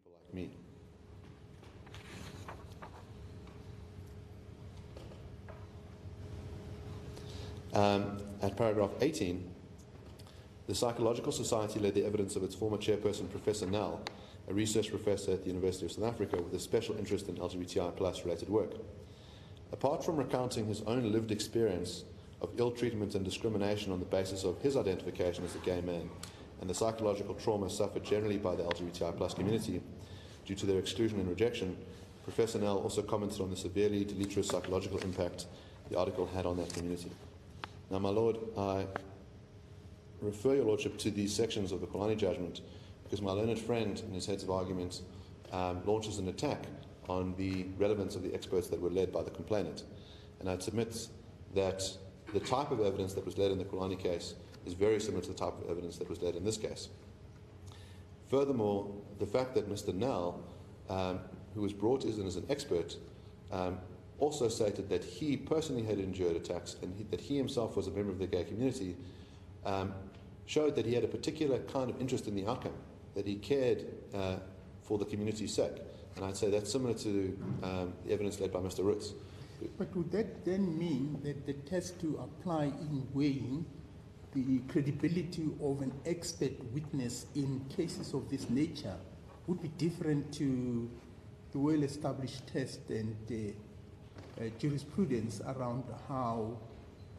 people like me. At paragraph 18, the Psychological Society led the evidence of its former chairperson, Professor Nell, a research professor at the University of South Africa with a special interest in LGBTI+ related work. Apart from recounting his own lived experience of ill treatment and discrimination on the basis of his identification as a gay man and the psychological trauma suffered generally by the LGBTI+ community due to their exclusion and rejection, Professor Nell also commented on the severely deleterious psychological impact the article had on that community. Now, my Lord, I refer your Lordship to these sections of the Kulani judgment because my learned friend in his heads of argument launches an attack on the relevance of the experts that were led by the complainant. And I'd submit that the type of evidence that was led in the Kulani case is very similar to the type of evidence that was led in this case. Furthermore, the fact that Mr. Nell, who was brought in as an expert, also stated that he personally had endured attacks and that he himself was a member of the gay community, showed that he had a particular kind of interest in the outcome, that he cared for the community's sake. And I'd say that's similar to the evidence led by Mr. Ritz. But would that then mean that the test to apply in weighing the credibility of an expert witness in cases of this nature would be different to the well-established test and jurisprudence around how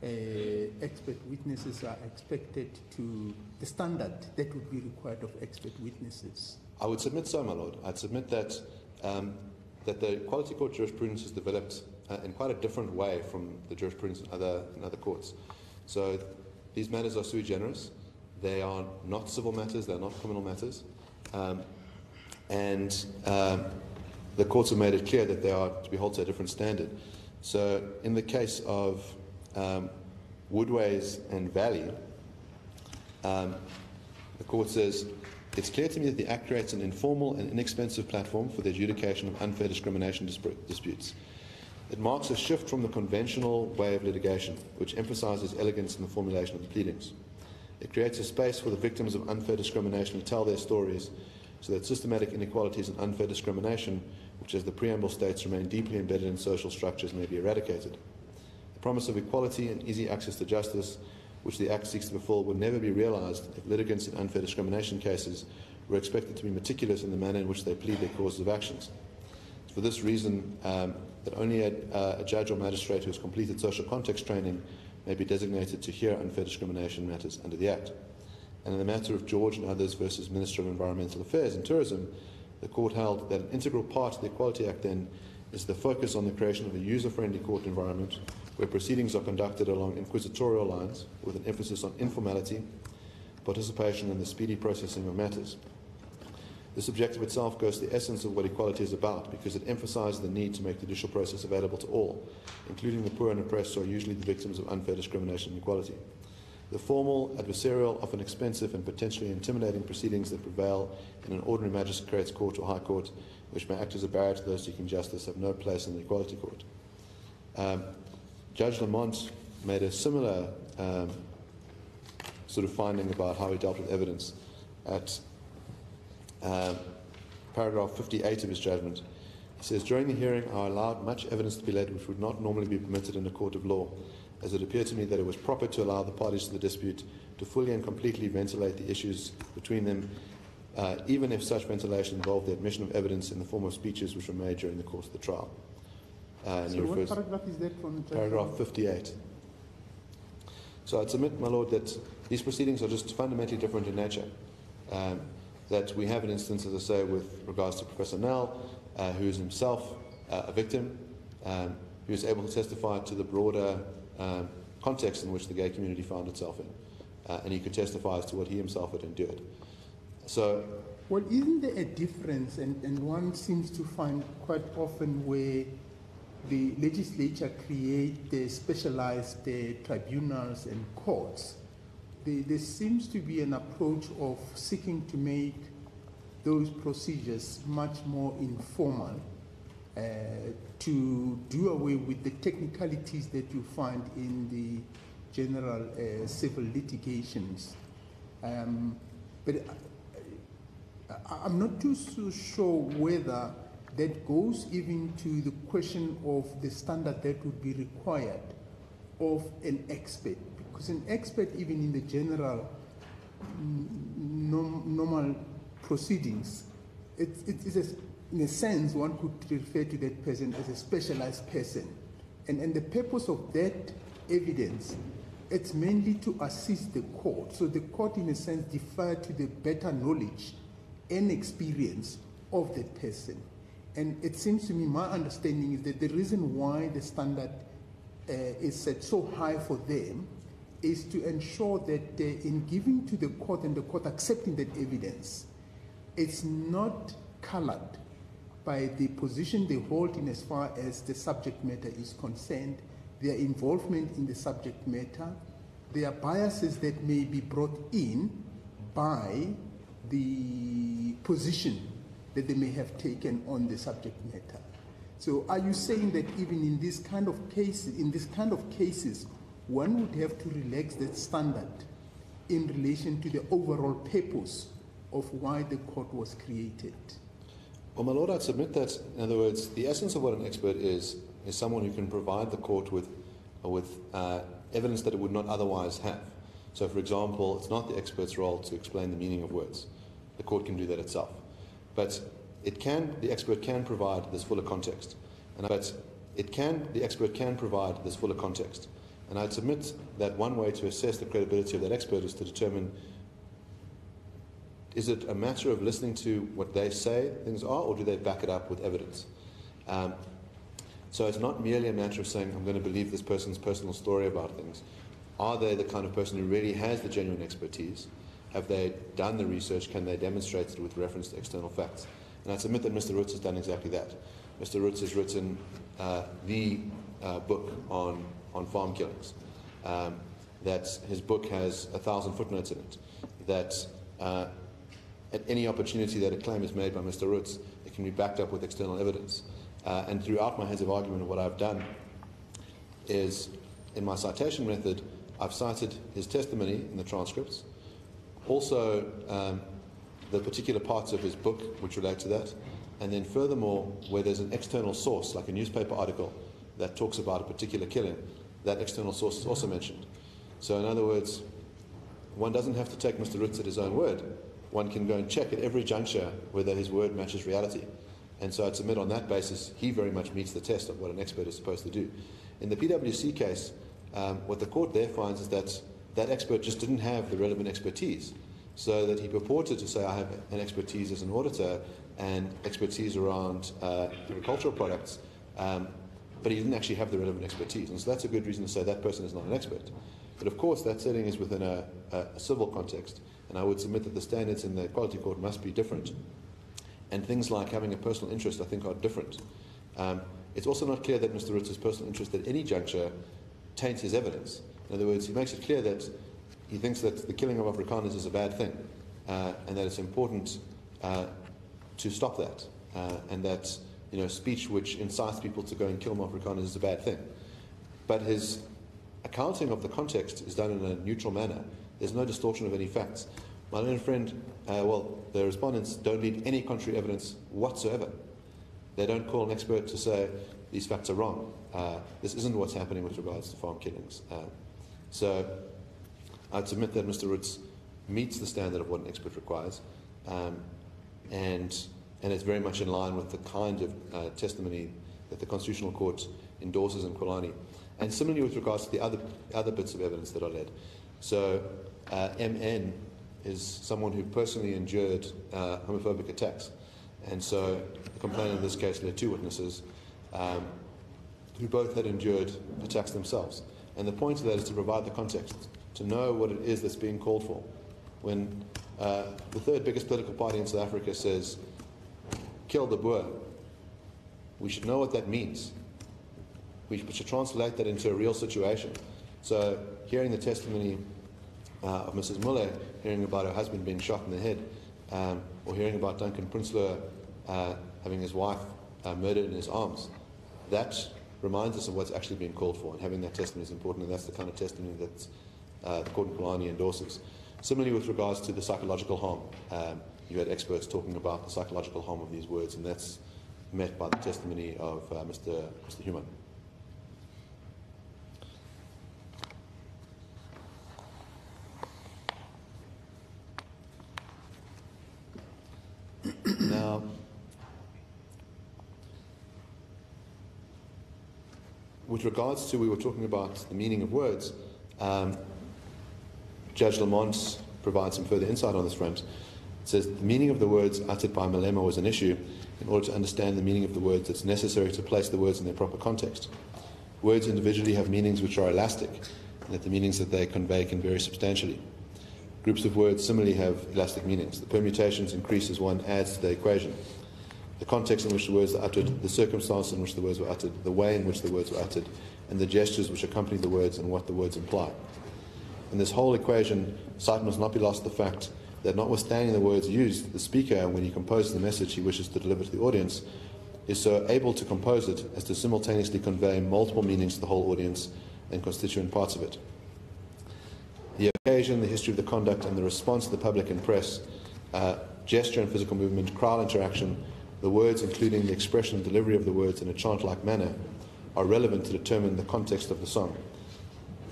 expert witnesses are expected to, the standard that would be required of expert witnesses? I would submit so, my Lord. I'd submit that that the Equality Court jurisprudence is developed in quite a different way from the jurisprudence in other courts. So these matters are sui generis. They are not civil matters. They are not criminal matters. And the courts have made it clear that they are to be held to a different standard. So in the case of Woodways and Valley, the court says, it's clear to me that the Act creates an informal and inexpensive platform for the adjudication of unfair discrimination disputes. It marks a shift from the conventional way of litigation, which emphasizes elegance in the formulation of the pleadings. It creates a space for the victims of unfair discrimination to tell their stories so that systematic inequalities and unfair discrimination, which as the preamble states remain deeply embedded in social structures, may be eradicated. The promise of equality and easy access to justice, which the Act seeks to fulfill, would never be realized if litigants in unfair discrimination cases were expected to be meticulous in the manner in which they plead their causes of actions. For this reason, that only a judge or magistrate who has completed social context training may be designated to hear unfair discrimination matters under the Act. And in the matter of George and others versus Minister of Environmental Affairs and Tourism, the court held that an integral part of the Equality Act then is the focus on the creation of a user-friendly court environment where proceedings are conducted along inquisitorial lines with an emphasis on informality, participation and the speedy processing of matters. This objective itself goes to the essence of what equality is about because it emphasizes the need to make the judicial process available to all, including the poor and oppressed who are usually the victims of unfair discrimination and inequality. The formal, adversarial, often expensive and potentially intimidating proceedings that prevail in an ordinary magistrate's court or high court, which may act as a barrier to those seeking justice, have no place in the Equality Court. Judge Lamont made a similar sort of finding about how he dealt with evidence at paragraph 58 of his judgment. He says, during the hearing I allowed much evidence to be led which would not normally be permitted in a court of law, as it appeared to me that it was proper to allow the parties to the dispute to fully and completely ventilate the issues between them, even if such ventilation involved the admission of evidence in the form of speeches which were made during the course of the trial. So what paragraph is that from? Paragraph 58. So I'd submit, my Lord, that these proceedings are just fundamentally different in nature. That we have an instance, as I say, with regards to Professor Nell, who is himself a victim, who is able to testify to the broader context in which the gay community found itself in. And he could testify as to what he himself had endured. So, well, isn't there a difference, and one seems to find quite often where the legislature create the specialized tribunals and courts, there seems to be an approach of seeking to make those procedures much more informal, to do away with the technicalities that you find in the general civil litigations. But I'm not too so sure whether that goes even to the question of the standard that would be required of an expert, because an expert, even in the general normal proceedings, in a sense, one could refer to that person as a specialized person. And the purpose of that evidence, it's mainly to assist the court. So the court, in a sense, defer to the better knowledge and experience of that person. And it seems to me, my understanding is that the reason why the standard is set so high for them is to ensure that in giving to the court and the court accepting that evidence, it's not colored by the position they hold in as far as the subject matter is concerned, their involvement in the subject matter, their biases that may be brought in by the position that they may have taken on the subject matter. So are you saying that even in this kind of cases, one would have to relax that standard in relation to the overall purpose of why the court was created? Well, my Lord, I'd submit that, in other words, the essence of what an expert is someone who can provide the court with evidence that it would not otherwise have. So, for example, it's not the expert's role to explain the meaning of words. The court can do that itself. But the expert can provide this fuller context. The expert can provide this fuller context. And I'd submit that one way to assess the credibility of that expert is to determine, is it a matter of listening to what they say things are, or do they back it up with evidence? So it's not merely a matter of saying, I'm going to believe this person's personal story about things. Are they the kind of person who really has the genuine expertise? Have they done the research? Can they demonstrate it with reference to external facts? And I submit that Mr. Roots has done exactly that. Mr. Roots has written the book on farm killings. That his book has 1,000 footnotes in it. That at any opportunity that a claim is made by Mr. Roots, it can be backed up with external evidence. And throughout my heads of argument, what I've done is, in my citation method, I've cited his testimony in the transcripts, also the particular parts of his book which relate to that, and then furthermore, where there's an external source, like a newspaper article that talks about a particular killing, that external source is also mentioned. So in other words, one doesn't have to take Mr. Roots at his own word. One can go and check at every juncture whether his word matches reality. And so I'd submit on that basis, he very much meets the test of what an expert is supposed to do. In the PwC case, what the court there finds is that that expert just didn't have the relevant expertise. So that he purported to say, I have an expertise as an auditor and expertise around agricultural products, but he didn't actually have the relevant expertise. And so that's a good reason to say that person is not an expert. But of course, that setting is within a civil context, and I would submit that the standards in the Equality Court must be different. And things like having a personal interest, I think, are different. It's also not clear that Mr. Roots' personal interest at any juncture taints his evidence. In other words, he makes it clear that he thinks that the killing of Afrikaners is a bad thing, and that it's important to stop that, and that speech which incites people to go and kill Afrikaners is a bad thing. But his accounting of the context is done in a neutral manner. There's no distortion of any facts. My learned friend, the respondents don't need any contrary evidence whatsoever. They don't call an expert to say these facts are wrong. This isn't what's happening with regards to farm killings. So I'd submit that Mr. Roots meets the standard of what an expert requires, and it's very much in line with the kind of testimony that the Constitutional Court endorses in Kulani. And similarly with regards to the other bits of evidence that are led. So MN is someone who personally endured homophobic attacks. And so the complainant in this case led two witnesses who both had endured attacks themselves. And the point of that is to provide the context, to know what it is that's being called for. When the third biggest political party in South Africa says, kill the Boer, we should know what that means. We should translate that into a real situation. So hearing the testimony of Mrs. Muller, hearing about her husband being shot in the head, or hearing about Duncan Prinsloo having his wife murdered in his arms, that reminds us of what's actually being called for, and having that testimony is important, and that's the kind of testimony that the Court in Kulani endorses. Similarly with regards to the psychological harm, you had experts talking about the psychological harm of these words, and that's met by the testimony of Mr. Human. Now, with regards to, we were talking about the meaning of words, Judge Lamont provides some further insight on this front. It says, the meaning of the words uttered by Malema was an issue. In order to understand the meaning of the words, it's necessary to place the words in their proper context. Words individually have meanings which are elastic, and that the meanings that they convey can vary substantially. Groups of words similarly have elastic meanings. The permutations increase as one adds to the equation. The context in which the words are uttered, the circumstance in which the words were uttered, the way in which the words were uttered, and the gestures which accompany the words and what the words imply. In this whole equation, sight must not be lost to the fact that notwithstanding the words used, the speaker, when he composes the message he wishes to deliver to the audience, is so able to compose it as to simultaneously convey multiple meanings to the whole audience and constituent parts of it. The occasion, the history of the conduct, and the response of the public and press, gesture and physical movement, crowd interaction, the words, including the expression and delivery of the words in a chant-like manner, are relevant to determine the context of the song.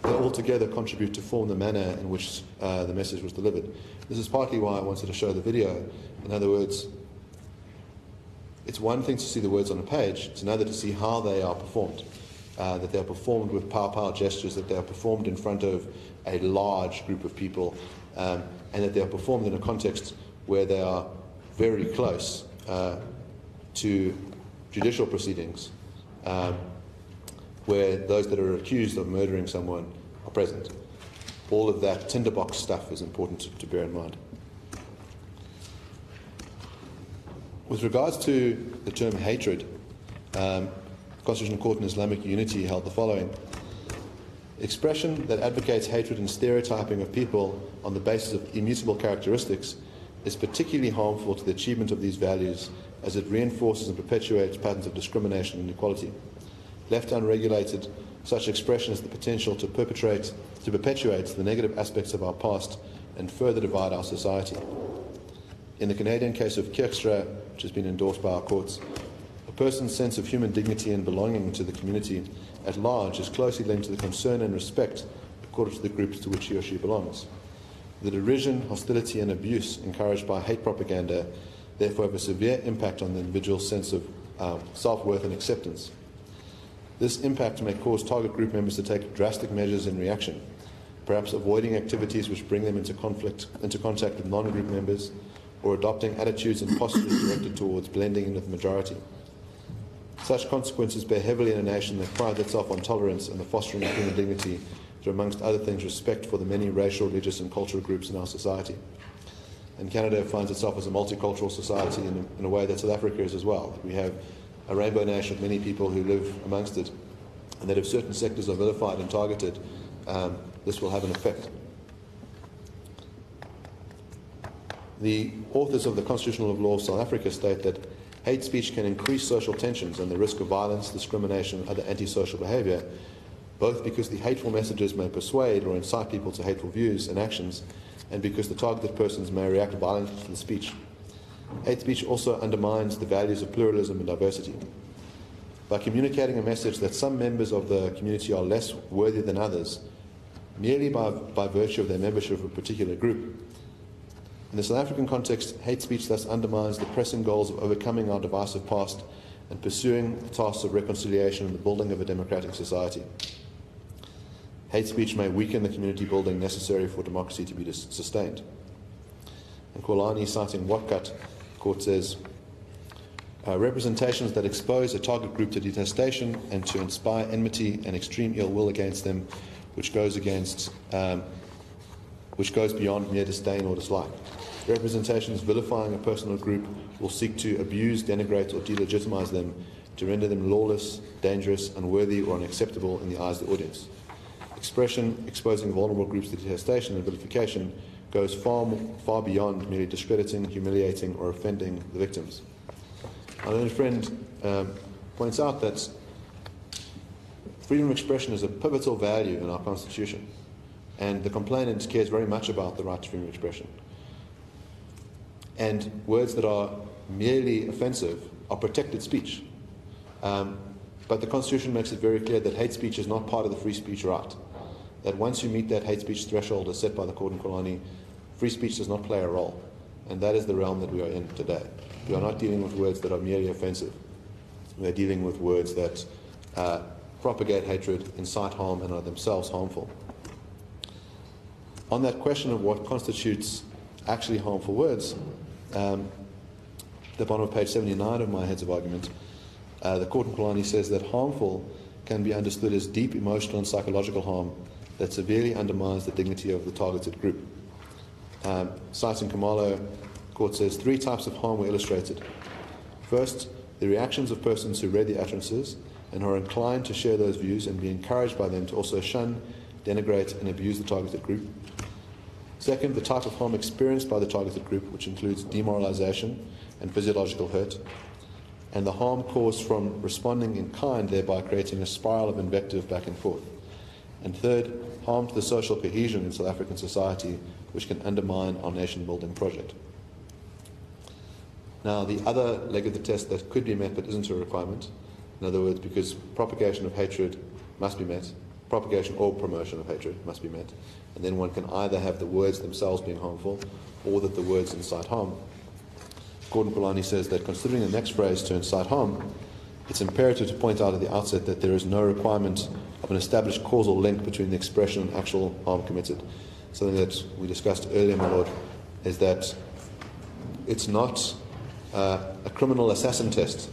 They altogether contribute to form the manner in which the message was delivered. This is partly why I wanted to show the video. In other words, it's one thing to see the words on a page, it's another to see how they are performed. That they are performed with pow-pow gestures, that they are performed in front of a large group of people, and that they are performed in a context where they are very close to judicial proceedings, where those that are accused of murdering someone are present. All of that tinderbox stuff is important to bear in mind. With regards to the term hatred, Constitutional Court in Islamic Unity held the following: expression that advocates hatred and stereotyping of people on the basis of immutable characteristics is particularly harmful to the achievement of these values, as it reinforces and perpetuates patterns of discrimination and inequality. Left unregulated, such expression has the potential to perpetuate the negative aspects of our past and further divide our society. In the Canadian case of Kerkstra, which has been endorsed by our courts, a person's sense of human dignity and belonging to the community at large is closely linked to the concern and respect accorded to the groups to which he or she belongs. The derision, hostility and abuse encouraged by hate propaganda therefore have a severe impact on the individual's sense of self-worth and acceptance. This impact may cause target group members to take drastic measures in reaction, perhaps avoiding activities which bring them into contact with non-group members, or adopting attitudes and postures directed towards blending in with the majority. Such consequences bear heavily in a nation that prides itself on tolerance and the fostering of human dignity through, amongst other things, respect for the many racial, religious and cultural groups in our society. And Canada finds itself as a multicultural society in a way that South Africa is as well. We have a rainbow nation of many people who live amongst it, and that if certain sectors are vilified and targeted, this will have an effect. The authors of the Constitutional Law of South Africa state that hate speech can increase social tensions and the risk of violence, discrimination and other antisocial behaviour, both because the hateful messages may persuade or incite people to hateful views and actions, and because the targeted persons may react violently to the speech. Hate speech also undermines the values of pluralism and diversity. By communicating a message that some members of the community are less worthy than others, merely by virtue of their membership of a particular group, in the South African context, hate speech thus undermines the pressing goals of overcoming our divisive past and pursuing the tasks of reconciliation and the building of a democratic society. Hate speech may weaken the community building necessary for democracy to be sustained. And Kolani, citing Watkat, the court says, representations that expose a target group to detestation and to inspire enmity and extreme ill will against them, which goes beyond mere disdain or dislike. Representations vilifying a person or group will seek to abuse, denigrate or delegitimize them to render them lawless, dangerous, unworthy or unacceptable in the eyes of the audience. Expression exposing vulnerable groups to detestation and vilification goes far beyond merely discrediting, humiliating or offending the victims. Our learned friend points out that freedom of expression is a pivotal value in our Constitution, and the complainant cares very much about the right to freedom of expression. and words that are merely offensive are protected speech. But the Constitution makes it very clear that hate speech is not part of the free speech right. That once you meet that hate speech threshold as set by the Court in Kulani, free speech does not play a role. And that is the realm that we are in today. We are not dealing with words that are merely offensive. We are dealing with words that propagate hatred, incite harm, and are themselves harmful. On that question of what constitutes actually harmful words, the bottom of page 79 of my heads of argument, the Court in Kulani says that harmful can be understood as deep emotional and psychological harm that severely undermines the dignity of the targeted group. Citing Kamalo, the Court says 3 types of harm were illustrated. First, the reactions of persons who read the utterances and are inclined to share those views and be encouraged by them to also shun, denigrate, and abuse the targeted group. Second, the type of harm experienced by the targeted group, which includes demoralization and physiological hurt, and the harm caused from responding in kind, thereby creating a spiral of invective back and forth. And third, harm to the social cohesion in South African society, which can undermine our nation-building project. Now, the other leg of the test that could be met but isn't a requirement, in other words, because propagation of hatred must be met, propagation or promotion of hatred must be met, and then one can either have the words themselves being harmful or that the words incite harm. Gordon Kulani says that considering the next phrase to incite harm, it's imperative to point out at the outset that there is no requirement of an established causal link between the expression and actual harm committed. Something that we discussed earlier, my Lord, is that it's not a criminal assassin test.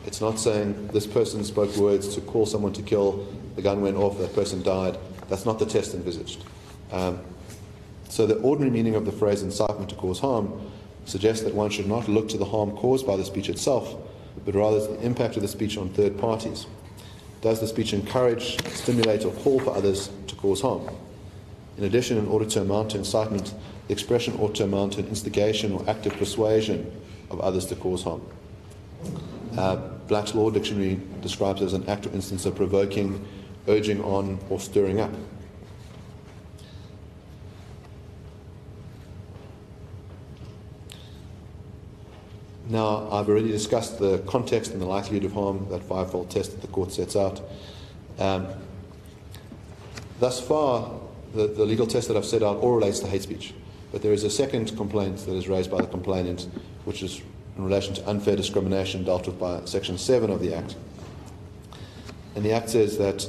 It's not saying this person spoke words to call someone to kill, the gun went off, that person died. That's not the test envisaged. So the ordinary meaning of the phrase incitement to cause harm suggests that one should not look to the harm caused by the speech itself, but rather the impact of the speech on third parties. Does the speech encourage, stimulate, or call for others to cause harm? In addition, in order to amount to incitement, the expression ought to amount to an instigation or active persuasion of others to cause harm. Black's Law Dictionary describes it as an act or instance of provoking, urging on, or stirring up. Now, I've already discussed the context and the likelihood of harm, that fivefold test that the Court sets out. Thus far, the legal test that I've set out all relates to hate speech. But there is a second complaint that is raised by the complainant, which is in relation to unfair discrimination dealt with by Section 7 of the Act. And the Act says that,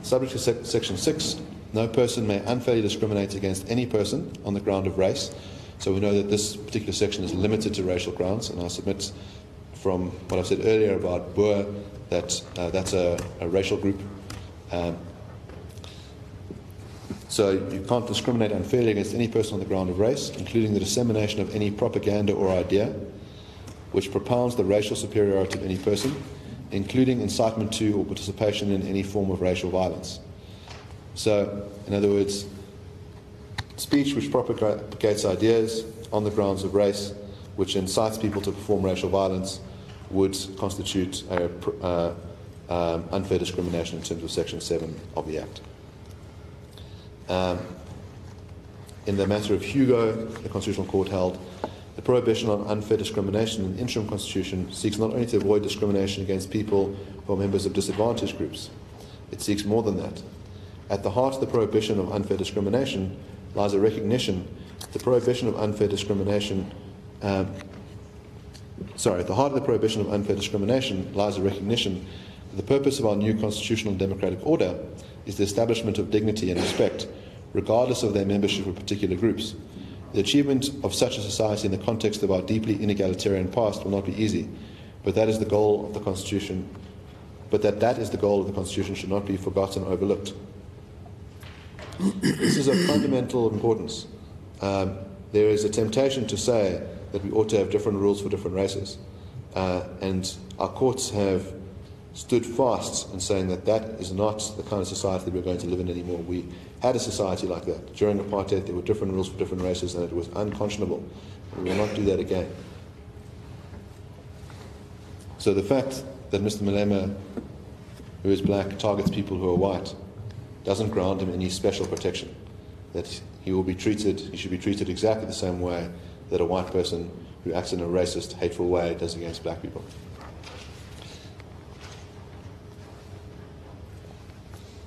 subject to Section 6, no person may unfairly discriminate against any person on the ground of race. So we know that this particular section is limited to racial grounds, and I submit from what I've said earlier about Boer that that's a racial group. So you can't discriminate unfairly against any person on the ground of race, including the dissemination of any propaganda or idea which propounds the racial superiority of any person, including incitement to or participation in any form of racial violence. So, in other words, speech which propagates ideas on the grounds of race, which incites people to perform racial violence, would constitute unfair discrimination in terms of Section 7 of the Act. In the matter of Hugo, the Constitutional Court held, the prohibition on unfair discrimination in the interim constitution seeks not only to avoid discrimination against people who are members of disadvantaged groups, it seeks more than that. At the heart of the prohibition of unfair discrimination lies a recognition that the prohibition of unfair discrimination at the heart of the prohibition of unfair discrimination lies a recognition that the purpose of our new constitutional and democratic order is the establishment of dignity and respect, regardless of their membership of particular groups. The achievement of such a society in the context of our deeply inegalitarian past will not be easy, but that is the goal of the Constitution. But that is the goal of the Constitution should not be forgotten or overlooked. This is of fundamental importance. There is a temptation to say that we ought to have different rules for different races, and our courts have stood fast in saying that that is not the kind of society that we're going to live in anymore. We had a society like that. During apartheid, there were different rules for different races, and it was unconscionable. We will not do that again. So the fact that Mr. Malema, who is black, targets people who are white, doesn't grant him any special protection. That he should be treated exactly the same way that a white person who acts in a racist, hateful way does against black people.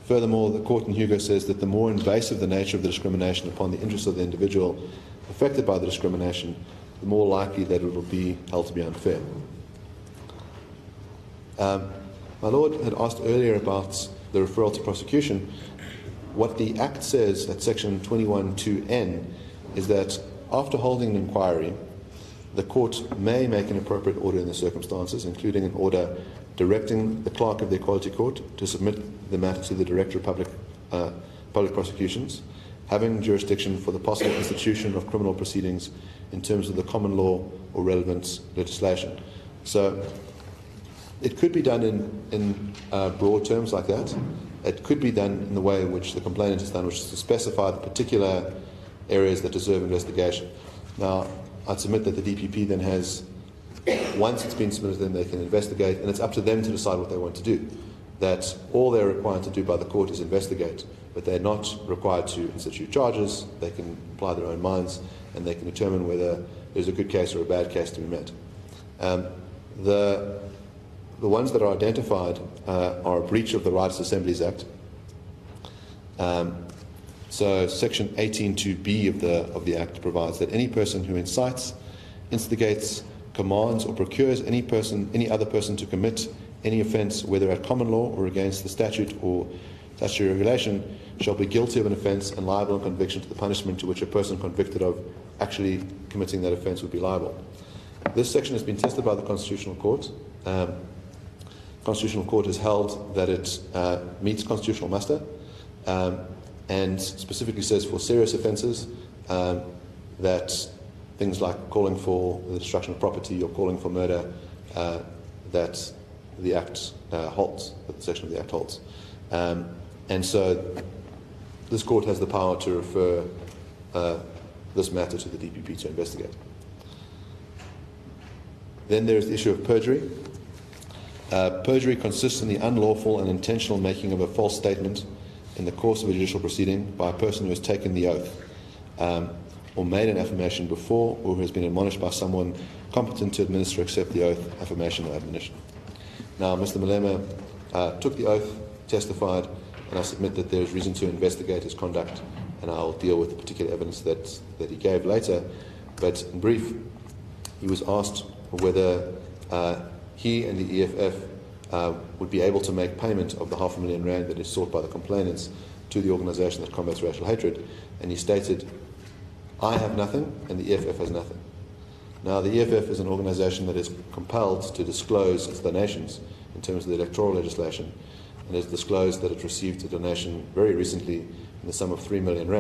Furthermore, the court in Hugo says that the more invasive the nature of the discrimination upon the interests of the individual affected by the discrimination, the more likely that it will be held to be unfair. My Lord had asked earlier about the referral to prosecution. What the Act says at section 21(2)(n) is that after holding an inquiry, the court may make an appropriate order in the circumstances, including an order directing the clerk of the Equality Court to submit the matter to the Director of Public Prosecutions, having jurisdiction for the possible institution of criminal proceedings in terms of the common law or relevant legislation. So it could be done in broad terms like that. It could be done in the way in which the complainant has done, which is to specify the particular areas that deserve investigation. Now, I'd submit that the DPP then has, once it's been submitted, then they can investigate, and it's up to them to decide what they want to do. That all they're required to do by the court is investigate, but they're not required to institute charges. They can apply their own minds, and they can determine whether there's a good case or a bad case to be met. The ones that are identified are a breach of the Rights Assemblies Act. So Section 18(2)(b) of the Act provides that any person who incites, instigates, commands, or procures any other person to commit any offence, whether at common law or against the statute or statutory regulation, shall be guilty of an offence and liable on conviction to the punishment to which a person convicted of actually committing that offence would be liable. This section has been tested by the Constitutional Court. Constitutional Court has held that it meets constitutional muster, and specifically says for serious offences that things like calling for the destruction of property or calling for murder, that the Act holds, that the section of the Act holds. And so this court has the power to refer this matter to the DPP to investigate. Then there is the issue of perjury. Perjury consists in the unlawful and intentional making of a false statement in the course of a judicial proceeding by a person who has taken the oath or made an affirmation before, or who has been admonished by someone competent to administer, accept the oath, affirmation, or admonition. Now, Mr. Malema took the oath, testified, and I submit that there is reason to investigate his conduct, and I'll deal with the particular evidence that he gave later. But in brief, he was asked whether he and the EFF would be able to make payment of the R500,000 that is sought by the complainants to the organisation that combats racial hatred, and he stated, "I have nothing and the EFF has nothing." Now, the EFF is an organisation that is compelled to disclose its donations in terms of the electoral legislation, and has disclosed that it received a donation very recently in the sum of R3 million.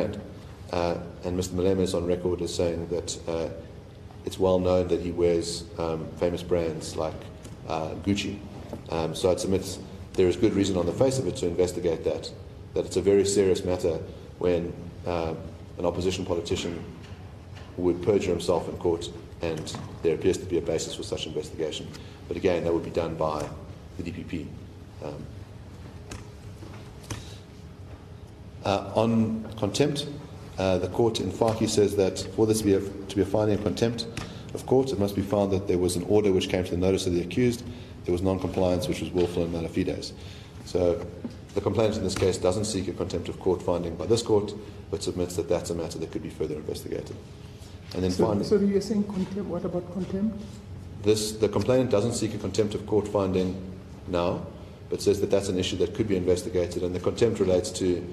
And Mr. Malema is on record as saying that it's well known that he wears famous brands like Gucci. So I'd submit there is good reason on the face of it to investigate that it's a very serious matter when an opposition politician would perjure himself in court, and there appears to be a basis for such investigation. But again, that would be done by the DPP. On contempt, the court in Faki says that for this to be a finding of contempt of court, it must be found that there was an order which came to the notice of the accused, there was non-compliance which was willful and mala fides. So the complainant in this case doesn't seek a contempt of court finding by this court, but submits that that's a matter that could be further investigated. And then finally, so you're saying contempt? What about contempt? The complainant doesn't seek a contempt of court finding now, but says that that's an issue that could be investigated, and the contempt relates to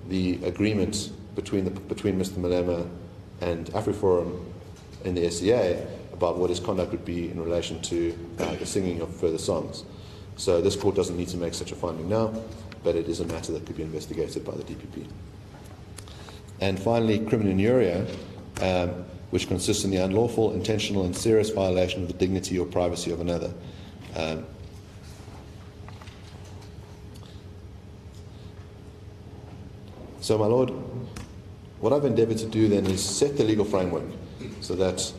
the agreement between Mr. Malema and AfriForum in the SCA about what his conduct would be in relation to the singing of further songs. So this court doesn't need to make such a finding now, but it is a matter that could be investigated by the DPP. And finally, criminuria, which consists in the unlawful, intentional and serious violation of the dignity or privacy of another. So, my Lord, what I've endeavoured to do then is set the legal framework so that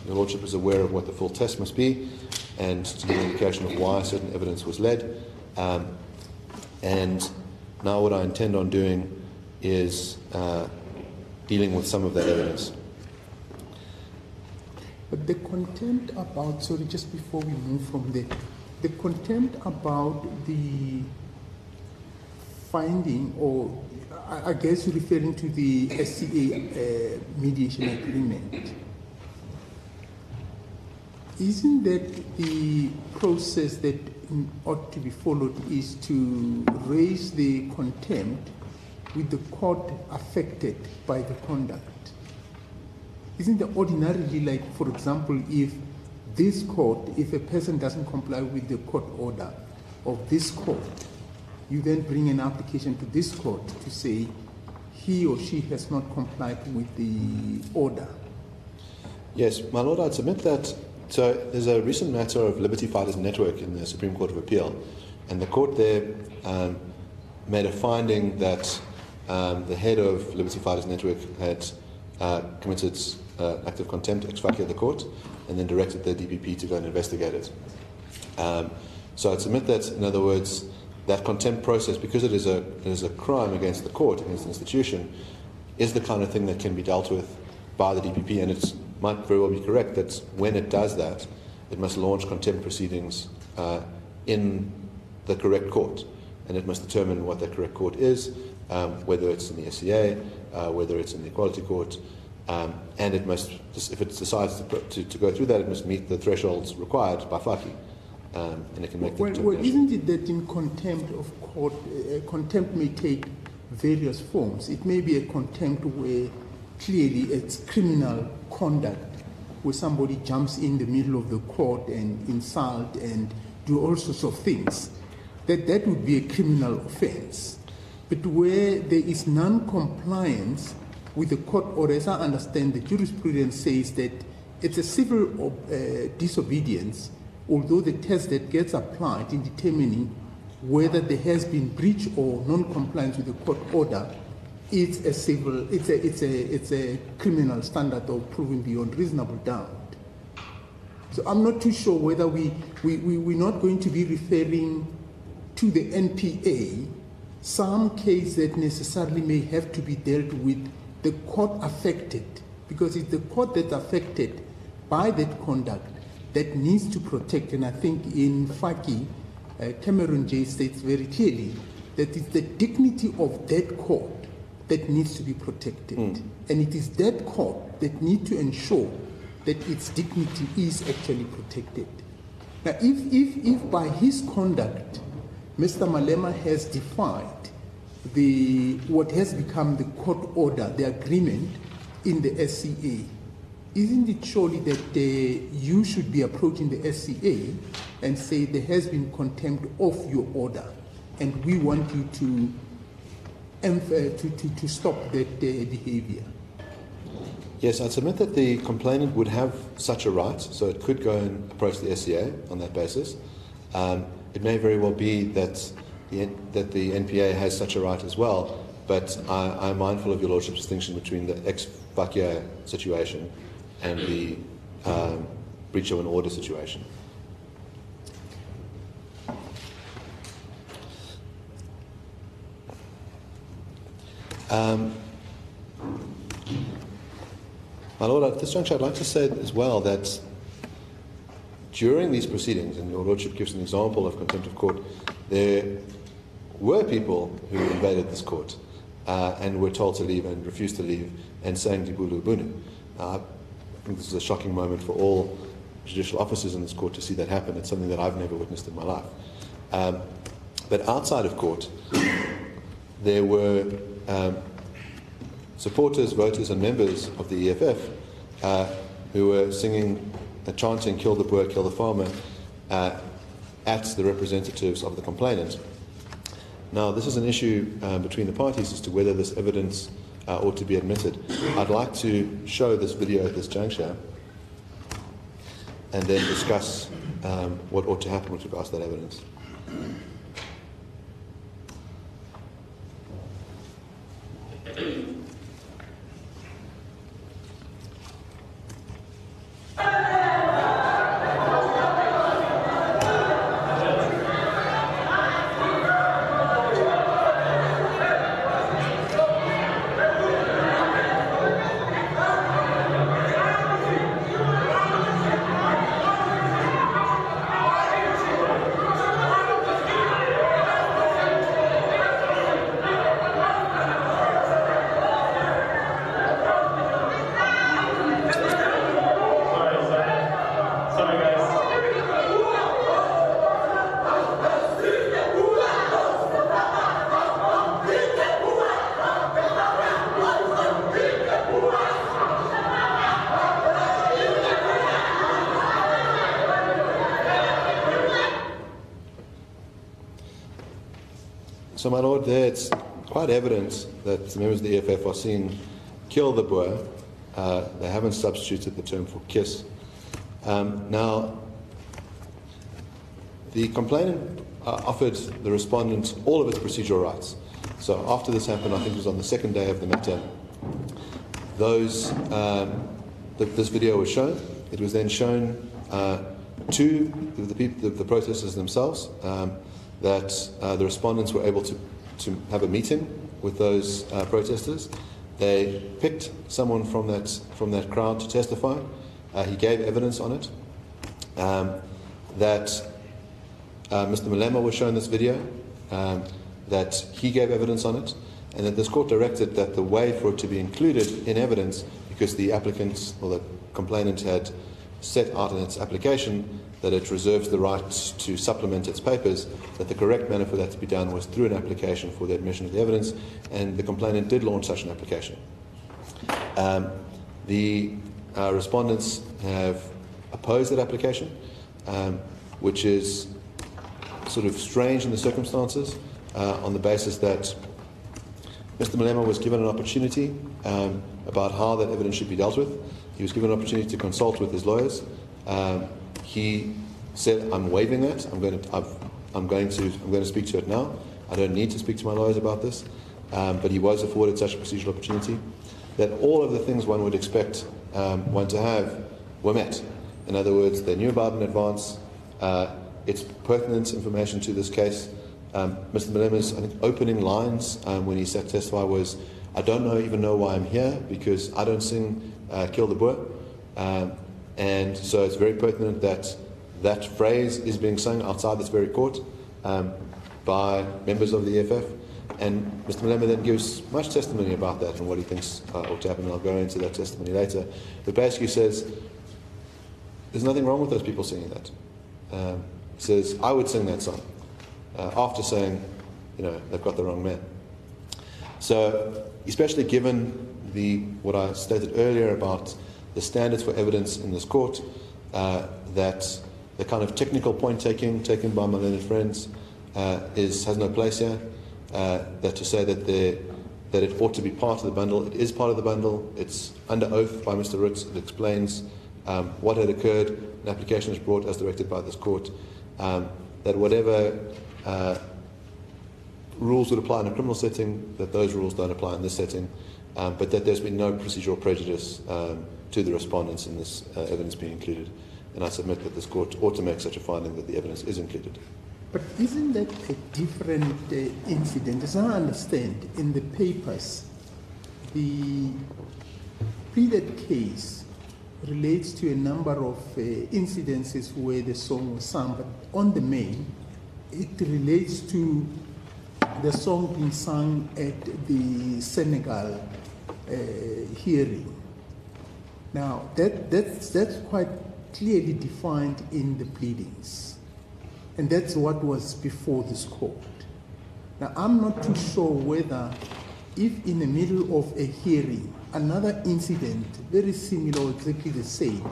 Your Lordship is aware of what the full test must be, and to give an indication of why certain evidence was led. And now what I intend on doing is dealing with some of that evidence. But the contempt about, sorry, just before we move from there, the contempt about the finding, or I guess you're referring to the SCA mediation agreement. Isn't that the process that ought to be followed is to raise the contempt with the court affected by the conduct? Isn't it ordinarily like, for example, if this court, if a person doesn't comply with the court order of this court, you then bring an application to this court to say he or she has not complied with the order? Yes, my Lord, I'd submit that. So there's a recent matter of Liberty Fighters Network in the Supreme Court of Appeal, and the court there made a finding that the head of Liberty Fighters Network had committed act of contempt ex facie of the court, and then directed the DPP to go and investigate it. So I'd submit that, in other words, that contempt process, because it is a crime against the court, against the institution, is the kind of thing that can be dealt with by the DPP, and it might very well be correct that when it does that, it must launch contempt proceedings in the correct court, and it must determine what that correct court is, whether it's in the SCA, whether it's in the Equality Court, and it must, if it decides to go through that, it must meet the thresholds required by FACI, and it can make the determination. Well, isn't it that in contempt of court, contempt may take various forms? It may be a contempt where clearly it's criminal conduct, where somebody jumps in the middle of the court and insult and do all sorts of things. That would be a criminal offense. But where there is non-compliance with the court order, as I understand, the jurisprudence says that it's a civil disobedience, although the test that gets applied in determining whether there has been breach or non-compliance with the court order, it's a criminal standard of proving beyond reasonable doubt. So I'm not too sure whether we're not going to be referring to the NPA some case that necessarily may have to be dealt with the court affected, because it's the court that's affected by that conduct that needs to protect. And I think in FACI, Cameron J states very clearly that it's the dignity of that court that needs to be protected. And it is that court that needs to ensure that its dignity is actually protected. Now, if by his conduct, Mr. Malema has defied what has become the court order, the agreement in the SCA, isn't it surely that you should be approaching the SCA and say there has been contempt of your order, and we want you to stop that behavior? Yes, I'd submit that the complainant would have such a right, so it could go and approach the SCA on that basis. It may very well be that the NPA has such a right as well, but I'm mindful of your Lordship's distinction between the ex facie situation and the breach of an order situation. My Lord, at this juncture I'd like to say as well that during these proceedings, and your Lordship gives an example of contempt of court, there were people who invaded this court and were told to leave and refused to leave and sang Dibulu Bunu. I think this is a shocking moment for all judicial officers in this court to see that happen. It's something that I've never witnessed in my life. But outside of court, there were supporters, voters and members of the EFF who were singing, chanting, "Kill the Boer, kill the farmer," at the representatives of the complainant. Now, this is an issue between the parties as to whether this evidence ought to be admitted. I'd like to show this video at this juncture and then discuss what ought to happen with regards to that evidence. So, my Lord, there it's quite evident that the members of the EFF are seeing kill the Boer. They haven't substituted the term for kiss. Now, the complainant offered the respondent all of its procedural rights. So after this happened, I think it was on the second day of the matter, this video was shown. It was then shown to the protesters themselves that the respondents were able to have a meeting with those protesters. They picked someone from that crowd to testify. He gave evidence on it. That Mr. Malema was shown this video, that he gave evidence on it, and that this court directed that the way for it to be included in evidence, because the applicant or the complainant had set out in its application that it reserves the right to supplement its papers, that the correct manner for that to be done was through an application for the admission of the evidence, and the complainant did launch such an application. The respondents have opposed that application, which is sort of strange in the circumstances, on the basis that Mr. Malema was given an opportunity about how that evidence should be dealt with. He was given an opportunity to consult with his lawyers. He said, "I'm waiving that. I'm going to speak to it now. I don't need to speak to my lawyers about this." But he was afforded such a procedural opportunity. That all of the things one would expect one to have were met. In other words, they knew about it in advance. It's pertinent information to this case. Mr. Malema's, I think, opening lines when he sat to testify was, "I don't even know why I'm here, because I don't sing Kill the Boer." And so it's very pertinent that that phrase is being sung outside this very court by members of the EFF. And Mr. Malema then gives much testimony about that and what he thinks ought to happen, and I'll go into that testimony later. But basically says, there's nothing wrong with those people singing that. He says, "I would sing that song," after saying, they've got the wrong man. So, especially given what I stated earlier about the standards for evidence in this court, that the kind of technical point taken by my learned friends has no place here. That to say that it ought to be part of the bundle, it is part of the bundle. It's under oath by Mr. Ritz. It explains what had occurred. An application is brought as directed by this court. That whatever rules would apply in a criminal setting, that those rules don't apply in this setting, but that there's been no procedural prejudice to the respondents in this evidence being included. And I submit that this court ought to make such a finding that the evidence is included. But isn't that a different incident? As I understand, in the papers, the pleaded case relates to a number of incidences where the song was sung, but on the main, it relates to the song being sung at the Senegal hearing. Now, that's quite clearly defined in the pleadings. And that's what was before this court. Now, I'm not too sure whether, if in the middle of a hearing, another incident, very similar or exactly the same,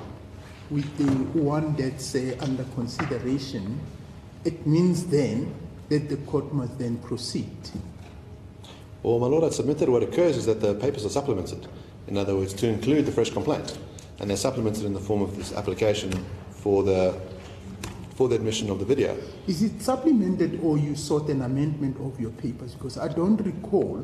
with the one that's under consideration, it means then that the court must then proceed. Well, my Lord, I submit that what occurs is that the papers are supplemented. In other words, to include the fresh complaint. And they're supplemented in the form of this application for the admission of the video. Is it supplemented, or you sought an amendment of your papers? Because I don't recall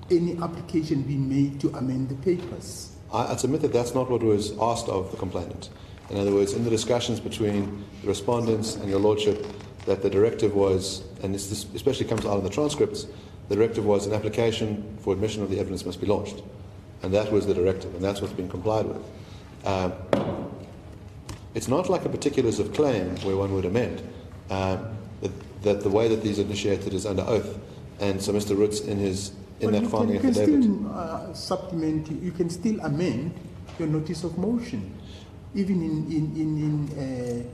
any application being made to amend the papers. I submit that that's not what was asked of the complainant. In other words, in the discussions between the respondents and your Lordship, that the directive was, and this especially comes out of the transcripts, the directive was an application for admission of the evidence must be launched. And that was the directive, and that's what's been complied with. It's not like a particulars of claim where one would amend, that the way that these are initiated is under oath. And so Mr. Ritz, in that finding affidavit... You can still supplement, you can still amend your notice of motion, even in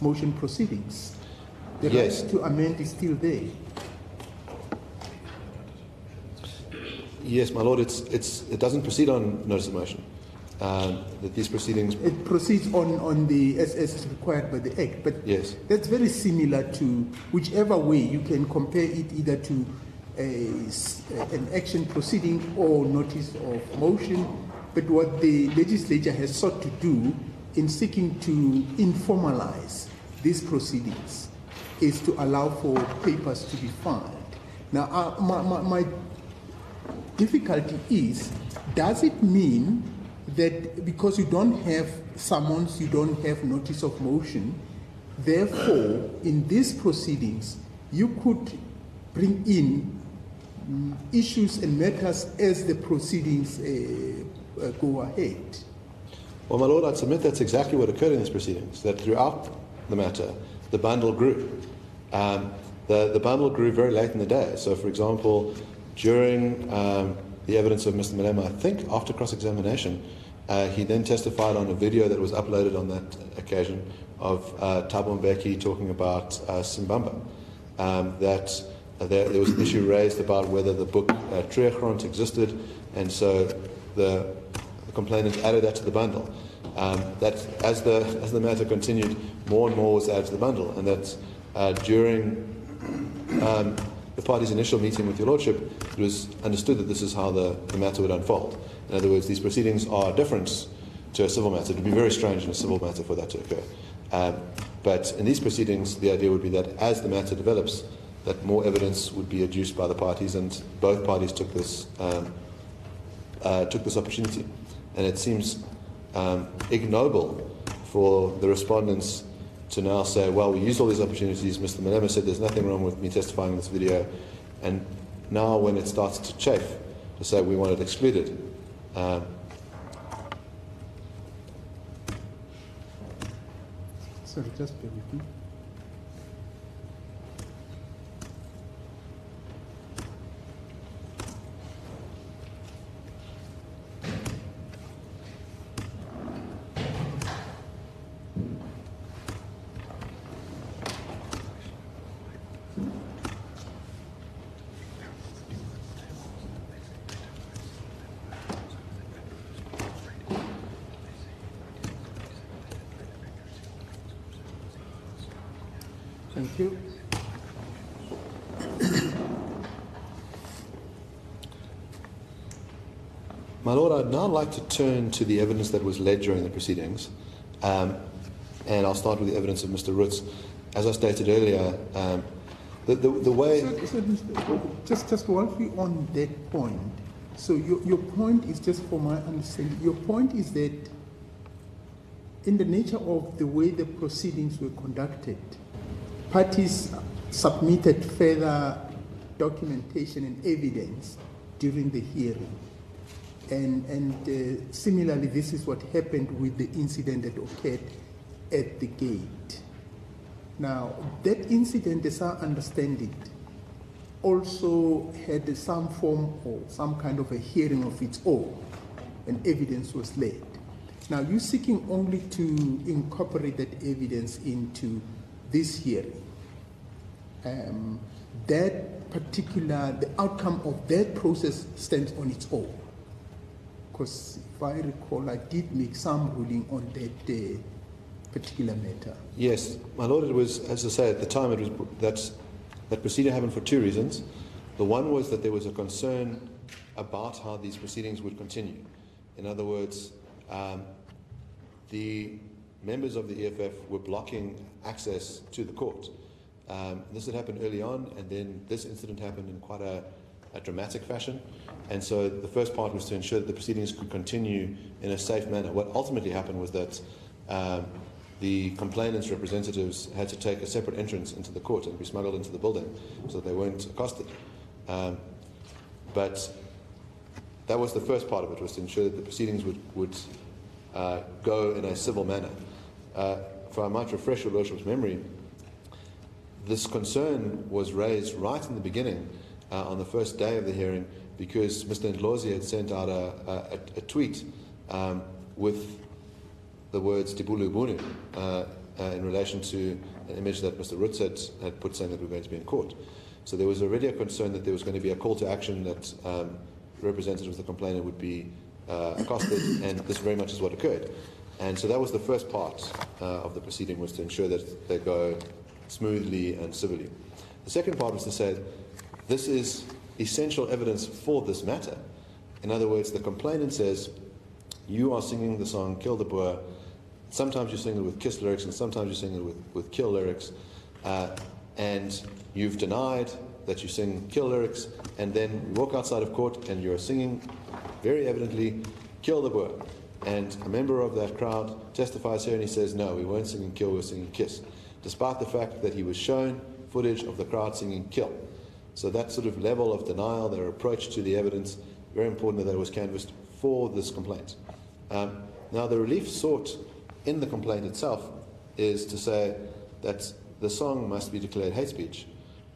motion proceedings. The yes. right to amend is still there. Yes, my Lord, it doesn't proceed on notice of motion. That these proceedings... It proceeds on the as is required by the Act, but yes. That's very similar to whichever way you can compare it, either to an action proceeding or notice of motion, but what the legislature has sought to do in seeking to informalize these proceedings is to allow for papers to be filed. Now, my difficulty is, does it mean that because you don't have summons, you don't have notice of motion, therefore, in these proceedings, you could bring in issues and matters as the proceedings go ahead? Well, my Lord, I'd submit that's exactly what occurred in these proceedings, that throughout the matter, the bundle grew. The bundle grew very late in the day. So, for example, during the evidence of Mr. Malema, I think after cross-examination, he then testified on a video that was uploaded on that occasion of Thabo Mbeki talking about Simbamba, that there was an issue raised about whether the book Treegrond existed, and so the complainant added that to the bundle. That as the matter continued, more and more was added to the bundle, and that during the party's initial meeting with your Lordship, it was understood that this is how the matter would unfold. In other words, these proceedings are different to a civil matter. It would be very strange in a civil matter for that to occur. But in these proceedings, the idea would be that as the matter develops, that more evidence would be adduced by the parties, and both parties took this opportunity. And it seems ignoble for the respondents to now say, well, we used all these opportunities, Mr. Malema said there's nothing wrong with me testifying in this video, and now when it starts to chafe, to say we want it excluded. Sorry, just bear with me. Thank you. My Lord, I'd now like to turn to the evidence that was led during the proceedings, and I'll start with the evidence of Mr. Roots. As I stated earlier, the way... Just while we're on that point, so your point is, just for my understanding, your point is that in the nature of the way the proceedings were conducted, parties submitted further documentation and evidence during the hearing. And similarly, this is what happened with the incident that occurred at the gate. Now, that incident, as I understand it, also had some form or some kind of a hearing of its own, and evidence was laid. Now, you're seeking only to incorporate that evidence into this hearing. That particular, the outcome of that process stands on its own. Because if I recall, I did make some ruling on that particular matter. Yes, my Lord, it was, as I say, at the time, it was that procedure happened for two reasons. The one was that there was a concern about how these proceedings would continue. In other words, the members of the EFF were blocking access to the court. This had happened early on, and then this incident happened in quite a dramatic fashion. And so the first part was to ensure that the proceedings could continue in a safe manner. What ultimately happened was that the complainant's representatives had to take a separate entrance into the court and be smuggled into the building so that they weren't accosted. But that was the first part of it, was to ensure that the proceedings would go in a civil manner. If I might refresh your Lordship's memory, this concern was raised right in the beginning on the first day of the hearing, because Mr. Ndlozi had sent out a tweet with the words Tibulu Bunu in relation to an image that Mr. Roots had put saying that we're going to be in court. So there was already a concern that there was going to be a call to action, that representatives of the complainant would be accosted, and this very much is what occurred. And so that was the first part of the proceeding, was to ensure that they go smoothly and civilly. The second part was to say this is essential evidence for this matter. In other words, the complainant says, you are singing the song Kill the Boer. Sometimes you sing it with kiss lyrics and sometimes you sing it with kill lyrics. And you've denied that you sing kill lyrics, and then you walk outside of court and you're singing very evidently Kill the Boer. And a member of that crowd testifies here and he says, no, we weren't singing kill, we were singing kiss, despite the fact that he was shown footage of the crowd singing kill. So that sort of level of denial, their approach to the evidence, very important that it was canvassed for this complaint. Now, the relief sought in the complaint itself is to say that the song must be declared hate speech.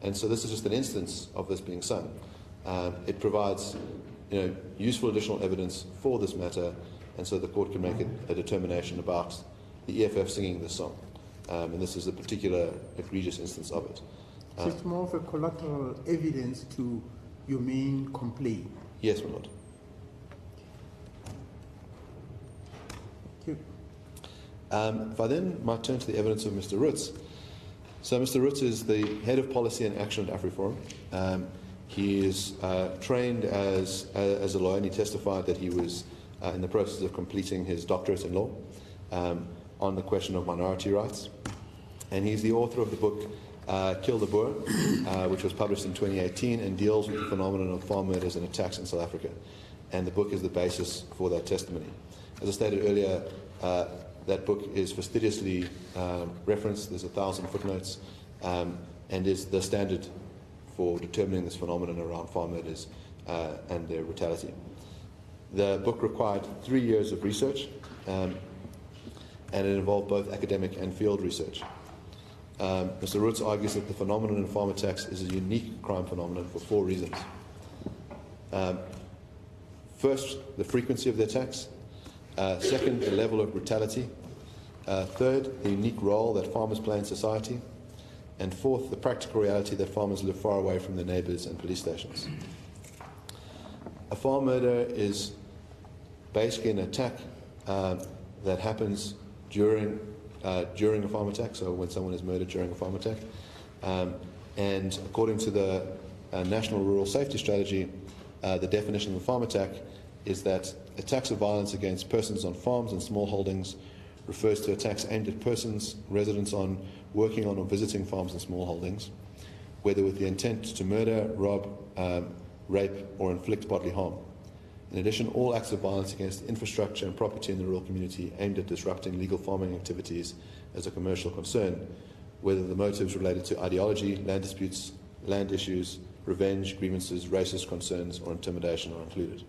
And so this is just an instance of this being sung. It provides useful additional evidence for this matter, and so the court can make a determination about the EFF singing this song. And this is a particular egregious instance of it. So it's more of a collateral evidence to your main complaint? Yes, my lord. Thank you. If I then might turn to the evidence of Mr. Roots. So Mr. Roots is the head of policy and action at AfriForum. He is trained as a lawyer, and he testified that he was in the process of completing his doctorate in law on the question of minority rights. And he's the author of the book Kill the Boer, which was published in 2018 and deals with the phenomenon of farm murders and attacks in South Africa. And the book is the basis for that testimony. As I stated earlier, that book is fastidiously referenced. There's 1,000 footnotes, and is the standard for determining this phenomenon around farm murders and their brutality. The book required 3 years of research, and it involved both academic and field research. Mr. Roots argues that the phenomenon in farm attacks is a unique crime phenomenon for 4 reasons. First, the frequency of the attacks. Second, the level of brutality. Third, the unique role that farmers play in society. And fourth, the practical reality that farmers live far away from their neighbours and police stations. A farm murder is basically an attack that happens during a farm attack, so when someone is murdered during a farm attack. And according to the National Rural Safety Strategy, the definition of a farm attack is that attacks of violence against persons on farms and small holdings refers to attacks aimed at persons, residents on, working on or visiting farms and small holdings, whether with the intent to murder, rob, rape or inflict bodily harm. In addition, all acts of violence against infrastructure and property in the rural community aimed at disrupting legal farming activities as a commercial concern, whether the motives related to ideology, land disputes, land issues, revenge, grievances, racist concerns or intimidation are included.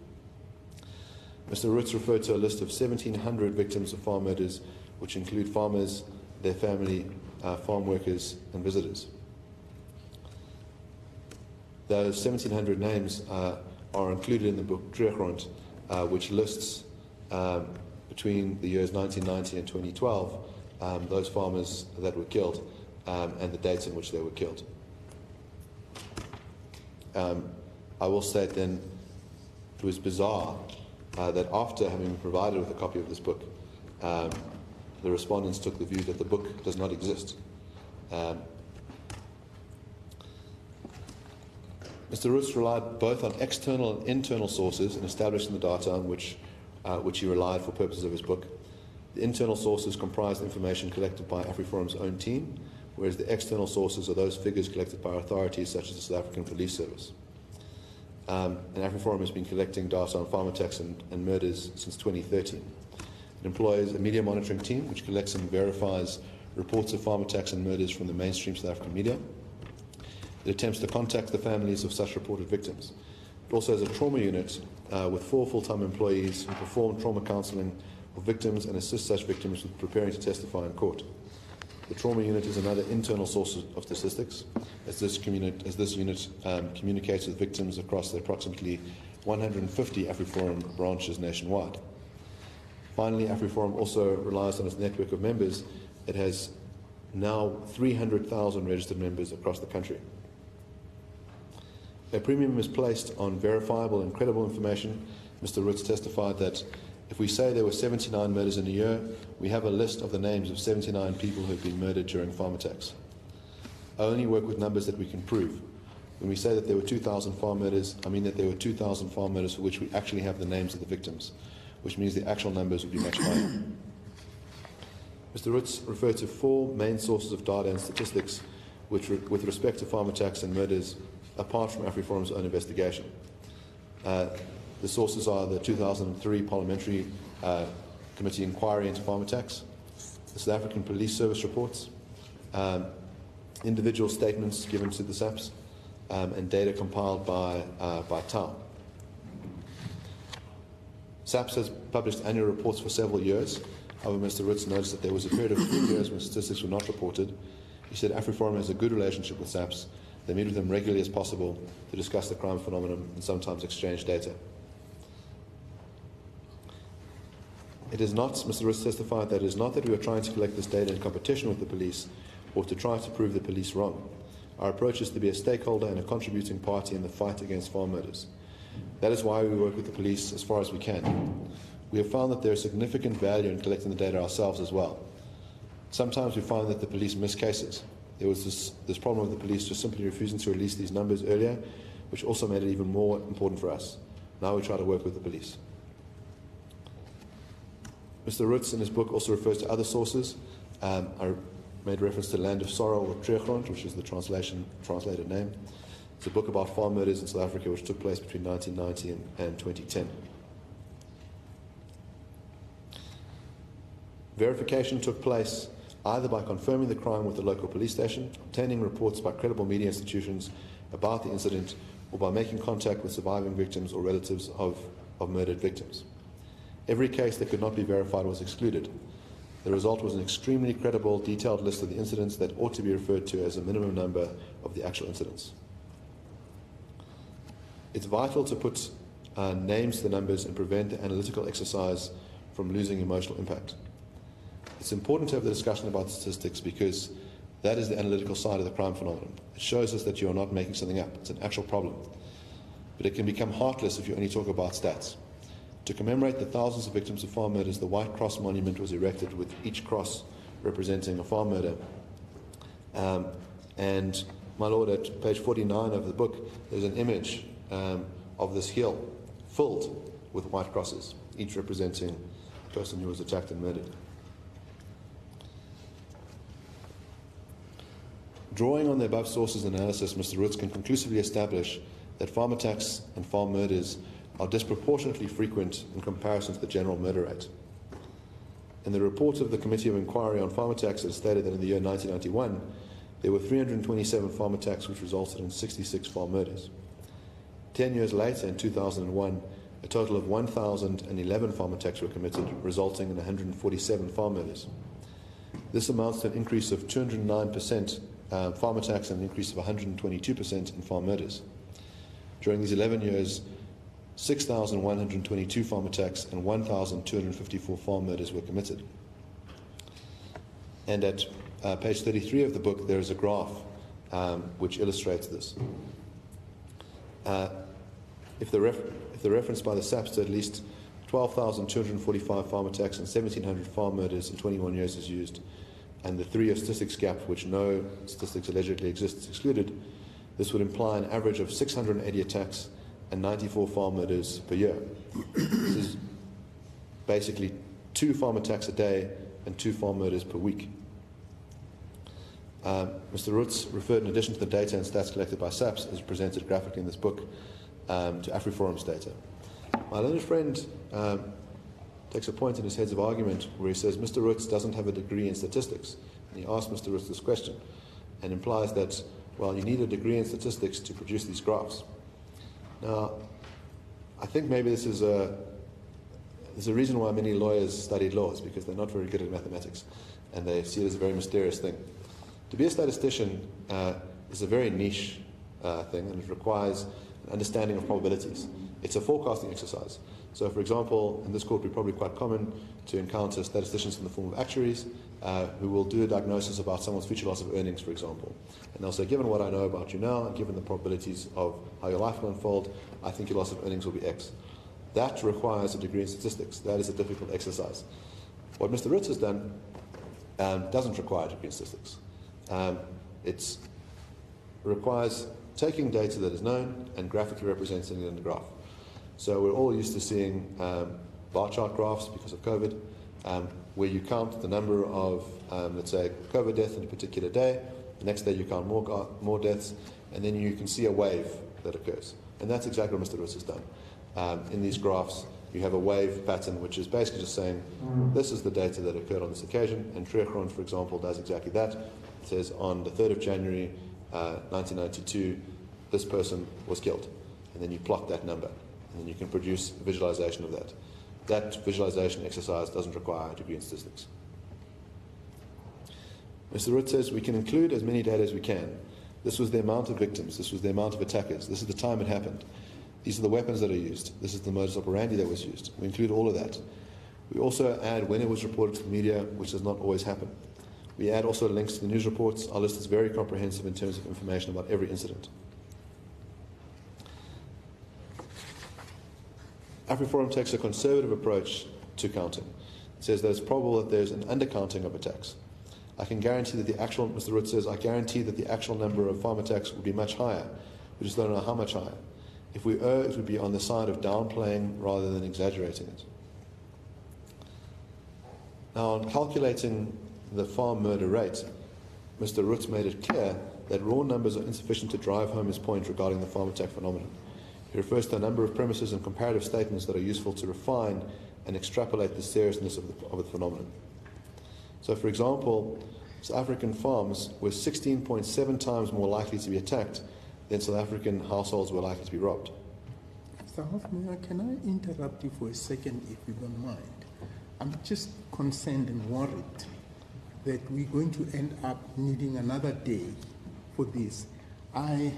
Mr. Roots referred to a list of 1,700 victims of farm murders, which include farmers, their family, farm workers and visitors. Those 1,700 names are included in the book Referral, which lists between the years 1990 and 2012 those farmers that were killed and the dates in which they were killed. I will state then it was bizarre that after having been provided with a copy of this book, the respondents took the view that the book does not exist. Mr. Roots relied both on external and internal sources in establishing the data on which he relied for purposes of his book. The internal sources comprised information collected by AfriForum's own team, whereas the external sources are those figures collected by authorities such as the South African Police Service. And AfriForum has been collecting data on farm attacks and murders since 2013. It employs a media monitoring team which collects and verifies reports of farm attacks and murders from the mainstream South African media. It attempts to contact the families of such reported victims. It also has a trauma unit with 4 full-time employees who perform trauma counselling of victims and assist such victims with preparing to testify in court. The trauma unit is another internal source of statistics, as this unit communicates with victims across the approximately 150 AfriForum branches nationwide. Finally, AfriForum also relies on its network of members. It has now 300,000 registered members across the country. A premium is placed on verifiable and credible information. Mr. Roots testified that if we say there were 79 murders in a year, we have a list of the names of 79 people who have been murdered during farm attacks. I only work with numbers that we can prove. When we say that there were 2,000 farm murders, I mean that there were 2,000 farm murders for which we actually have the names of the victims, which means the actual numbers would be much higher. Mr. Roots referred to 4 main sources of data and statistics with respect to farm attacks and murders, apart from AfriForum's own investigation. The sources are the 2003 Parliamentary Committee inquiry into farm attacks, the South African Police Service reports, individual statements given to the SAPS, and data compiled by TAO. SAPS has published annual reports for several years. However, Mr. Roots noticed that there was a period of 3 years when statistics were not reported. He said AfriForum has a good relationship with SAPS. They meet with them regularly as possible to discuss the crime phenomenon and sometimes exchange data. It is not, Mr. Roots testified that it is not that we are trying to collect this data in competition with the police or to try to prove the police wrong. Our approach is to be a stakeholder and a contributing party in the fight against farm murders. That is why we work with the police as far as we can. We have found that there is significant value in collecting the data ourselves as well. Sometimes we find that the police miss cases. There was this problem of the police just simply refusing to release these numbers earlier, which also made it even more important for us. Now we try to work with the police. Mr. Roots in his book also refers to other sources. I made reference to Land of Sorrow or Tregrond, which is the translated name. It's a book about farm murders in South Africa which took place between 1990 and 2010. Verification took place either by confirming the crime with the local police station, obtaining reports by credible media institutions about the incident, or by making contact with surviving victims or relatives of murdered victims. Every case that could not be verified was excluded. The result was an extremely credible, detailed list of the incidents that ought to be referred to as a minimum number of the actual incidents. It's vital to put names to the numbers and prevent the analytical exercise from losing emotional impact. It's important to have the discussion about statistics because that is the analytical side of the crime phenomenon. It shows us that you are not making something up. It's an actual problem. But it can become heartless if you only talk about stats. To commemorate the thousands of victims of farm murders, the White Cross Monument was erected with each cross representing a farm murder. And, my lord, at page 49 of the book, there's an image of this hill filled with white crosses, each representing a person who was attacked and murdered. Drawing on the above sources and analysis, Mr. Roots can conclusively establish that farm attacks and farm murders are disproportionately frequent in comparison to the general murder rate. In the report of the Committee of Inquiry on Farm Attacks, it is stated that in the year 1991, there were 327 farm attacks which resulted in 66 farm murders. 10 years later, in 2001, a total of 1,011 farm attacks were committed, resulting in 147 farm murders. This amounts to an increase of 209% farm attacks and an increase of 122% in farm murders. During these 11 years, 6,122 farm attacks and 1,254 farm murders were committed. And at page 33 of the book, there is a graph which illustrates this. If the reference by the SAPS to at least 12,245 farm attacks and 1,700 farm murders in 21 years is used, and the 3-year statistics gap, which no statistics allegedly exist, is excluded, this would imply an average of 680 attacks and 94 farm murders per year. This is basically 2 farm attacks a day and 2 farm murders per week. Mr. Roots referred, in addition to the data and stats collected by SAPS, as presented graphically in this book, to AfriForum's data. My learned friend takes a point in his heads of argument where he says Mr. Roots doesn't have a degree in statistics. And he asks Mr. Roots this question and implies that, well, you need a degree in statistics to produce these graphs. Now, I think maybe there's a reason why many lawyers studied laws, because they're not very good at mathematics and they see it as a very mysterious thing. To be a statistician is a very niche thing, and it requires an understanding of probabilities. It's a forecasting exercise. So, for example, in this court, it would be probably quite common to encounter statisticians in the form of actuaries who will do a diagnosis about someone's future loss of earnings, for example. And they'll say, given what I know about you now, and given the probabilities of how your life will unfold, I think your loss of earnings will be X. That requires a degree in statistics. That is a difficult exercise. What Mr. Roots has done doesn't require a degree in statistics. It requires taking data that is known and graphically representing it in the graph. So we're all used to seeing bar chart graphs because of COVID, where you count the number of, let's say, COVID deaths in a particular day. The next day you count more deaths, and then you can see a wave that occurs. And that's exactly what Mr. Roots has done. In these graphs, you have a wave pattern, which is basically just saying, this is the data that occurred on this occasion. And Referral, for example, does exactly that. It says, on the 3rd of January, 1992, this person was killed. And then you plot that number. And then you can produce a visualization of that. That visualization exercise doesn't require a degree in statistics. Mr. Root says, we can include as many data as we can. This was the amount of victims. This was the amount of attackers. This is the time it happened. These are the weapons that are used. This is the modus operandi that was used. We include all of that. We also add when it was reported to the media, which does not always happen. We add also links to the news reports. Our list is very comprehensive in terms of information about every incident. AfriForum takes a conservative approach to counting. It says that it's probable that there's an undercounting of attacks. I can guarantee that the actual, Mr. Root says, I guarantee that the actual number of farm attacks will be much higher. We just don't know how much higher. If we err, it would be on the side of downplaying rather than exaggerating it. Now, on calculating the farm murder rate, Mr. Root made it clear that raw numbers are insufficient to drive home his point regarding the farm attack phenomenon. He refers to a number of premises and comparative statements that are useful to refine and extrapolate the seriousness of the phenomenon. So, for example, South African farms were 16.7 times more likely to be attacked than South African households were likely to be robbed. Mr. Hoffman, can I interrupt you for a second, if you don't mind? I'm just concerned and worried that we're going to end up needing another day for this. I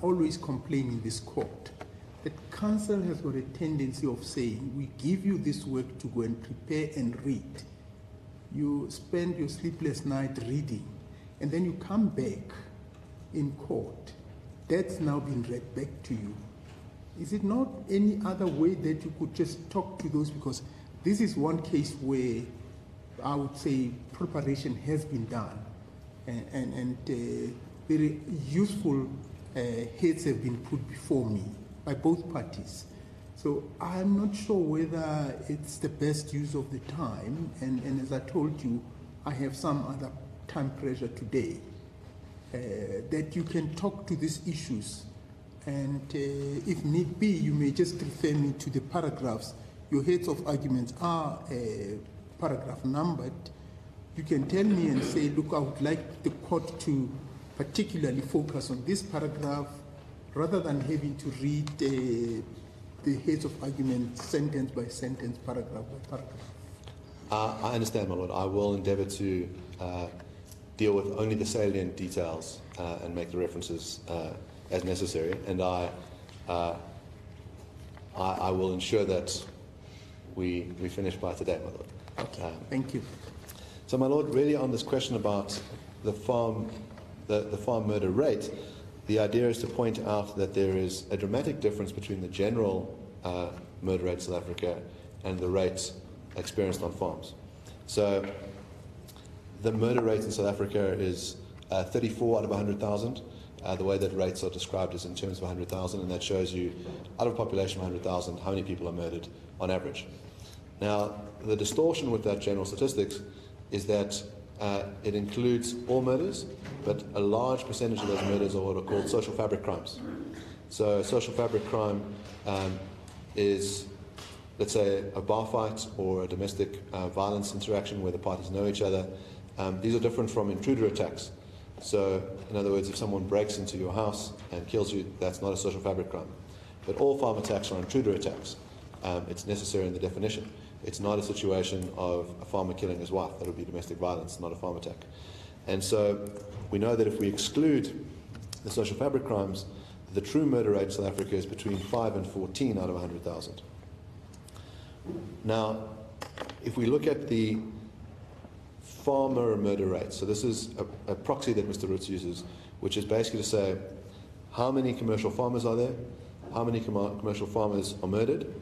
always complain in this court that counsel has got a tendency of saying, we give you this work to go and prepare and read. You spend your sleepless night reading, and then you come back in court. That's now been read back to you. Is it not any other way that you could just talk to those? Because this is one case where I would say preparation has been done, and very useful heads have been put before me by both parties. So I'm not sure whether it's the best use of the time, and as I told you, I have some other time pressure today, that you can talk to these issues, and if need be, you may just refer me to the paragraphs. Your heads of arguments are paragraph numbered. You can tell me and say, look, I would like the court to particularly focus on this paragraph, rather than having to read the heads of argument sentence by sentence, paragraph by paragraph. I understand, my Lord. I will endeavour to deal with only the salient details and make the references as necessary, and I will ensure that we finish by today, my Lord. Okay, thank you. So, my Lord, really on this question about the farm murder rate, the idea is to point out that there is a dramatic difference between the general murder rate in South Africa and the rates experienced on farms. So the murder rate in South Africa is 34 out of 100,000. The way that rates are described is in terms of 100,000, and that shows you, out of a population of 100,000, how many people are murdered on average. Now, the distortion with that general statistics is that it includes all murders, but a large percentage of those murders are what are called social fabric crimes. So a social fabric crime is, let's say, a bar fight or a domestic violence interaction where the parties know each other. These are different from intruder attacks. So, in other words, if someone breaks into your house and kills you, that's not a social fabric crime. But all farm attacks are intruder attacks. It's necessary in the definition. It's not a situation of a farmer killing his wife. That would be domestic violence, not a farm attack. And so we know that if we exclude the social fabric crimes, the true murder rate in South Africa is between 5 and 14 out of 100,000. Now, if we look at the farmer murder rate, so this is a proxy that Mr. Roots uses, which is basically to say how many commercial farmers are there, how many commercial farmers are murdered,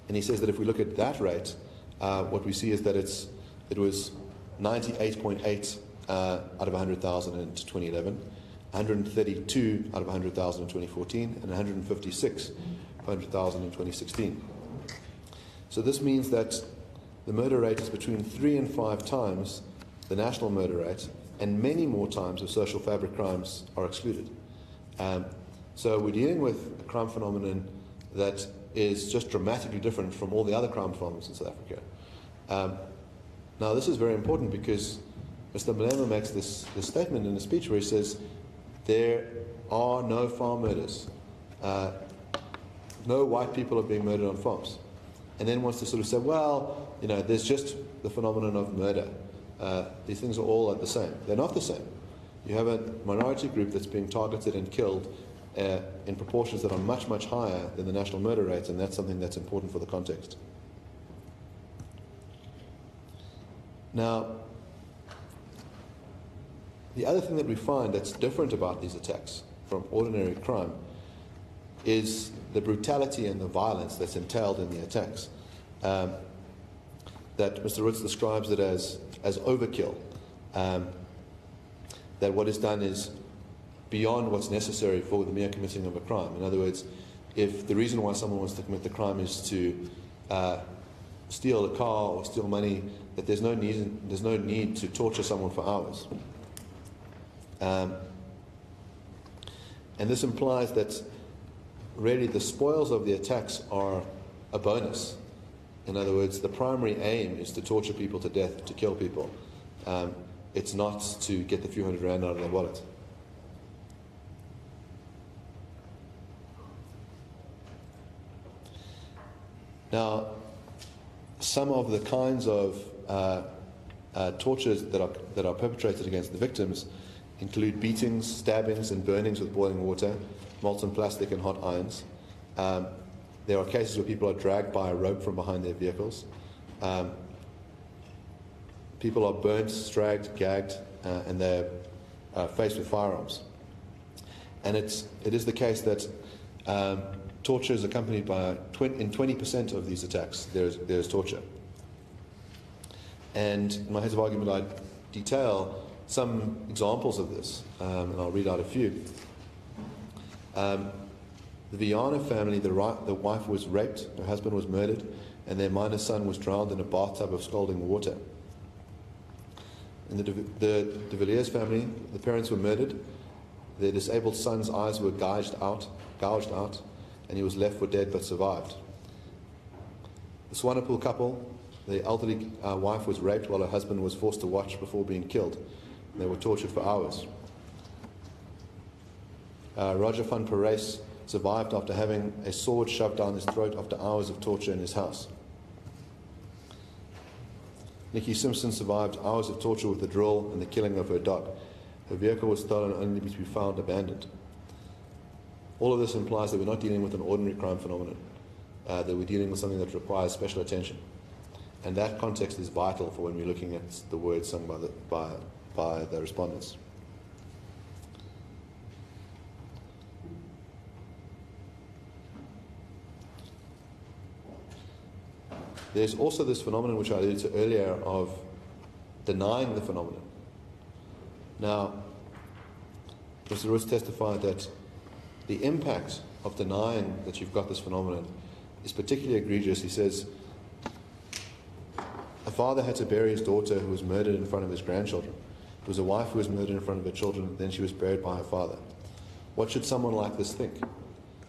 and he says that if we look at that rate, what we see is that it was 98.8 out of 100,000 in 2011, 132 out of 100,000 in 2014, and 156 per 100,000 in 2016. So this means that the murder rate is between 3 and 5 times the national murder rate, and many more times if social fabric crimes are excluded. So we're dealing with a crime phenomenon that is just dramatically different from all the other crime phenomena in South Africa. Now this is very important because Mr. Malema makes this statement in a speech where he says there are no farm murders. No white people are being murdered on farms. And then wants to sort of say, well, you know, there's just the phenomenon of murder. These things are all the same. They're not the same. You have a minority group that's being targeted and killed in proportions that are much, much higher than the national murder rate, and that's something that's important for the context. Now, the other thing that we find that's different about these attacks from ordinary crime is the brutality and the violence that's entailed in the attacks. That Mr. Ritz describes it as overkill. That what is done is beyond what's necessary for the mere committing of a crime. In other words, if the reason why someone wants to commit the crime is to steal a car or steal money, that there's no need to torture someone for hours. And this implies that really the spoils of the attacks are a bonus. In other words, the primary aim is to torture people to death, to kill people. It's not to get the few hundred rand out of their wallet. Now, some of the kinds of tortures that are perpetrated against the victims include beatings, stabbings, and burnings with boiling water, molten plastic, and hot irons. There are cases where people are dragged by a rope from behind their vehicles. People are burnt, stragged, gagged, and they're faced with firearms. And it is the case that torture is accompanied by, in 20% of these attacks, there's torture. And in my heads of argument, I detail some examples of this, and I'll read out a few. The Viana family, the wife was raped, her husband was murdered, and their minor son was drowned in a bathtub of scalding water. In the De Villiers family, the parents were murdered, their disabled son's eyes were gouged out, and he was left for dead but survived. The Swanepoel couple, the elderly wife was raped while her husband was forced to watch before being killed. They were tortured for hours. Roger van Parijs survived after having a sword shoved down his throat after hours of torture in his house. Nikki Simpson survived hours of torture with a drill and the killing of her dog. Her vehicle was stolen only to be found abandoned. All of this implies that we're not dealing with an ordinary crime phenomenon, that we're dealing with something that requires special attention. And that context is vital for when we're looking at the words sung by the respondents. There's also this phenomenon which I alluded to earlier of denying the phenomenon. Now, Mr. Roos testified that the impact of denying that you've got this phenomenon is particularly egregious. He says, a father had to bury his daughter who was murdered in front of his grandchildren. There was a wife who was murdered in front of her children, then she was buried by her father. What should someone like this think?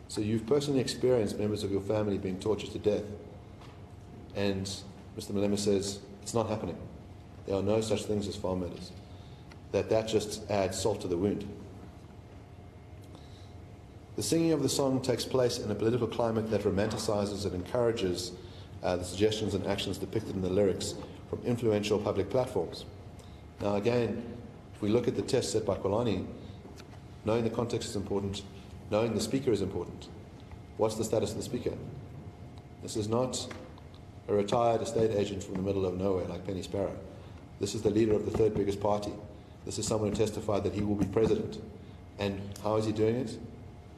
So you've personally experienced members of your family being tortured to death. And Mr. Malema says, it's not happening. There are no such things as farm murders. That just adds salt to the wound. The singing of the song takes place in a political climate that romanticizes and encourages the suggestions and actions depicted in the lyrics from influential public platforms. Now again, if we look at the test set by Kolani, knowing the context is important, knowing the speaker is important. What's the status of the speaker? This is not a retired estate agent from the middle of nowhere like Penny Sparrow. This is the leader of the third biggest party. This is someone who testified that he will be president. And how is he doing it?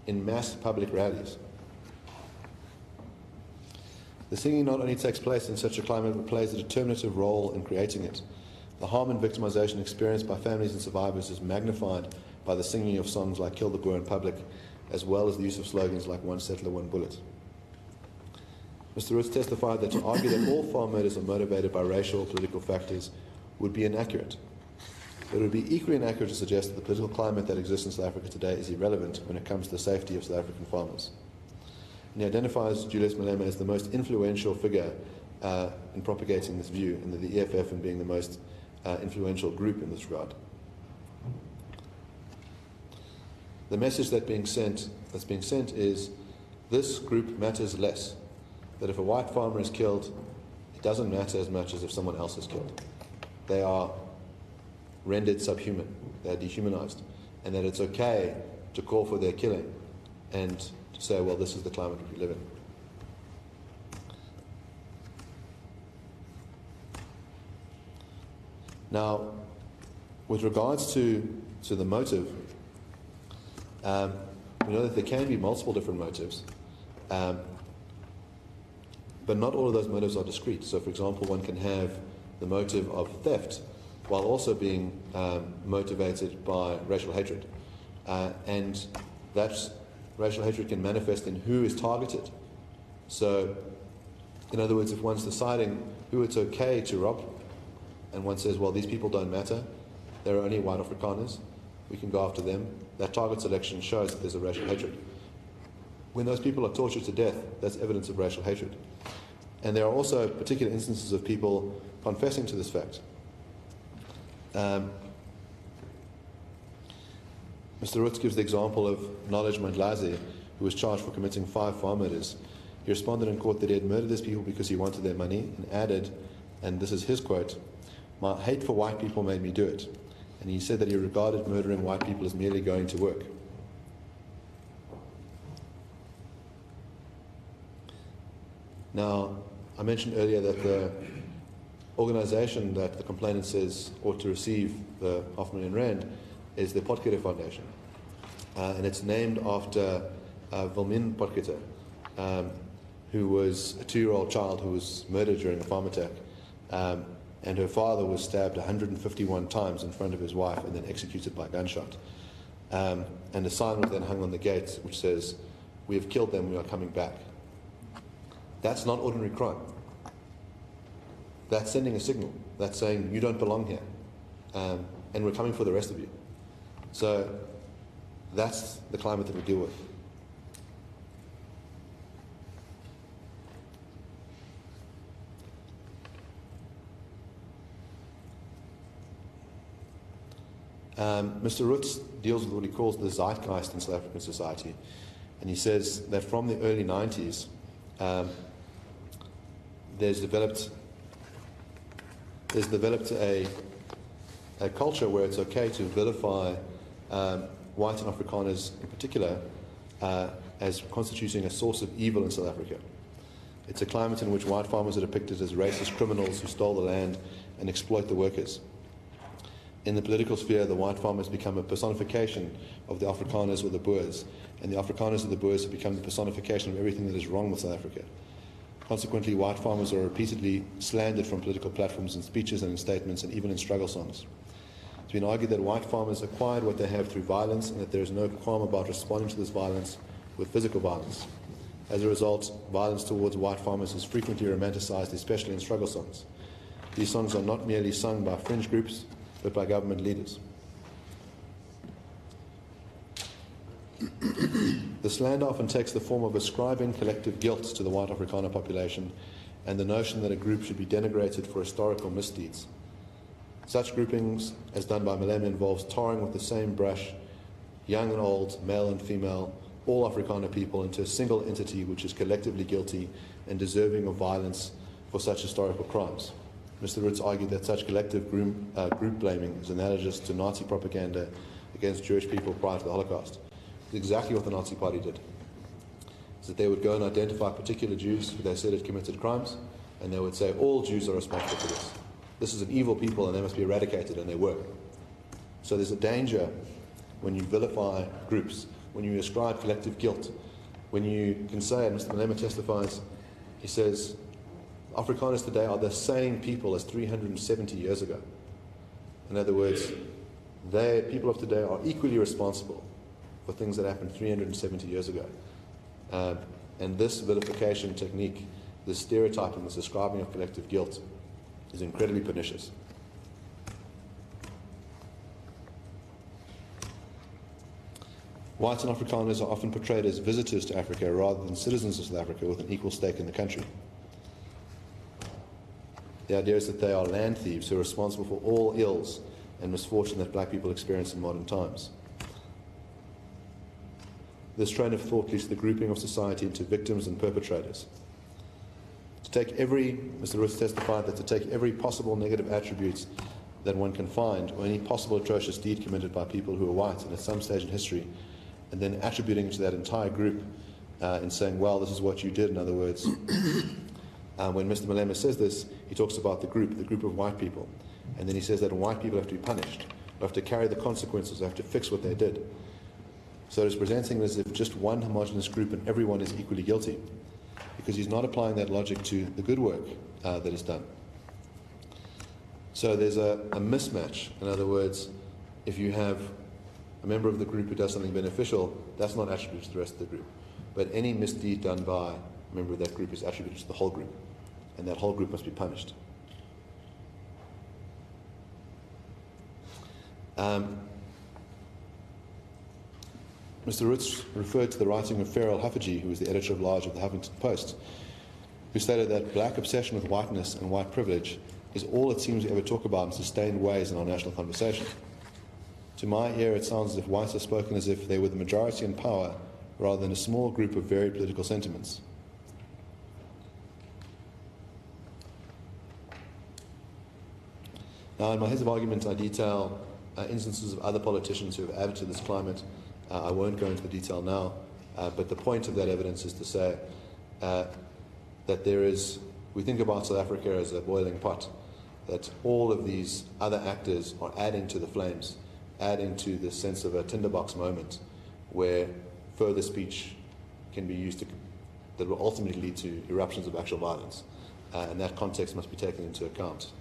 In mass public rallies. The singing not only takes place in such a climate, but plays a determinative role in creating it. The harm and victimization experienced by families and survivors is magnified by the singing of songs like Kill the Boer in public, as well as the use of slogans like One Settler, One Bullet. Mr. Roots testified that to argue that all farm murders are motivated by racial or political factors would be inaccurate. But it would be equally inaccurate to suggest that the political climate that exists in South Africa today is irrelevant when it comes to the safety of South African farmers. And he identifies Julius Malema as the most influential figure in propagating this view, and the EFF in being the most influential group in this regard. The message that's being sent is this group matters less. That if a white farmer is killed, it doesn't matter as much as if someone else is killed. They are rendered subhuman, they are dehumanized, and that it's okay to call for their killing and to say, well, this is the climate we live in. Now, with regards to the motive, we know that there can be multiple different motives, but not all of those motives are discrete. So, for example, one can have the motive of theft while also being motivated by racial hatred. And that racial hatred can manifest in who is targeted. So, in other words, if one's deciding who it's okay to rob, and one says, well, these people don't matter, they're only white Afrikaners, we can go after them, that target selection shows that there's a racial hatred. When those people are tortured to death, that's evidence of racial hatred. And there are also particular instances of people confessing to this fact. Mr. Roots gives the example of Knowledge Mandlazi, who was charged for committing 5 farm murders. He responded in court that he had murdered these people because he wanted their money, and added, and this is his quote, "My hate for white people made me do it." And he said that he regarded murdering white people as merely going to work. Now, I mentioned earlier that the organization that the complainant says ought to receive the R500,000 is the Potgieter Foundation. And it's named after Wilmien Potgieter, who was a 2-year-old child who was murdered during a farm attack. And her father was stabbed 151 times in front of his wife and then executed by gunshot. And a sign was then hung on the gate which says, "We have killed them, we are coming back." That's not ordinary crime. That's sending a signal. That's saying, you don't belong here, and we're coming for the rest of you. So that's the climate that we deal with. Mr. Roots deals with what he calls the zeitgeist in South African society, and he says that from the early 90s, there's developed a culture where it's okay to vilify white and Afrikaners in particular as constituting a source of evil in South Africa. It's a climate in which white farmers are depicted as racist criminals who stole the land and exploit the workers. In the political sphere, the white farmers become a personification of the Afrikaners or the Boers, and the Afrikaners or the Boers have become the personification of everything that is wrong with South Africa. Consequently, white farmers are repeatedly slandered from political platforms in speeches and in statements and even in struggle songs. It's been argued that white farmers acquired what they have through violence and that there is no qualm about responding to this violence with physical violence. As a result, violence towards white farmers is frequently romanticized, especially in struggle songs. These songs are not merely sung by fringe groups, but by government leaders. The slander often takes the form of ascribing collective guilt to the white Afrikaner population and the notion that a group should be denigrated for historical misdeeds. Such groupings, as done by Malema, involves tarring with the same brush young and old, male and female, all Afrikaner people into a single entity which is collectively guilty and deserving of violence for such historical crimes. Mr. Roots argued that such collective group blaming is analogous to Nazi propaganda against Jewish people prior to the Holocaust. It's exactly what the Nazi Party did. Is that they would go and identify particular Jews who they said had committed crimes, and they would say, all Jews are responsible for this. This is an evil people and they must be eradicated, and they were. So there's a danger when you vilify groups, when you ascribe collective guilt, when you can say, and Mr. Malema testifies, he says, Afrikaners today are the same people as 370 years ago. In other words, people of today are equally responsible for things that happened 370 years ago. And this vilification technique, this stereotyping, this ascribing of collective guilt, is incredibly pernicious. Whites and Afrikaners are often portrayed as visitors to Africa rather than citizens of South Africa with an equal stake in the country. The idea is that they are land thieves who are responsible for all ills and misfortune that black people experience in modern times. This train of thought leads to the grouping of society into victims and perpetrators. Mr. Ruth testified that to take every possible negative attribute that one can find, or any possible atrocious deed committed by people who are white and at some stage in history, and then attributing it to that entire group and saying, well, this is what you did. In other words, when Mr. Malema says this, he talks about the group of white people. And then he says that white people have to be punished, have to carry the consequences, have to fix what they did. So he's presenting it as if just one homogenous group and everyone is equally guilty, because he's not applying that logic to the good work that is done. So there's a mismatch. In other words, if you have a member of the group who does something beneficial, that's not attributed to the rest of the group. But any misdeed done by a member of that group is attributed to the whole group, and that whole group must be punished. Mr. Roots referred to the writing of Referral, who was the editor-at-large of the Huffington Post, who stated that black obsession with whiteness and white privilege is all it seems we ever talk about in sustained ways in our national conversation. To my ear, it sounds as if whites are spoken as if they were the majority in power rather than a small group of varied political sentiments. Now, in my heads of argument, I detail instances of other politicians who have added to this climate. I won't go into the detail now, but the point of that evidence is to say that we think about South Africa as a boiling pot, that all of these other actors are adding to the flames, adding to the sense of a tinderbox moment where further speech can be used that will ultimately lead to eruptions of actual violence, and that context must be taken into account.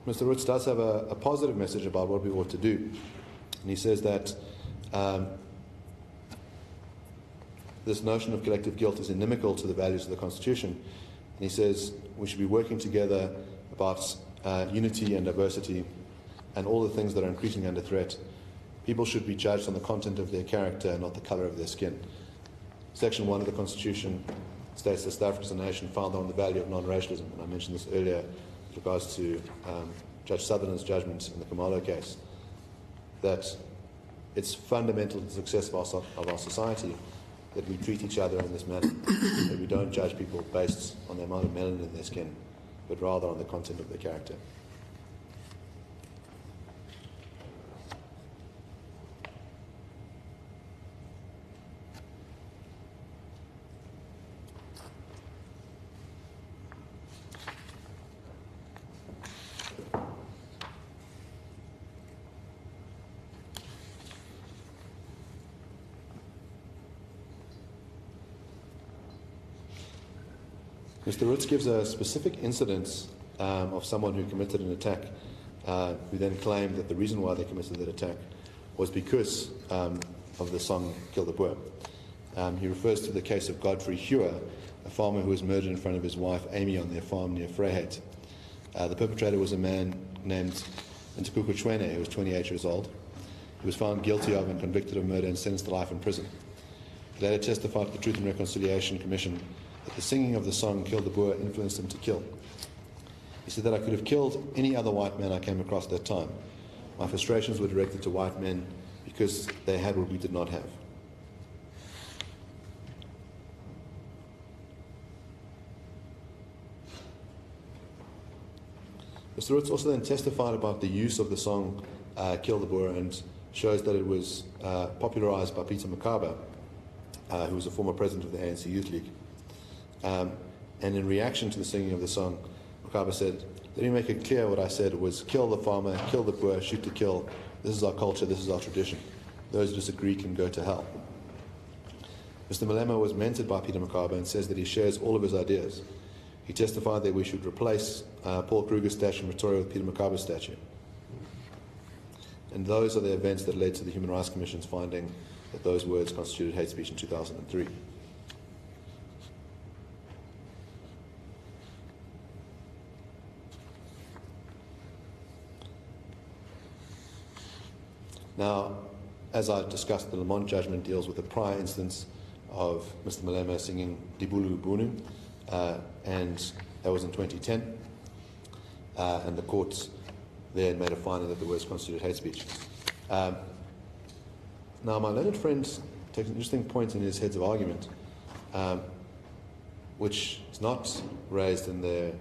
Mr. Roots does have a positive message about what we ought to do. And he says that this notion of collective guilt is inimical to the values of the Constitution. And he says we should be working together about unity and diversity and all the things that are increasingly under threat. People should be judged on the content of their character, not the color of their skin. Section 1 of the Constitution states that South Africa is a nation founded on the value of non-racialism. And I mentioned this earlier with regards to Judge Sutherland's judgment in the Kamalo case, that it's fundamental to the success of our society that we treat each other in this manner, that we don't judge people based on the amount of melanin in their skin, but rather on the content of their character. Mr. Roots gives a specific incident of someone who committed an attack, who then claimed that the reason why they committed that attack was because of the song Kill the Boer. He refers to the case of Godfrey Hewer, a farmer who was murdered in front of his wife Amy on their farm near Vryheid. The perpetrator was a man named Ntukuku Chwene, who was 28 years old. He was found guilty of and convicted of murder and sentenced to life in prison. He later testified to the Truth and Reconciliation Commission that the singing of the song Kill the Boer influenced him to kill. He said that I could have killed any other white man I came across at that time. My frustrations were directed to white men because they had what we did not have. Mr. Roots also then testified about the use of the song Kill the Boer and shows that it was popularized by Peter Makaba, who was a former president of the ANC Youth League. And in reaction to the singing of the song, Makaba said, let me make it clear what I said was kill the farmer, kill the Boer, shoot to kill. This is our culture, this is our tradition. Those who disagree can go to hell. Mr. Malema was mentored by Peter Makabe and says that he shares all of his ideas. He testified that we should replace Paul Kruger's statue in Pretoria with Peter Makabe's statue. And those are the events that led to the Human Rights Commission's finding that those words constituted hate speech in 2003. Now, as I discussed, the Lamont judgment deals with a prior instance of Mr. Malema singing Dibulu Bunu, and that was in 2010. And the courts then made a finding that the words constituted hate speech. Now, my learned friend takes an interesting point in his heads of argument, which is not raised in the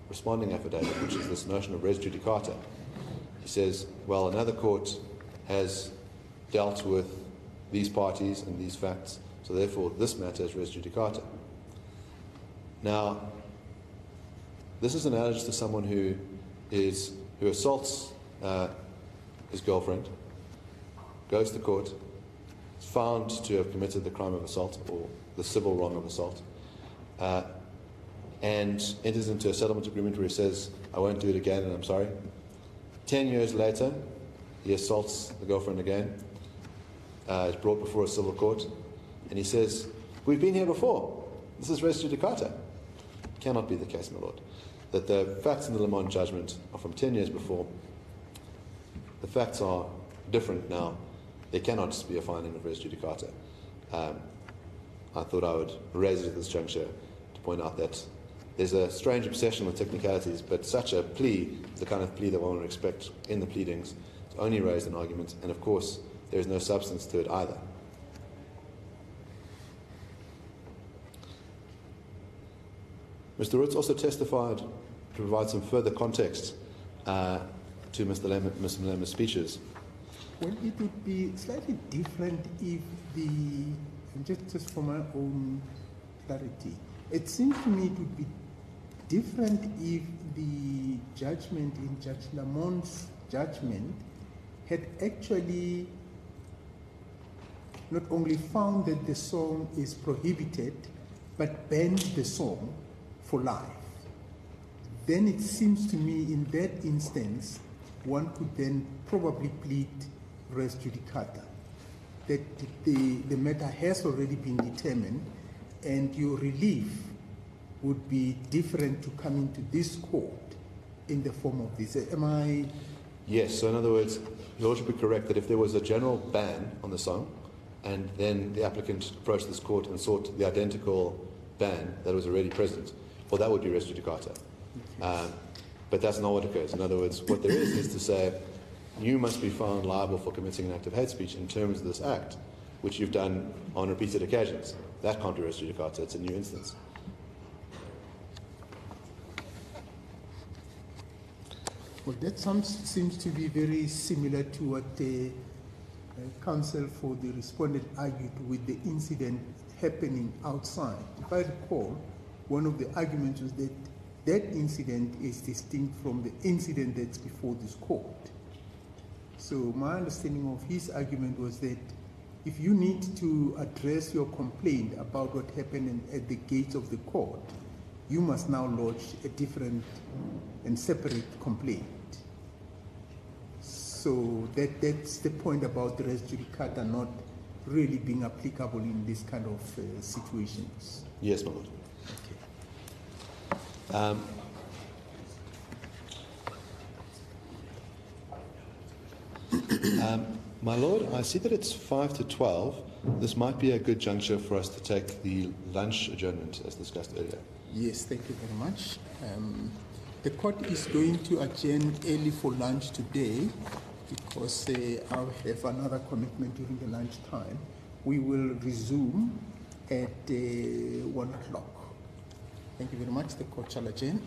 responding affidavit, which is this notion of res judicata. He says, well, another court has dealt with these parties and these facts, so therefore this matter is res judicata. Now, this is analogous to someone who assaults his girlfriend, goes to court, is found to have committed the crime of assault or the civil wrong of assault, and enters into a settlement agreement where he says, I won't do it again and I'm sorry. 10 years later, he assaults the girlfriend again, is brought before a civil court, and he says, we've been here before. This is res judicata. Cannot be the case, my lord. That the facts in the Lamont judgment are from 10 years before. The facts are different now. There cannot be a finding of res judicata. I thought I would raise it at this juncture to point out that there's a strange obsession with technicalities, but such a plea, the kind of plea that one would expect in the pleadings, it's only raised in argument, and of course, there is no substance to it either. Mr. Roots also testified to provide some further context to Mr. Malema's speeches. Well, it would be slightly different if just for my own clarity, it seems to me it would be different if the judgment in Judge Lamont's judgment had actually not only found that the song is prohibited, but banned the song for life. Then it seems to me in that instance, one could then probably plead res judicata, that the matter has already been determined and your relief would be different to coming to this court in the form of this. Am I? Yes, so in other words, you ought to be correct that if there was a general ban on the song and then the applicant approached this court and sought the identical ban that was already present, well, that would be res judicata. But that's not what occurs. In other words, what there is to say, you must be found liable for committing an act of hate speech in terms of this act, which you've done on repeated occasions. That can't be res judicata. It's a new instance. Well, that seems to be very similar to what the counsel for the respondent argued with the incident happening outside. If I recall, one of the arguments was that that incident is distinct from the incident that's before this court. So my understanding of his argument was that if you need to address your complaint about what happened at the gates of the court, you must now lodge a different and separate complaint. So that's the point about the res judicata not really being applicable in this kind of situations. Yes, my lord. Okay. My lord, I see that it's 5 to 12. This might be a good juncture for us to take the lunch adjournment as discussed earlier. Yes, thank you very much. The court is going to adjourn early for lunch today because I'll have another commitment during the lunch time. We will resume at 1 o'clock. Thank you very much. The court shall adjourn.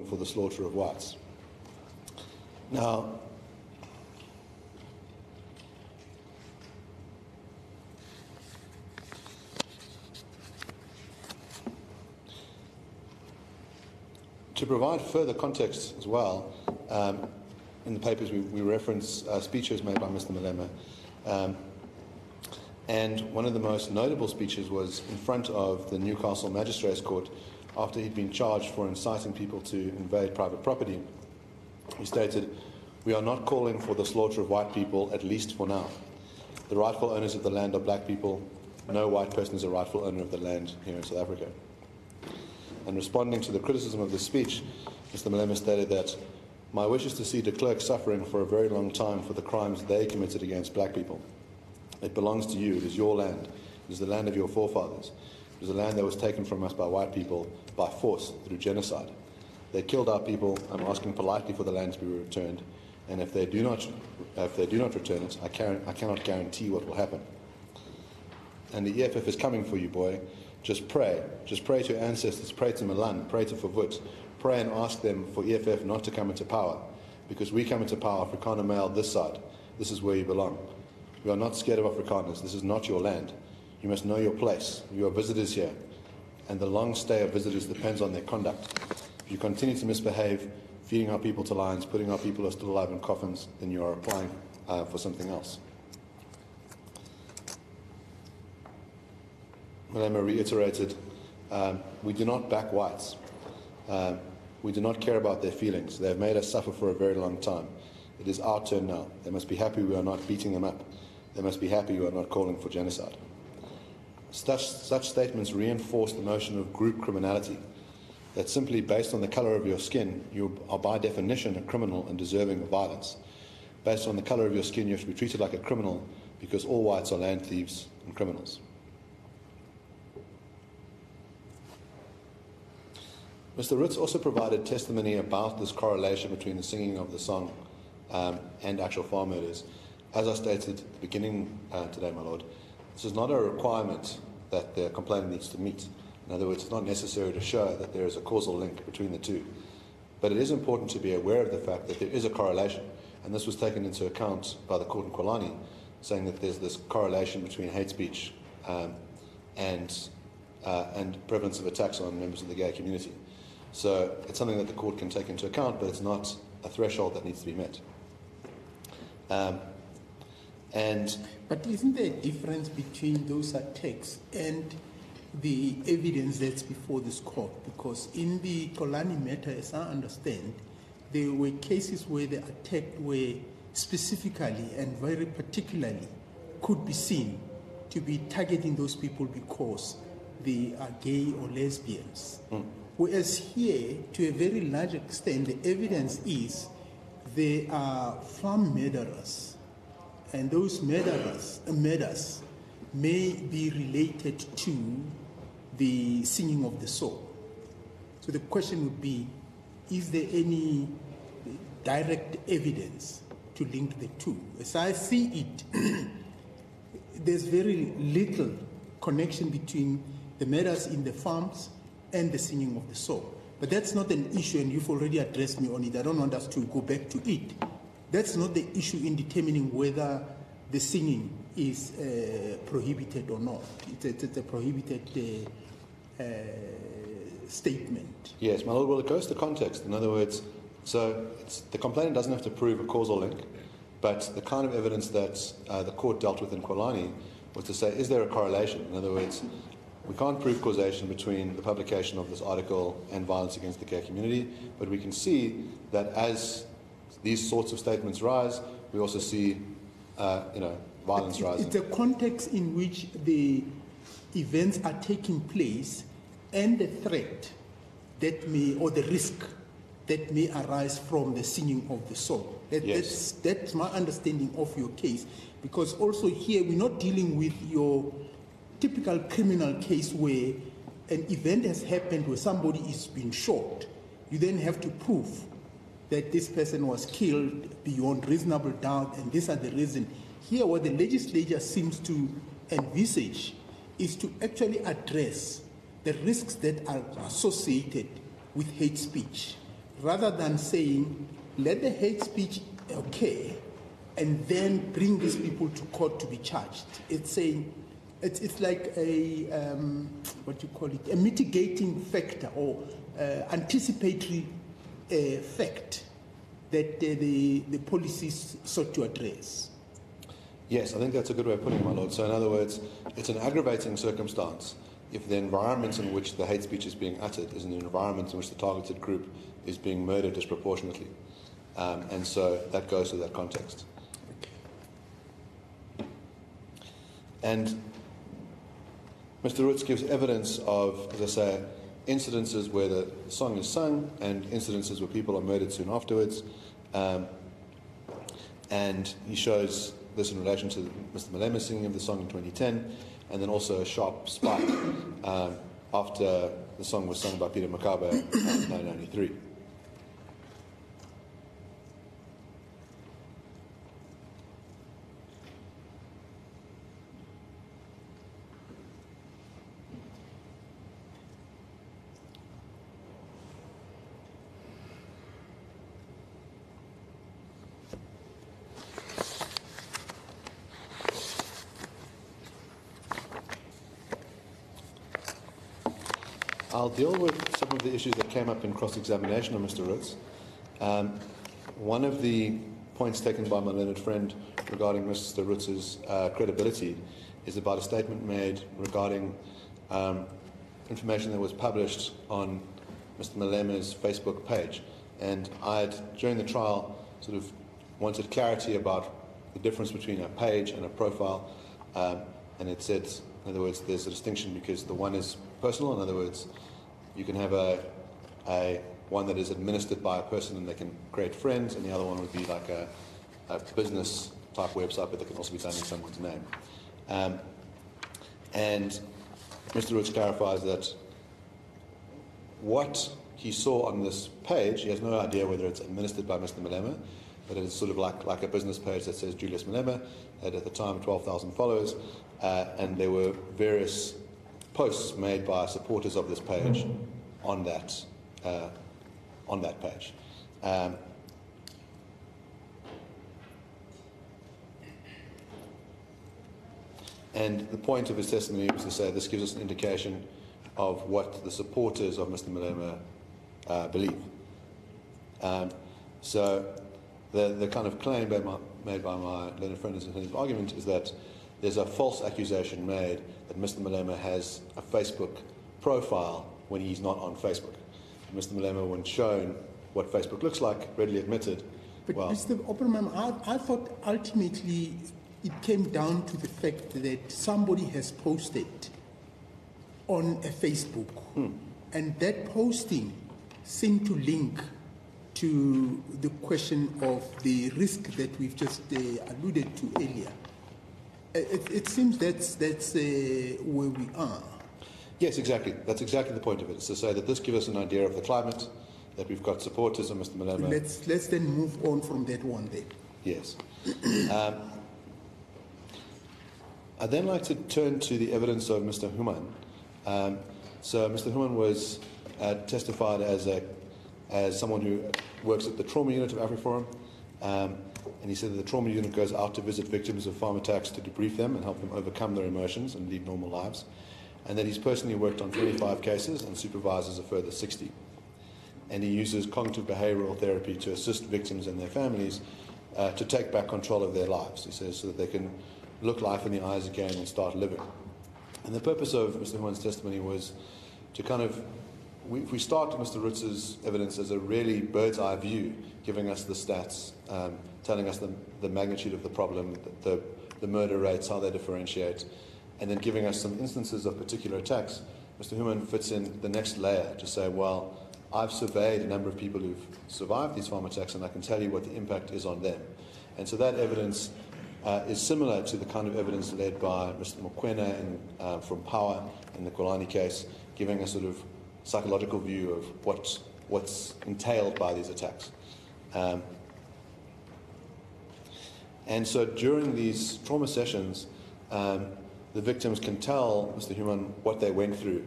for the slaughter of whites. Now, to provide further context as well, in the papers we reference speeches made by Mr. Malema, and one of the most notable speeches was in front of the Newcastle Magistrates Court after he'd been charged for inciting people to invade private property. He stated, "We are not calling for the slaughter of white people, at least for now. The rightful owners of the land are black people. No white person is a rightful owner of the land here in South Africa." And responding to the criticism of this speech, Mr. Malema stated that, "My wish is to see de Klerk suffering for a very long time for the crimes they committed against black people. It belongs to you. It is your land. It is the land of your forefathers. It is a land that was taken from us by white people by force through genocide. They killed our people. I'm asking politely for the land to be returned. And if they do not return it, I cannot guarantee what will happen. And the EFF is coming for you, boy. Just pray. Just pray to your ancestors. Pray to Milan. Pray to Verwoerd. Pray and ask them for EFF not to come into power. Because we come into power, Afrikaner male, this side. This is where you belong. We are not scared of Afrikaners. This is not your land. You must know your place. You are visitors here. And the long stay of visitors depends on their conduct. If you continue to misbehave, feeding our people to lions, putting our people who are still alive in coffins, then you are applying for something else." Malema reiterated, "We do not back whites. We do not care about their feelings. They have made us suffer for a very long time. It is our turn now. They must be happy we are not beating them up. They must be happy we are not calling for genocide." Such statements reinforce the notion of group criminality, that simply based on the colour of your skin, you are by definition a criminal and deserving of violence. Based on the colour of your skin, you have to be treated like a criminal because all whites are land thieves and criminals. Mr. Ritz also provided testimony about this correlation between the singing of the song and actual farm murders. As I stated at the beginning today, my Lord, this is not a requirement that the complainant needs to meet. In other words, it's not necessary to show that there is a causal link between the two. But it is important to be aware of the fact that there is a correlation, and this was taken into account by the court in Kwalani, saying that there's this correlation between hate speech and prevalence of attacks on members of the gay community. So it's something that the court can take into account, but it's not a threshold that needs to be met. But isn't there a difference between those attacks and the evidence that's before this court? Because in the Kolani matter, as I understand, there were cases where the attack were specifically and very particularly could be seen to be targeting those people because they are gay or lesbians. Whereas here, to a very large extent, the evidence is they are farm murderers. And those murders may be related to the singing of the soul. So the question would be, is there any direct evidence to link the two? As I see it, there's very little connection between the murders in the farms and the singing of the soul. But that's not an issue, and you've already addressed me on it. I don't want us to go back to it. That's not the issue in determining whether the singing is prohibited or not. It's a prohibited statement. Yes, my Lord, well, it goes to context. In other words, so the complainant doesn't have to prove a causal link, but the kind of evidence that the court dealt with in Kwalani was to say, is there a correlation? In other words, we can't prove causation between the publication of this article and violence against the gay community, but we can see that as these sorts of statements rise, we also see, violence rising. It's a context in which the events are taking place and the threat that may, or the risk that may arise from the singing of the soul. That's my understanding of your case, because also here we're not dealing with your typical criminal case where an event has happened where somebody is being shot. You then have to prove that this person was killed beyond reasonable doubt, and these are the reasons. Here, what the legislature seems to envisage is to actually address the risks that are associated with hate speech. rather than saying, let the hate speech occur and then bring these people to court to be charged. It's saying, it's like a, what you call it, a mitigating factor or anticipatory fact that the policies sought to address. Yes, I think that's a good way of putting it, my lord. So in other words, it's an aggravating circumstance if the environment in which the hate speech is being uttered is an environment in which the targeted group is being murdered disproportionately. And so that goes to that context. And Mr. Roots gives evidence of, as I say, incidences where the song is sung and incidences where people are murdered soon afterwards. And he shows this in relation to Mr. Malema singing of the song in 2010, and then also a sharp spike after the song was sung by Peter Makabe in 1993. I'll deal with some of the issues that came up in cross-examination of Mr. Roots. One of the points taken by my learned friend regarding Mr. Roots's credibility is about a statement made regarding information that was published on Mr. Malema's Facebook page. And I had, during the trial, sort of wanted clarity about the difference between a page and a profile. And it said, in other words, there's a distinction because the one is personal. In other words, you can have a one that is administered by a person and they can create friends, and the other one would be like a business type website, but that can also be done in someone's name. And Mr. Roots clarifies that what he saw on this page, he has no idea whether it's administered by Mr. Malema, but it's sort of like a business page that says Julius Malema, had at the time 12,000 followers, and there were various posts made by supporters of this page on that page. And the point of his testimony was to say this gives us an indication of what the supporters of Mr. Malema believe. So the kind of claim made by my learned friend in his argument is that there's a false accusation made that Mr. Malema has a Facebook profile when he's not on Facebook. Mr. Malema, when shown what Facebook looks like, readily admitted. But well, Mr. Opperman, I thought ultimately it came down to the fact that somebody has posted on a Facebook, and that posting seemed to link to the question of the risk that we've just alluded to earlier. It seems that's where we are. Yes, exactly. That's exactly the point of it. It's to say that this gives us an idea of the climate, that we've got supporters of Mr. Malema. Let's then move on from that one then. Yes. I'd then like to turn to the evidence of Mr. Human. So Mr. Human was testified as someone who works at the trauma unit of AfriForum. And he said that the trauma unit goes out to visit victims of farm attacks to debrief them and help them overcome their emotions and lead normal lives. And that he's personally worked on 25 cases and supervises a further 60. And he uses cognitive behavioral therapy to assist victims and their families to take back control of their lives, he says, so that they can look life in the eyes again and start living. And the purpose of Mr. Human's testimony was to kind of, if we start Mr. Roots's evidence as a really bird's eye view, giving us the stats, telling us the magnitude of the problem, the murder rates, how they differentiate, and then giving us some instances of particular attacks, Mr. Human fits in the next layer to say, well, I've surveyed a number of people who've survived these farm attacks, and I can tell you what the impact is on them. And so that evidence is similar to the kind of evidence led by Mr. Mokwena from Power in the Kolani case, giving a sort of psychological view of what's entailed by these attacks. And so during these trauma sessions, the victims can tell Mr. Human what they went through,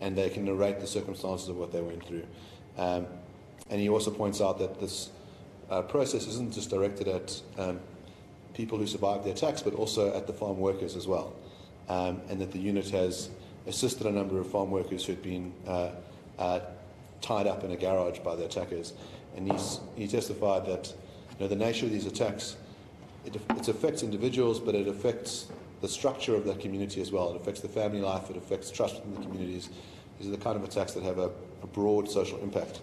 and they can narrate the circumstances of what they went through. And he also points out that this process isn't just directed at people who survived the attacks, but also at the farm workers as well. And that the unit has assisted a number of farm workers who had been tied up in a garage by the attackers. And he testified that the nature of these attacks, it affects individuals, but it affects the structure of that community as well. It affects the family life, it affects trust within the communities. These are the kind of attacks that have a broad social impact.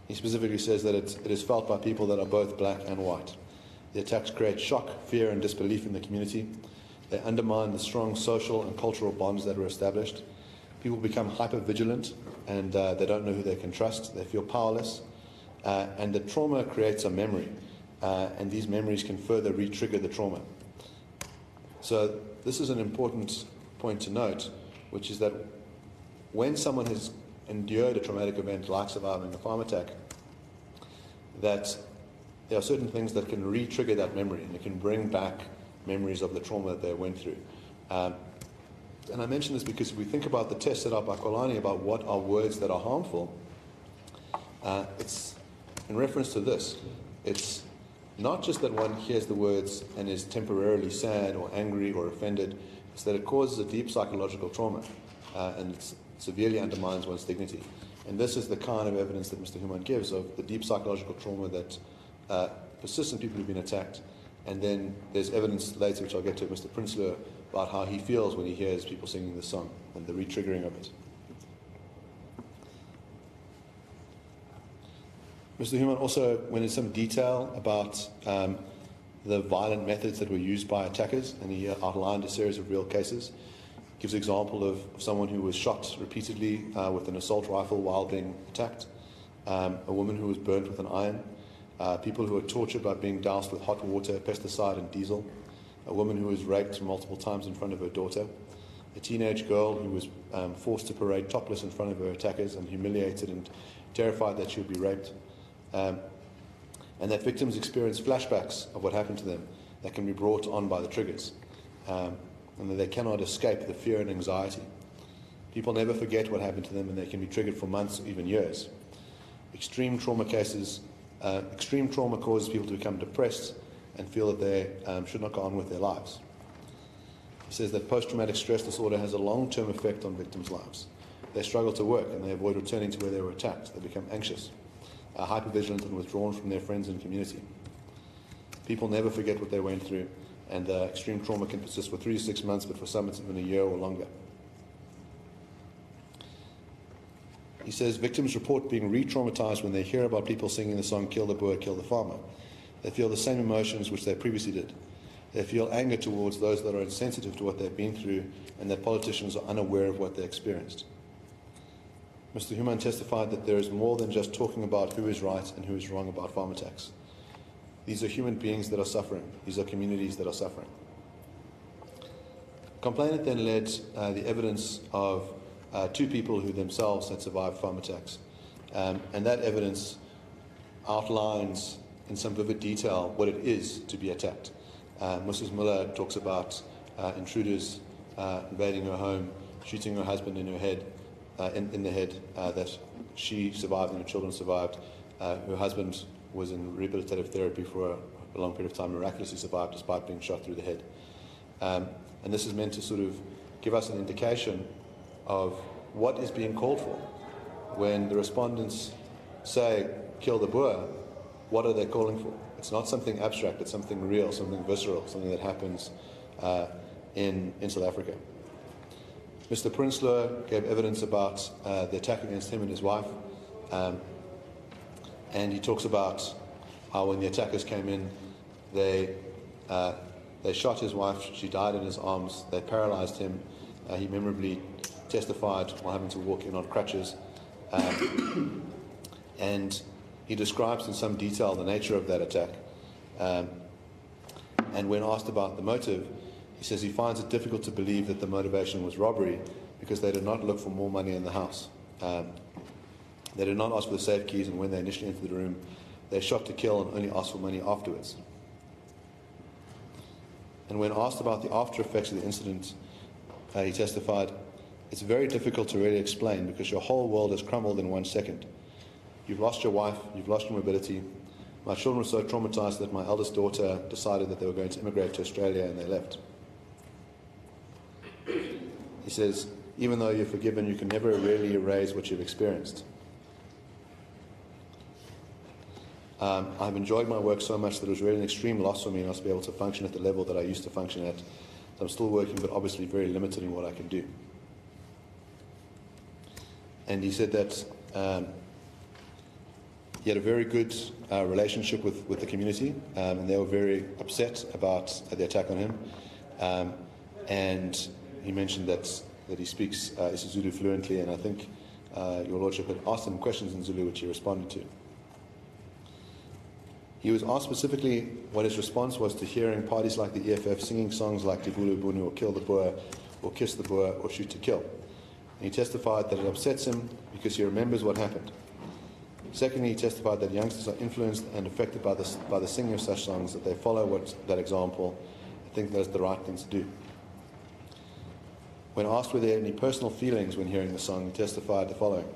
He specifically says that it is felt by people that are both black and white. The attacks create shock, fear, and disbelief in the community. They undermine the strong social and cultural bonds that were established. People become hyper-vigilant, and they don't know who they can trust. They feel powerless. And the trauma creates a memory, and these memories can further re-trigger the trauma. So this is an important point to note, which is that when someone has endured a traumatic event like surviving a farm attack, that there are certain things that can re-trigger that memory, and it can bring back memories of the trauma that they went through. And I mention this because if we think about the test set up by Kolani about what are words that are harmful, it's in reference to this. It's not just that one hears the words and is temporarily sad or angry or offended, it's that it causes a deep psychological trauma and it severely undermines one's dignity. And this is the kind of evidence that Mr. Human gives of the deep psychological trauma that persists in people who've been attacked. And then there's evidence later, which I'll get to, Mr. Prinsloo, about how he feels when he hears people singing this song and the re-triggering of it. Mr. Human also went into some detail about the violent methods that were used by attackers, and he outlined a series of real cases. He gives an example of someone who was shot repeatedly with an assault rifle while being attacked, a woman who was burnt with an iron, people who were tortured by being doused with hot water, pesticide, and diesel, a woman who was raped multiple times in front of her daughter, a teenage girl who was forced to parade topless in front of her attackers and humiliated and terrified that she would be raped, and that victims experience flashbacks of what happened to them that can be brought on by the triggers, and that they cannot escape the fear and anxiety. People never forget what happened to them, and they can be triggered for months or even years. Extreme trauma causes people to become depressed and feel that they should not go on with their lives. He says that post-traumatic stress disorder has a long-term effect on victims' lives. They struggle to work and they avoid returning to where they were attacked. They become anxious, hypervigilant, and withdrawn from their friends and community. People never forget what they went through, and extreme trauma can persist for 3 to 6 months, but for some it's even a year or longer. He says victims report being re-traumatized when they hear about people singing the song "Kill the Boer, Kill the Farmer." They feel the same emotions which they previously did. They feel anger towards those that are insensitive to what they've been through, and that politicians are unaware of what they experienced. Mr. Human testified that there is more than just talking about who is right and who is wrong about farm attacks. These are human beings that are suffering. These are communities that are suffering. Complainant then led the evidence of 2 people who themselves had survived farm attacks. And that evidence outlines in some vivid detail what it is to be attacked. Mrs. Miller talks about intruders invading her home, shooting her husband in her head, in the head, that she survived and her children survived. Her husband was in rehabilitative therapy for a long period of time, miraculously survived despite being shot through the head. And this is meant to sort of give us an indication of what is being called for. When the respondents say, "Kill the Boer," what are they calling for? It's not something abstract, it's something real, something visceral, something that happens in South Africa. Mr. Prinsloo gave evidence about the attack against him and his wife, and he talks about how when the attackers came in, they shot his wife, she died in his arms, they paralyzed him, he memorably testified while having to walk in on crutches, and he describes in some detail the nature of that attack. And when asked about the motive, he says he finds it difficult to believe that the motivation was robbery because they did not look for more money in the house. They did not ask for the safe keys, and when they initially entered the room, they shot to kill and only asked for money afterwards. And when asked about the after effects of the incident, he testified it's very difficult to really explain because your whole world has crumbled in 1 second. You've lost your wife, you've lost your mobility. My children were so traumatized that my eldest daughter decided that they were going to immigrate to Australia and they left. He says, even though you're forgiven, you can never really erase what you've experienced. I've enjoyed my work so much that it was really an extreme loss for me not to be able to function at the level that I used to function at. So I'm still working, but obviously very limited in what I can do. And he said that he had a very good relationship with the community, and they were very upset about the attack on him. And he mentioned that he speaks isiZulu fluently, and I think Your Lordship had asked him questions in Zulu, which he responded to. He was asked specifically what his response was to hearing parties like the EFF singing songs like Tibulu Bunu or Kill the Boer or Kiss the Boer or Shoot to Kill. And he testified that it upsets him because he remembers what happened. Secondly, he testified that youngsters are influenced and affected by the singing of such songs, that they follow that example and think that is the right thing to do. When asked whether he had any personal feelings when hearing the song, he testified the following.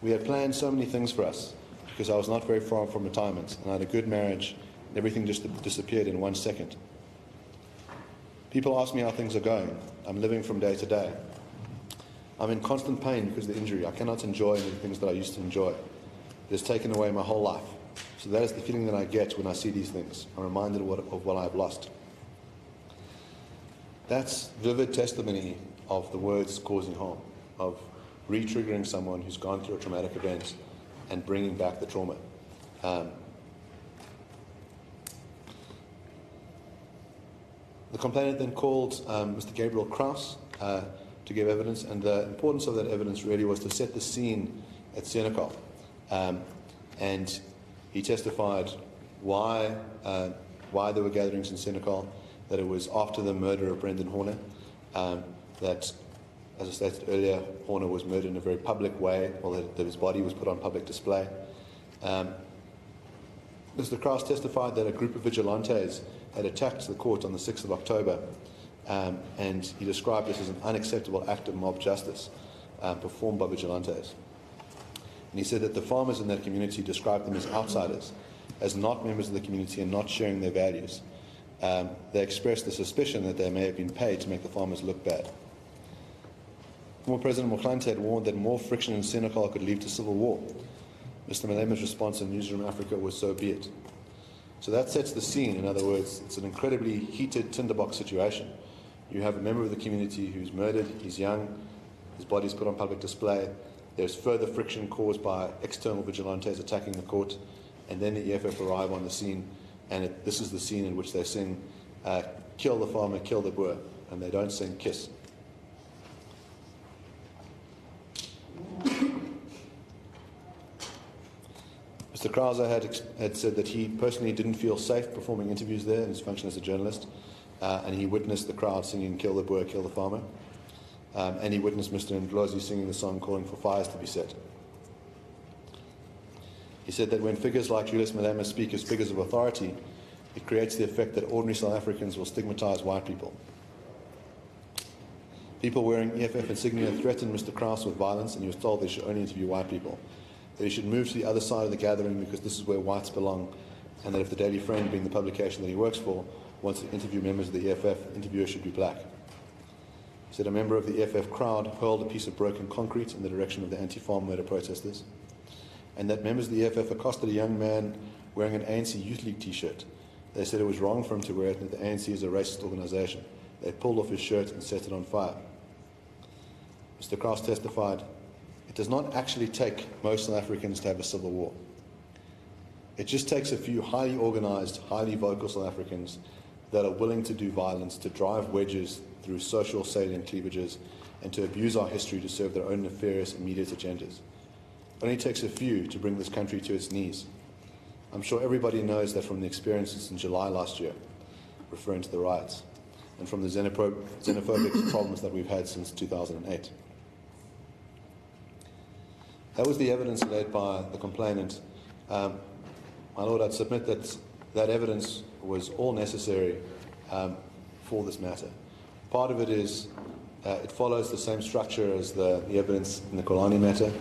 We had planned so many things for us, because I was not very far from retirement, and I had a good marriage, and everything just disappeared in 1 second. People ask me how things are going. I'm living from day to day. I'm in constant pain because of the injury. I cannot enjoy the things that I used to enjoy. It has taken away my whole life. So that is the feeling that I get when I see these things. I'm reminded of what I've lost. That's vivid testimony of the words causing harm, of re-triggering someone who's gone through a traumatic event and bringing back the trauma. The complainant then called Mr. Gabriel Kraus to give evidence, and the importance of that evidence really was to set the scene at Senekal. And he testified why there were gatherings in Senekal, that it was after the murder of Brendan Horner, that, as I stated earlier, Horner was murdered in a very public way, or that his body was put on public display. Mr. Kraus testified that a group of vigilantes had attacked the court on the 6th of October, and he described this as an unacceptable act of mob justice performed by vigilantes. And he said that the farmers in that community described them as outsiders, as not members of the community and not sharing their values. They expressed the suspicion that they may have been paid to make the farmers look bad. Former President Motlanthe had warned that more friction in Senekal could lead to civil war. Mr. Malema's response in Newsroom Africa was, so be it. So that sets the scene. In other words, it's an incredibly heated tinderbox situation. You have a member of the community who's murdered, he's young, his body's put on public display, there's further friction caused by external vigilantes attacking the court, and then the EFF arrive on the scene, and this is the scene in which they sing, kill the farmer, kill the Boer, and they don't sing kiss. Mr. Krauser had said that he personally didn't feel safe performing interviews there in his function as a journalist, and he witnessed the crowd singing Kill the Boer, Kill the Farmer, and he witnessed Mr. Ndlozi singing the song calling for fires to be set. He said that when figures like Julius Malema speak as figures of authority, it creates the effect that ordinary South Africans will stigmatize white people. People wearing EFF insignia threatened Mr. Kraus with violence, and he was told they should only interview white people, that he should move to the other side of the gathering because this is where whites belong, and that if the Daily Friend, being the publication that he works for, wants to interview members of the EFF, interviewers should be black. He said a member of the EFF crowd hurled a piece of broken concrete in the direction of the anti-farm murder protesters, and that members of the EFF accosted a young man wearing an ANC Youth League t-shirt. They said it was wrong for him to wear it and that the ANC is a racist organisation. They pulled off his shirt and set it on fire. Mr. Kraus testified, it does not actually take most South Africans to have a civil war. It just takes a few highly organised, highly vocal South Africans that are willing to do violence, to drive wedges through social salient cleavages, and to abuse our history to serve their own nefarious immediate agendas. It only takes a few to bring this country to its knees. I'm sure everybody knows that from the experiences in July last year, referring to the riots, and from the xenophobic problems that we've had since 2008. That was the evidence laid by the complainant. My Lord, I'd submit that that evidence was all necessary for this matter. Part of it is It follows the same structure as the evidence in the Kolani matter.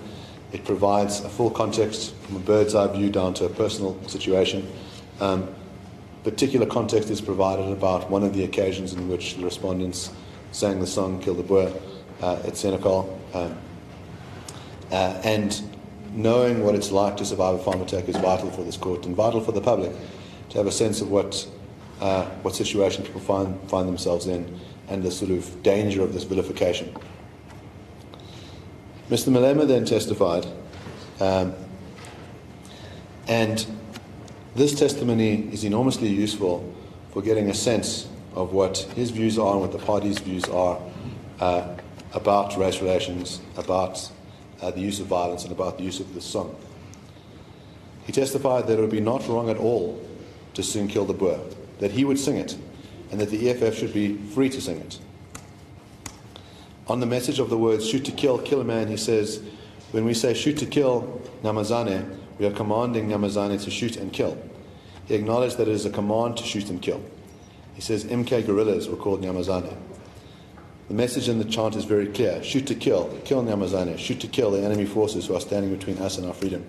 It provides a full context from a bird's eye view down to a personal situation. Particular context is provided about one of the occasions in which the respondents sang the song Kill the Boer at Senegal. And knowing what it's like to survive a farm attack is vital for this court and vital for the public to have a sense of what situation people find themselves in and the sort of danger of this vilification. Mr. Malema then testified, and this testimony is enormously useful for getting a sense of what his views are and what the party's views are about race relations, about the use of violence, and about the use of this song. He testified that it would be not wrong at all to sing Kill the Boer, that he would sing it, and that the EFF should be free to sing it. On the message of the words shoot to kill a man, he says, when we say shoot to kill Nyamazane, we are commanding Nyamazane to shoot and kill. He acknowledged that it is a command to shoot and kill. He says MK guerrillas were called Nyamazane. The message in the chant is very clear. Shoot to kill Nyamazane, shoot to kill the enemy forces who are standing between us and our freedom.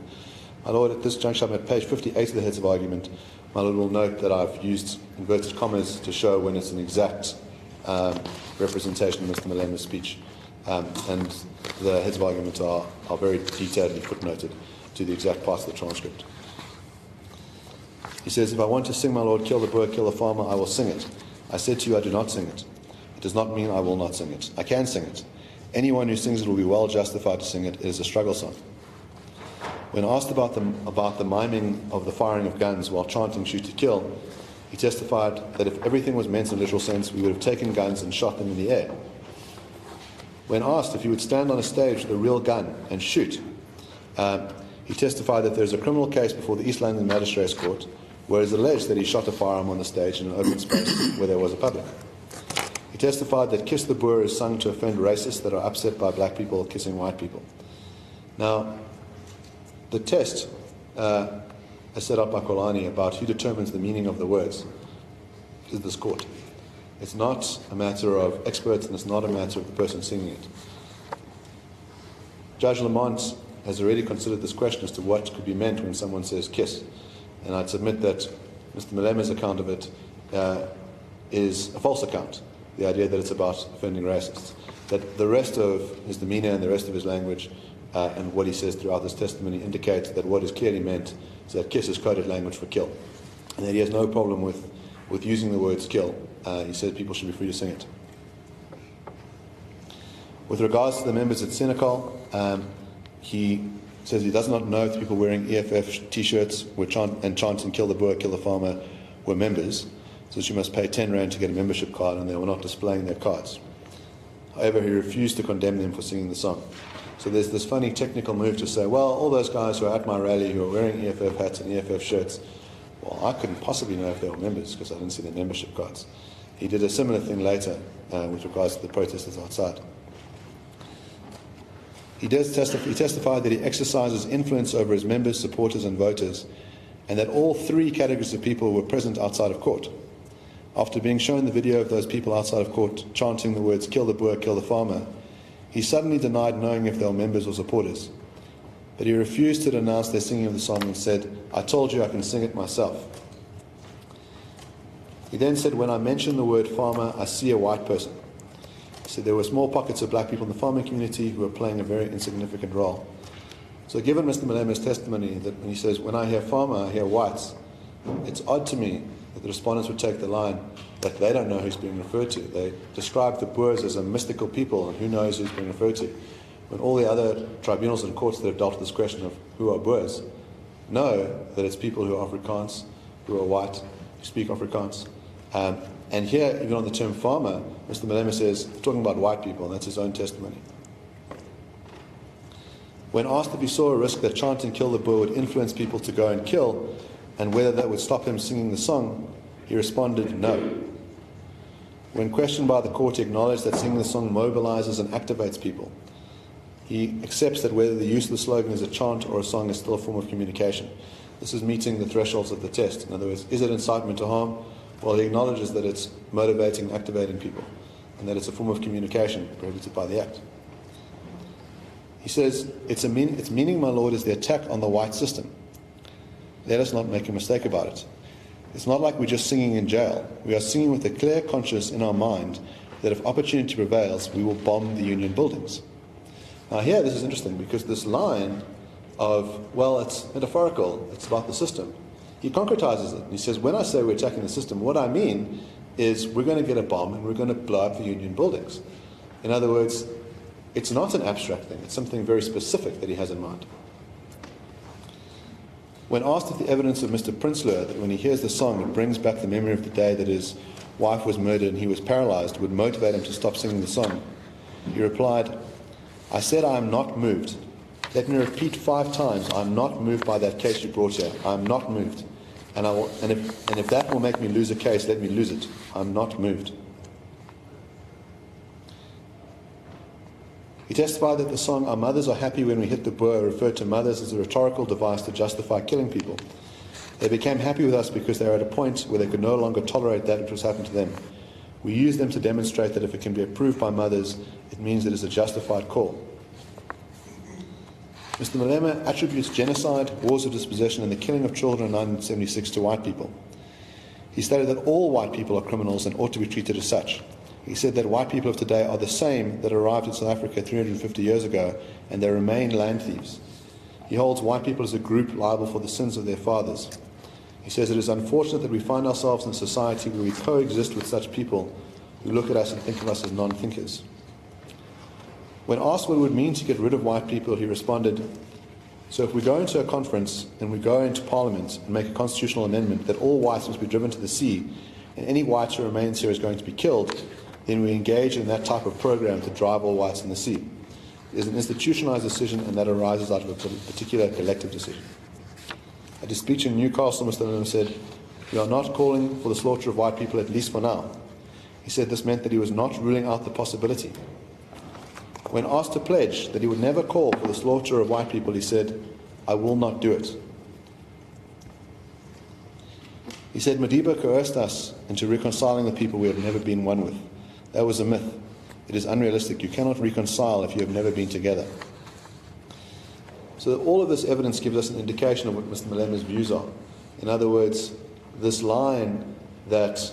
My Lord, at this juncture, I'm at page 58 of the Heads of Argument. My Lord will note that I've used inverted commas to show when it's an exact representation of Mr. Malema's speech. And the Heads of Argument are very detailedly footnoted to the exact parts of the transcript. He says, if I want to sing, my Lord, kill the Boer, kill the farmer, I will sing it. I said to you, I do not sing it. It does not mean I will not sing it. I can sing it. Anyone who sings it will be well justified to sing it. It is a struggle song. When asked about the miming of the firing of guns while chanting shoot to kill, he testified that if everything was meant in a literal sense, we would have taken guns and shot them in the air. When asked if he would stand on a stage with a real gun and shoot, he testified that there is a criminal case before the East London Magistrates Court where it is alleged that he shot a firearm on the stage in an open space where there was a public. He testified that Kiss the Boer is sung to offend racists that are upset by black people kissing white people. Now, the test as set up by Kolani about who determines the meaning of the words is this court. It's not a matter of experts, and it's not a matter of the person singing it. Judge Lamont has already considered this question as to what could be meant when someone says kiss. And I'd submit that Mr. Malema's account of it is a false account, the idea that it's about offending racists. That the rest of his demeanour and the rest of his language and what he says throughout this testimony indicates that what is clearly meant is that kiss is coded language for kill. And that he has no problem with using the words kill. He said people should be free to sing it. With regards to the members at Senegal, he says he does not know if people wearing EFF t-shirts and chanting kill the Boer, kill the farmer were members, so you must pay 10 Rand to get a membership card, and they were not displaying their cards. However, he refused to condemn them for singing the song. So there's this funny technical move to say, well, all those guys who are at my rally who are wearing EFF hats and EFF shirts, well, I couldn't possibly know if they were members because I didn't see their membership cards. He did a similar thing later with regards to the protesters outside. He testified that he exercises influence over his members, supporters and voters, and that all three categories of people were present outside of court. After being shown the video of those people outside of court chanting the words kill the Boer, kill the farmer, he suddenly denied knowing if they were members or supporters. But he refused to denounce their singing of the song and said, I told you I can sing it myself. He then said, when I mention the word farmer, I see a white person. He said there were small pockets of black people in the farming community who were playing a very insignificant role. So given Mr. Malema's testimony that when he says, when I hear farmer, I hear whites, it's odd to me that the respondents would take the line that they don't know who's being referred to. They describe the Boers as a mystical people and who knows who's being referred to. When all the other tribunals and courts that have dealt with this question of who are Boers know that it's people who are Afrikaans, who are white, who speak Afrikaans. And here, even on the term farmer, Mr. Malema says, talking about white people, and that's his own testimony. When asked if he saw a risk that chanting kill the Boer would influence people to go and kill, and whether that would stop him singing the song, he responded, no. When questioned by the court, he acknowledged that singing the song mobilizes and activates people. He accepts that whether the use of the slogan is a chant or a song is still a form of communication. This is meeting the thresholds of the test. In other words, is it incitement to harm? Well, he acknowledges that it's motivating and activating people. and that it's a form of communication prohibited by the Act. He says, its meaning, my lord, is the attack on the white system. Let us not make a mistake about it. It's not like we're just singing in jail. We are singing with a clear conscience in our mind that if opportunity prevails, we will bomb the union buildings. Now here, this is interesting, because this line of, well, it's metaphorical, it's about the system, he concretizes it. He says, when I say we're attacking the system, what I mean is we're going to get a bomb and we're going to blow up the union buildings. In other words, it's not an abstract thing, it's something very specific that he has in mind. When asked if the evidence of Mr. Prinsloo, that when he hears the song it brings back the memory of the day that his wife was murdered and he was paralyzed, would motivate him to stop singing the song, he replied, I said I am not moved. Let me repeat 5 times, I am not moved by that case you brought here. I am not moved. And if that will make me lose a case, let me lose it. I am not moved. He testified that the song Our Mothers Are Happy When We Hit the Boer referred to mothers as a rhetorical device to justify killing people. They became happy with us because they were at a point where they could no longer tolerate that which was happening to them. We use them to demonstrate that if it can be approved by mothers, it means it is a justified call. Mr. Malema attributes genocide, wars of dispossession, and the killing of children in 1976 to white people. He stated that all white people are criminals and ought to be treated as such. He said that white people of today are the same that arrived in South Africa 350 years ago, and they remain land thieves. He holds white people as a group liable for the sins of their fathers. He says it is unfortunate that we find ourselves in a society where we coexist with such people who look at us and think of us as non-thinkers. When asked what it would mean to get rid of white people, he responded, so if we go into a conference and we go into Parliament and make a constitutional amendment that all whites must be driven to the sea and any white who remains here is going to be killed, then we engage in that type of program to drive all whites in the sea. It is an institutionalized decision, and that arises out of a particular collective decision. At his speech in Newcastle, Mr. Malema said, we are not calling for the slaughter of white people, at least for now. He said this meant that he was not ruling out the possibility. When asked to pledge that he would never call for the slaughter of white people, he said, I will not do it. He said, Madiba coerced us into reconciling the people we have never been one with. That was a myth. It is unrealistic. You cannot reconcile if you have never been together. So all of this evidence gives us an indication of what Mr. Malema's views are. In other words, this line that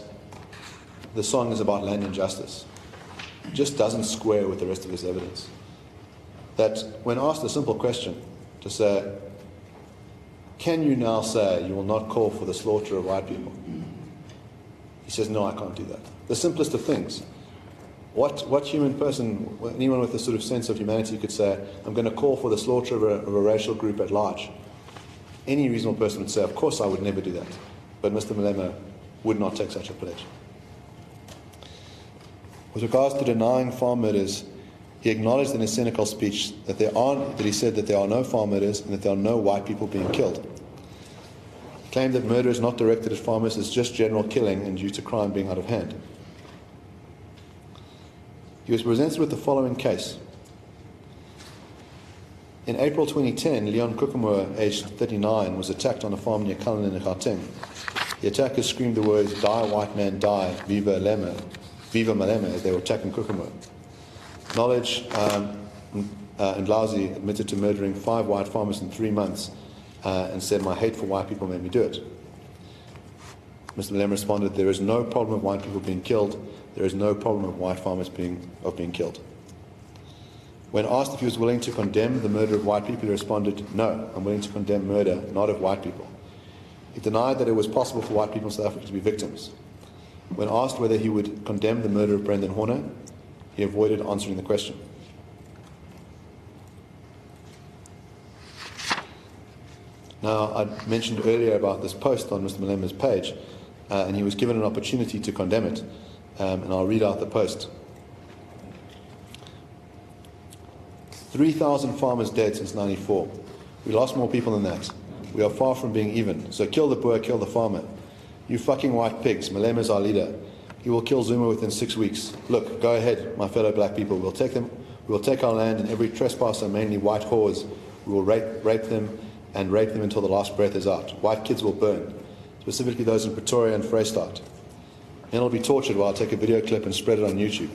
the song is about land injustice just doesn't square with the rest of his evidence. That when asked a simple question to say, can you now say you will not call for the slaughter of white people? He says, no, I can't do that. The simplest of things. What human person, anyone with a sort of sense of humanity could say, I'm going to call for the slaughter of a racial group at large? Any reasonable person would say, of course I would never do that. But Mr. Malema would not take such a pledge. With regards to denying farm murders, he acknowledged in his Senegal speech that he said that there are no farm murders and that there are no white people being killed. He claimed that murder is not directed at farmers, it's just general killing and due to crime being out of hand. He was presented with the following case. In April 2010, Leon Kukumua, aged 39, was attacked on a farm near Cullinan in Gauteng. The attackers screamed the words, die white man die, viva Malema, as they were attacking Kukumua. Knowledge and Lausi admitted to murdering 5 white farmers in 3 months and said, my hate for white people made me do it. Mr. Malema responded, there is no problem of white people being killed. There is no problem of white farmers being killed. When asked if he was willing to condemn the murder of white people, he responded, no, I'm willing to condemn murder, not of white people. He denied that it was possible for white people in South Africa to be victims. When asked whether he would condemn the murder of Brendan Horner, he avoided answering the question. Now, I mentioned earlier about this post on Mr. Malema's page, and he was given an opportunity to condemn it, and I'll read out the post. 3,000 farmers dead since 94. We lost more people than that. We are far from being even. So kill the Boer, kill the farmer. You fucking white pigs, Malema's our leader. He will kill Zuma within 6 weeks. Look, go ahead, my fellow black people. We'll take them. We will take our land, and every trespasser, mainly white whores, we will rape them and rape them until the last breath is out. White kids will burn, specifically those in Pretoria and Vrystaat. Men will be tortured while I take a video clip and spread it on YouTube.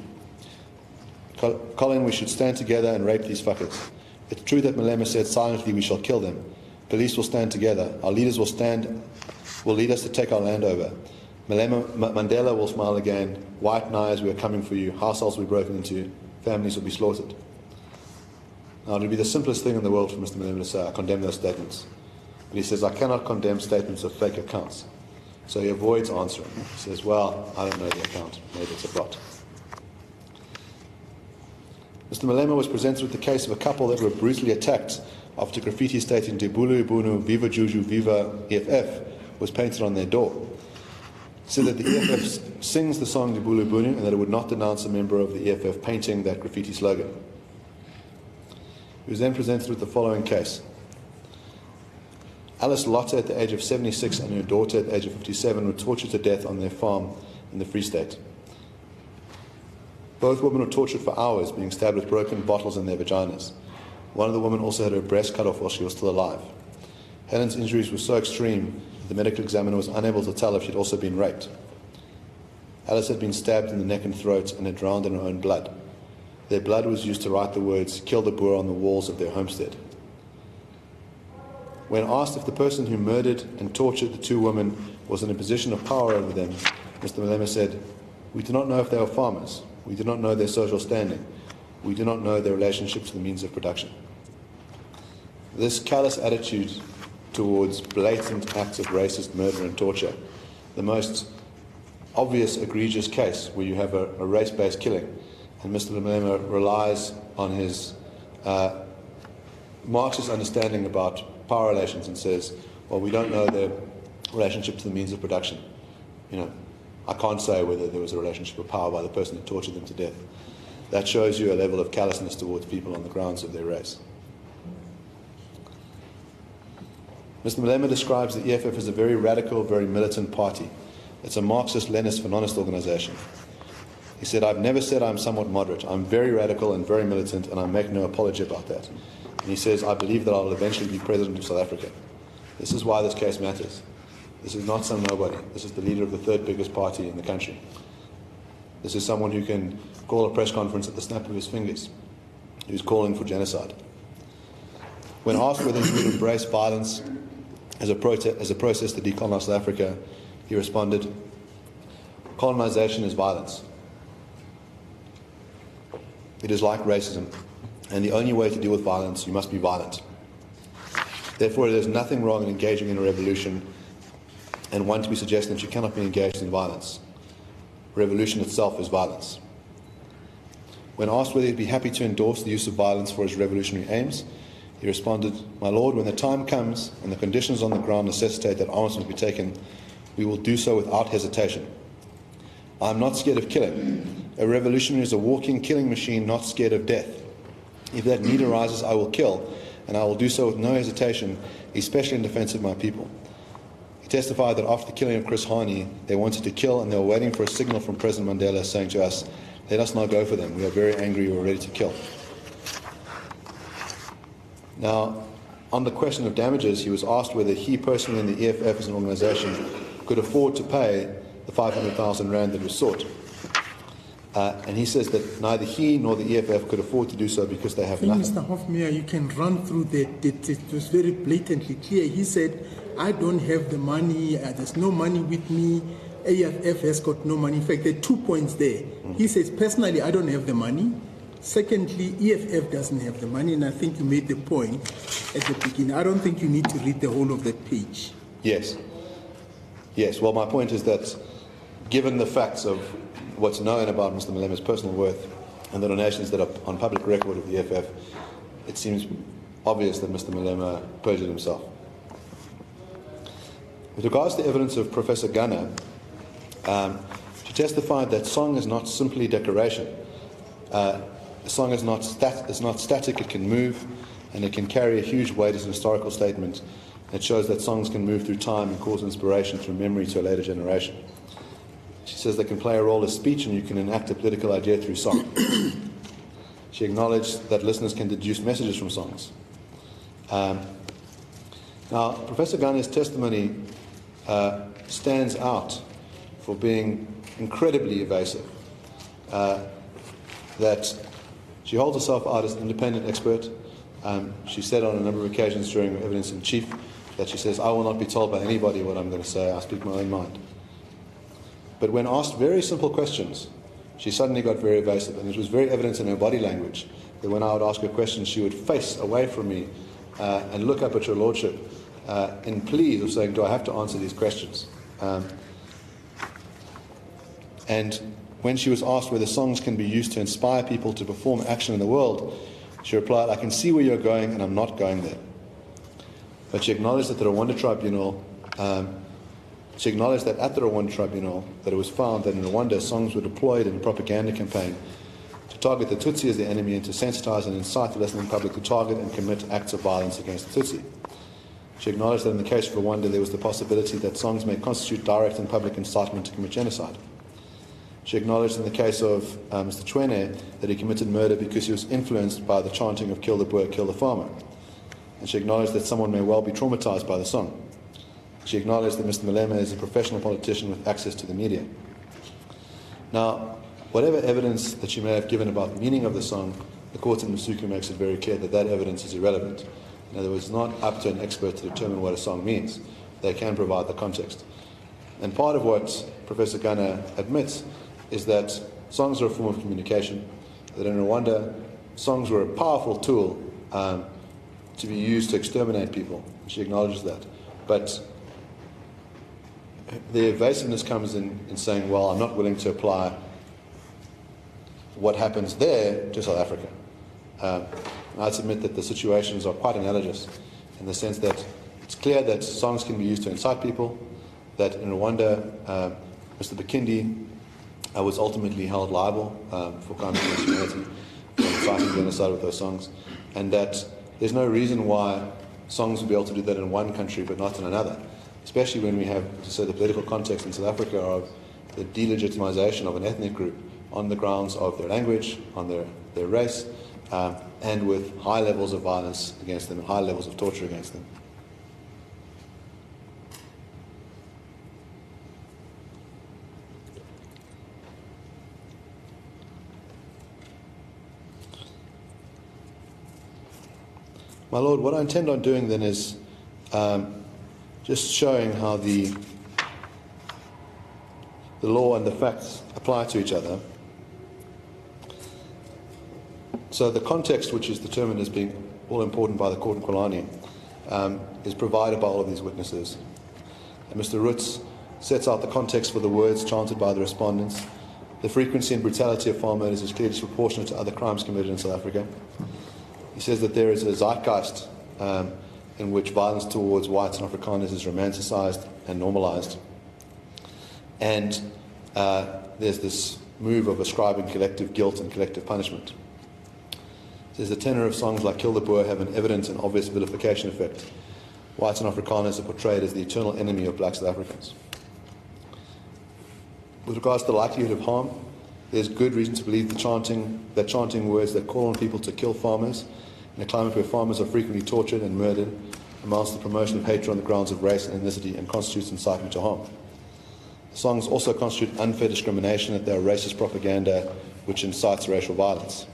Colin, we should stand together and rape these fuckers. It's true that Malema said silently we shall kill them. Police will stand together. Our leaders will lead us to take our land over. Mandela will smile again. White knives, we are coming for you. Households will be broken into. Families will be slaughtered. Now, it would be the simplest thing in the world for Mr. Malema to say, I condemn those statements. But he says, I cannot condemn statements of fake accounts. So he avoids answering. He says, well, I don't know the account. Maybe it's a bot. Mr. Malema was presented with the case of a couple that were brutally attacked after graffiti stating Debulu Bunu, Viva Juju, Viva EFF was painted on their door. He said that the EFF sings the song Debulu Bunu and that it would not denounce a member of the EFF painting that graffiti slogan. He was then presented with the following case. Alice Lotte, at the age of 76, and her daughter at the age of 57 were tortured to death on their farm in the Free State. Both women were tortured for hours, being stabbed with broken bottles in their vaginas. One of the women also had her breast cut off while she was still alive. Helen's injuries were so extreme that the medical examiner was unable to tell if she had also been raped. Alice had been stabbed in the neck and throat and had drowned in her own blood. Their blood was used to write the words, "Kill the Boer," on the walls of their homestead. When asked if the person who murdered and tortured the two women was in a position of power over them, Mr. Malema said, "We do not know if they were farmers. We do not know their social standing. We do not know their relationship to the means of production." This callous attitude towards blatant acts of racist murder and torture, the most obvious egregious case where you have a race-based killing, and Mr. Malema relies on his Marxist understanding about power relations and says, well, we don't know their relationship to the means of production. You know, I can't say whether there was a relationship of power by the person who tortured them to death. That shows you a level of callousness towards people on the grounds of their race. Mr. Malema describes the EFF as a very radical, very militant party. It's a Marxist-Leninist fanonist organization. He said, I've never said I'm somewhat moderate. I'm very radical and very militant, and I make no apology about that. And he says, I believe that I will eventually be president of South Africa. This is why this case matters. This is not some nobody. This is the leader of the third biggest party in the country. This is someone who can call a press conference at the snap of his fingers, who's calling for genocide. When asked whether he would embrace violence as a process to decolonize South Africa, he responded, colonization is violence. It is like racism, and the only way to deal with violence, you must be violent. Therefore, there is nothing wrong in engaging in a revolution, and one to be suggesting that you cannot be engaged in violence. Revolution itself is violence. When asked whether he'd be happy to endorse the use of violence for his revolutionary aims, he responded, my Lord, when the time comes and the conditions on the ground necessitate that arms must be taken, we will do so without hesitation. I am not scared of killing. A revolutionary is a walking killing machine, not scared of death. If that need arises, I will kill, and I will do so with no hesitation, especially in defense of my people. He testified that after the killing of Chris Hani, they wanted to kill, and they were waiting for a signal from President Mandela saying to us, let us not go for them. We are very angry. We are ready to kill. Now, on the question of damages, he was asked whether he personally and the EFF as an organization could afford to pay the 500,000 rand that was sought. And he says that neither he nor the EFF could afford to do so because they have nothing. Mr. Hofmeyer, you can run through that. It was very blatantly clear. He said, I don't have the money, there's no money with me, AFF has got no money. In fact, there are 2 points there. He says, personally, I don't have the money. Secondly, EFF doesn't have the money, and I think you made the point at the beginning. I don't think you need to read the whole of that page. Yes. Yes, well, my point is that given the facts of what's known about Mr. Malema's personal worth and the donations that are on public record of the EFF, it seems obvious that Mr. Malema perjured himself. With regards to evidence of Professor Gunner, she testified that song is not simply decoration. A song is not static, it can move, and it can carry a huge weight as a historical statement. It shows that songs can move through time and cause inspiration through memory to a later generation. She says they can play a role as speech, and you can enact a political idea through song. She acknowledged that listeners can deduce messages from songs. Now, Professor Gunner's testimony stands out for being incredibly evasive. That She holds herself out as an independent expert. She said on a number of occasions during her evidence in chief that she says, I will not be told by anybody what I'm going to say, I speak my own mind. But when asked very simple questions, she suddenly got very evasive, and it was very evident in her body language that when I would ask her questions, she would face away from me and look up at your lordship in pleas of saying, do I have to answer these questions? And when she was asked whether songs can be used to inspire people to perform action in the world, she replied, I can see where you're going and I'm not going there. But she acknowledged that the Rwanda Tribunal, that it was found that in Rwanda songs were deployed in a propaganda campaign to target the Tutsi as the enemy and to sensitize and incite the listening public to target and commit acts of violence against the Tutsi. She acknowledged that in the case of Rwanda there was the possibility that songs may constitute direct and public incitement to commit genocide. She acknowledged in the case of Mr. Chwene that he committed murder because he was influenced by the chanting of kill the Boer, kill the farmer. And she acknowledged that someone may well be traumatized by the song. She acknowledged that Mr. Malema is a professional politician with access to the media. Now, whatever evidence that she may have given about the meaning of the song, the court in Masuku makes it very clear that that evidence is irrelevant. In other words, it's not up to an expert to determine what a song means. They can provide the context. And part of what Professor Ghana admits is that songs are a form of communication, that in Rwanda, songs were a powerful tool to be used to exterminate people. She acknowledges that. But the evasiveness comes in saying, well, I'm not willing to apply what happens there to South Africa. I'd submit that the situations are quite analogous in the sense that it's clear that songs can be used to incite people, that in Rwanda, Mr. Bakindi was ultimately held liable for crimes against humanity, for inciting genocide with those songs, and that there's no reason why songs would be able to do that in one country but not in another, especially when we have, to say, the political context in South Africa of the delegitimization of an ethnic group on the grounds of their language, on their race, and with high levels of violence against them and high levels of torture against them. My Lord, what I intend on doing then is just showing how the law and the facts apply to each other. So the context, which is determined as being all important by the court in Kolani, is provided by all of these witnesses. And Mr. Roots sets out the context for the words chanted by the respondents. The frequency and brutality of farm murders is clearly disproportionate to other crimes committed in South Africa. He says that there is a zeitgeist in which violence towards whites and Afrikaners is romanticized and normalized. And there's this move of ascribing collective guilt and collective punishment. He says the tenor of songs like Kill the Boer have an evident and obvious vilification effect. Whites and Afrikaners are portrayed as the eternal enemy of black South Africans. With regards to the likelihood of harm, there's good reason to believe that chanting words that call on people to kill farmers in a climate where farmers are frequently tortured and murdered amounts to the promotion of hatred on the grounds of race and ethnicity and constitutes incitement to harm. The songs also constitute unfair discrimination, that they are racist propaganda which incites racial violence.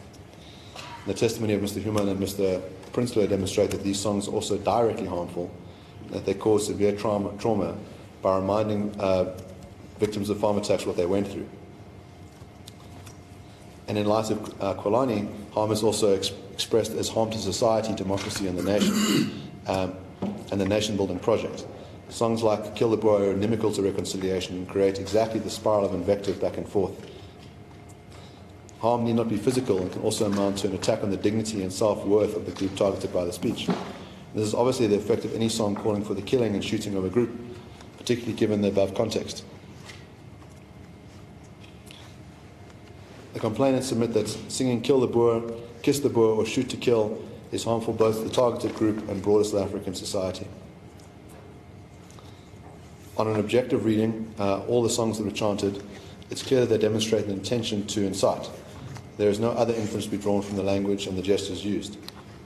The testimony of Mr. Human and Mr. Prinsloo demonstrate that these songs are also directly harmful, that they cause severe trauma by reminding victims of farm attacks what they went through. And in light of Kolani, harm is also expressed as harm to society, democracy, and the nation, and the nation-building project. Songs like Kill the Boer are inimical to reconciliation and create exactly the spiral of invective back and forth. Harm need not be physical and can also amount to an attack on the dignity and self-worth of the group targeted by the speech. This is obviously the effect of any song calling for the killing and shooting of a group, particularly given the above context. The complainants submit that singing Kill the Boer, Kiss the Boer, or Shoot to Kill is harmful both to the targeted group and broader South African society. On an objective reading, all the songs that were chanted, it's clear that they demonstrate an intention to incite. There is no other inference to be drawn from the language and the gestures used,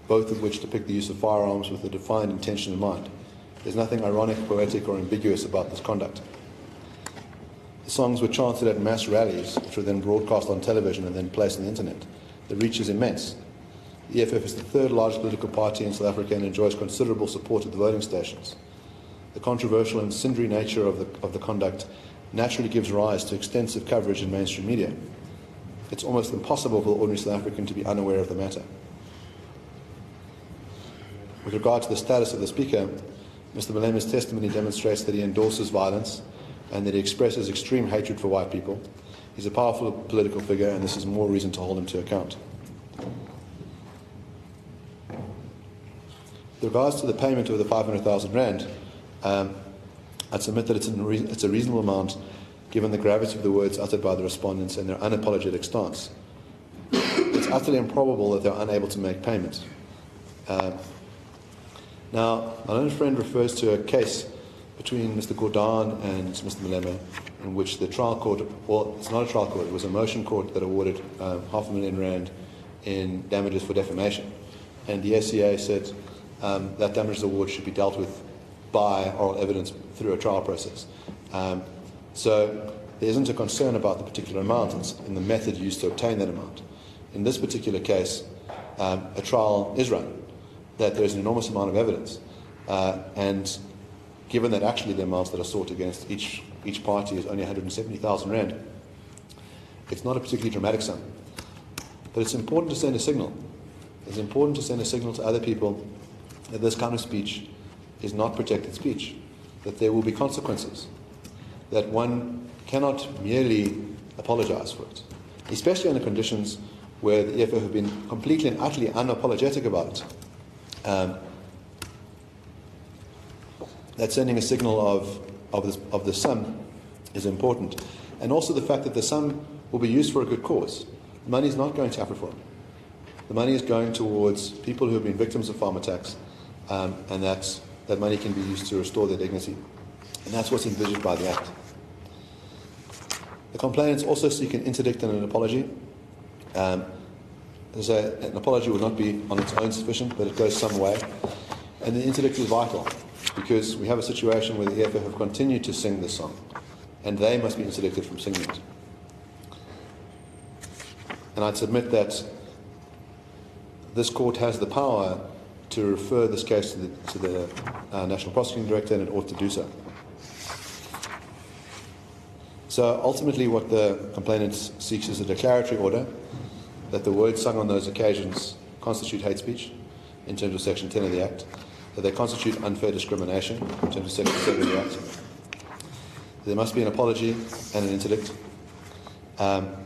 both of which depict the use of firearms with a defined intention in mind. There's nothing ironic, poetic, or ambiguous about this conduct. The songs were chanted at mass rallies, which were then broadcast on television and then placed on the internet. The reach is immense. The EFF is the third largest political party in South Africa and enjoys considerable support at the voting stations. The controversial and cindery nature of the conduct naturally gives rise to extensive coverage in mainstream media. It's almost impossible for the ordinary South African to be unaware of the matter. With regard to the status of the Speaker, Mr. Malema's testimony demonstrates that he endorses violence and that he expresses extreme hatred for white people. He's a powerful political figure, and this is more reason to hold him to account. With regards to the payment of the 500,000 rand, I'd submit that it's a reasonable amount given the gravity of the words uttered by the respondents and their unapologetic stance. It's utterly improbable that they're unable to make payment. Now, my learned friend refers to a case between Mr. Gordon and Mr. Malema in which the trial court, well, it's not a trial court, it was a motion court that awarded R500,000 rand in damages for defamation. And the SCA said that damages award should be dealt with by oral evidence through a trial process. So there isn't a concern about the particular amount and the method used to obtain that amount. In this particular case, a trial is run, that there's an enormous amount of evidence, and given that actually the amounts that are sought against each party is only 170,000 rand, it's not a particularly dramatic sum. But it's important to send a signal. It's important to send a signal to other people that this kind of speech is not protected speech, that there will be consequences, that one cannot merely apologize for it, especially under conditions where the EFF have been completely and utterly unapologetic about it. That sending a signal of the sum is important. And also the fact that the sum will be used for a good cause. The money is not going to AfriForum. The money is going towards people who have been victims of farm attacks, and that money can be used to restore their dignity. And that's what's envisaged by the Act. The complainants also seek an interdict and an apology. As I say, an apology would not be on its own sufficient, but it goes some way. And the interdict is vital, because we have a situation where the EFF have continued to sing this song, and they must be interdicted from singing it. And I'd submit that this court has the power to refer this case to the National Prosecuting Director, and it ought to do so. So ultimately what the complainant seeks is a declaratory order that the words sung on those occasions constitute hate speech in terms of Section 10 of the Act, that they constitute unfair discrimination in terms of Section 7 of the Act. There must be an apology and an interdict, and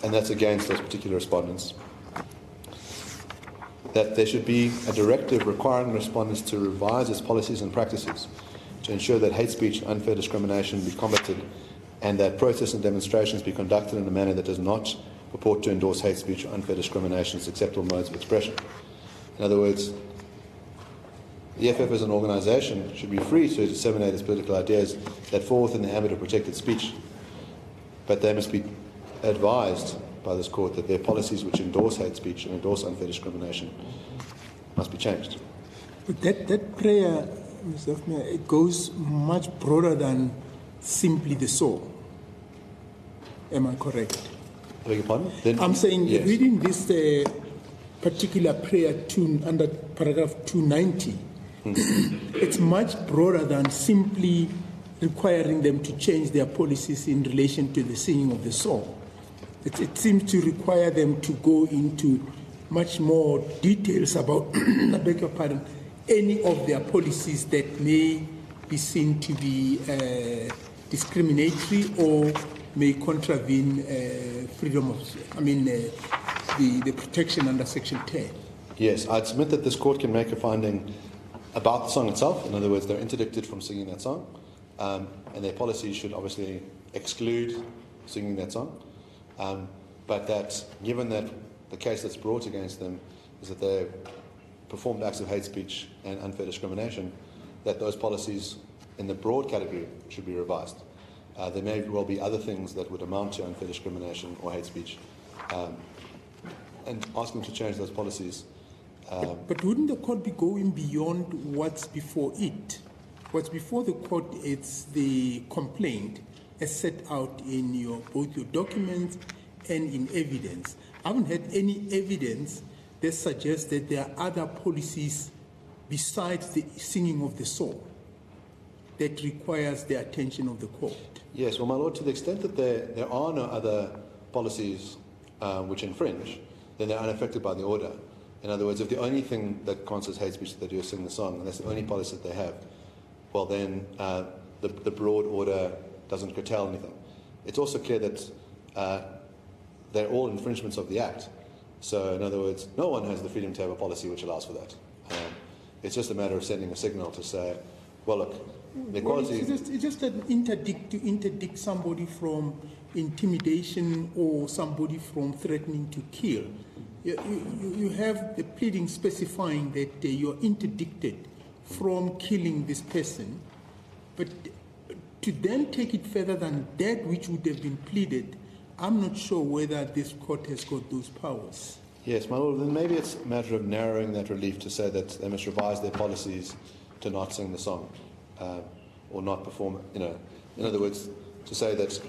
that's against those particular respondents. That there should be a directive requiring respondents to revise its policies and practices to ensure that hate speech and unfair discrimination be combated, and that protests and demonstrations be conducted in a manner that does not purport to endorse hate speech or unfair discrimination as acceptable modes of expression. In other words, the EFF as an organisation should be free to disseminate its political ideas that fall within the ambit of protected speech, but they must be advised by this court that their policies which endorse hate speech and endorse unfair discrimination must be changed. But that prayer, Mr. Hoffman, it goes much broader than simply the soul. Am I correct? I beg your pardon? Then, I'm saying, yes. Reading this particular prayer under paragraph 290, it's much broader than simply requiring them to change their policies in relation to the singing of the song. It seems to require them to go into much more details about, I beg your pardon, any of their policies that may be seen to be discriminatory or may contravene freedom of, the protection under Section 10. Yes, I'd submit that this court can make a finding about the song itself. In other words, they're interdicted from singing that song, and their policies should obviously exclude singing that song. But that, given that the case that's brought against them is that they performed acts of hate speech and unfair discrimination, that those policies in the broad category should be revised. There may well be other things that would amount to unfair discrimination or hate speech, and asking to change those policies. But wouldn't the court be going beyond what's before it? What's before the court, it's the complaint as set out in both your documents and in evidence. I haven't had any evidence that suggests that there are other policies besides the singing of the song that requires the attention of the court. Yes, well, my Lord, to the extent that there are no other policies which infringe, then they're unaffected by the order. In other words, if the only thing that constitutes hate speech is that you sing the song, and that's the only policy that they have, well then the broad order doesn't curtail anything. It's also clear that they're all infringements of the Act. So in other words, no one has the freedom to have a policy which allows for that. It's just a matter of sending a signal to say, well, look, the equality... Well, it's just an interdict to interdict somebody from intimidation or somebody from threatening to kill. You have the pleading specifying that you're interdicted from killing this person, but to then take it further than that which would have been pleaded, I'm not sure whether this court has got those powers. Yes, my Lord, then maybe it's a matter of narrowing that relief to say that they must revise their policies to not sing the song or not perform, in other words, to say that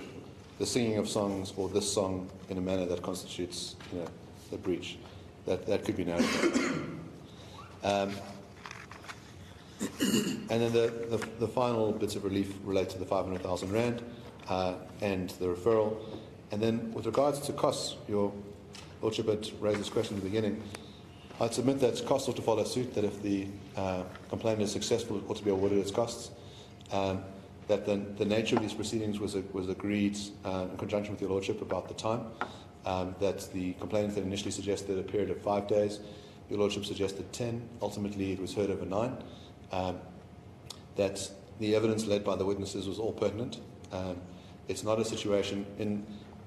the singing of songs or this song in a manner that constitutes, the breach, that could be narrowed down. And then the final bits of relief relate to the 500,000 rand and the referral. And then with regards to costs, your Lordship had raised this question at the beginning. I'd submit that costs ought to follow suit, that if the complaint is successful, it ought to be awarded its costs. That the nature of these proceedings was agreed in conjunction with your Lordship about the time. That the complainant had initially suggested a period of 5 days. Your Lordship suggested 10. Ultimately, it was heard over 9. That the evidence led by the witnesses was all pertinent. It's not a situation,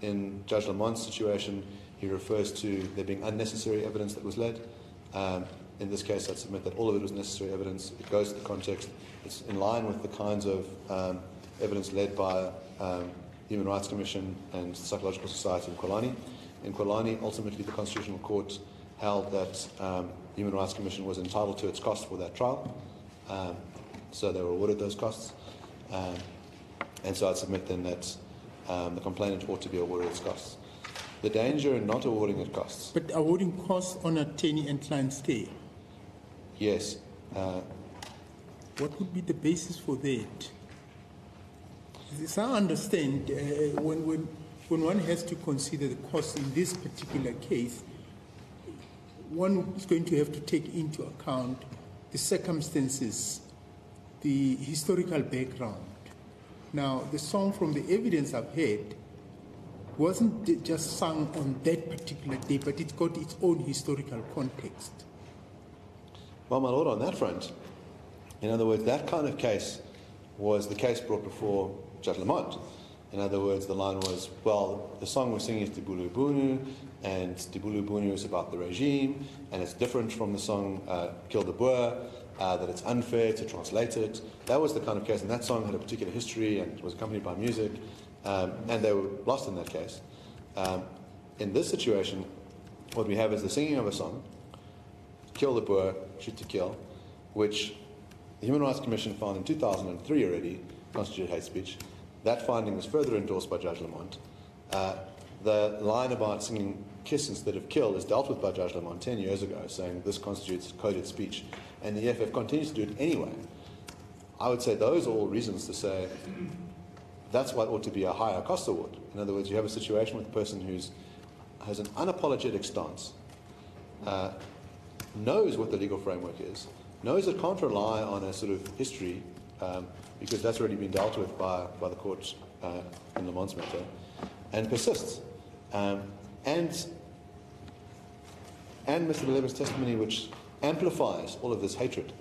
in Judge Lamont's situation, he refers to there being unnecessary evidence that was led. In this case, I'd submit that all of it was necessary evidence. It goes to the context. It's in line with the kinds of evidence led by Human Rights Commission and Psychological Society in Kwalani. In Kwalani, ultimately, the Constitutional Court held that Human Rights Commission was entitled to its costs for that trial. So they were awarded those costs. And so I'd submit then that the complainant ought to be awarded its costs. The danger in not awarding it costs. But awarding costs on a attorney and client scale? Yes. What would be the basis for that? As I understand, when one has to consider the cost in this particular case, one is going to have to take into account the circumstances, the historical background. Now, the song, from the evidence I've heard, wasn't just sung on that particular day, but it's got its own historical context. Well, my Lord, on that front, in other words, that kind of case was the case brought before Judge Lamont. In other words, the line was, well, the song we're singing is Dibulu Bunu, and Dibulu Bunu is about the regime, and it's different from the song Kill the Boer, that it's unfair to translate it. That was the kind of case, and that song had a particular history and was accompanied by music, and they were lost in that case. In this situation, what we have is the singing of a song, Kill the Boer, Shoot to Kill, which the Human Rights Commission found in 2003 already constituted hate speech. That finding was further endorsed by Judge Lamont. The line about singing kiss instead of kill is dealt with by Judge Lamont 10 years ago, saying this constitutes coded speech, and the EFF continues to do it anyway. I would say those are all reasons to say that's what ought to be a higher cost award. In other words, you have a situation with a person who has an unapologetic stance, knows what the legal framework is, knows it can't rely on a sort of history, because that's already been dealt with by the court in Lamont's matter, and persists. And Mr. Malema's testimony, which amplifies all of this hatred,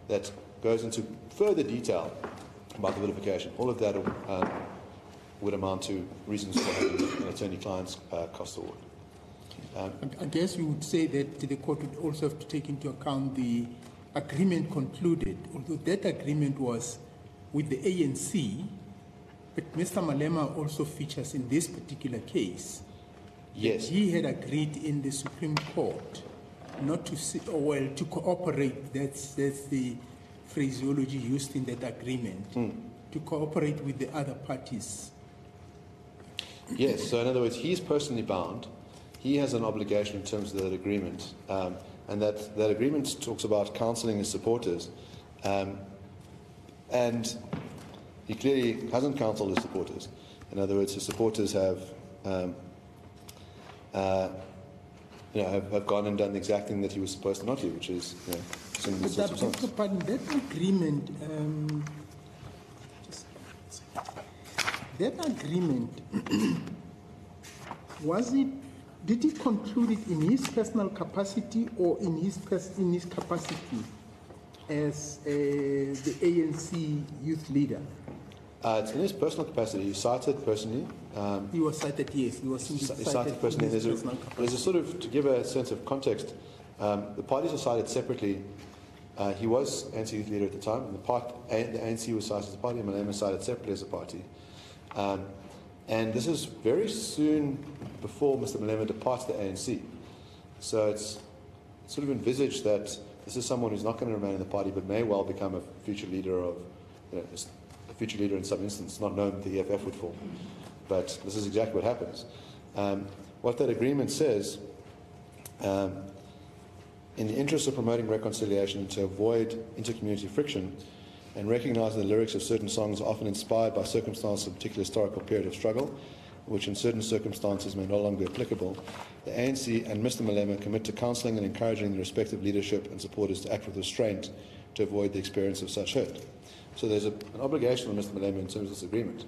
that goes into further detail about the vilification. All of that would amount to reasons for having an attorney-client's cost award. I guess you would say that the court would also have to take into account the agreement concluded, although that agreement was with the ANC, but Mr. Malema also features in this particular case. Yes. He had agreed in the Supreme Court not to to cooperate. That's the phraseology used in that agreement, to cooperate with the other parties. Yes, so in other words, he's personally bound. He has an obligation in terms of that agreement, and that agreement talks about counselling his supporters, and he clearly hasn't counselled his supporters. In other words, his supporters have gone and done the exact thing that he was supposed to not do, which is sing the sorts of songs. That agreement, did he conclude it in his personal capacity or in his capacity as the ANC youth leader? It's in his personal capacity. He cited personally. He was cited, yes. He was cited personally. There's a sort of, to give a sense of context, the parties are cited separately. He was ANC youth leader at the time, and the ANC was cited as a party, and Malema cited separately as a party. And this is very soon before Mr. Malema departs the ANC. So it's sort of envisaged that this is someone who's not going to remain in the party, but may well become a future leader of, a future leader in some instance, not known that the EFF would form. But this is exactly what happens. What that agreement says, in the interest of promoting reconciliation and to avoid intercommunity friction, and recognizing the lyrics of certain songs are often inspired by circumstances of a particular historical period of struggle, which in certain circumstances may no longer be applicable, the ANC and Mr. Malema commit to counselling and encouraging the respective leadership and supporters to act with restraint to avoid the experience of such hurt. So there's an obligation on Mr. Malema in terms of this agreement.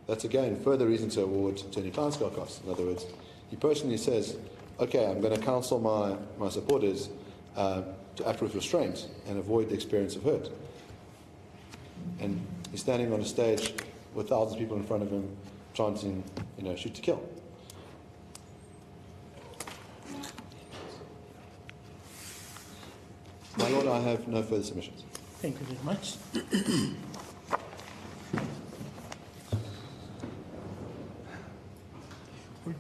That's again further reason to award attorney-client scale costs. In other words, he personally says, okay, I'm going to counsel my supporters to act with restraint and avoid the experience of hurt. And he's standing on a stage with thousands of people in front of him chanting, shoot to kill. My Lord, I have no further submissions. Thank you very much.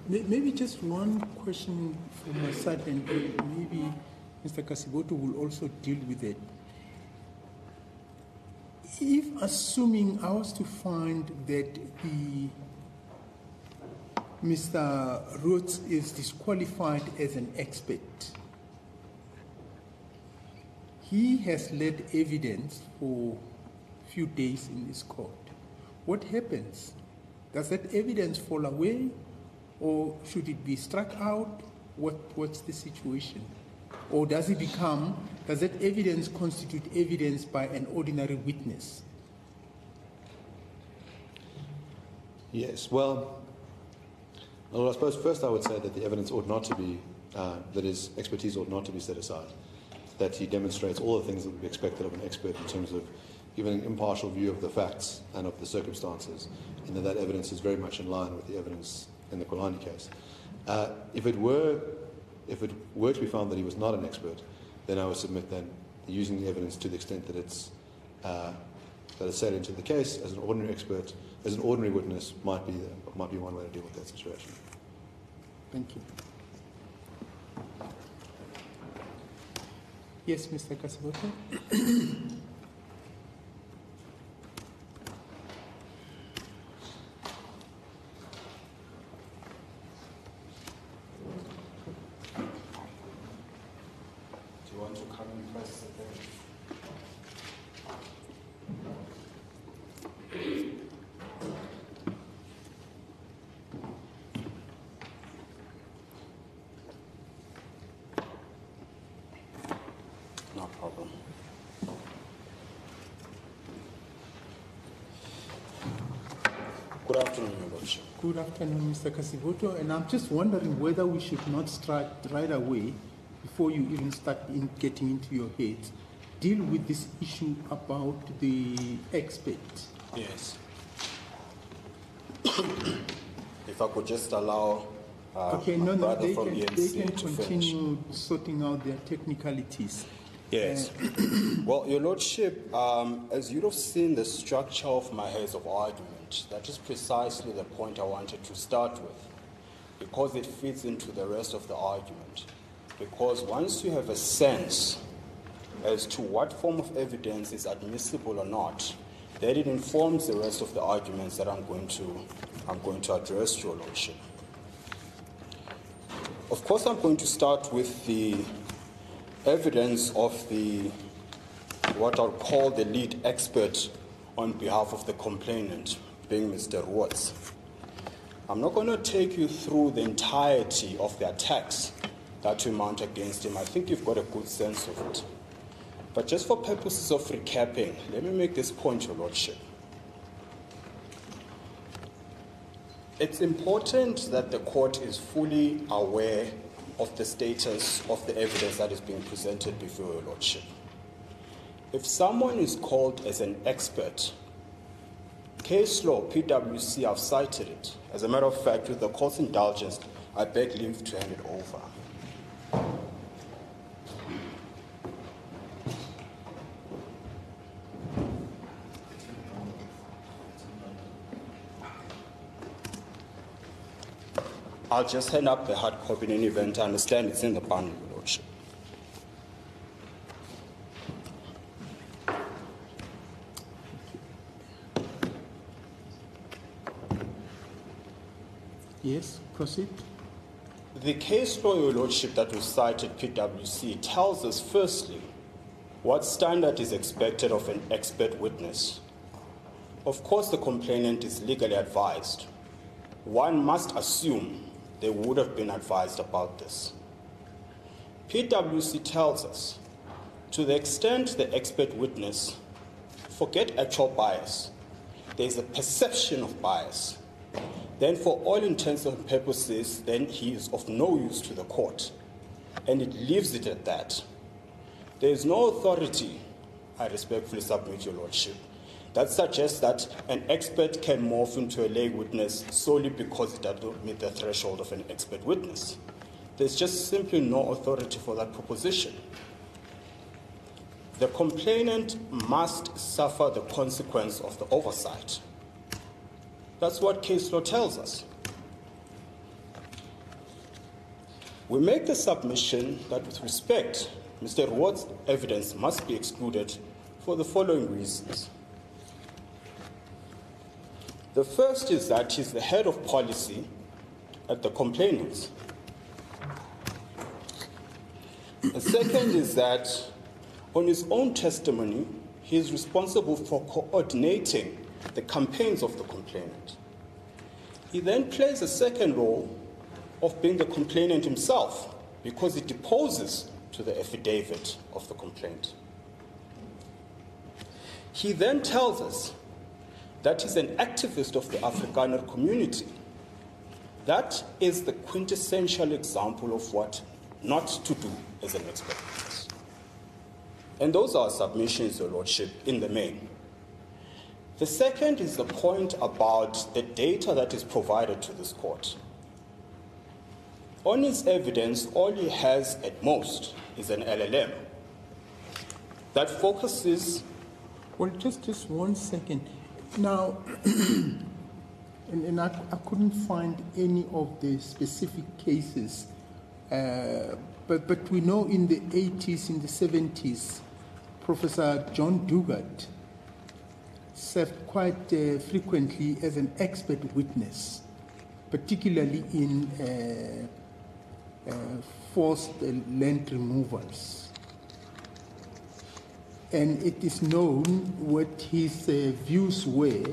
Maybe just one question from my side, and maybe Mr. Kasiboto will also deal with it. If, assuming I was to find that Mr. Rhodes is disqualified as an expert, he has led evidence for a few days in this court. What happens? Does that evidence fall away, or should it be struck out? What's the situation? Or does that evidence constitute evidence by an ordinary witness? Yes, well, I suppose first I would say that the evidence ought not to be, that his expertise ought not to be set aside, that he demonstrates all the things that would be expected of an expert in terms of giving an impartial view of the facts and of the circumstances, and that evidence is very much in line with the evidence in the Kolani case. If it were to be found that he was not an expert, then I would submit then using the evidence to the extent that it's salient to the case as an ordinary expert, as an ordinary witness might be one way to deal with that situation. Thank you. Yes, Mr. Kasiboto. Good afternoon, Your Lordship. Good afternoon, Mr. Kasiboto. And I'm just wondering whether we should not start right away, before you even start getting into your head, deal with this issue about the expert. Yes. If I could just allow they from can ENC to continue sorting out their technicalities. Yes. Well, Your Lordship, as you'd have seen the structure of my heads of argument, that is precisely the point I wanted to start with, because it fits into the rest of the argument. Because once you have a sense as to what form of evidence is admissible or not, then it informs the rest of the arguments that I'm going to I'm going to address, Your Lordship. Of course, I'm going to start with the evidence of what I'll call the lead expert on behalf of the complainant, being Mr. Roots. I'm not going to take you through the entirety of the attacks that we mount against him. I think you've got a good sense of it. But just for purposes of recapping, let me make this point, Your Lordship. It's important that the court is fully aware of the status of the evidence that is being presented before Your Lordship. If someone is called as an expert, case law, PwC, I've cited it. As a matter of fact, with the court's indulgence, I beg leave to hand it over. I'll just hand up the hard copy in any event. I understand it's in the bundle, Your Lordship. Yes, proceed. The case law, Your Lordship, that was cited, PwC, tells us, firstly, what standard is expected of an expert witness. Of course, the complainant is legally advised. One must assume they would have been advised about this. PwC tells us, to the extent the expert witness, forget actual bias, there's a perception of bias, then for all intents and purposes, then he is of no use to the court. And it leaves it at that. There is no authority, I respectfully submit, Your Lordship, that suggests that an expert can morph into a lay witness solely because it does not meet the threshold of an expert witness. There's just simply no authority for that proposition. The complainant must suffer the consequence of the oversight. That's what case law tells us. We make the submission that with respect, Mr. Roots' evidence must be excluded for the following reasons. The first is that he's the head of policy at the complainants. The second is that on his own testimony, he is responsible for coordinating the campaigns of the complainant. He then plays a second role of being the complainant himself because he deposes to the affidavit of the complaint. He then tells us that he's an activist of the Afrikaner community. That is the quintessential example of what not to do as an expert witness. And those are submissions, Your Lordship, in the main. The second is the point about the data that is provided to this court. On his evidence, all he has at most is an LLM that focuses... Well, just 1 second. Now, and I couldn't find any of the specific cases, but we know in the 80s, in the 70s, Professor John Dugat served quite frequently as an expert witness, particularly in forced land removals. And it is known what his views were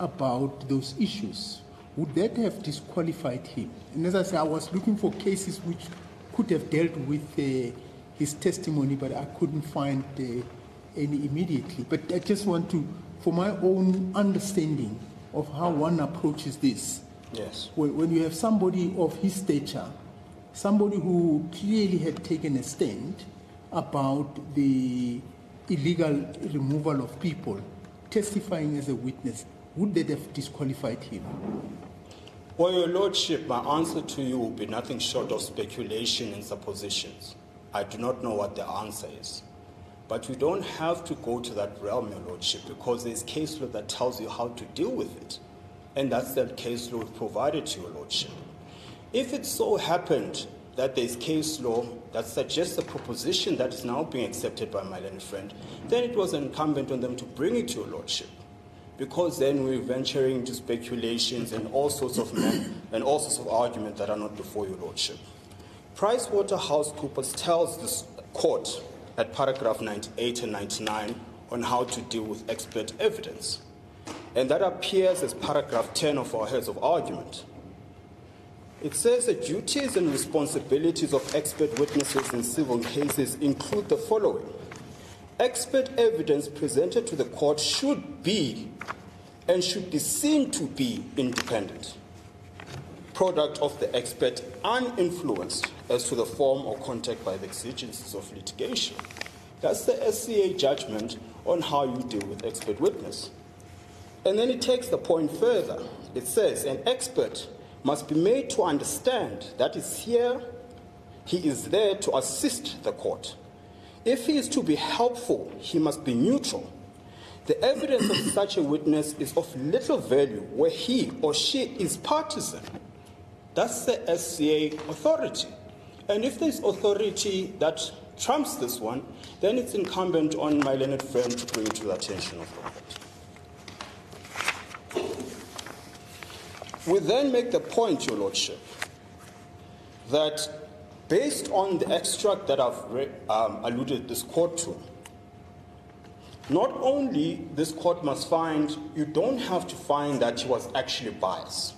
about those issues. Would that have disqualified him? And as I said, I was looking for cases which could have dealt with his testimony, but I couldn't find any immediately. But I just want to, for my own understanding of how one approaches this, Yes. when you have somebody of his stature, somebody who clearly had taken a stand about the illegal removal of people, testifying as a witness, would that have disqualified him? Well, Your Lordship, my answer to you will be nothing short of speculation and suppositions. I do not know what the answer is. But we don't have to go to that realm, Your Lordship, because there's case law that tells you how to deal with it. And that's the case law provided to Your Lordship. If it so happened that there's case law that suggests a proposition that is now being accepted by my learned friend, then it was incumbent on them to bring it to Your Lordship. because then we're venturing into speculations and all sorts of arguments that are not before your lordship. PricewaterhouseCoopers tells this court at paragraph 98 and 99 on how to deal with expert evidence. And that appears as paragraph 10 of our heads of argument. It says the duties and responsibilities of expert witnesses in civil cases include the following. Expert evidence presented to the court should be and should be seen to be independent, product of the expert uninfluenced as to the form or content by the exigencies of litigation. That's the SCA judgment on how you deal with expert witness. And then it takes the point further. It says an expert must be made to understand that he is there to assist the court. If he is to be helpful, he must be neutral. The evidence of such a witness is of little value where he or she is partisan. That's the SCA authority. And if there's authority that trumps this one, then it's incumbent on my learned friend to bring it to the attention of the court. We then make the point, Your Lordship, that based on the extract that I've alluded this court to, not only this court must find, you don't have to find that he was actually biased.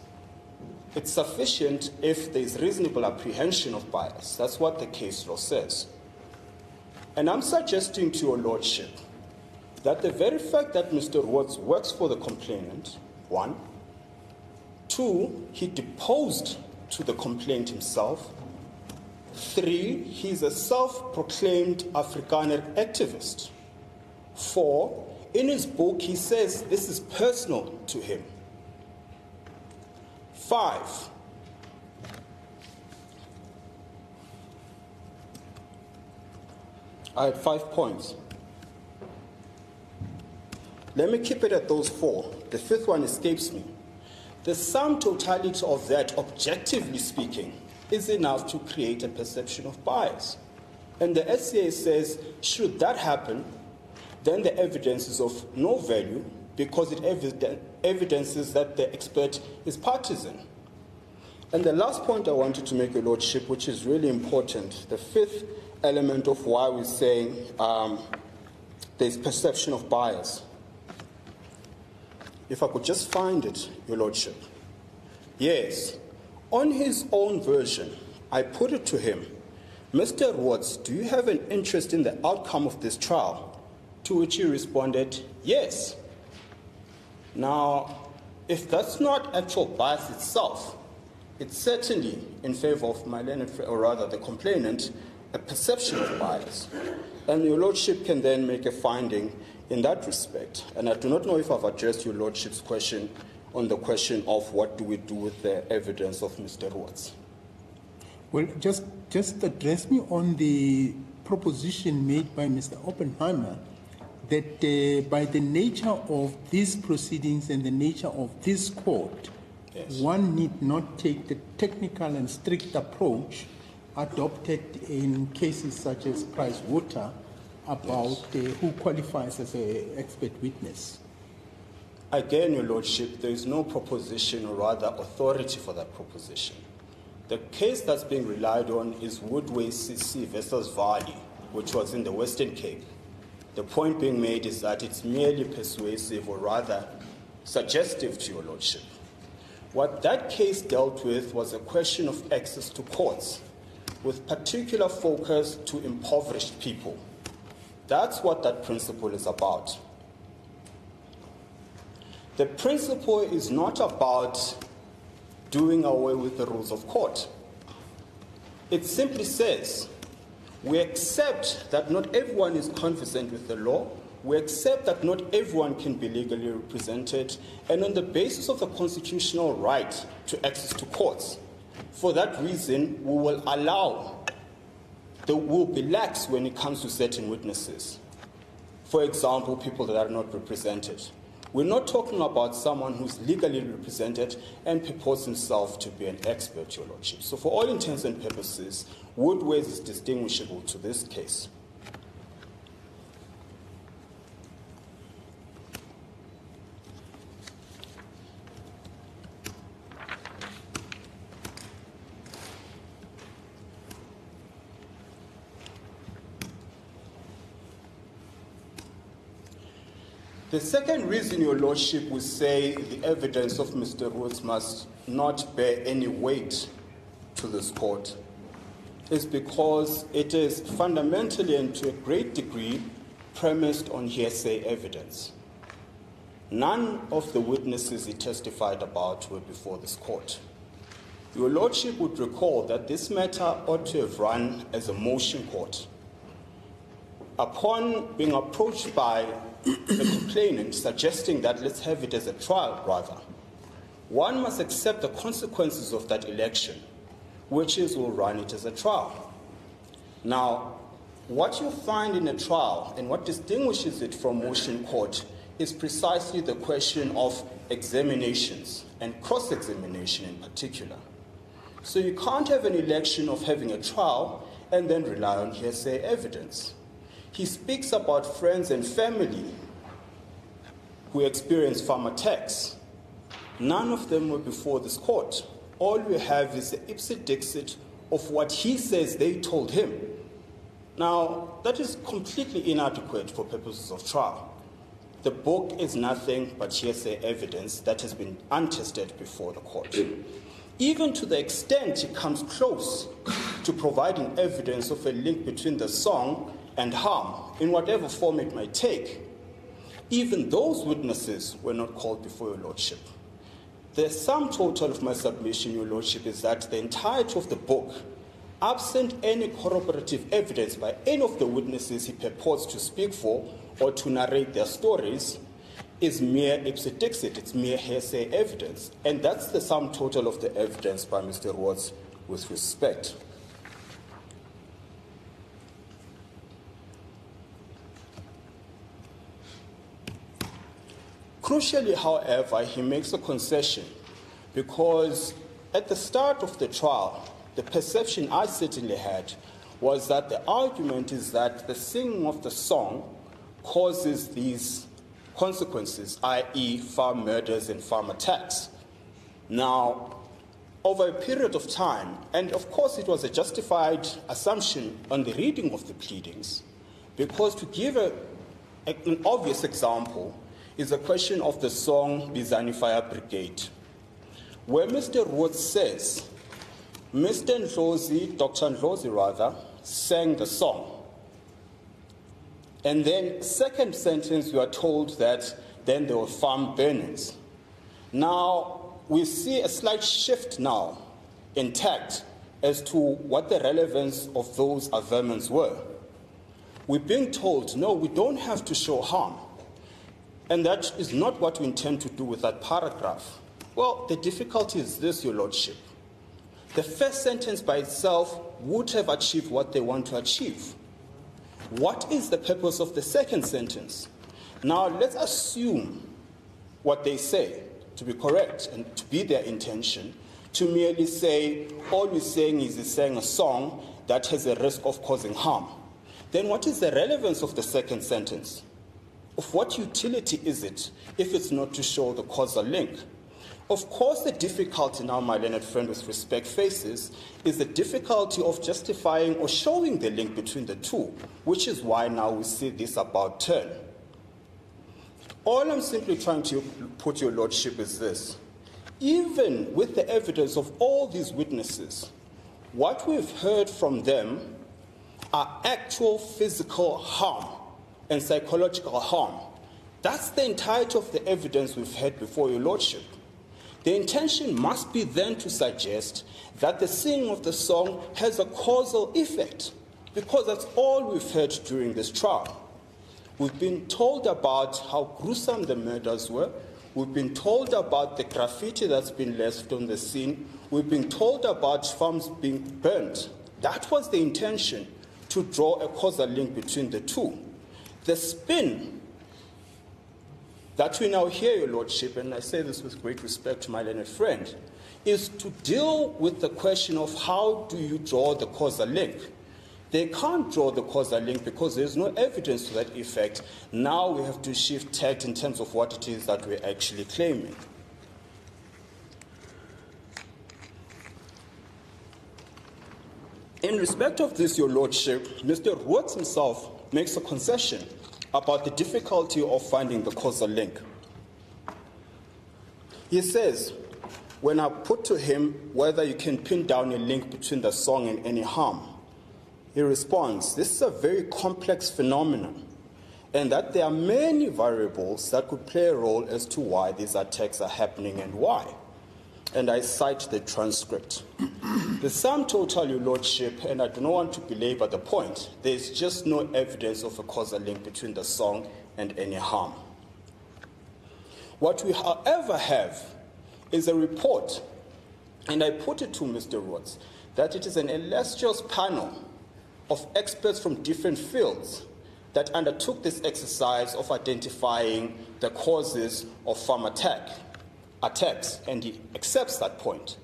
It's sufficient if there is reasonable apprehension of bias. That's what the case law says. And I'm suggesting to Your Lordship that the very fact that Mr. Rhodes works for the complainant, 1, 2, he deposed to the complaint himself. 3, he's a self-proclaimed Afrikaner activist. 4, in his book, he says this is personal to him. 5, I had 5 points. Let me keep it at those 4. The 5th one escapes me. The sum totality of that, objectively speaking, is enough to create a perception of bias. And the SCA says, should that happen, then the evidence is of no value because it evidences that the expert is partisan. And the last point I wanted to make, Your Lordship, which is really important, the 5th element of why we're saying there's perception of bias. If I could just find it, Your Lordship. Yes, on his own version, I put it to him, Mr. Rhodes, do you have an interest in the outcome of this trial? To which he responded, yes. Now, if that's not actual bias itself, it's certainly in favor of my learned, or rather the complainant, a perception of bias. And Your Lordship can then make a finding in that respect. And I do not know if I've addressed Your Lordship's question on the question of what do we do with the evidence of Mr. Rhodes. Well, just address me on the proposition made by Mr. Oppenheimer that by the nature of these proceedings and the nature of this court, yes, one need not take the technical and strict approach adopted in cases such as Pricewater about yes, who qualifies as an expert witness. Again, Your Lordship, there is no proposition or rather authority for that proposition. The case that's being relied on is Woodway CC versus Value, which was in the Western Cape. The point being made is that it's merely persuasive or rather suggestive to Your Lordship. What that case dealt with was a question of access to courts, with particular focus to impoverished people. That's what that principle is about. The principle is not about doing away with the rules of court. It simply says, we accept that not everyone is conversant with the law, we accept that not everyone can be legally represented, and on the basis of the constitutional right to access to courts, for that reason, we will be lax when it comes to certain witnesses. For example, people that are not represented. We're not talking about someone who's legally represented and purports himself to be an expert, Your Lordship. So for all intents and purposes, Woodway is distinguishable to this case. The second reason, Your Lordship, would say the evidence of Mr. Rhodes must not bear any weight to this court is because it is fundamentally and to a great degree premised on hearsay evidence. None of the witnesses he testified about were before this court. Your Lordship would recall that this matter ought to have run as a motion court. Upon being approached by the complainant suggesting that let's have it as a trial rather, one must accept the consequences of that election, which is we'll run it as a trial. Now, what you find in a trial and what distinguishes it from motion court is precisely the question of examinations and cross-examination in particular. So you can't have an election of having a trial and then rely on hearsay evidence. He speaks about friends and family who experienced farm attacks. None of them were before this court. All we have is the ipse dixit of what he says they told him. Now, that is completely inadequate for purposes of trial. The book is nothing but hearsay evidence that has been untested before the court. Even to the extent it comes close to providing evidence of a link between the song and harm, in whatever form it might take, even those witnesses were not called before Your Lordship. The sum total of my submission, Your Lordship, is that the entirety of the book, absent any corroborative evidence by any of the witnesses he purports to speak for or to narrate their stories, is mere ipse dixit, it's mere hearsay evidence. And that's the sum total of the evidence by Mr. Rhodes with respect. Crucially, however, he makes a concession because at the start of the trial, the perception I certainly had was that the argument is that the singing of the song causes these consequences, i.e. farm murders and farm attacks. Now, over a period of time, and of course it was a justified assumption on the reading of the pleadings, because to give an obvious example is the question of the song Bizani Fire Brigade, where Mr. Rhodes says, Mr. Ndlozi, Dr. Ndlozi rather, sang the song. And then, second sentence, we are told that then there were farm burnings. Now, we see a slight shift now intact as to what the relevance of those averments were. We're being told, no, we don't have to show harm. And that is not what we intend to do with that paragraph. Well, the difficulty is this, Your Lordship. The first sentence by itself would have achieved what they want to achieve. What is the purpose of the second sentence? Now, let's assume what they say to be correct and to be their intention, to merely say, all we're saying is he's saying a song that has a risk of causing harm. Then what is the relevance of the second sentence? Of what utility is it if it's not to show the causal link? Of course, the difficulty now my learned friend with respect faces is the difficulty of justifying or showing the link between the two, which is why now we see this about turn. All I'm simply trying to put, Your Lordship, is this. Even with the evidence of all these witnesses, what we've heard from them are actual physical harm and psychological harm. That's the entirety of the evidence we've heard before Your Lordship. The intention must be then to suggest that the singing of the song has a causal effect, because that's all we've heard during this trial. We've been told about how gruesome the murders were. We've been told about the graffiti that's been left on the scene. We've been told about farms being burnt. That was the intention, to draw a causal link between the two. The spin that we now hear, Your Lordship, and I say this with great respect to my learned friend, is to deal with the question of how do you draw the causal link. They can't draw the causal link because there's no evidence to that effect. Now we have to shift tact in terms of what it is that we're actually claiming. In respect of this, Your Lordship, Mr. Rhodes himself makes a concession about the difficulty of finding the causal link. He says, when I put to him whether you can pin down a link between the song and any harm, he responds, this is a very complex phenomenon, and that there are many variables that could play a role as to why these attacks are happening and why. And I cite the transcript. The sum total, Your Lordship, and I do not want to belabor the point, there is just no evidence of a causal link between the song and any harm. What we, however, have is a report, and I put it to Mr. Rhodes, that it is an illustrious panel of experts from different fields that undertook this exercise of identifying the causes of farm attacks, and he accepts that point.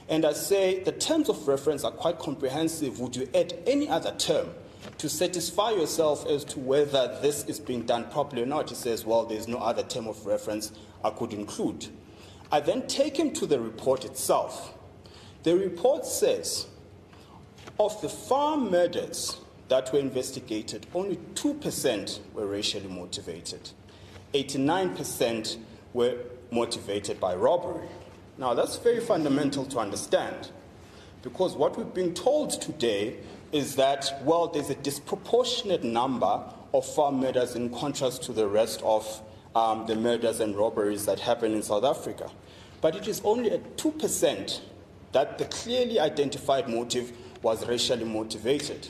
And I say the terms of reference are quite comprehensive. Would you add any other term to satisfy yourself as to whether this is being done properly or not? He says, well, there's no other term of reference I could include. I then take him to the report itself. The report says, of the farm murders that were investigated, only 2% were racially motivated. 89% were motivated by robbery. Now, that's very fundamental to understand, because what we're being told today is that, well, there's a disproportionate number of farm murders in contrast to the rest of the murders and robberies that happen in South Africa. But it is only at 2% that the clearly identified motive was racially motivated.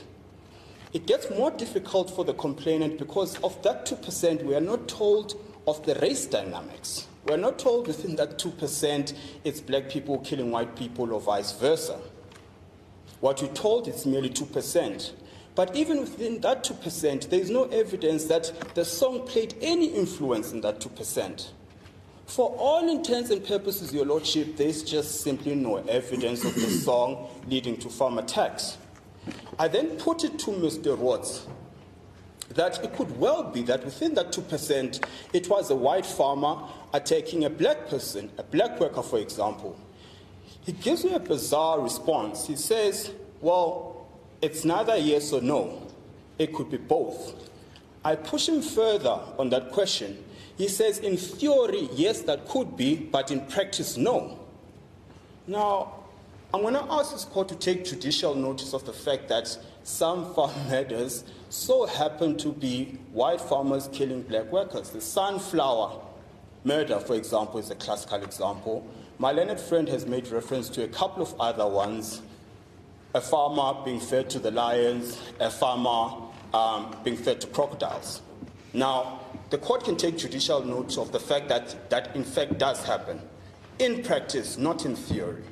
It gets more difficult for the complainant because of that 2%, we are not told of the race dynamics. We are not told within that 2% it's black people killing white people or vice versa. What we're told is merely 2%. But even within that 2%, there is no evidence that the song played any influence in that 2%. For all intents and purposes, Your Lordship, there's just simply no evidence of the song leading to farm attacks. I then put it to Mr. Rhodes that it could well be that within that 2%, it was a white farmer attacking a black person, a black worker, for example. He gives me a bizarre response. He says, well, it's neither yes or no. It could be both. I push him further on that question. He says, in theory, yes, that could be, but in practice, no. Now, I'm going to ask this court to take judicial notice of the fact that some farm murders so happen to be white farmers killing black workers. The sunflower murder, for example, is a classical example. My learned friend has made reference to a couple of other ones. A farmer being fed to the lions, a farmer being fed to crocodiles. Now, the court can take judicial notice of the fact that that in fact does happen. In practice, not in theory.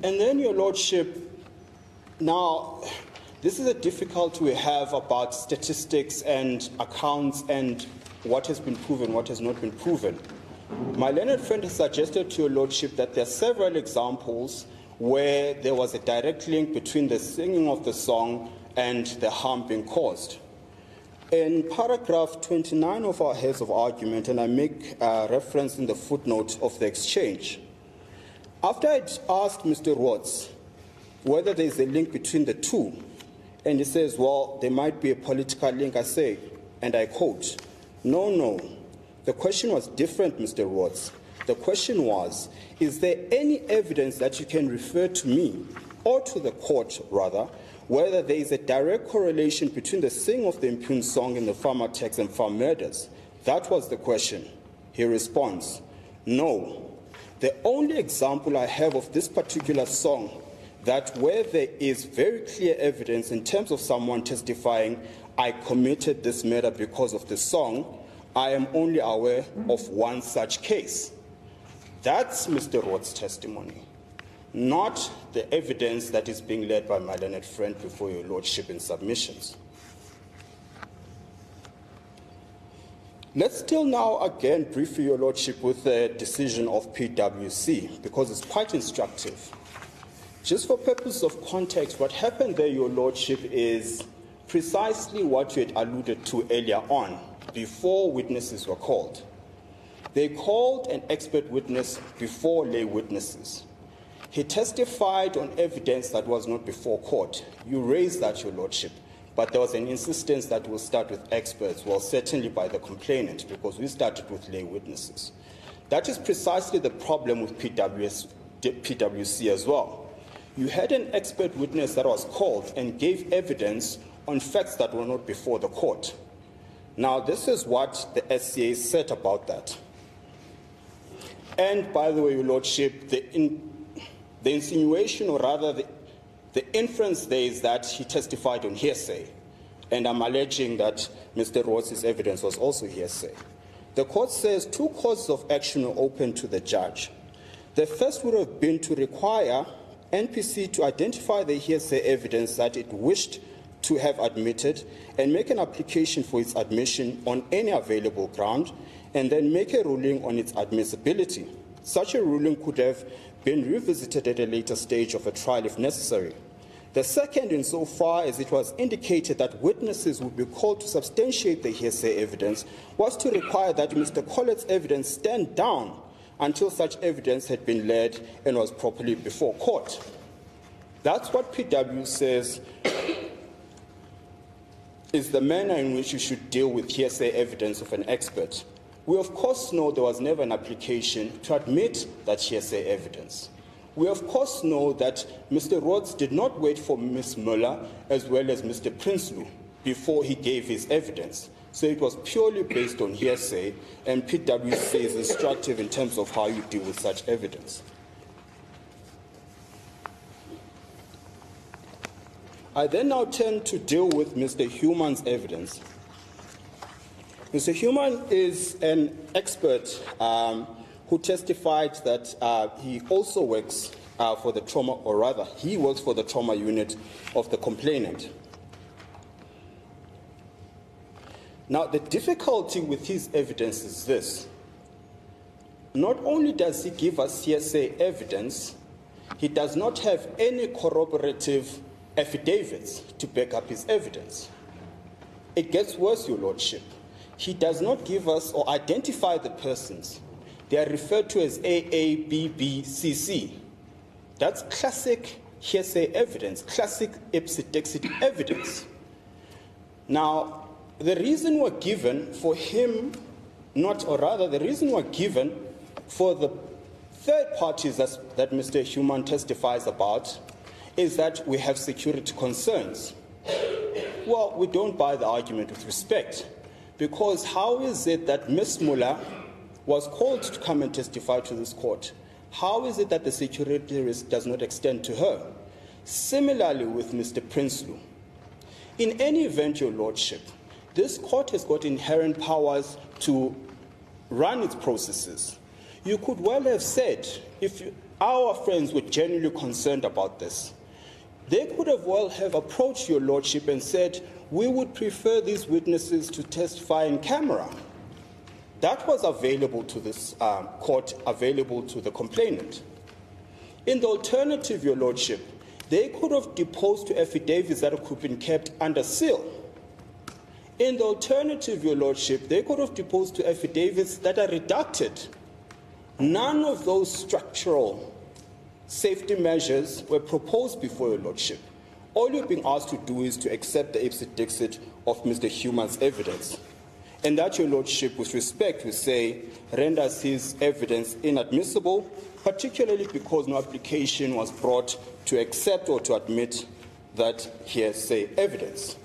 And then, Your Lordship, now, this is a difficulty we have about statistics and accounts and what has been proven, what has not been proven. My learned friend has suggested to Your Lordship that there are several examples where there was a direct link between the singing of the song and the harm being caused. In paragraph 29 of our heads of argument, and I make reference in the footnote of the exchange, after I'd asked Mr. Rhodes whether there is a link between the two, and he says, well, there might be a political link, I say, and I quote, no, the question was different, Mr. Rhodes. The question was, is there any evidence that you can refer to me, or to the court, rather, whether there is a direct correlation between the singing of the impugned song and the farm attacks and farm murders? That was the question. He responds, no. The only example I have of this particular song that where there is very clear evidence in terms of someone testifying, I committed this murder because of the song, I am only aware of one such case. That's Mr. Roth's testimony, not the evidence that is being led by my learned friend before your lordship in submissions. Let's deal now again briefly, your lordship, with the decision of PwC, because it's quite instructive. Just for purpose of context, what happened there, your lordship, is precisely what you had alluded to earlier on, before witnesses were called. They called an expert witness before lay witnesses. He testified on evidence that was not before court. You raised that, your lordship, but there was an insistence that we'll start with experts, well, certainly by the complainant, because we started with lay witnesses. That is precisely the problem with PwC as well. You had an expert witness that was called and gave evidence on facts that were not before the court. Now, this is what the SCA said about that. And by the way, your lordship, the insinuation, or rather the inference there, is that he testified on hearsay. And I'm alleging that Mr. Roth's evidence was also hearsay. The court says two causes of action are open to the judge. The first would have been to require NPC to identify the hearsay evidence that it wished to have admitted and make an application for its admission on any available ground, and then make a ruling on its admissibility. Such a ruling could have been revisited at a later stage of a trial if necessary. The second, insofar as it was indicated that witnesses would be called to substantiate the hearsay evidence, was to require that Mr. Collett's evidence stand down until such evidence had been led and was properly before court. That's what PW says is the manner in which you should deal with hearsay evidence of an expert. We of course know there was never an application to admit that hearsay evidence. We of course know that Mr. Rhodes did not wait for Ms. Muller as well as Mr. Prinsloo before he gave his evidence. So it was purely based on hearsay, and PwC is instructive in terms of how you deal with such evidence. I then now turn to deal with Mr. Human's evidence. Mr. Human is an expert who testified that he also works for the trauma, or rather, he works for the trauma unit of the complainant. Now, the difficulty with his evidence is this. Not only does he give us hearsay evidence, he does not have any corroborative affidavits to back up his evidence. It gets worse, your lordship. He does not give us or identify the persons. They are referred to as AABBCC. That's classic hearsay evidence, classic ipsit-dixit evidence. Now, the reason we're given for him the reason we're given for the third parties that Mr. Human testifies about is that we have security concerns. Well, we don't buy the argument with respect, because how is it that Ms. Muller was called to come and testify to this court? How is it that the security risk does not extend to her? Similarly with Mr. Prinsloo. In any event, your lordship, this court has got inherent powers to run its processes. You could well have said, if our friends were genuinely concerned about this, they could have well have approached your lordship and said, we would prefer these witnesses to testify in camera. That was available to this court, available to the complainant. In the alternative, your lordship, they could have deposed to affidavits that could have been kept under seal. In the alternative, your lordship, they could have deposed to affidavits that are redacted. None of those structural safety measures were proposed before your lordship. All you're being asked to do is to accept the ipsit-dixit of Mr. Human's evidence. And that, your lordship, with respect, we say, renders his evidence inadmissible, particularly because no application was brought to accept or to admit that hearsay evidence.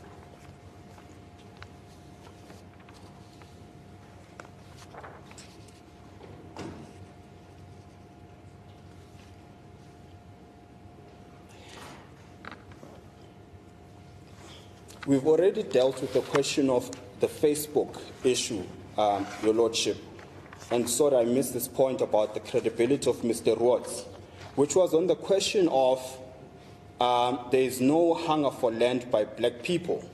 We've already dealt with the question of the Facebook issue, your lordship. and sorry I missed this point about the credibility of Mr. Rhodes, which was on the question of there is no hunger for land by black people,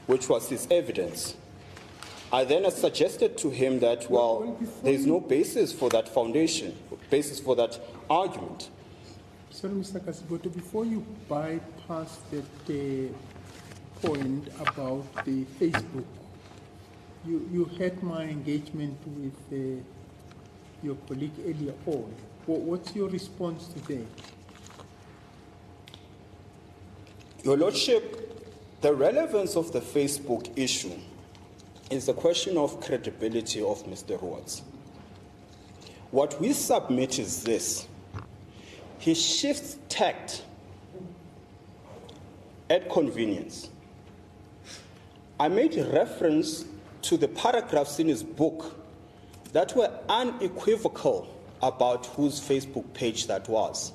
which was his evidence. I then suggested to him that, well, there is no basis for that foundation, basis for that argument. Sorry, Mr. Kasiboto, before you bypass that point about the Facebook, you had my engagement with your colleague earlier on. What's your response today? Your Lordship, the relevance of the Facebook issue is the question of credibility of Mr. Rhodes. What we submit is this. He shifts tact at convenience. I made reference to the paragraphs in his book that were unequivocal about whose Facebook page that was.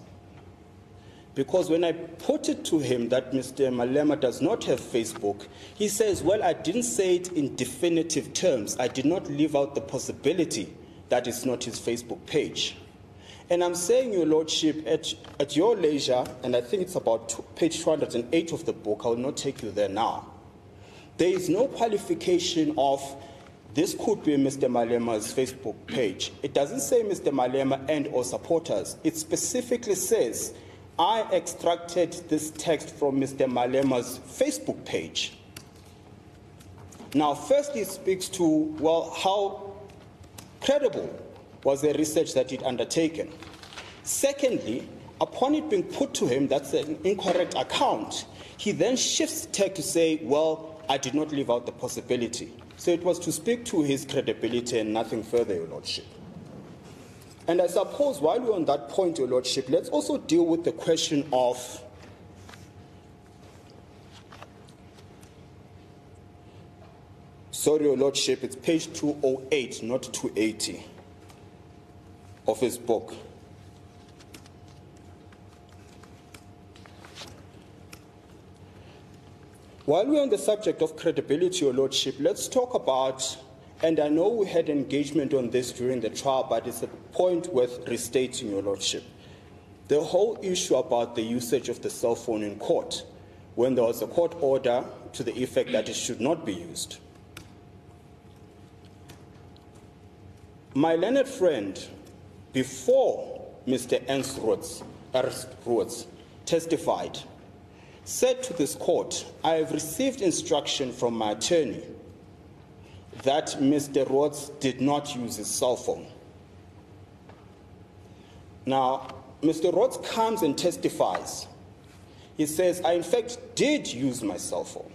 Because when I put it to him that Mr. Malema does not have Facebook, he says, well, I didn't say it in definitive terms. I did not leave out the possibility that it's not his Facebook page. And I'm saying, Your Lordship, at your leisure, and I think it's about page 208 of the book, I will not take you there now. There is no qualification of this could be Mr. Malema's Facebook page. It doesn't say Mr. Malema and or supporters. It specifically says, I extracted this text from Mr. Malema's Facebook page. Now, firstly, it speaks to, well, how credible was the research that he'd undertaken. Secondly, upon it being put to him that's an incorrect account, he then shifts tech to say, well, I did not leave out the possibility. So it was to speak to his credibility and nothing further, Your Lordship. And I suppose while we're on that point, Your Lordship, let's also deal with the question of sorry, Your Lordship, it's page 208, not 280 of his book. While we're on the subject of credibility, Your Lordship, let's talk about, and I know we had engagement on this during the trial, but it's a point worth restating, Your Lordship. The whole issue about the usage of the cell phone in court, when there was a court order to the effect that it should not be used. My learned friend, before Mr. Ernst Rhodes testified, said to this court, I have received instruction from my attorney that Mr. Rhodes did not use his cell phone. Now, Mr. Rhodes comes and testifies. He says, I in fact did use my cell phone.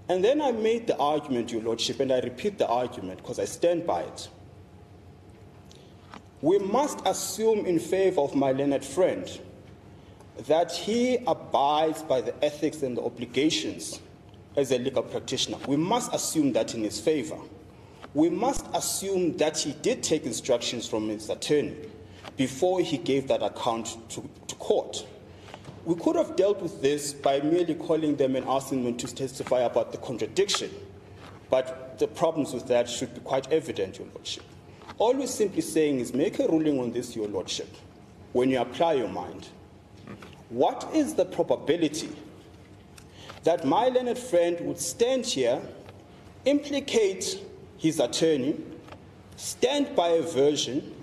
And then I made the argument, Your Lordship, and I repeat the argument because I stand by it. We must assume in favor of my learned friend that he abides by the ethics and the obligations as a legal practitioner. We must assume that in his favor. We must assume that he did take instructions from his attorney before he gave that account to court. We could have dealt with this by merely calling them and asking them to testify about the contradiction, but the problems with that should be quite evident, Your Lordship. All we're simply saying is make a ruling on this, Your Lordship, when you apply your mind. What is the probability that my learned friend would stand here, implicate his attorney, stand by a version,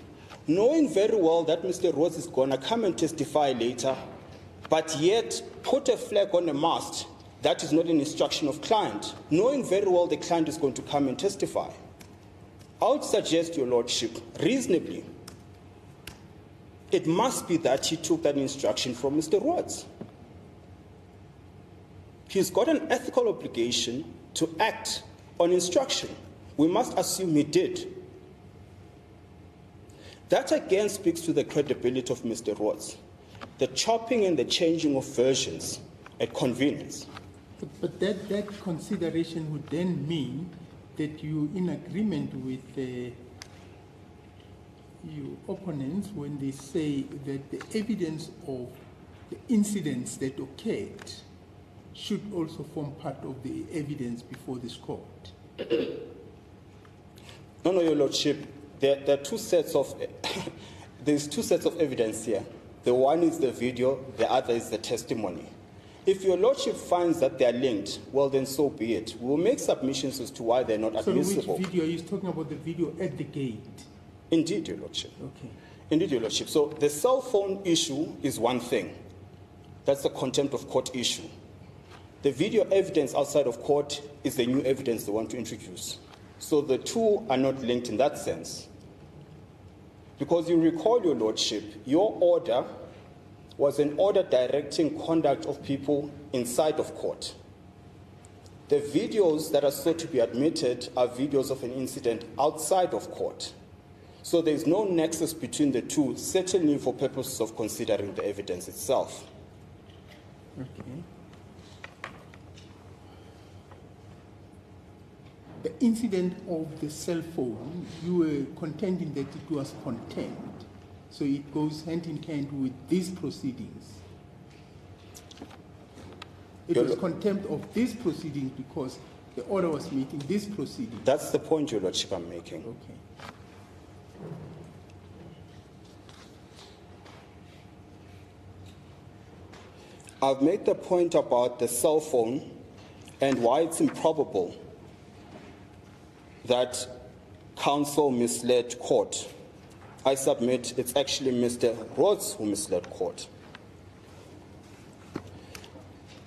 knowing very well that Mr. Rhodes is going to come and testify later, but yet put a flag on a mast that is not an instruction of client, knowing very well the client is going to come and testify? I would suggest, Your Lordship, reasonably, it must be that he took that instruction from Mr. Rhodes. He's got an ethical obligation to act on instruction. We must assume he did. That again speaks to the credibility of Mr. Rhodes, the chopping and the changing of versions at convenience. But that consideration would then mean that you're in agreement with your opponents when they say that the evidence of the incidents that occurred should also form part of the evidence before this court. No, Your Lordship. there are two sets of there's two sets of evidence here. The one is the video, the other is the testimony. If your lordship finds that they are linked, well then so be it. We will make submissions as to why they're not admissible. So which video? Are you talking about the video at the gate? Indeed, your lordship. Okay. Indeed, your lordship. So the cell phone issue is one thing. That's the contempt of court issue. The video evidence outside of court is the new evidence they want to introduce. So the two are not linked in that sense. Because you recall, your lordship, your order was an order directing conduct of people inside of court. The videos that are sought to be admitted are videos of an incident outside of court. So there is no nexus between the two, certainly for purposes of considering the evidence itself. Okay. The incident of the cell phone, you were contending that it was contempt. So it goes hand in hand with these proceedings. It was contempt of these proceedings because the order was meeting these proceedings. That's the point, your lordship, I'm making. Okay. I've made the point about the cell phone and why it's improbable that counsel misled court. I submit it's actually Mr. Rhodes who misled court.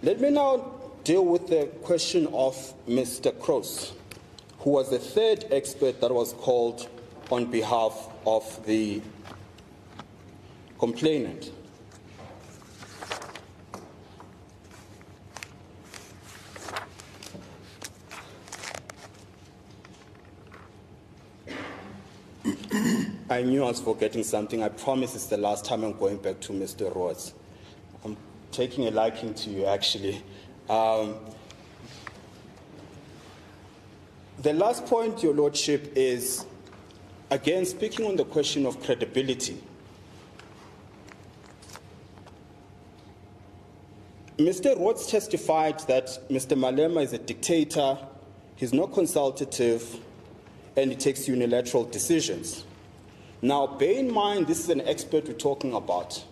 Let me now deal with the question of Mr. Cross, who was the third expert that was called on behalf of the complainant. I knew I was forgetting something. I promise it's the last time I'm going back to Mr. Rhodes. I'm taking a liking to you, actually. The last point, your lordship, is, again, speaking on the question of credibility. Mr. Rhodes testified that Mr. Malema is a dictator, he's not consultative, and he takes unilateral decisions. Now, bear in mind, this is an expert we're talking about.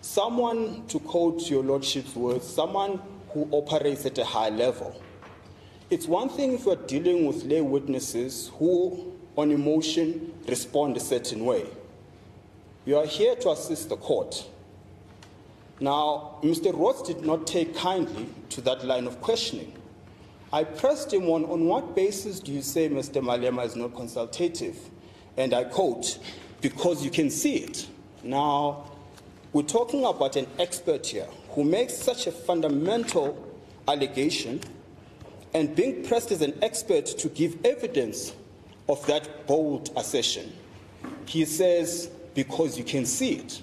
Someone, to quote your lordship's words, someone who operates at a high level. It's one thing if you're dealing with lay witnesses who, on emotion, respond a certain way. You are here to assist the court. Now, Mr. Rhodes did not take kindly to that line of questioning. I pressed him on what basis do you say Mr. Malema is not consultative? And I quote, because you can see it. Now, we're talking about an expert here who makes such a fundamental allegation, and being pressed as an expert to give evidence of that bold assertion. He says, because you can see it.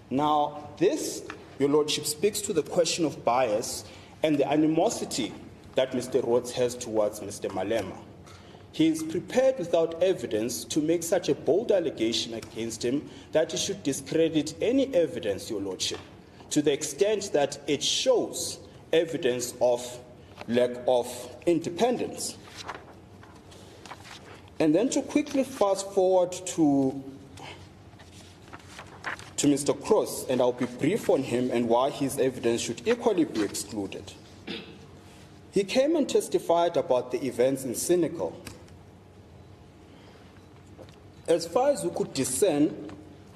Now, this, your lordship, speaks to the question of bias and the animosity that Mr. Rhodes has towards Mr. Malema. He is prepared without evidence to make such a bold allegation against him that he should discredit any evidence, your lordship, to the extent that it shows evidence of lack of independence. And then to quickly fast forward to Mr. Cross, and I'll be brief on him and why his evidence should equally be excluded. He came and testified about the events in Senegal. As far as we could discern,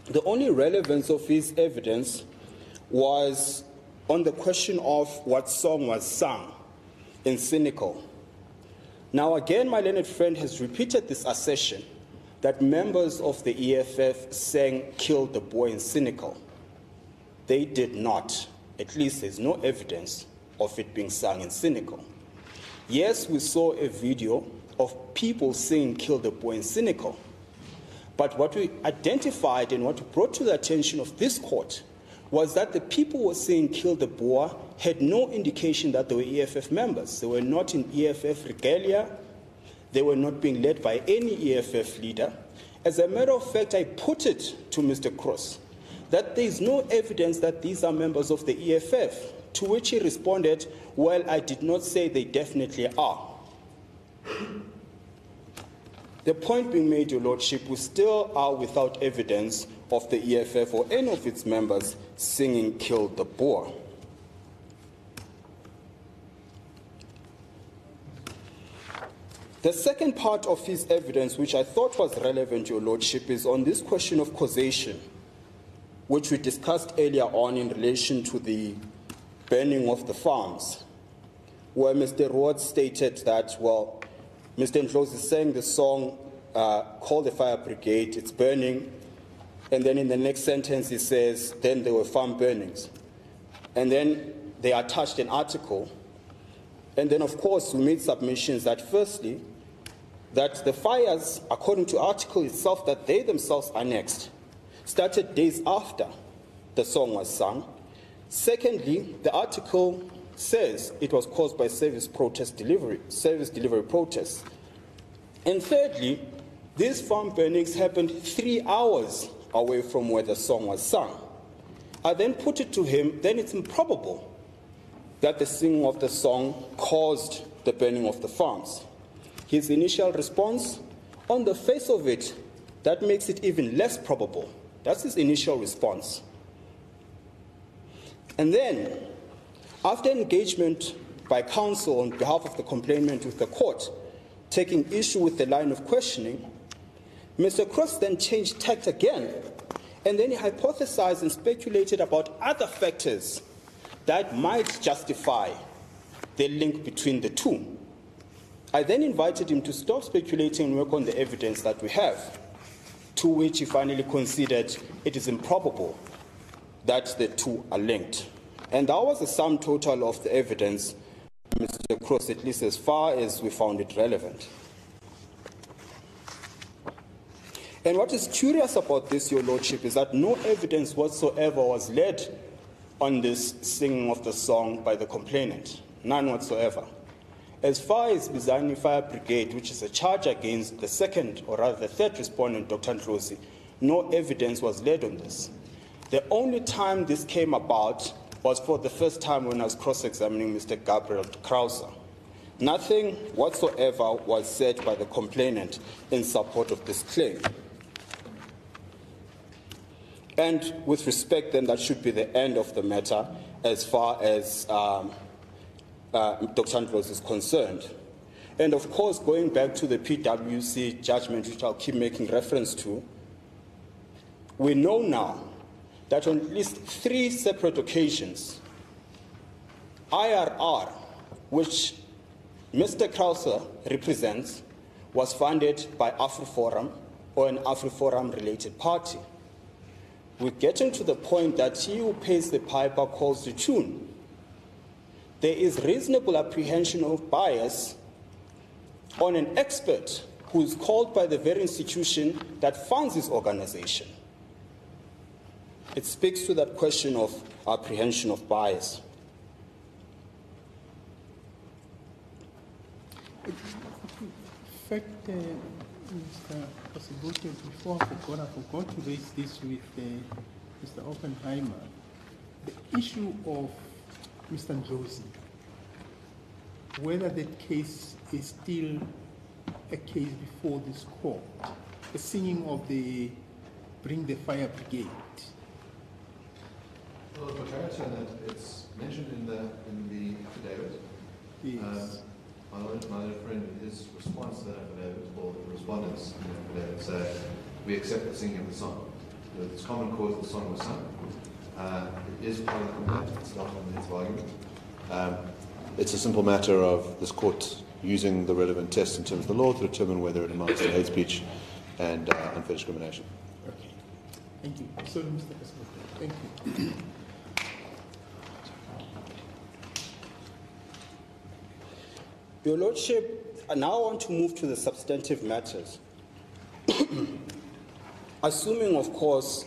the only relevance of his evidence was on the question of what song was sung in Senegal. Now again, my learned friend has repeated this assertion that members of the EFF sang "Kill the Boer" in Senegal. They did not. At least there's no evidence of it being sung in Senegal. Yes, we saw a video of people singing "Kill the Boer" in Senegal. But what we identified and what we brought to the attention of this court was that the people who were saying "Kill the Boer" had no indication that they were EFF members. They were not in EFF regalia. They were not being led by any EFF leader. As a matter of fact, I put it to Mr. Cross that there is no evidence that these are members of the EFF, to which he responded, well, I did not say they definitely are. The point being made, Your Lordship, we still are without evidence of the EFF or any of its members singing "Kill the Boer." The second part of his evidence, which I thought was relevant, Your Lordship, is on this question of causation, which we discussed earlier on in relation to the burning of the farms, where Mr. Rhodes stated that, well, Mr. Ndlozi sang the song, Call the Fire Brigade, it's burning, and then in the next sentence he says, then there were farm burnings. And then they attached an article, and then of course we made submissions that firstly, that the fires, according to the article itself that they themselves annexed, started days after the song was sung. Secondly, the article says it was caused by service delivery protests. And thirdly, these farm burnings happened 3 hours away from where the song was sung. I then put it to him, then it's improbable that the singing of the song caused the burning of the farms. His initial response, on the face of it, that makes it even less probable. That's his initial response. And then, after engagement by counsel on behalf of the complainant with the court, taking issue with the line of questioning, Mr. Cross then changed tact again, and then he hypothesized and speculated about other factors that might justify the link between the two. I then invited him to stop speculating and work on the evidence that we have, to which he finally considered it is improbable that the two are linked. And that was the sum total of the evidence, Mr. Cross, at least as far as we found it relevant. And what is curious about this, Your Lordship, is that no evidence whatsoever was laid on this singing of the song by the complainant, none whatsoever. As far as Bizani Fire Brigade, which is a charge against the second, or rather the third respondent, Dr. Ndlozi, no evidence was laid on this. The only time this came about was for the first time when I was cross-examining Mr. Gabriel Krauser. Nothing whatsoever was said by the complainant in support of this claim. And with respect, then, that should be the end of the matter as far as Dr. Ndlozi is concerned. And of course, going back to the PwC judgment, which I'll keep making reference to, we know now that on at least 3 separate occasions, IRR, which Mr. Krauser represents, was funded by AfriForum or an AfriForum-related party. We're getting to the point that he who pays the piper calls the tune. There is reasonable apprehension of bias on an expert who is called by the very institution that funds his organization. It speaks to that question of apprehension of bias. In fact, Mr. Prosecution, before I forgot to raise this with Mr. Oppenheimer. The issue of Mr. Ndlozi, whether that case is still a case before this court, the singing of the Bring the Fire Brigade. Well, for clarity on that, it's mentioned in the affidavit. Yes. My friend, his response to that affidavit, or the respondents in the affidavit, say, we accept the singing of the song. It's common cause the song was sung. It is part of the complaint, it's not on the heads of argument. It's a simple matter of this court using the relevant tests in terms of the law to determine whether it amounts to hate speech and unfair discrimination. Okay. Thank you. Sorry, Mr. President. Thank you. Your Lordship, I now want to move to the substantive matters. Assuming, of course,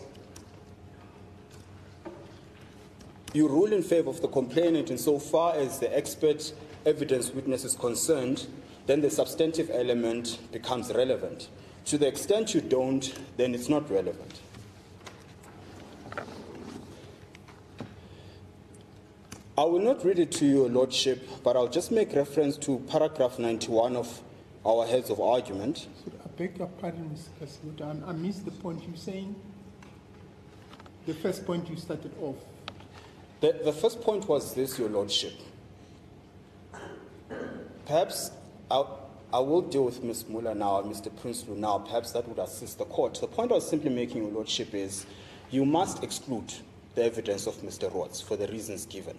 you rule in favor of the complainant insofar as the expert evidence witness is concerned, then the substantive element becomes relevant. To the extent you don't, then it's not relevant. I will not read it to you, Your Lordship, but I'll just make reference to paragraph 91 of our heads of argument. beg your pardon, Mr. Kasluta, I missed the point you're saying. The first point you started off. The first point was this, Your Lordship. Perhaps I will deal with Ms. Muller now, Mr. Prinsloo now. Perhaps that would assist the court. The point I was simply making, Your Lordship, is you must exclude the evidence of Mr. Rhodes for the reasons given.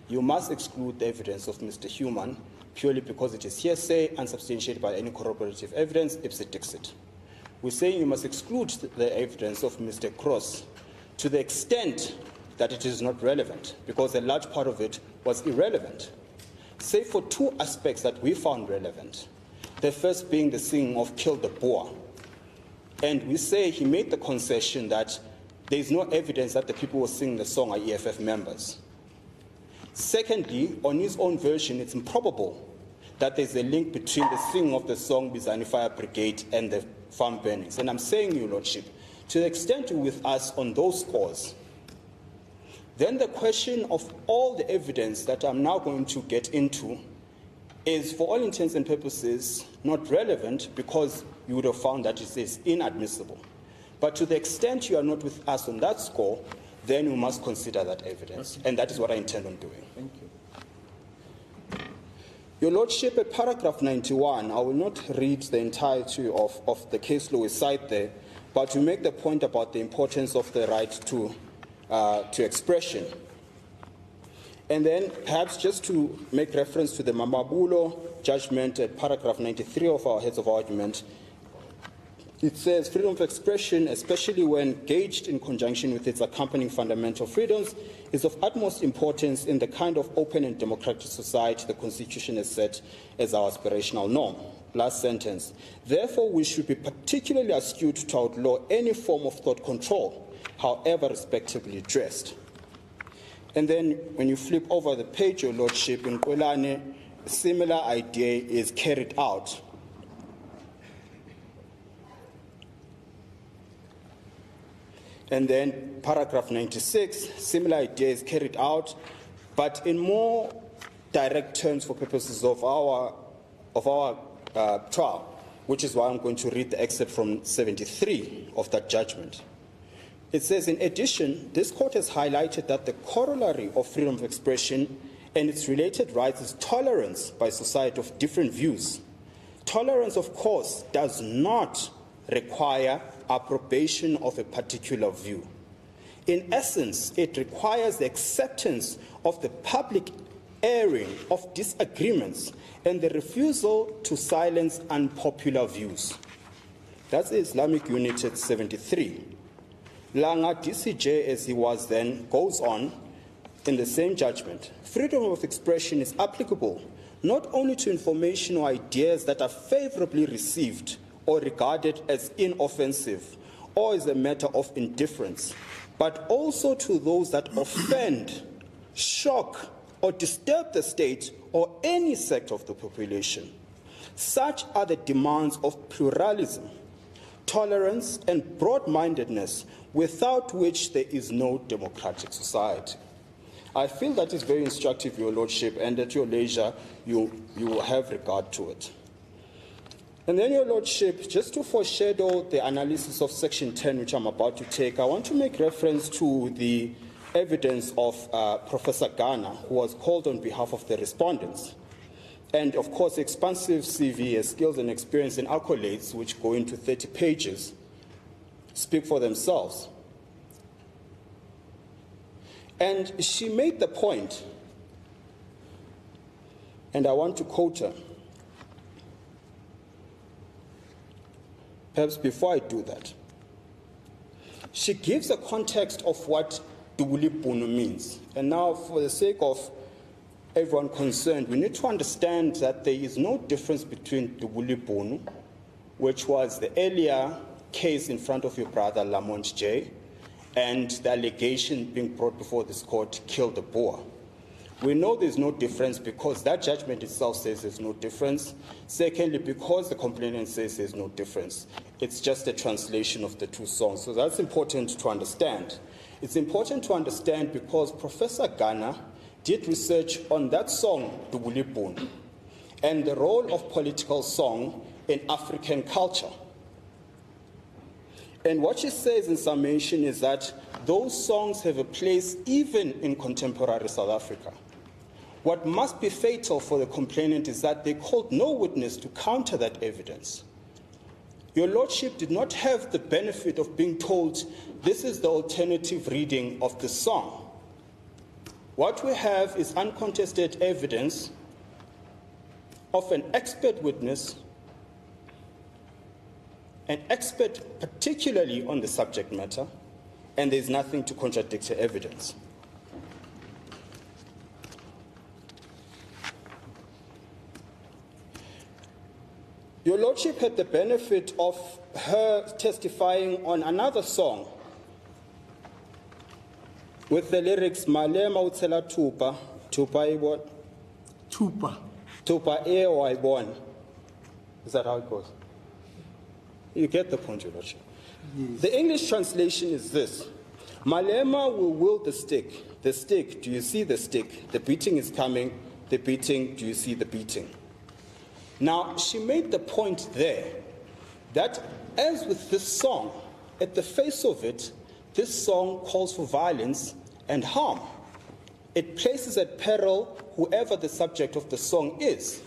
You must exclude the evidence of Mr. Human purely because it is hearsay, unsubstantiated by any corroborative evidence, ipse dixit. We're saying you must exclude the evidence of Mr. Cross to the extent that it is not relevant, because a large part of it was irrelevant, save for two aspects that we found relevant. The first being the singing of Kill the Boer. And we say he made the concession that there is no evidence that the people who sing the song are EFF members. Secondly, on his own version, it's improbable that there's a link between the singing of the song Bizani Fire Brigade and the farm burnings. And I'm saying, Your Lordship, to the extent you're with us on those scores, then the question of all the evidence that I'm now going to get into is, for all intents and purposes, not relevant because you would have found that it is inadmissible. But to the extent you are not with us on that score, then we must consider that evidence. And that is what I intend on doing. Thank you. Your Lordship, at paragraph 91, I will not read the entirety of the case law we cite there, but to make the point about the importance of the right to expression. And then perhaps just to make reference to the Mamabulo judgment at paragraph 93 of our heads of argument, it says freedom of expression, especially when gauged in conjunction with its accompanying fundamental freedoms, is of utmost importance in the kind of open and democratic society the Constitution has set as our aspirational norm. Last sentence. Therefore, we should be particularly astute to outlaw any form of thought control, however respectably dressed. And then when you flip over the page, Your Lordship, in Kwelane, a similar idea is carried out. And then paragraph 96, similar idea is carried out, but in more direct terms for purposes of our trial, which is why I'm going to read the excerpt from 73 of that judgment. It says, in addition, this court has highlighted that the corollary of freedom of expression and its related rights is tolerance by society of different views. Tolerance, of course, does not require approbation of a particular view. In essence, it requires the acceptance of the public airing of disagreements and the refusal to silence unpopular views. That's the Islamic Unit at 73. Langa DCJ, as he was then, goes on in the same judgment. Freedom of expression is applicable not only to information or ideas that are favorably received or regarded as inoffensive or as a matter of indifference, but also to those that offend, shock, or disturb the state or any sect of the population. Such are the demands of pluralism, tolerance, and broad-mindedness, without which there is no democratic society. I feel that is very instructive, Your Lordship, and at your leisure, you will have regard to it. And then, Your Lordship, just to foreshadow the analysis of Section 10, which I'm about to take, I want to make reference to the evidence of Professor Ghana, who was called on behalf of the respondents. And, of course, expansive CV, skills and experience and accolades, which go into 30 pages, speak for themselves. And she made the point, and I want to quote her. Perhaps before I do that, she gives a context of what Dubulibunu means. And now, for the sake of everyone concerned, we need to understand that there is no difference between Dubulibunu, which was the earlier case in front of your brother Lamont J, and the allegation being brought before this court, Kill the Boer. We know there's no difference because that judgment itself says there's no difference. Secondly, because the complainant says there's no difference. It's just a translation of the two songs. So that's important to understand. It's important to understand because Professor Ghana did research on that song, Dubulibunu, and the role of political song in African culture. And what she says in summation is that those songs have a place even in contemporary South Africa. What must be fatal for the complainant is that they called no witness to counter that evidence. Your Lordship did not have the benefit of being told this is the alternative reading of the song. What we have is uncontested evidence of an expert witness, an expert particularly on the subject matter, and there's nothing to contradict her evidence. Your Lordship had the benefit of her testifying on another song with the lyrics Malema utsela tupa, tupa ibon. Tupa. Tupa e o ibon. Is that how it goes? You get the point, Your Lordship. Yes. The English translation is this. Malema will wield the stick. The stick, do you see the stick? The beating is coming. The beating, do you see the beating? Now, she made the point there that as with this song, at the face of it, this song calls for violence and harm. It places at peril whoever the subject of the song is,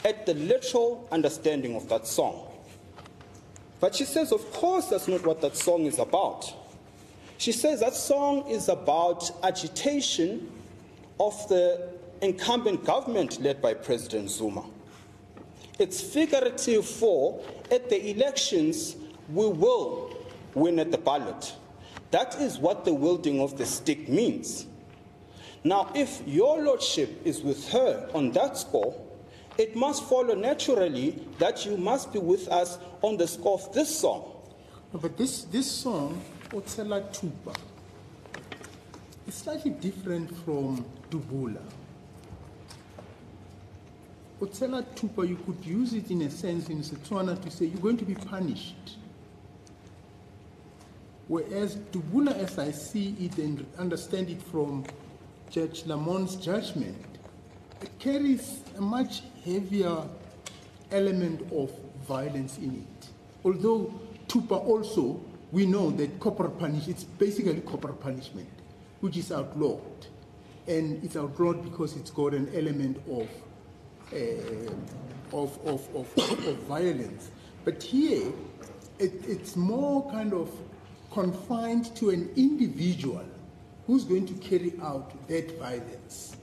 at the literal understanding of that song. But she says, of course, that's not what that song is about. She says that song is about agitation of the incumbent government led by President Zuma. It's figurative for, at the elections, we will win at the ballot. That is what the wielding of the stick means. Now, if your Lordship is with her on that score, it must follow naturally that you must be with us on the score of this song. No, but this song, Otsela Tupa, is slightly different from Dubula. Otsela Tupa, you could use it in a sense in Setswana to say you're going to be punished. Whereas Dubula, as I see it and understand it from Judge Lamont's judgment, it carries a much heavier element of violence in it. Although Tupa also, we know that corporal punishment, it's basically corporal punishment, which is outlawed. And it's outlawed because it's got an element of violence. But here, it's more kind of confined to an individual who's going to carry out that violence.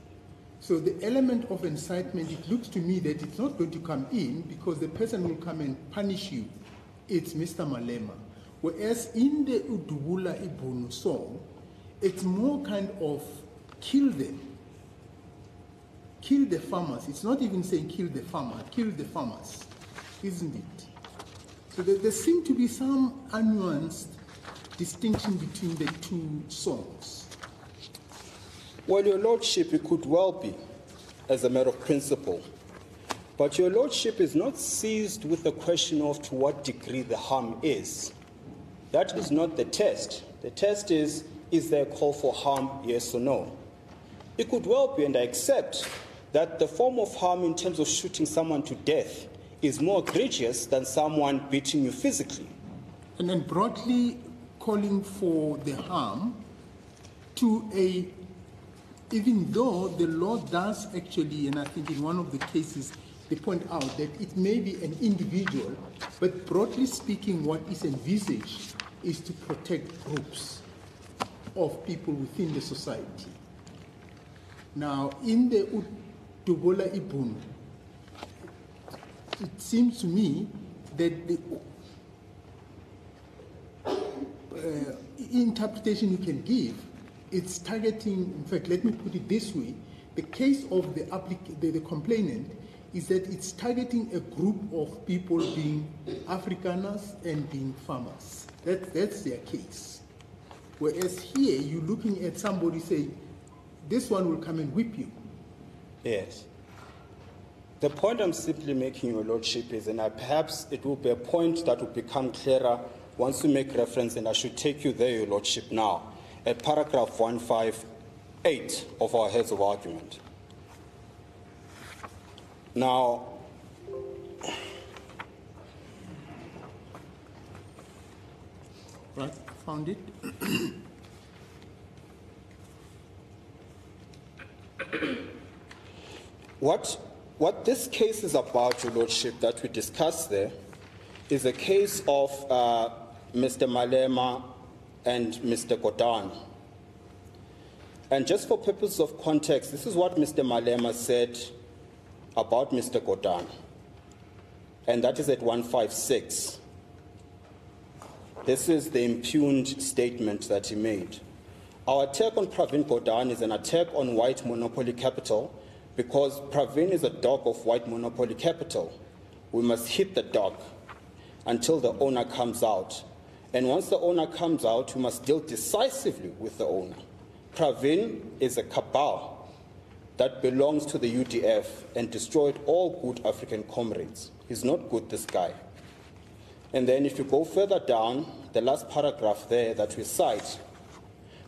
So the element of incitement, it looks to me that it's not going to come in because the person will come and punish you. It's Mr. Malema. Whereas in the Udubula Ibunu song, it's more kind of kill them. Kill the farmers. It's not even saying kill the farmer, kill the farmers, isn't it? So there seems to be some nuanced distinction between the two songs. Well, Your Lordship, it could well be, as a matter of principle. But Your Lordship is not seized with the question of to what degree the harm is. That is not the test. The test is there a call for harm, yes or no? It could well be, and I accept, that the form of harm in terms of shooting someone to death is more egregious than someone beating you physically. And then broadly calling for the harm to a, even though the law does actually, and I think in one of the cases they point out that it may be an individual, but broadly speaking what is envisaged is to protect groups of people within the society. Now, in the Udubola Ibun, it seems to me that the interpretation you can give, it's targeting, in fact, let me put it this way, the case of the complainant is that it's targeting a group of people being Afrikaners and being farmers. That's their case. Whereas here, you're looking at somebody saying, this one will come and whip you. Yes. The point I'm simply making, Your Lordship, is, and perhaps it will be a point that will become clearer once we make reference, and I should take you there, Your Lordship, now, at paragraph 158 of our heads of argument. Now, Right, found it. What this case is about, Your Lordship, that we discussed there, is a case of Mr. Malema and Mr. Godan. And just for purposes of context, this is what Mr. Malema said about Mr. Godan. And that is at 156. This is the impugned statement that he made. Our attack on Pravin Godan is an attack on white monopoly capital because Pravin is a dog of white monopoly capital. We must hit the dog until the owner comes out. And once the owner comes out, we must deal decisively with the owner. Pravin is a cabal that belongs to the UDF and destroyed all good African comrades. He's not good, this guy. And then if you go further down, the last paragraph there that we cite,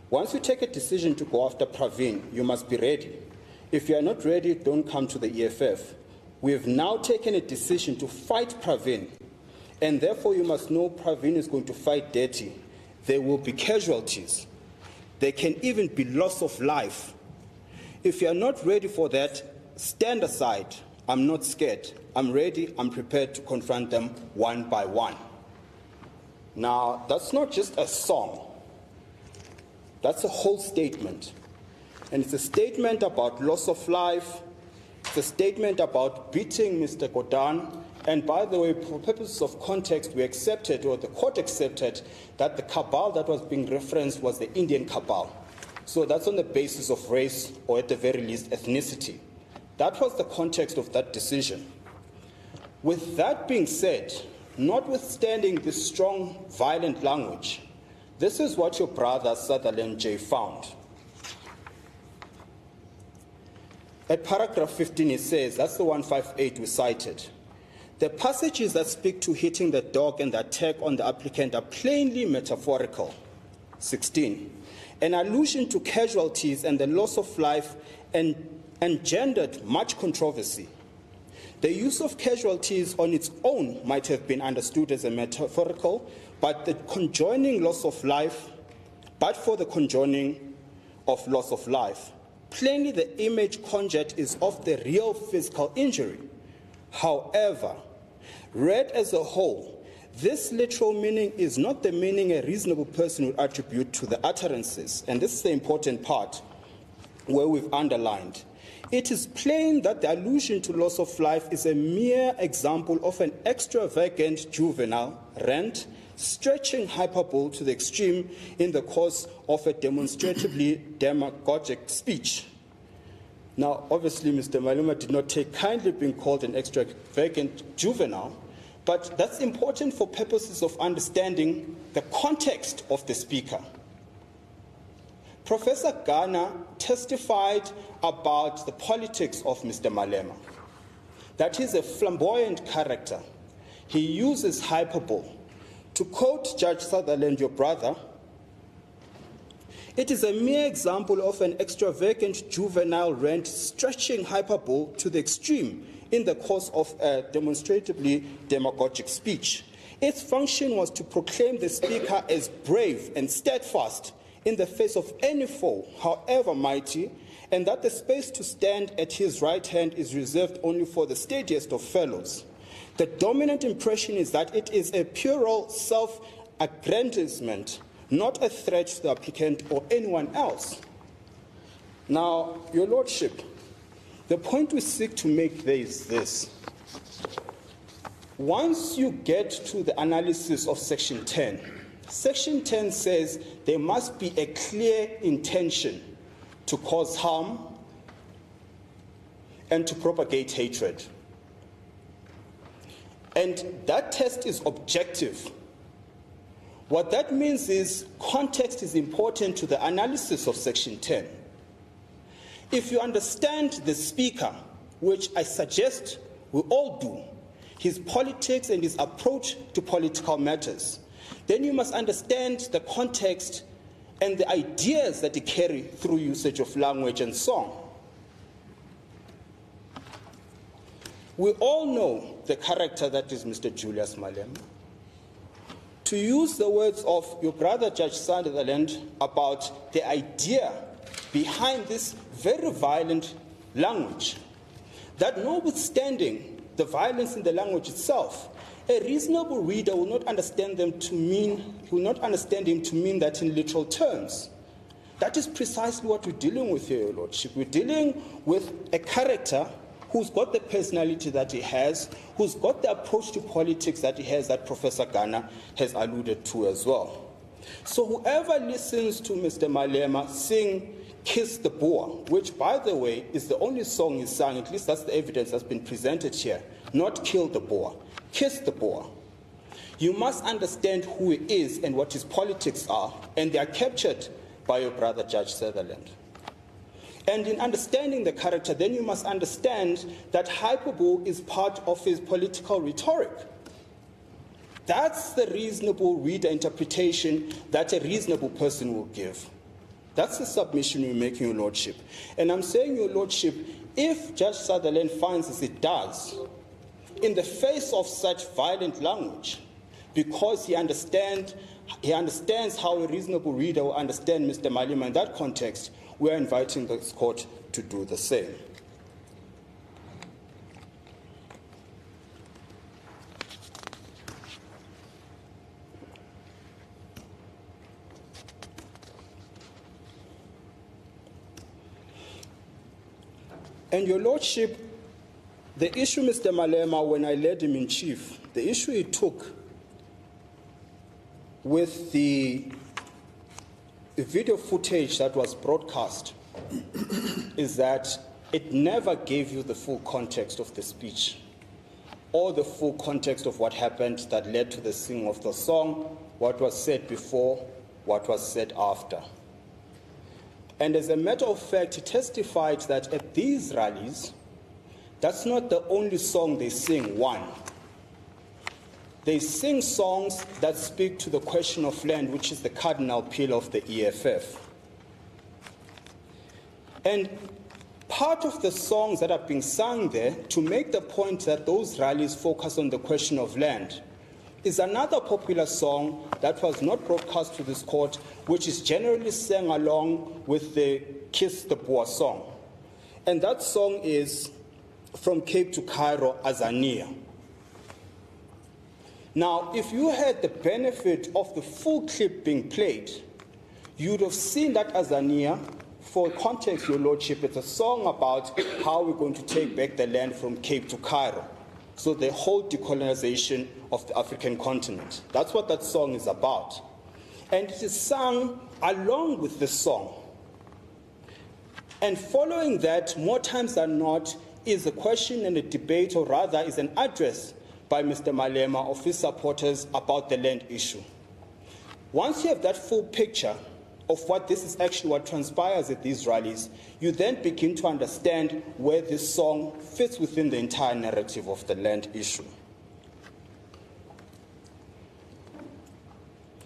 once you take a decision to go after Pravin, you must be ready. If you are not ready, don't come to the EFF. We have now taken a decision to fight Pravin, and therefore you must know Pravin is going to fight dirty. There will be casualties. There can even be loss of life. If you are not ready for that, stand aside. I'm not scared. I'm ready. I'm prepared to confront them one by one. Now, that's not just a song. That's a whole statement. And it's a statement about loss of life. It's a statement about beating Mr. Godan. And by the way, for purposes of context, we accepted, or the court accepted, that the cabal that was being referenced was the Indian cabal. So that's on the basis of race, or at the very least, ethnicity. That was the context of that decision. With that being said, notwithstanding this strong, violent language, this is what your brother Sutherland J. found. At paragraph 15, it says, that's the 158 we cited, the passages that speak to hitting the dog and the attack on the applicant are plainly metaphorical. 16. An allusion to casualties and the loss of life engendered much controversy. The use of casualties on its own might have been understood as a metaphorical, but for the conjoining of loss of life, plainly the image conjured is of the real physical injury. However, read as a whole, this literal meaning is not the meaning a reasonable person would attribute to the utterances, and this is the important part where we've underlined. It is plain that the allusion to loss of life is a mere example of an extravagant juvenile rant, stretching hyperbole to the extreme in the course of a demonstratively demagogic speech. Now, obviously, Mr. Malema did not take kindly being called an extravagant juvenile, but that's important for purposes of understanding the context of the speaker. Professor Ghana testified about the politics of Mr. Malema, that he's a flamboyant character. He uses hyperbole. To quote Judge Sutherland, your brother, it is a mere example of an extravagant juvenile rant stretching hyperbole to the extreme in the course of a demonstratively demagogic speech. Its function was to proclaim the speaker as brave and steadfast in the face of any foe, however mighty, and that the space to stand at his right hand is reserved only for the steadiest of fellows. The dominant impression is that it is a puerile self-aggrandizement, not a threat to the applicant or anyone else. Now, Your Lordship, the point we seek to make there is this. Once you get to the analysis of Section 10, Section 10 says there must be a clear intention to cause harm and to propagate hatred. And that test is objective. What that means is context is important to the analysis of Section 10. If you understand the speaker, which I suggest we all do, his politics and his approach to political matters, then you must understand the context and the ideas that he carries through usage of language and song. We all know the character that is Mr. Julius Malema. to use the words of your brother Judge Sutherland about the idea behind this very violent language, that notwithstanding the violence in the language itself, a reasonable reader will not understand him to mean that in literal terms. That is precisely what we're dealing with here, Your Lordship. We're dealing with a character who's got the personality that he has, who's got the approach to politics that he has, that Professor Ghana has alluded to as well. So whoever listens to Mr. Malema sing Kiss the Boer, which, by the way, is the only song he sang, at least that's the evidence that's been presented here, not Kill the Boer, Kiss the Boer. You must understand who he is and what his politics are, and they are captured by your brother Judge Sutherland. And in understanding the character, then you must understand that hyperbole is part of his political rhetoric. That's the reasonable reader interpretation that a reasonable person will give. That's the submission we're making, Your Lordship. And I'm saying, Your Lordship, if Judge Sutherland finds, as it does, in the face of such violent language, because he understands how a reasonable reader will understand Mr. Malema in that context, we are inviting this court to do the same. And Your Lordship, the issue, Mr. Malema, when I led him in chief, the issue he took with the video footage that was broadcast is that it never gave you the full context of the speech or the full context of what happened that led to the singing of the song, what was said before, what was said after. And as a matter of fact, he testified that at these rallies, that's not the only song they sing, one. They sing songs that speak to the question of land, which is the cardinal pillar of the EFF. And part of the songs that are being sung there, to make the point that those rallies focus on the question of land, is another popular song that was not broadcast to this court, which is generally sang along with the Kiss the Boer song. And that song is From Cape to Cairo, Azania. Now, if you had the benefit of the full clip being played, you'd have seen that Azania. For context, Your Lordship, it's a song about how we're going to take back the land from Cape to Cairo. So the whole decolonization of the African continent. That's what that song is about. And it is sung along with the song. And following that, more times than not, is a question and a debate, or rather is an address by Mr. Malema of his supporters about the land issue. Once you have that full picture of what this is actually what transpires at these rallies, you then begin to understand where this song fits within the entire narrative of the land issue.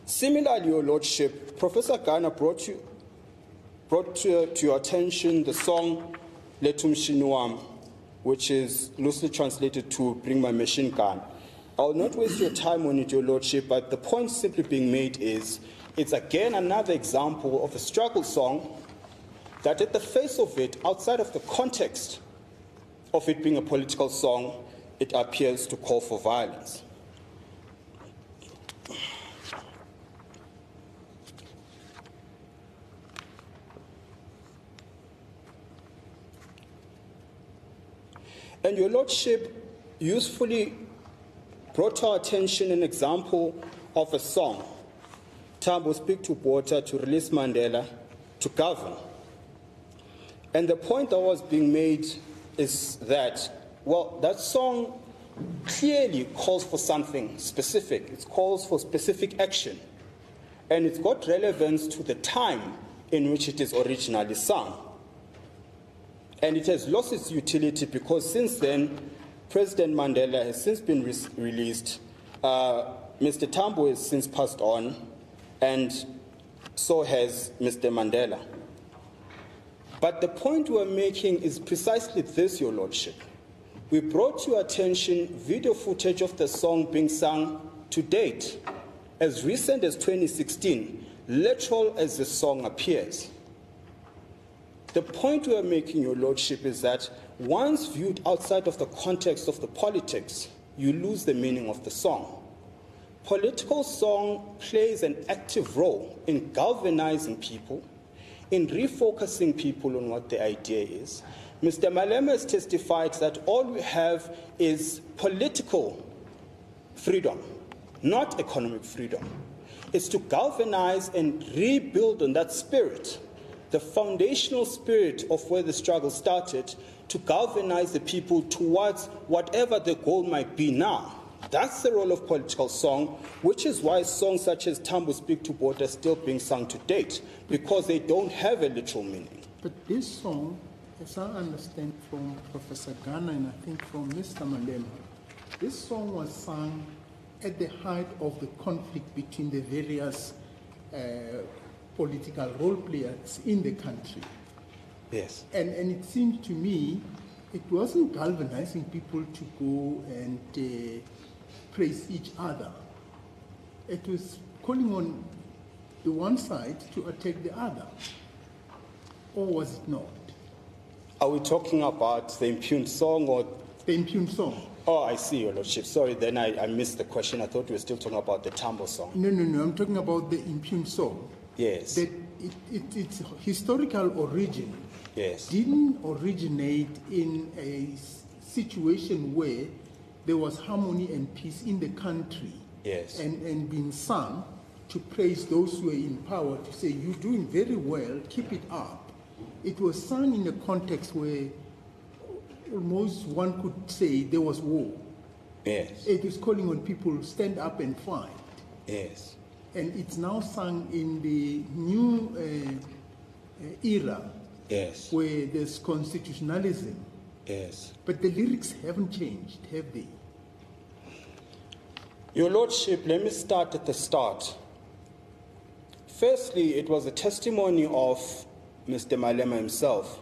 Similarly, Your Lordship, Professor Ghana brought to your attention the song Letum Shinuam, which is loosely translated to Bring My Machine Gun. I will not waste your time on it, Your Lordship, but the point simply being made is it's again another example of a struggle song that at the face of it, outside of the context of it being a political song, it appears to call for violence. And Your Lordship usefully brought to our attention an example of a song, Tambo Speak to Water, to release Mandela, to govern. And the point that was being made is that, well, that song clearly calls for something specific. It calls for specific action. And it's got relevance to the time in which it is originally sung. And it has lost its utility because since then, President Mandela has since been released. Mr. Tambo has since passed on, and so has Mr. Mandela. But the point we're making is precisely this, Your Lordship. We brought to your attention video footage of the song being sung to date. as recent as 2016, literal as the song appears. The point we are making, Your Lordship, is that once viewed outside of the context of the politics, you lose the meaning of the song. Political song plays an active role in galvanizing people, in refocusing people on what the idea is. Mr. Malema has testified that all we have is political freedom, not economic freedom. It's to galvanize and rebuild on that spirit, the foundational spirit of where the struggle started, to galvanize the people towards whatever the goal might be now. That's the role of political song, which is why songs such as Tambo Speak to Boer are still being sung to date, because they don't have a literal meaning. But this song, as I understand from Professor Ghana and I think from Mr. Malema, this song was sung at the height of the conflict between the various political role players in the country. Yes. And it seemed to me it wasn't galvanizing people to go and praise each other. It was calling on the one side to attack the other. Or was it not? Are we talking about the impugned song or? The impugned song. Oh, I see, Your Lordship. Sorry, then I missed the question. I thought we were still talking about the Tambo song. No. I'm talking about the impugned song. Yes. That its historical origin Yes. didn't originate in a situation where there was harmony and peace in the country. Yes. And being sung to praise those who were in power, to say, you're doing very well, keep it up. It was sung in a context where almost one could say there was war. Yes. It was calling on people, stand up and fight. Yes. And it's now sung in the new era, Yes. where there's constitutionalism. Yes. But the lyrics haven't changed, have they? Your Lordship, let me start at the start. Firstly, it was a testimony of Mr. Malema himself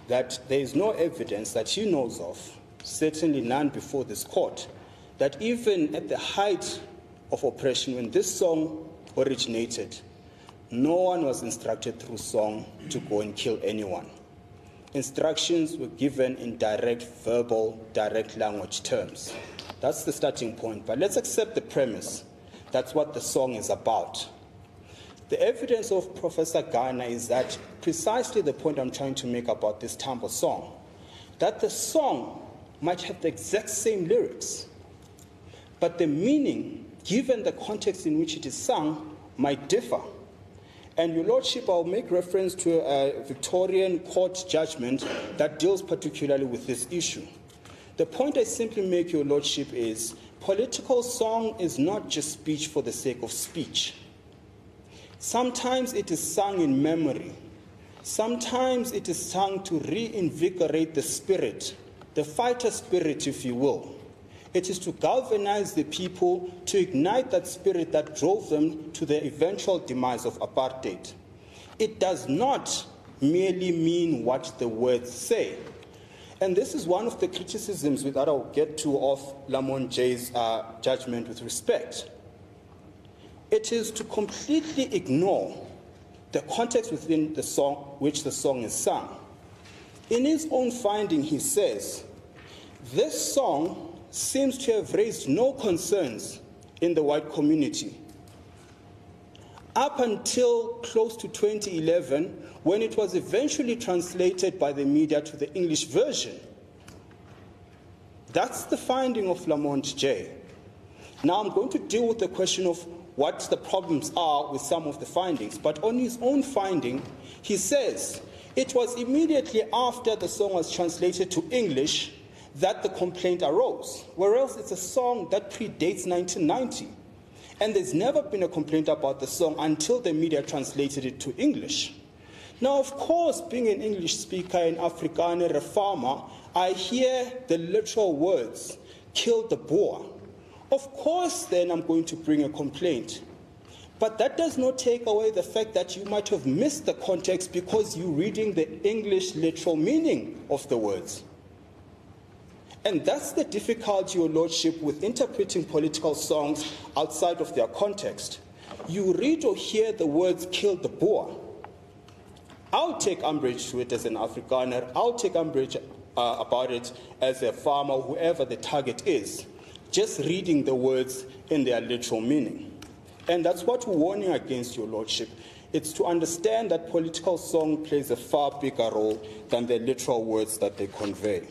that there is no evidence that he knows of, certainly none before this court, that even at the height of oppression, when this song originated, no one was instructed through song to go and kill anyone. Instructions were given in direct verbal, direct language terms. That's the starting point. But let's accept the premise. That's what the song is about. The evidence of Professor Ghana is that precisely the point I'm trying to make about this Tambo song, that the song might have the exact same lyrics, but the meaning, given the context in which it is sung, might differ. And Your Lordship, I'll make reference to a Victorian court judgment that deals particularly with this issue. The point I simply make, Your Lordship, is political song is not just speech for the sake of speech. Sometimes it is sung in memory. Sometimes it is sung to reinvigorate the spirit, the fighter spirit, if you will. It is to galvanize the people, to ignite that spirit that drove them to the eventual demise of apartheid. It does not merely mean what the words say. And this is one of the criticisms that I'll get to of Lamont J's judgment with respect. It is to completely ignore the context within the song which the song is sung. In his own finding, he says, this song seems to have raised no concerns in the white community. Up until close to 2011, when it was eventually translated by the media to the English version. That's the finding of Lamont J. Now I'm going to deal with the question of what the problems are with some of the findings, but on his own finding, he says, it was immediately after the song was translated to English that the complaint arose, whereas it's a song that predates 1990. And there's never been a complaint about the song until the media translated it to English. Now, of course, being an English speaker in Afrikaner, a farmer, I hear the literal words, kill the Boer. Of course, then I'm going to bring a complaint. But that does not take away the fact that you might have missed the context because you're reading the English literal meaning of the words. And that's the difficulty, Your Lordship, with interpreting political songs outside of their context. You read or hear the words "kill the Boer." I'll take umbrage to it as an Afrikaner. I'll take umbrage about it as a farmer, whoever the target is, just reading the words in their literal meaning. And that's what we're warning against, Your Lordship. It's to understand that political song plays a far bigger role than the literal words that they convey.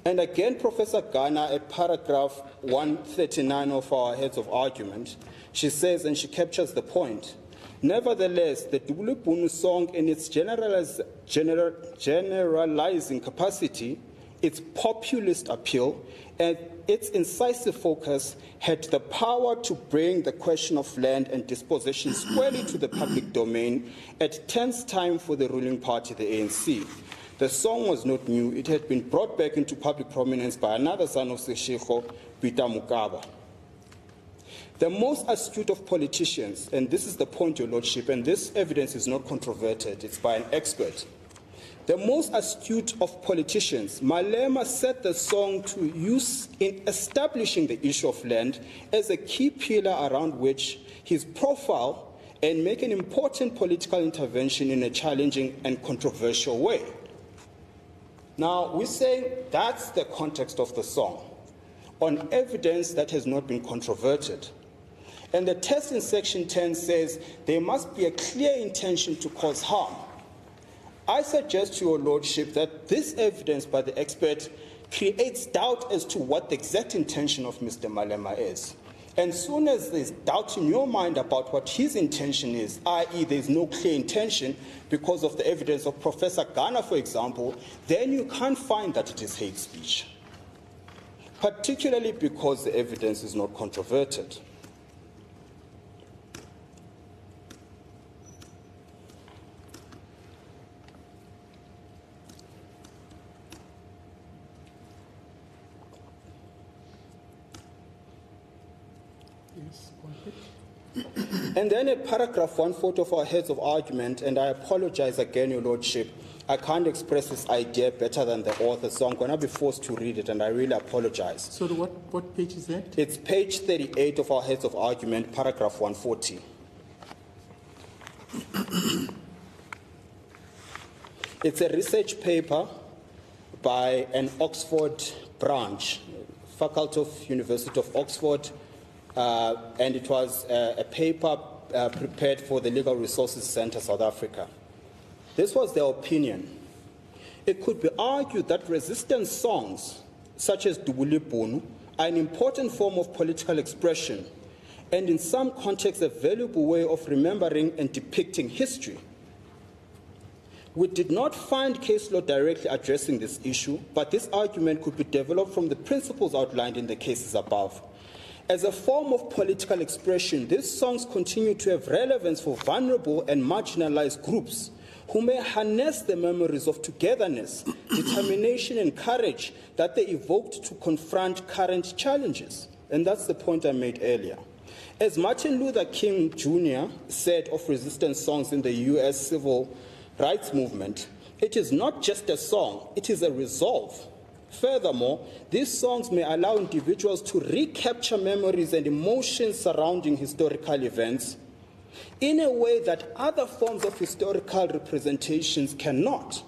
And again, Professor Ghana, at paragraph 139 of our heads of argument, she says, and she captures the point, nevertheless, the Dubulibunu song in its generalizing capacity, its populist appeal, and its incisive focus had the power to bring the question of land and dispossession squarely to the public domain at tense time for the ruling party, the ANC. The song was not new. It had been brought back into public prominence by another son of Seshego, Peter Mukaba. The most astute of politicians, and this is the point, Your Lordship, and this evidence is not controverted, it's by an expert. The most astute of politicians, Malema, set the song to use in establishing the issue of land as a key pillar around which his profile and make an important political intervention in a challenging and controversial way. Now, we say that's the context of the song, on evidence that has not been controverted. And the test in section 10 says there must be a clear intention to cause harm. I suggest to Your Lordship that this evidence by the expert creates doubt as to what the exact intention of Mr. Malema is. And soon as there's doubt in your mind about what his intention is, i.e. there's no clear intention because of the evidence of Professor Ghana, for example, then you can't find that it is hate speech, particularly because the evidence is not controverted. And then at paragraph 140 of our heads of argument, and I apologize again, Your Lordship, I can't express this idea better than the author, so I'm going to be forced to read it, and I really apologize. So what page is that? It's page 38 of our heads of argument, paragraph 140. It's a research paper by an Oxford branch, Faculty of University of Oxford, and it was a paper prepared for the Legal Resources Centre, South Africa. This was their opinion. It could be argued that resistance songs, such as Dubulibunu, are an important form of political expression, and in some contexts a valuable way of remembering and depicting history. We did not find case law directly addressing this issue, but this argument could be developed from the principles outlined in the cases above. As a form of political expression, these songs continue to have relevance for vulnerable and marginalized groups who may harness the memories of togetherness, determination, and courage that they evoked to confront current challenges. And that's the point I made earlier. As Martin Luther King Jr. said of resistance songs in the U.S. civil rights movement, it is not just a song, it is a resolve. Furthermore, these songs may allow individuals to recapture memories and emotions surrounding historical events in a way that other forms of historical representations cannot.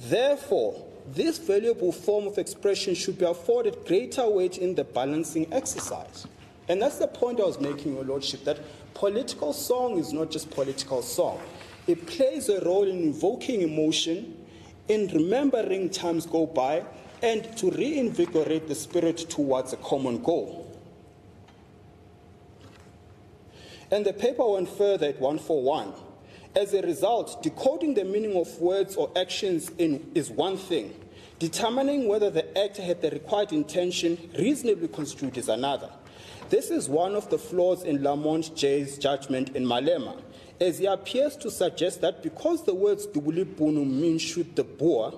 Therefore, this valuable form of expression should be afforded greater weight in the balancing exercise. And that's the point I was making, Your Lordship, that political song is not just political song. It plays a role in evoking emotion, in remembering times go by, and to reinvigorate the spirit towards a common goal. And the paper went further at 141. As a result, decoding the meaning of words or actions is one thing. Determining whether the actor had the required intention reasonably construed is another. This is one of the flaws in Lamont J's judgment in Malema, as he appears to suggest that because the words Dubulibunu mean shoot the Boer,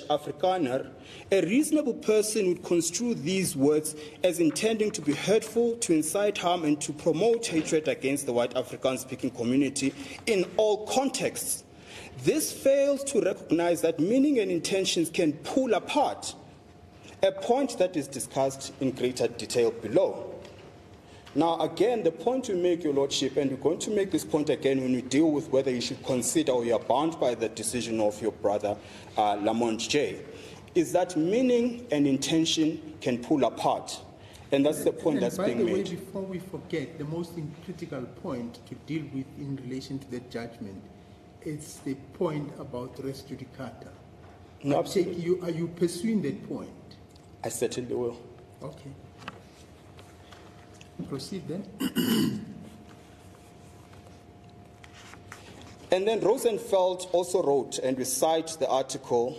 Afrikaner, a reasonable person would construe these words as intending to be hurtful, to incite harm, and to promote hatred against the white Afrikaans-speaking community in all contexts. This fails to recognize that meaning and intentions can pull apart, a point that is discussed in greater detail below. Now, again, the point we make, Your Lordship, and we're going to make this point again when we deal with whether you should consider or you are bound by the decision of your brother, Lamont J., is that meaning and intention can pull apart. And that's the point that's being made. By the way, before we forget, the most critical point to deal with in relation to that judgment is the point about res judicata. No, absolutely. Are you pursuing that point? I certainly will. Okay. Proceed then. And then Rosenfeld also wrote, and we cite the article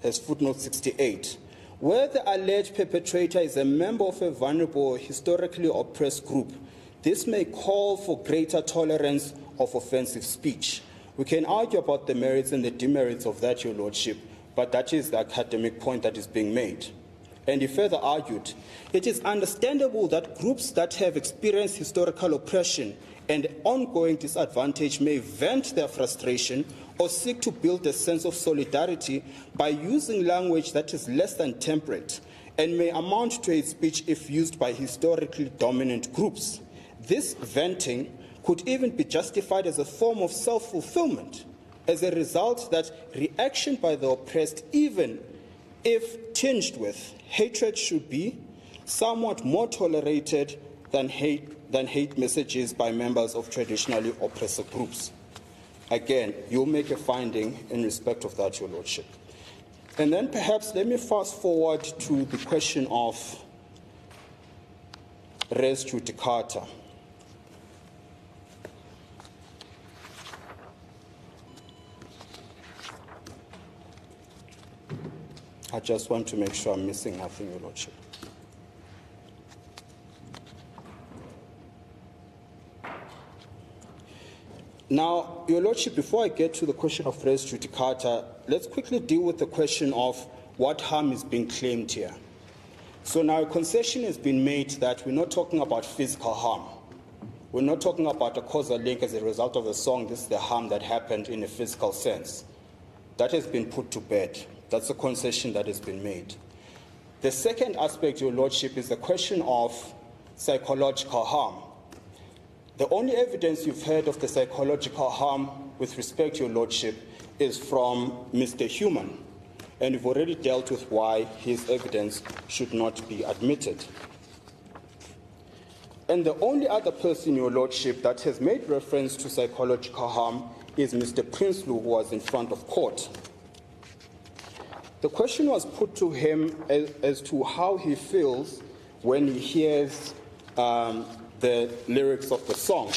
as footnote 68, where the alleged perpetrator is a member of a vulnerable, historically oppressed group, this may call for greater tolerance of offensive speech. We can argue about the merits and the demerits of that, Your Lordship, but that is the academic point that is being made. And he further argued, it is understandable that groups that have experienced historical oppression and ongoing disadvantage may vent their frustration or seek to build a sense of solidarity by using language that is less than temperate and may amount to hate speech if used by historically dominant groups. This venting could even be justified as a form of self-fulfillment, as a result that reaction by the oppressed, even if tinged with hatred, should be somewhat more tolerated than hate messages by members of traditionally oppressive groups. Again, you'll make a finding in respect of that, Your Lordship. And then perhaps let me fast forward to the question of res judicata. I just want to make sure I'm missing nothing, Your Lordship. Now, Your Lordship, before I get to the question of res judicata, let's quickly deal with the question of what harm is being claimed here. So now a concession has been made that we're not talking about physical harm. We're not talking about a causal link as a result of the song. This is the harm that happened in a physical sense. That has been put to bed. That's a concession that has been made. The second aspect, Your Lordship, is the question of psychological harm. The only evidence you've heard of the psychological harm with respect, Your Lordship, is from Mr. Human, and we've already dealt with why his evidence should not be admitted. And the only other person, Your Lordship, that has made reference to psychological harm is Mr. Prinsloo, who was in front of court. The question was put to him as to how he feels when he hears the lyrics of the song,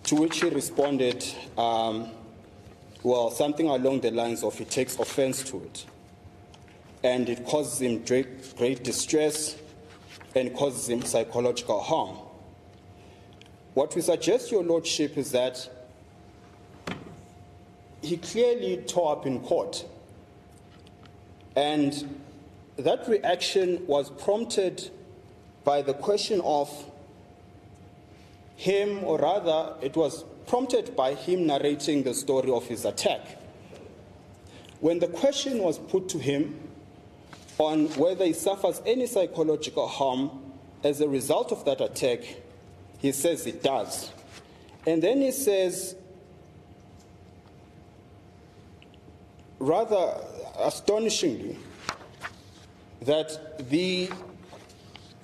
to which he responded, well, something along the lines of he takes offense to it, and it causes him great distress and causes him psychological harm. What we suggest, Your Lordship, is that he clearly tore up in court. And that reaction was prompted by the question of him, or rather, it was prompted by him narrating the story of his attack. When the question was put to him on whether he suffers any psychological harm as a result of that attack, he says it does. And then he says, rather astonishingly, that the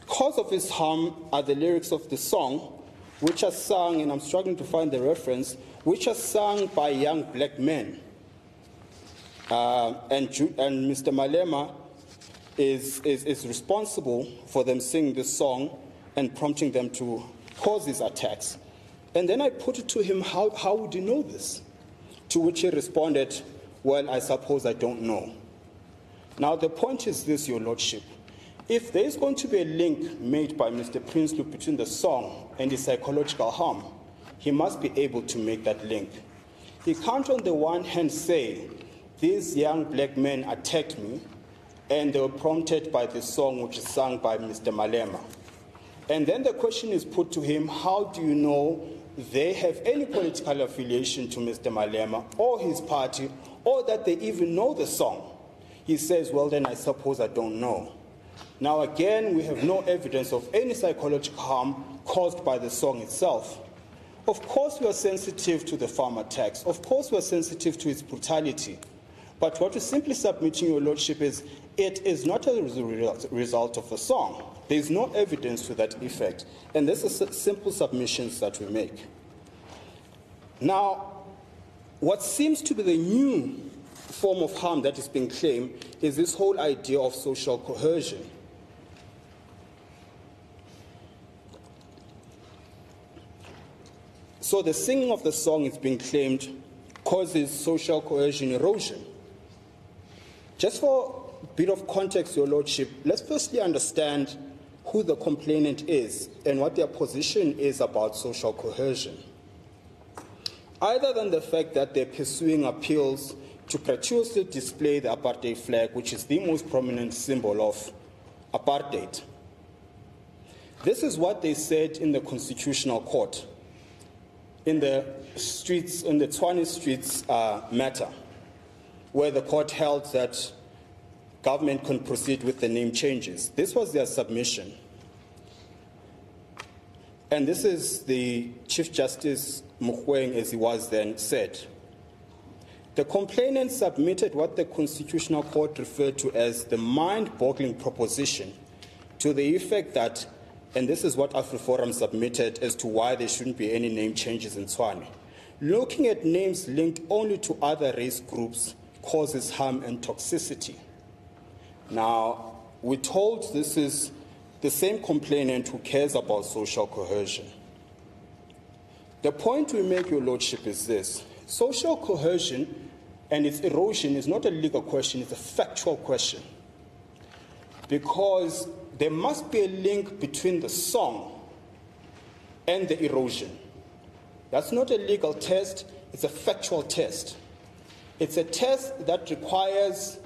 cause of his harm are the lyrics of the song, which are sung, and I'm struggling to find the reference, which are sung by young black men. And Mr. Malema is responsible for them singing this song and prompting them to cause these attacks. And then I put it to him, how would you know this? To which he responded, well, I suppose I don't know. Now, the point is this, Your Lordship. If there is going to be a link made by Mr. Prinsloo between the song and the psychological harm, he must be able to make that link. He can't on the one hand say these young black men attacked me, and they were prompted by this song which is sung by Mr. Malema. And then the question is put to him, how do you know they have any political affiliation to Mr. Malema or his party, or that they even know the song? He says, well, then I suppose I don't know. Now again, we have no evidence of any psychological harm caused by the song itself. Of course we are sensitive to the farm attacks. Of course we are sensitive to its brutality. But what we're simply submitting, Your Lordship, is it is not a result of the song. There is no evidence to that effect. And these are simple submissions that we make. Now, what seems to be the new form of harm that is being claimed is this whole idea of social coercion. So the singing of the song is being claimed causes social coercion erosion. Just for a bit of context, Your Lordship, let's firstly understand who the complainant is and what their position is about social coercion. Other than the fact that they're pursuing appeals to gratuitously display the apartheid flag, which is the most prominent symbol of apartheid. This is what they said in the Constitutional Court, in the streets, in the Tshwane Streets matter, where the court held that government can proceed with the name changes. This was their submission. And this is the Chief Justice Mogoeng, as he was then, said. The complainant submitted what the Constitutional Court referred to as the mind-boggling proposition to the effect that, and this is what AfriForum submitted as to why there shouldn't be any name changes in Tshwane, looking at names linked only to other race groups causes harm and toxicity. Now, we're told this is the same complainant who cares about social coercion. The point we make, Your Lordship, is this. Social coercion and its erosion is not a legal question, it's a factual question. Because there must be a link between the song and the erosion. That's not a legal test, it's a factual test. It's a test that requires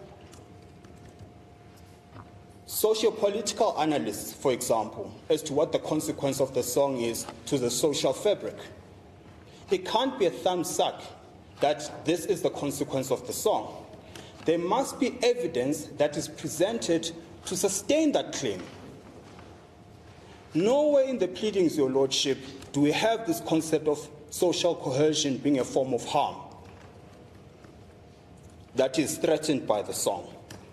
socio-political analysis, for example, as to what the consequence of the song is to the social fabric. It can't be a thumbsuck that this is the consequence of the song. There must be evidence that is presented to sustain that claim. Nowhere in the pleadings, Your Lordship, do we have this concept of social coercion being a form of harm that is threatened by the song.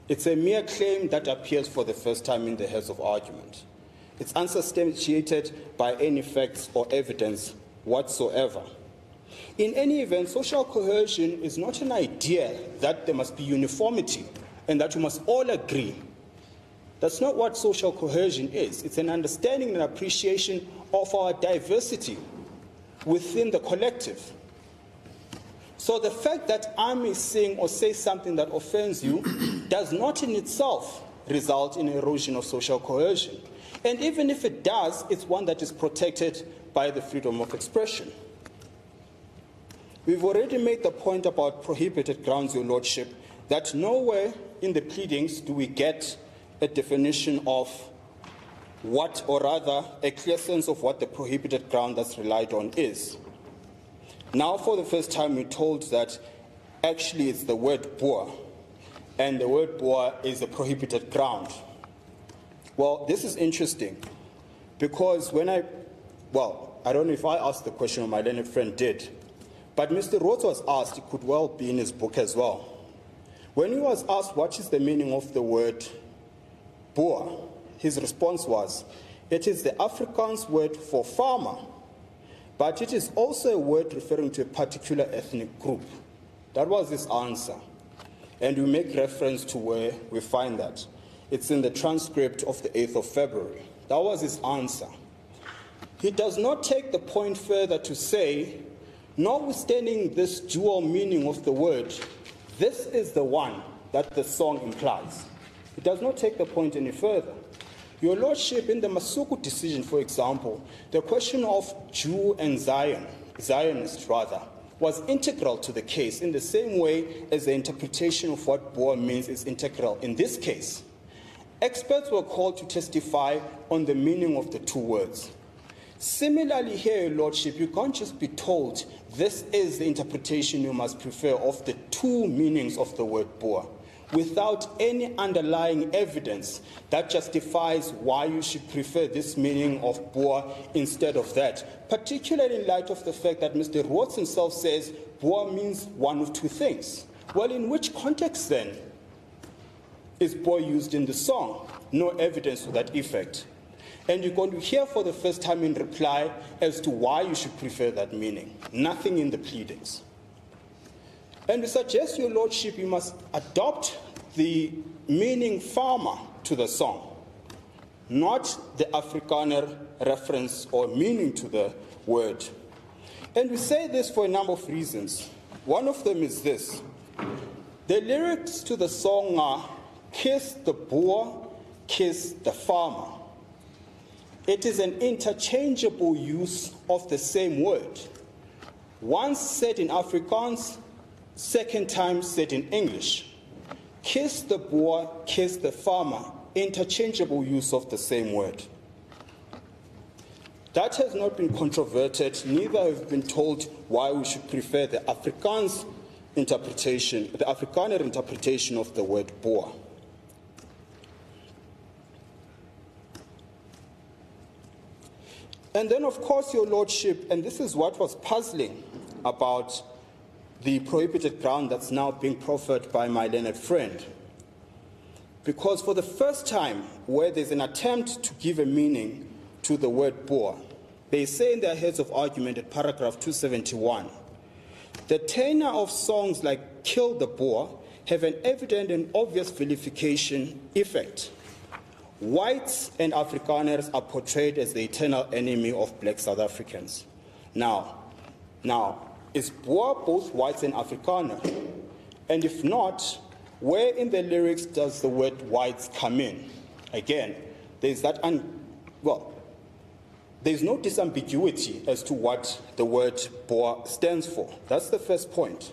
It's a mere claim that appears for the first time in the heads of argument. It's unsubstantiated by any facts or evidence whatsoever. In any event, social coercion is not an idea that there must be uniformity and that we must all agree. That's not what social coercion is. It's an understanding and appreciation of our diversity within the collective. So the fact that I may sing or say something that offends you does not in itself result in erosion of social coercion. And even if it does, it's one that is protected by the freedom of expression. We've already made the point about prohibited grounds, Your Lordship, that nowhere in the pleadings do we get a definition of what, or rather, a clear sense of what the prohibited ground that's relied on is. Now, for the first time, we're told that actually it's the word Boer, and the word Boer is a prohibited ground. Well, this is interesting, because I don't know if I asked the question or my learned friend did, but Mr. Rhodes was asked, it could well be in his book as well. When he was asked what is the meaning of the word Boer, his response was, it is the Afrikaans word for farmer, but it is also a word referring to a particular ethnic group. That was his answer. And we make reference to where we find that. It's in the transcript of the 8th of February. That was his answer. He does not take the point further to say, notwithstanding this dual meaning of the word, this is the one that the song implies. It does not take the point any further. Your Lordship, in the Masuku decision, for example, the question of Jew and Zionist rather, was integral to the case in the same way as the interpretation of what Boer means is integral in this case. Experts were called to testify on the meaning of the two words. Similarly here, Your Lordship, you can't just be told this is the interpretation you must prefer of the two meanings of the word Boer, without any underlying evidence that justifies why you should prefer this meaning of Boer instead of that, particularly in light of the fact that Mr. Rhodes himself says Boer means one of two things. Well, in which context then is Boer used in the song? No evidence to that effect. And you're going to hear for the first time in reply as to why you should prefer that meaning. Nothing in the pleadings. And we suggest, Your Lordship, you must adopt the meaning farmer to the song, not the Afrikaner reference or meaning to the word. And we say this for a number of reasons. One of them is this. The lyrics to the song are, kiss the Boer, kiss the farmer. It is an interchangeable use of the same word. Once said in Afrikaans, second time said in English. Kiss the Boer, kiss the farmer. Interchangeable use of the same word. That has not been controverted. Neither have been told why we should prefer the Afrikaans interpretation, the Afrikaner interpretation of the word Boer. And then, of course, Your Lordship, and this is what was puzzling about the prohibited ground that's now being proffered by my learned friend. Because for the first time, where there's an attempt to give a meaning to the word Boer, they say in their heads of argument at paragraph 271, the tenor of songs like Kill the Boer have an evident and obvious vilification effect. Whites and Afrikaners are portrayed as the eternal enemy of black South Africans. Now, is Boer both whites and Afrikaner? And if not, where in the lyrics does the word whites come in? Again, there's that, there's no disambiguity as to what the word Boer stands for. That's the first point.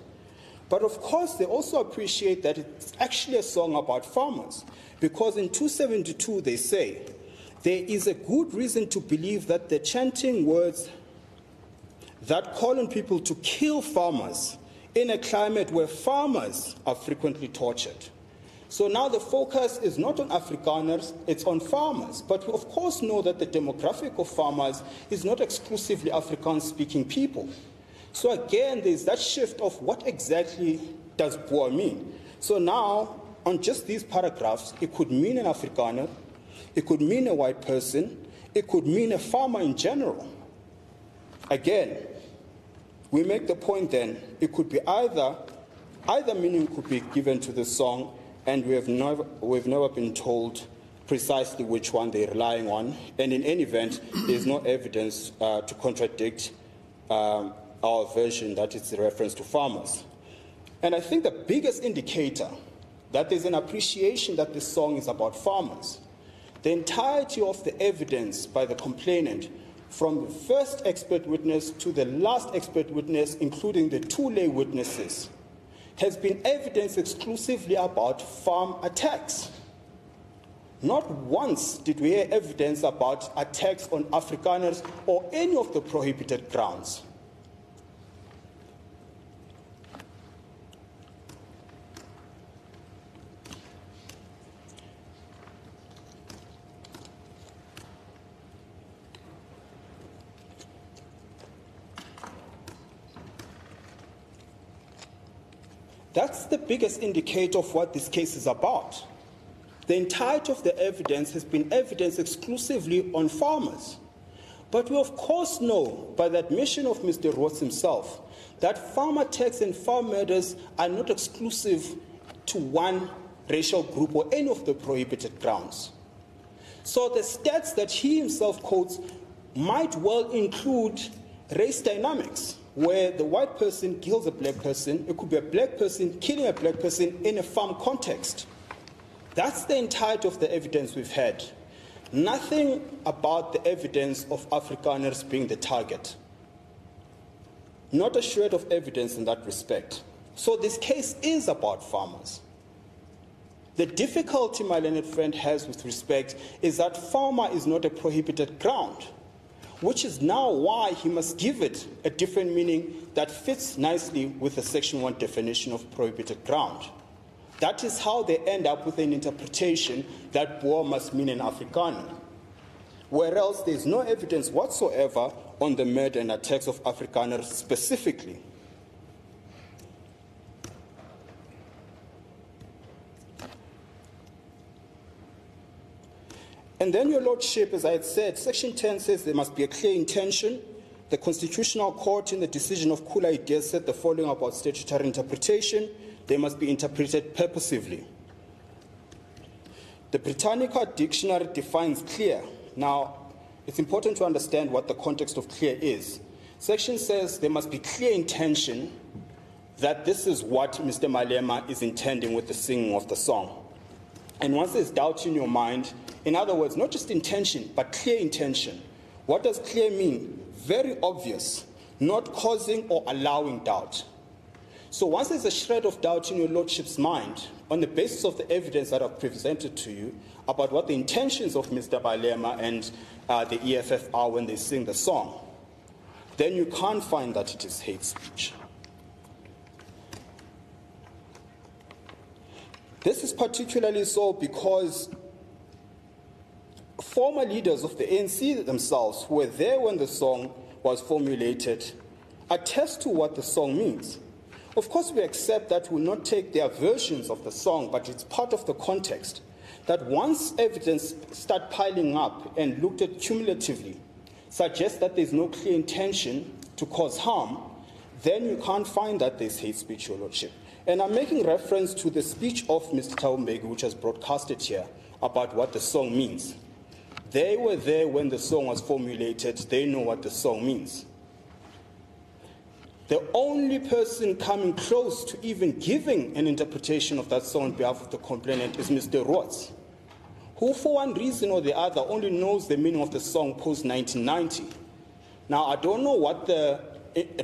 But of course, they also appreciate that it's actually a song about farmers. Because in 272 they say, there is a good reason to believe that the chanting words that call on people to kill farmers in a climate where farmers are frequently tortured. So now the focus is not on Afrikaners, it's on farmers. But we of course know that the demographic of farmers is not exclusively Afrikaans-speaking people. So again, there's that shift of what exactly does Boer mean. So now, on just these paragraphs, it could mean an Afrikaner, it could mean a white person, it could mean a farmer in general. Again, we make the point then, it could be either meaning could be given to the song, and we've never been told precisely which one they're relying on, and in any event, there's no evidence to contradict our version that it's a reference to farmers. And I think the biggest indicator that there's an appreciation that this song is about farmers. The entirety of the evidence by the complainant, from the first expert witness to the last expert witness, including the two lay witnesses, has been evidence exclusively about farm attacks. Not once did we hear evidence about attacks on Afrikaners or any of the prohibited grounds. That's the biggest indicator of what this case is about. The entirety of the evidence has been evidence exclusively on farmers. But we of course know, by the admission of Mr. Rhodes himself, that farm attacks and farm murders are not exclusive to one racial group or any of the prohibited grounds. So the stats that he himself quotes might well include race dynamics, where the white person kills a black person. It could be a black person killing a black person in a farm context. That's the entirety of the evidence we've had. Nothing about the evidence of Afrikaners being the target. not a shred of evidence in that respect. So this case is about farmers. The difficulty my learned friend has with respect is that farmer is not a prohibited ground, which is now why he must give it a different meaning that fits nicely with the Section 1 definition of prohibited ground. That is how they end up with an interpretation that Boer must mean an Afrikaner, whereas there is no evidence whatsoever on the murder and attacks of Afrikaners specifically. And then, Your Lordship, as I had said, Section 10 says there must be a clear intention. The Constitutional Court in the decision of Kula Ide said the following about statutory interpretation: they must be interpreted purposively. The Britannica Dictionary defines clear. Now, it's important to understand what the context of clear is. Section says there must be clear intention that this is what Mr. Malema is intending with the singing of the song. And once there's doubt in your mind, in other words, not just intention, but clear intention. What does clear mean? Very obvious, not causing or allowing doubt. So once there's a shred of doubt in your Lordship's mind, on the basis of the evidence that I've presented to you about what the intentions of Mr. Malema and the EFF are when they sing the song, then you can't find that it is hate speech. This is particularly so because former leaders of the ANC themselves, who were there when the song was formulated, attest to what the song means. Of course, we accept that we will not take their versions of the song, but it's part of the context that once evidence start piling up and looked at cumulatively, suggests that there's no clear intention to cause harm, then you can't find that there's hate speech, Your Lordship. And I'm making reference to the speech of Mr. Taumbegi, which was broadcasted here, about what the song means. They were there when the song was formulated. They know what the song means. The only person coming close to even giving an interpretation of that song on behalf of the complainant is Mr. Rhodes, who for one reason or the other only knows the meaning of the song post-1990. Now, I don't know what the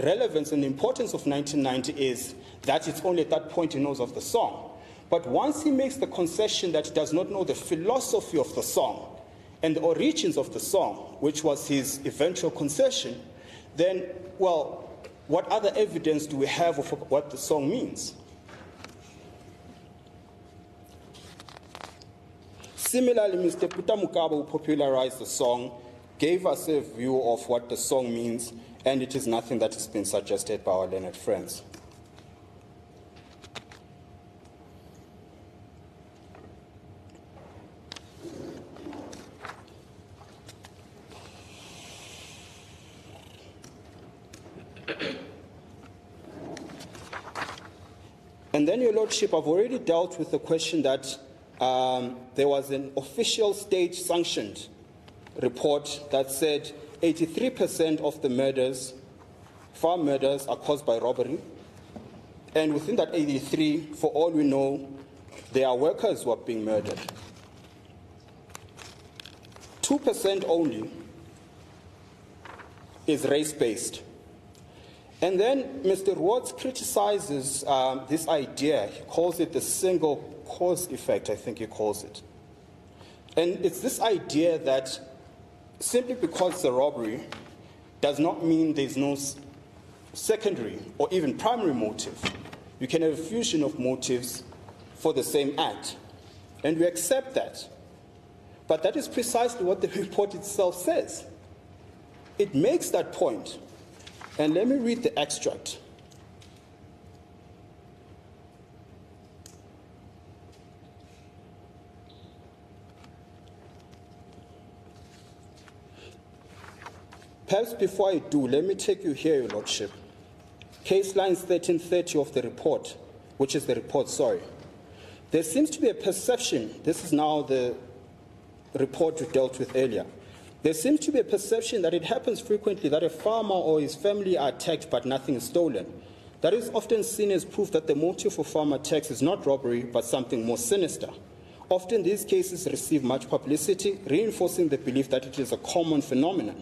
relevance and the importance of 1990 is, that it's only at that point he knows of the song. But once he makes the concession that he does not know the philosophy of the song and the origins of the song, which was his eventual concession, then, well, what other evidence do we have of what the song means? Similarly, Mr. Putamukaba, who popularized the song, gave us a view of what the song means, and it is nothing that has been suggested by our learned friends. And then, Your Lordship, I've already dealt with the question that there was an official state-sanctioned report that said 83% of the murders, farm murders, are caused by robbery. And within that 83, for all we know, there are workers who are being murdered. 2% only is race-based. And then Mr. Rhodes criticizes this idea. He calls it the single cause effect, I think he calls it. And it's this idea that simply because it's a robbery does not mean there's no secondary or even primary motive. You can have a fusion of motives for the same act. And we accept that. But that is precisely what the report itself says. It makes that point. And let me read the extract. Perhaps before I do, let me take you here, Your Lordship. Case lines 1330 of the report, which is the report, sorry. There seems to be a perception, this is now the report we dealt with earlier. There seems to be a perception that it happens frequently that a farmer or his family are attacked but nothing is stolen. That is often seen as proof that the motive for farm attacks is not robbery but something more sinister. Often these cases receive much publicity, reinforcing the belief that it is a common phenomenon.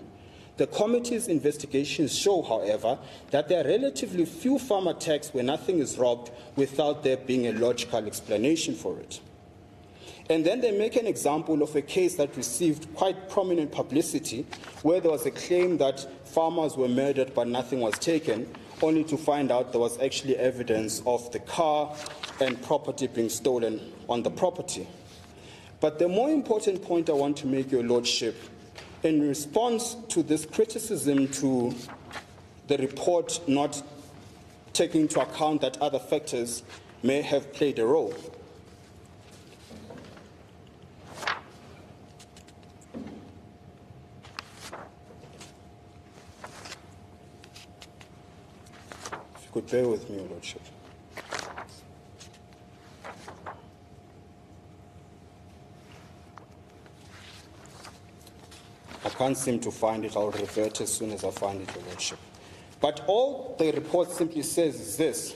The committee's investigations show, however, that there are relatively few farm attacks where nothing is robbed without there being a logical explanation for it. And then they make an example of a case that received quite prominent publicity, where there was a claim that farmers were murdered but nothing was taken, only to find out there was actually evidence of the car and property being stolen on the property. But the more important point I want to make, Your Lordship, in response to this criticism to the report not taking into account that other factors may have played a role, if you could bear with me, Your Lordship. I can't seem to find it. I'll revert as soon as I find it, Your Lordship. But all the report simply says is this,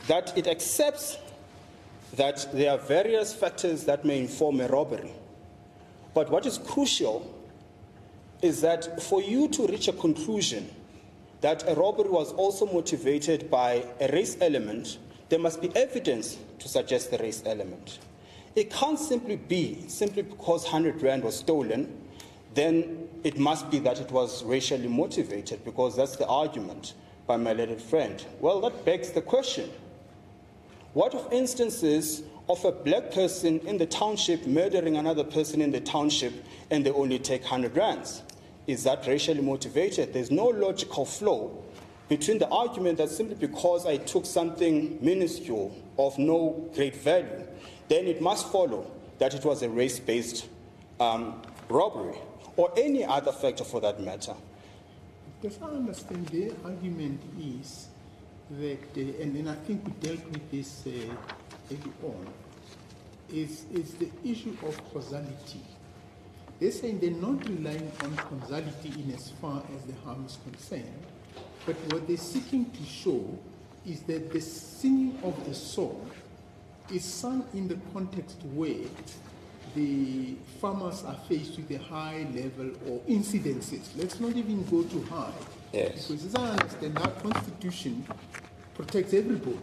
that it accepts that there are various factors that may inform a robbery. But what is crucial is that for you to reach a conclusion that a robbery was also motivated by a race element, there must be evidence to suggest the race element. It can't simply be, simply because 100 rand was stolen, then it must be that it was racially motivated, because that's the argument by my learned friend. Well, that begs the question. What of instances of a black person in the township murdering another person in the township and they only take 100 rands? Is that racially motivated? There's no logical flow between the argument that simply because I took something minuscule of no great value, then it must follow that it was a race-based robbery, or any other factor for that matter. As I understand, the argument is that, and then I think we dealt with this early on, is the issue of causality. They're saying they're not relying on causality in as far as the harm is concerned, but what they're seeking to show is that the singing of the song is sung in the context where the farmers are faced with a high level or incidences. Let's not even go too high. Yes. Because as I understand, our constitution protects everybody.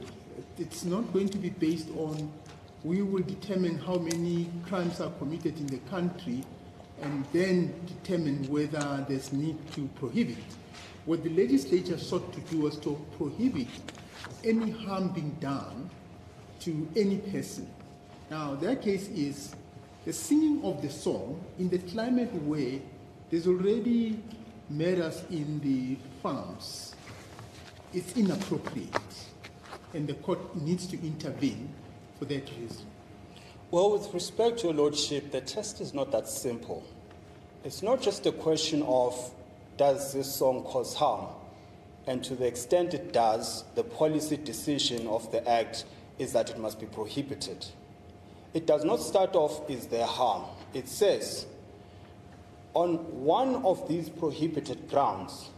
It's not going to be based on, we will determine how many crimes are committed in the country and then determine whether there's need to prohibit. What the legislature sought to do was to prohibit any harm being done to any person. Now, their case is the singing of the song in the climate where there's already murders in the farms. It's inappropriate, and the court needs to intervene for that reason. Well, with respect to Your Lordship, the test is not that simple. It's not just a question of, does this song cause harm? And to the extent it does, the policy decision of the Act is that it must be prohibited. It does not start off, is there harm? It says, on one of these prohibited grounds,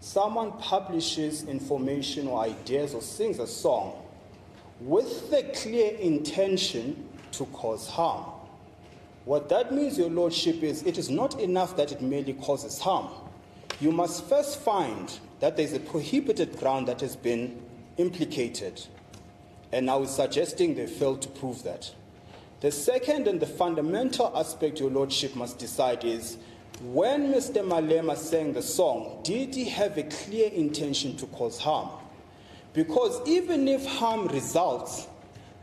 someone publishes information or ideas or sings a song with the clear intention to cause harm. What that means, Your Lordship, is it is not enough that it merely causes harm. You must first find that there is a prohibited ground that has been implicated. And now it's suggesting they failed to prove that. The second and the fundamental aspect Your Lordship must decide is, when Mr. Malema sang the song, did he have a clear intention to cause harm? Because even if harm results,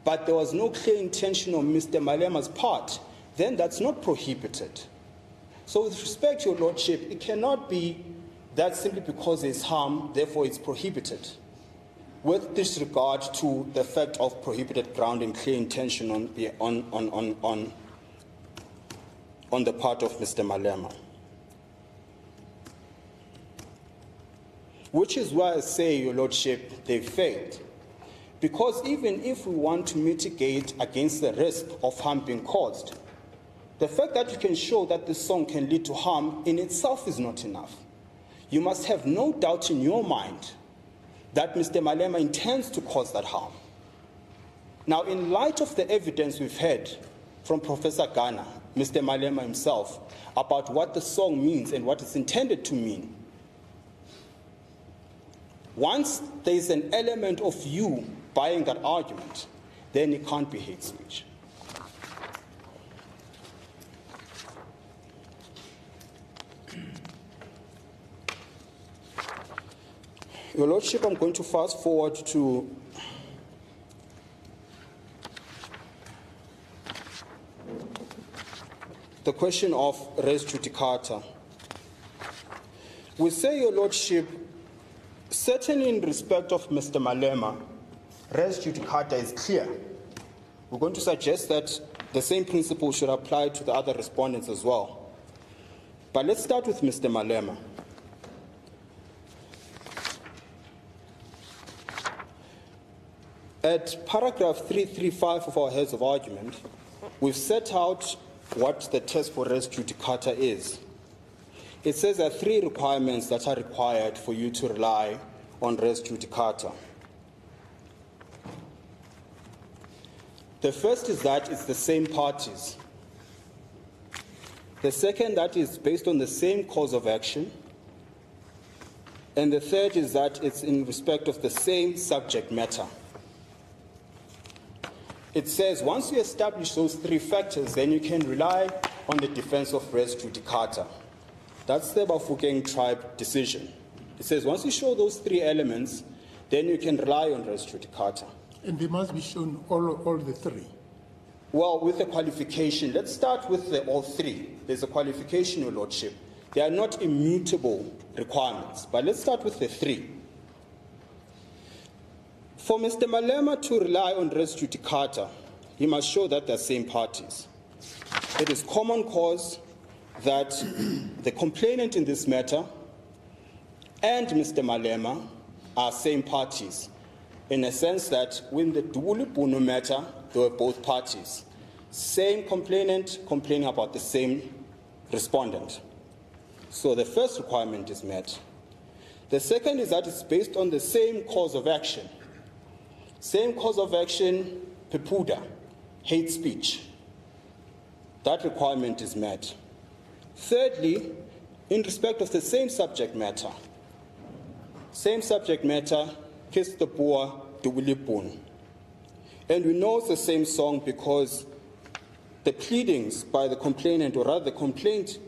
but there was no clear intention on Mr. Malema's part, then that's not prohibited. So with respect to Your Lordship, it cannot be that simply because there's harm, therefore it's prohibited, with disregard to the fact of prohibited ground and clear intention on the part of Mr. Malema. Which is why I say, Your Lordship, they failed. Because even if we want to mitigate against the risk of harm being caused, the fact that you can show that this song can lead to harm in itself is not enough. You must have no doubt in your mind that Mr. Malema intends to cause that harm. Now, in light of the evidence we've had from Professor Ghana Mr. Malema himself, about what the song means and what it's intended to mean. Once there's an element of you buying that argument, then it can't be hate speech. Your Lordship, I'm going to fast forward to the question of res judicata. We say, Your Lordship, certainly in respect of Mr. Malema, res judicata is clear. We're going to suggest that the same principle should apply to the other respondents as well. But let's start with Mr. Malema. At paragraph 335 of our heads of argument, we've set out what the test for res judicata is. It says there are 3 requirements that are required for you to rely on res judicata. The first is that it's the same parties. The second, that is based on the same cause of action. And the third is that it's in respect of the same subject matter. It says once you establish those 3 factors, then you can rely on the defense of res judicata. That's the Bafokeng tribe decision. It says once you show those 3 elements, then you can rely on res judicata. And they must be shown all the 3. Well, with the qualification, let's start with the all 3. There's a qualification, Your Lordship. They are not immutable requirements, but let's start with the 3. For Mr. Malema to rely on res judicata, he must show that they're same parties. It is common cause that the complainant in this matter and Mr. Malema are same parties, in a sense that when the Duwuli matter, they were both parties. Same complainant complaining about the same respondent. So the first requirement is met. The second is that it's based on the same cause of action. Same cause of action, pepuda, hate speech. That requirement is met. Thirdly, in respect of the same subject matter. Same subject matter, kiss the Boer, the Willipun. And we know it's the same song because the pleadings by the complainant, or rather the complaint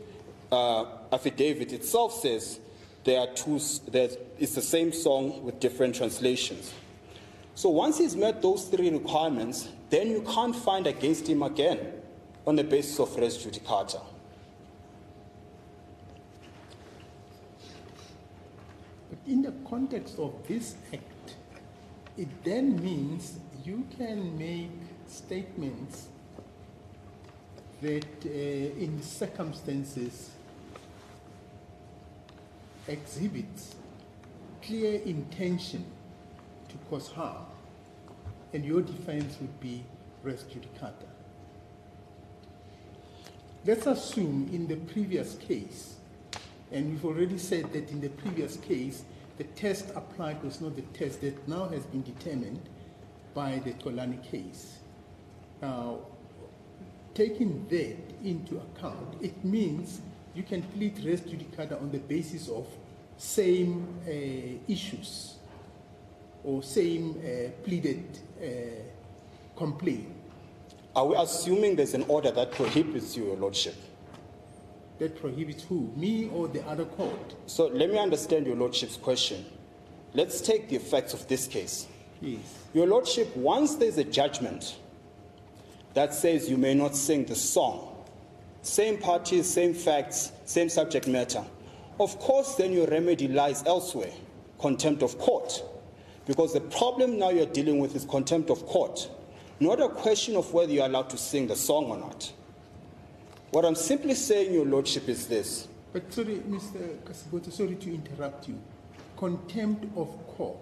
affidavit itself says it's the same song with different translations. So once he's met those 3 requirements, then you can't find against him again on the basis of res judicata. But in the context of this act, it then means you can make statements that in circumstances exhibits clear intention to cause harm, and your defense would be res judicata. Let's assume in the previous case, and we've already said that in the previous case, the test applied was not the test that now has been determined by the Tolani case. Now, taking that into account, it means you can plead res judicata on the basis of same issues or same pleaded complaint. Are we assuming there's an order that prohibits you, Your Lordship? That prohibits who? Me or the other court? So let me understand Your Lordship's question. Let's take the effects of this case. Yes. Your Lordship, once there's a judgment that says you may not sing the song, same parties, same facts, same subject matter, of course then your remedy lies elsewhere, contempt of court. Because the problem now you're dealing with is contempt of court, not a question of whether you're allowed to sing the song or not. What I'm simply saying, Your Lordship, is this. But sorry, Mr. Kasiboto, sorry to interrupt you. Contempt of court.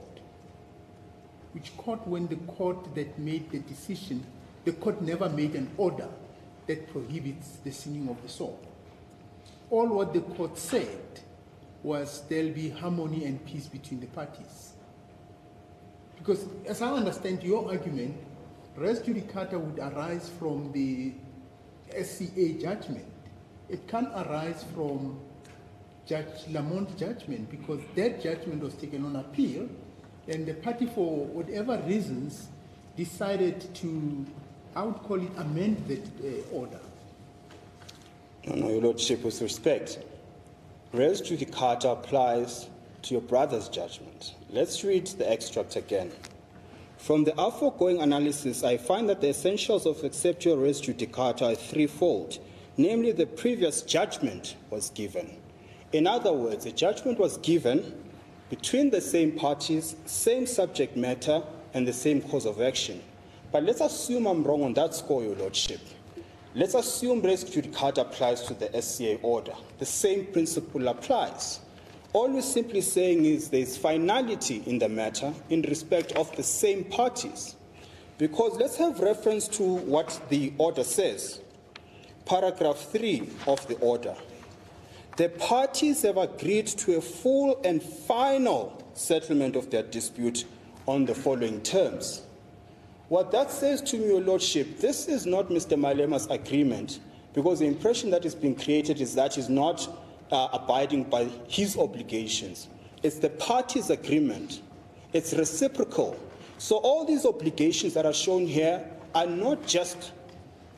Which court, when the court that made the decision, the court never made an order that prohibits the singing of the song. All what the court said was there'll be harmony and peace between the parties. Because as I understand your argument, res judicata would arise from the SCA judgment. It can't arise from Judge Lamont's judgment because that judgment was taken on appeal and the party, for whatever reasons, decided to, I would call it, amend the order. No, Your Lordship, with respect, res judicata applies to your brother's judgment. Let's read the extract again. From the aforegoing analysis, I find that the essentials of acceptio res judicata are threefold. Namely, the previous judgment was given. In other words, a judgment was given between the same parties, same subject matter, and the same cause of action. But let's assume I'm wrong on that score, Your Lordship. Let's assume res judicata applies to the SCA order. The same principle applies. All we're simply saying is there's finality in the matter in respect of the same parties. Because let's have reference to what the order says. Paragraph 3 of the order. The parties have agreed to a full and final settlement of their dispute on the following terms. What that says to me, Your Lordship, this is not Mr. Malema's agreement, because the impression that is being created is that he's not abiding by his obligations. It's the parties' agreement. It's reciprocal. So all these obligations that are shown here are not just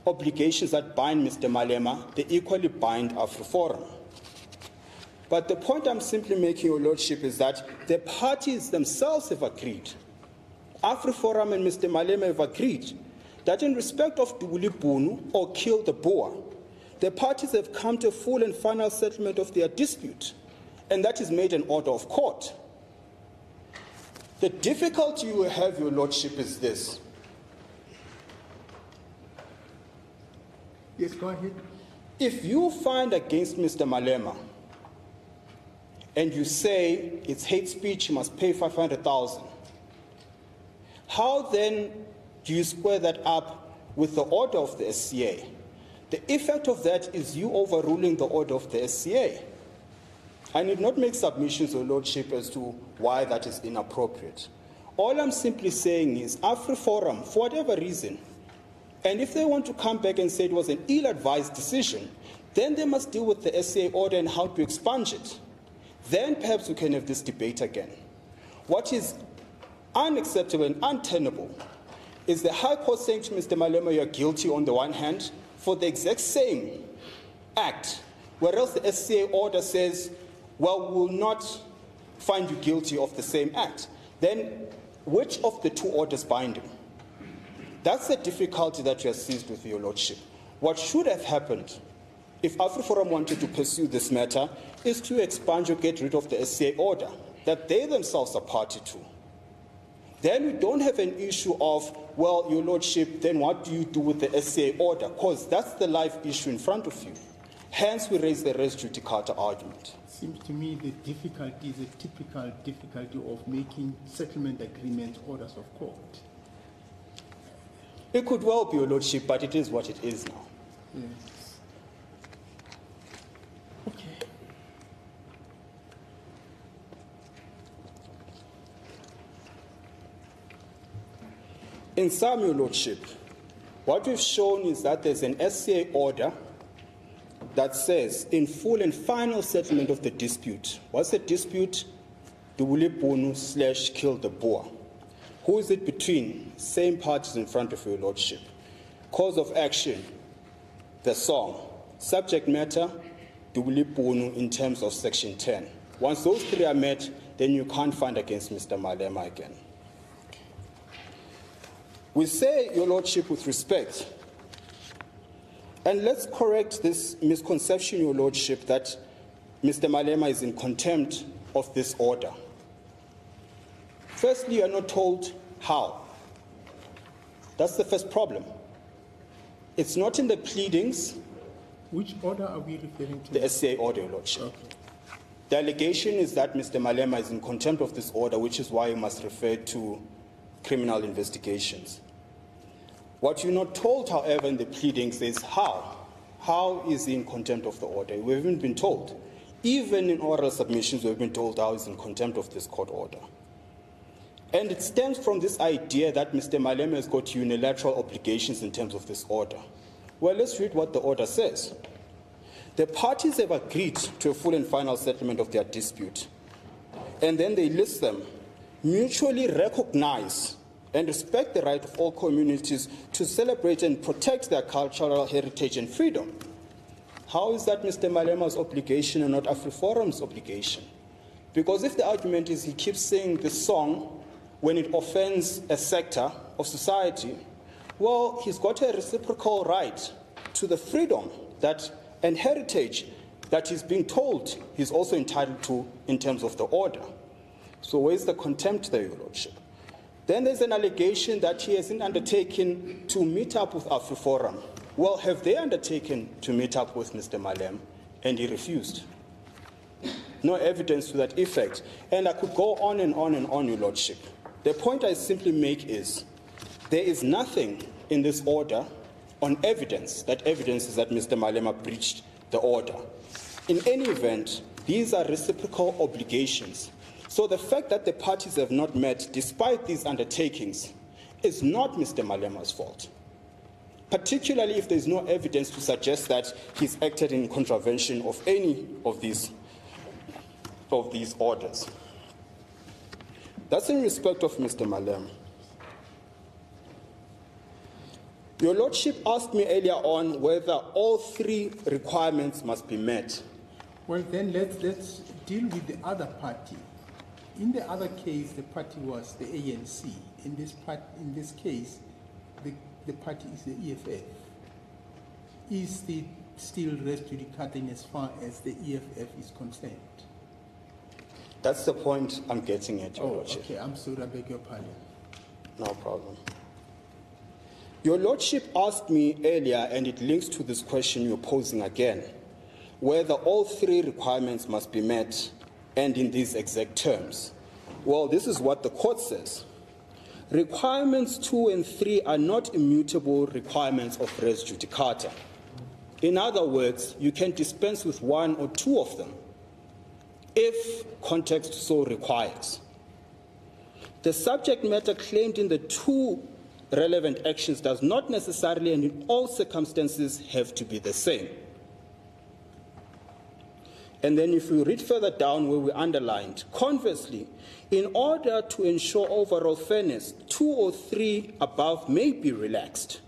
obligations that bind Mr. Malema, they equally bind AfriForum. But the point I'm simply making, Your Lordship, is that the parties themselves have agreed. AfriForum and Mr. Malema have agreed that in respect of Dubuli Bunu or Kill the Boer, the parties have come to a full and final settlement of their dispute, and that is made an order of court. The difficulty you have, Your Lordship, is this. Yes, go ahead. If you find against Mr. Malema and you say it's hate speech, he must pay 500,000, how then do you square that up with the order of the SCA? The effect of that is you overruling the order of the SCA. I need not make submissions, Your Lordship, as to why that is inappropriate. All I'm simply saying is AfriForum, for whatever reason, and if they want to come back and say it was an ill-advised decision, then they must deal with the SCA order and how to expunge it. Then perhaps we can have this debate again. What is unacceptable and untenable is the High Court saying to Mr. Malema, you're guilty on the one hand for the exact same act, whereas the SCA order says, well, we will not find you guilty of the same act. Then which of the two orders bind him? That's the difficulty that you are seized with, Your Lordship. What should have happened if AfriForum wanted to pursue this matter is to expunge or get rid of the SCA order that they themselves are party to. Then we don't have an issue of, well, Your Lordship, then what do you do with the SCA order? Because that's the live issue in front of you. Hence, we raise the res judicata argument. Seems to me the difficulty is a typical difficulty of making settlement agreements orders of court. It could well be, Your Lordship, but it is what it is now. Yes. Okay. In sum, Your Lordship, what we've shown is that there's an SCA order that says, in full and final settlement of the dispute. What's the dispute? Dubuli Bunu / Kill the Boer. Who is it between? Same parties in front of Your Lordship. Cause of action, the song. Subject matter, Dubuli Bunu in terms of Section 10. Once those three are met, then you can't find against Mr. Malema again. We say, Your Lordship, with respect, and let's correct this misconception, Your Lordship, that Mr. Malema is in contempt of this order. Firstly, you are not told how. That's the first problem. It's not in the pleadings. Which order are we referring to? The SCA order, Your Lordship. Okay. The allegation is that Mr. Malema is in contempt of this order, which is why you must refer to criminal investigations. What you're not told, however, in the pleadings is how. How is he in contempt of the order? We haven't been told. Even in oral submissions, we've been told how he's in contempt of this court order. And it stems from this idea that Mr. Malema has got unilateral obligations in terms of this order. Well, let's read what the order says. The parties have agreed to a full and final settlement of their dispute. And then they list them: mutually recognize and respect the right of all communities to celebrate and protect their cultural heritage and freedom. How is that Mr. Malema's obligation and not AfriForum's obligation? Because if the argument is he keeps singing this song when it offends a sector of society, well, he's got a reciprocal right to the freedom that and heritage that he's being told he's also entitled to in terms of the order. So where's the contempt there, Your Lordship? Then there's an allegation that he hasn't undertaken to meet up with AfriForum. Well, have they undertaken to meet up with Mr. Malema? And he refused. No evidence to that effect. And I could go on and on and on, Your Lordship. The point I simply make is there is nothing in this order on evidence that evidences that Mr. Malema breached the order. In any event, these are reciprocal obligations. So the fact that the parties have not met despite these undertakings is not Mr. Malema's fault, particularly if there is no evidence to suggest that he's acted in contravention of any of these orders. That's in respect of Mr. Malema. Your Lordship asked me earlier on whether all three requirements must be met. Well, then let's deal with the other party. In the other case, the party was the ANC. In this case, the party is the EFF. Is it still res judicata in as far as the EFF is concerned? That's the point I'm getting at, Your Lordship. Okay, I'm sorry, I beg your pardon. No problem. Your Lordship asked me earlier, and it links to this question you're posing again, whether all three requirements must be met and in these exact terms. Well, this is what the court says. Requirements 2 and 3 are not immutable requirements of res judicata. In other words, you can dispense with one or two of them if context so requires. The subject matter claimed in the two relevant actions does not necessarily and in all circumstances have to be the same. And then if we read further down where we underlined, conversely, in order to ensure overall fairness, 2 or 3 above may be relaxed.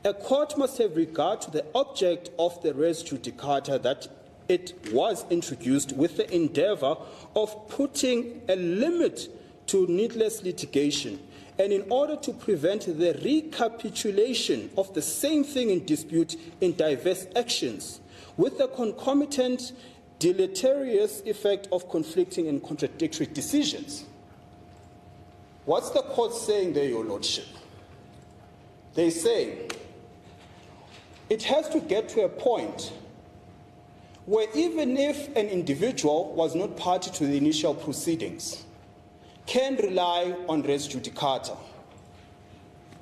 A court must have regard to the object of the res judicata that it was introduced with the endeavor of putting a limit to needless litigation, and in order to prevent the recapitulation of the same thing in dispute in diverse actions, with the concomitant deleterious effect of conflicting and contradictory decisions. What's the court saying there, Your Lordship? They say it has to get to a point where even if an individual was not party to the initial proceedings, can rely on res judicata.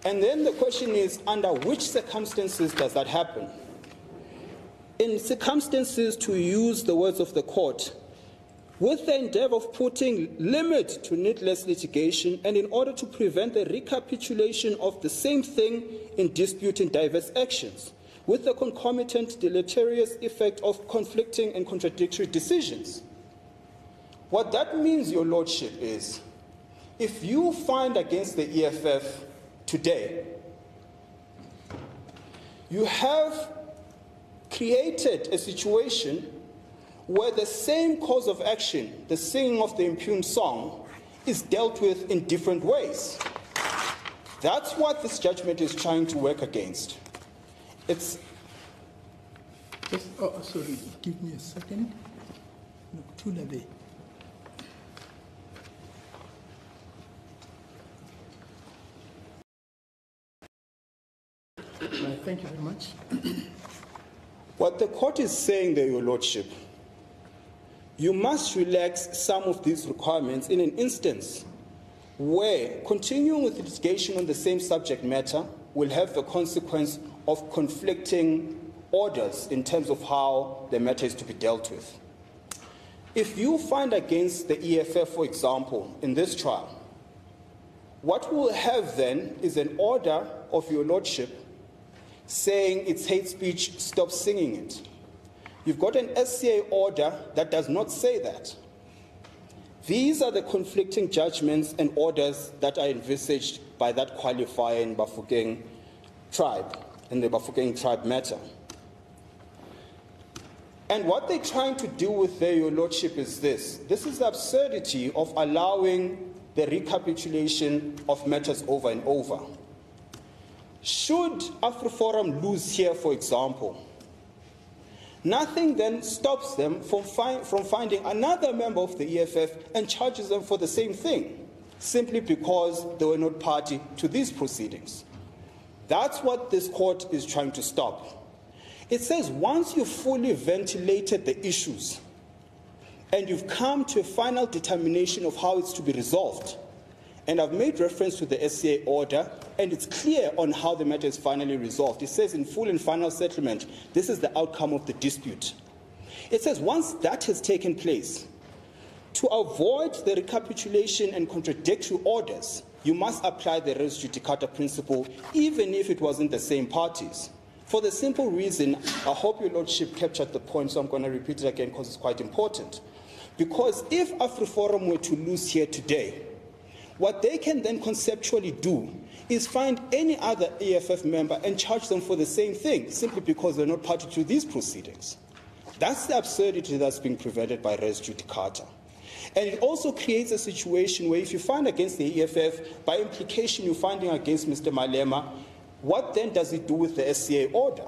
And then the question is, under which circumstances does that happen? In circumstances, to use the words of the court, with the endeavor of putting limit to needless litigation and in order to prevent the recapitulation of the same thing in dispute in diverse actions, with the concomitant deleterious effect of conflicting and contradictory decisions. What that means, Your Lordship, is if you find against the EFF today, you have created a situation where the same cause of action, the singing of the impugned song, is dealt with in different ways. That's what this judgment is trying to work against. It's... sorry, give me a second. No, too late. Thank you very much. What the court is saying there, Your Lordship, you must relax some of these requirements in an instance where continuing with litigation on the same subject matter will have the consequence of conflicting orders in terms of how the matter is to be dealt with. If you find against the EFF, for example, in this trial, what we'll have then is an order of Your Lordship saying it's hate speech, stop singing it. You've got an SCA order that does not say that. These are the conflicting judgments and orders that are envisaged by that qualifier in Bafokeng tribe, in the Bafokeng tribe matter. And what they're trying to deal with there, Your Lordship, is this. This is the absurdity of allowing the recapitulation of matters over and over. Should AfriForum lose here, for example, nothing then stops them from finding another member of the EFF and charges them for the same thing, simply because they were not party to these proceedings. That's what this court is trying to stop. It says once you've fully ventilated the issues and you've come to a final determination of how it's to be resolved, and I've made reference to the SCA order, and it's clear on how the matter is finally resolved. It says in full and final settlement, this is the outcome of the dispute. It says once that has taken place, to avoid the recapitulation and contradictory orders, you must apply the res judicata principle, even if it wasn't the same parties. For the simple reason, I hope Your Lordship captured the point, so I'm going to repeat it again because it's quite important. Because if AfriForum were to lose here today, what they can then conceptually do is find any other EFF member and charge them for the same thing, simply because they're not party to these proceedings. That's the absurdity that's being prevented by res judicata. And it also creates a situation where if you find against the EFF, by implication you're finding against Mr. Malema, what then does it do with the SCA order?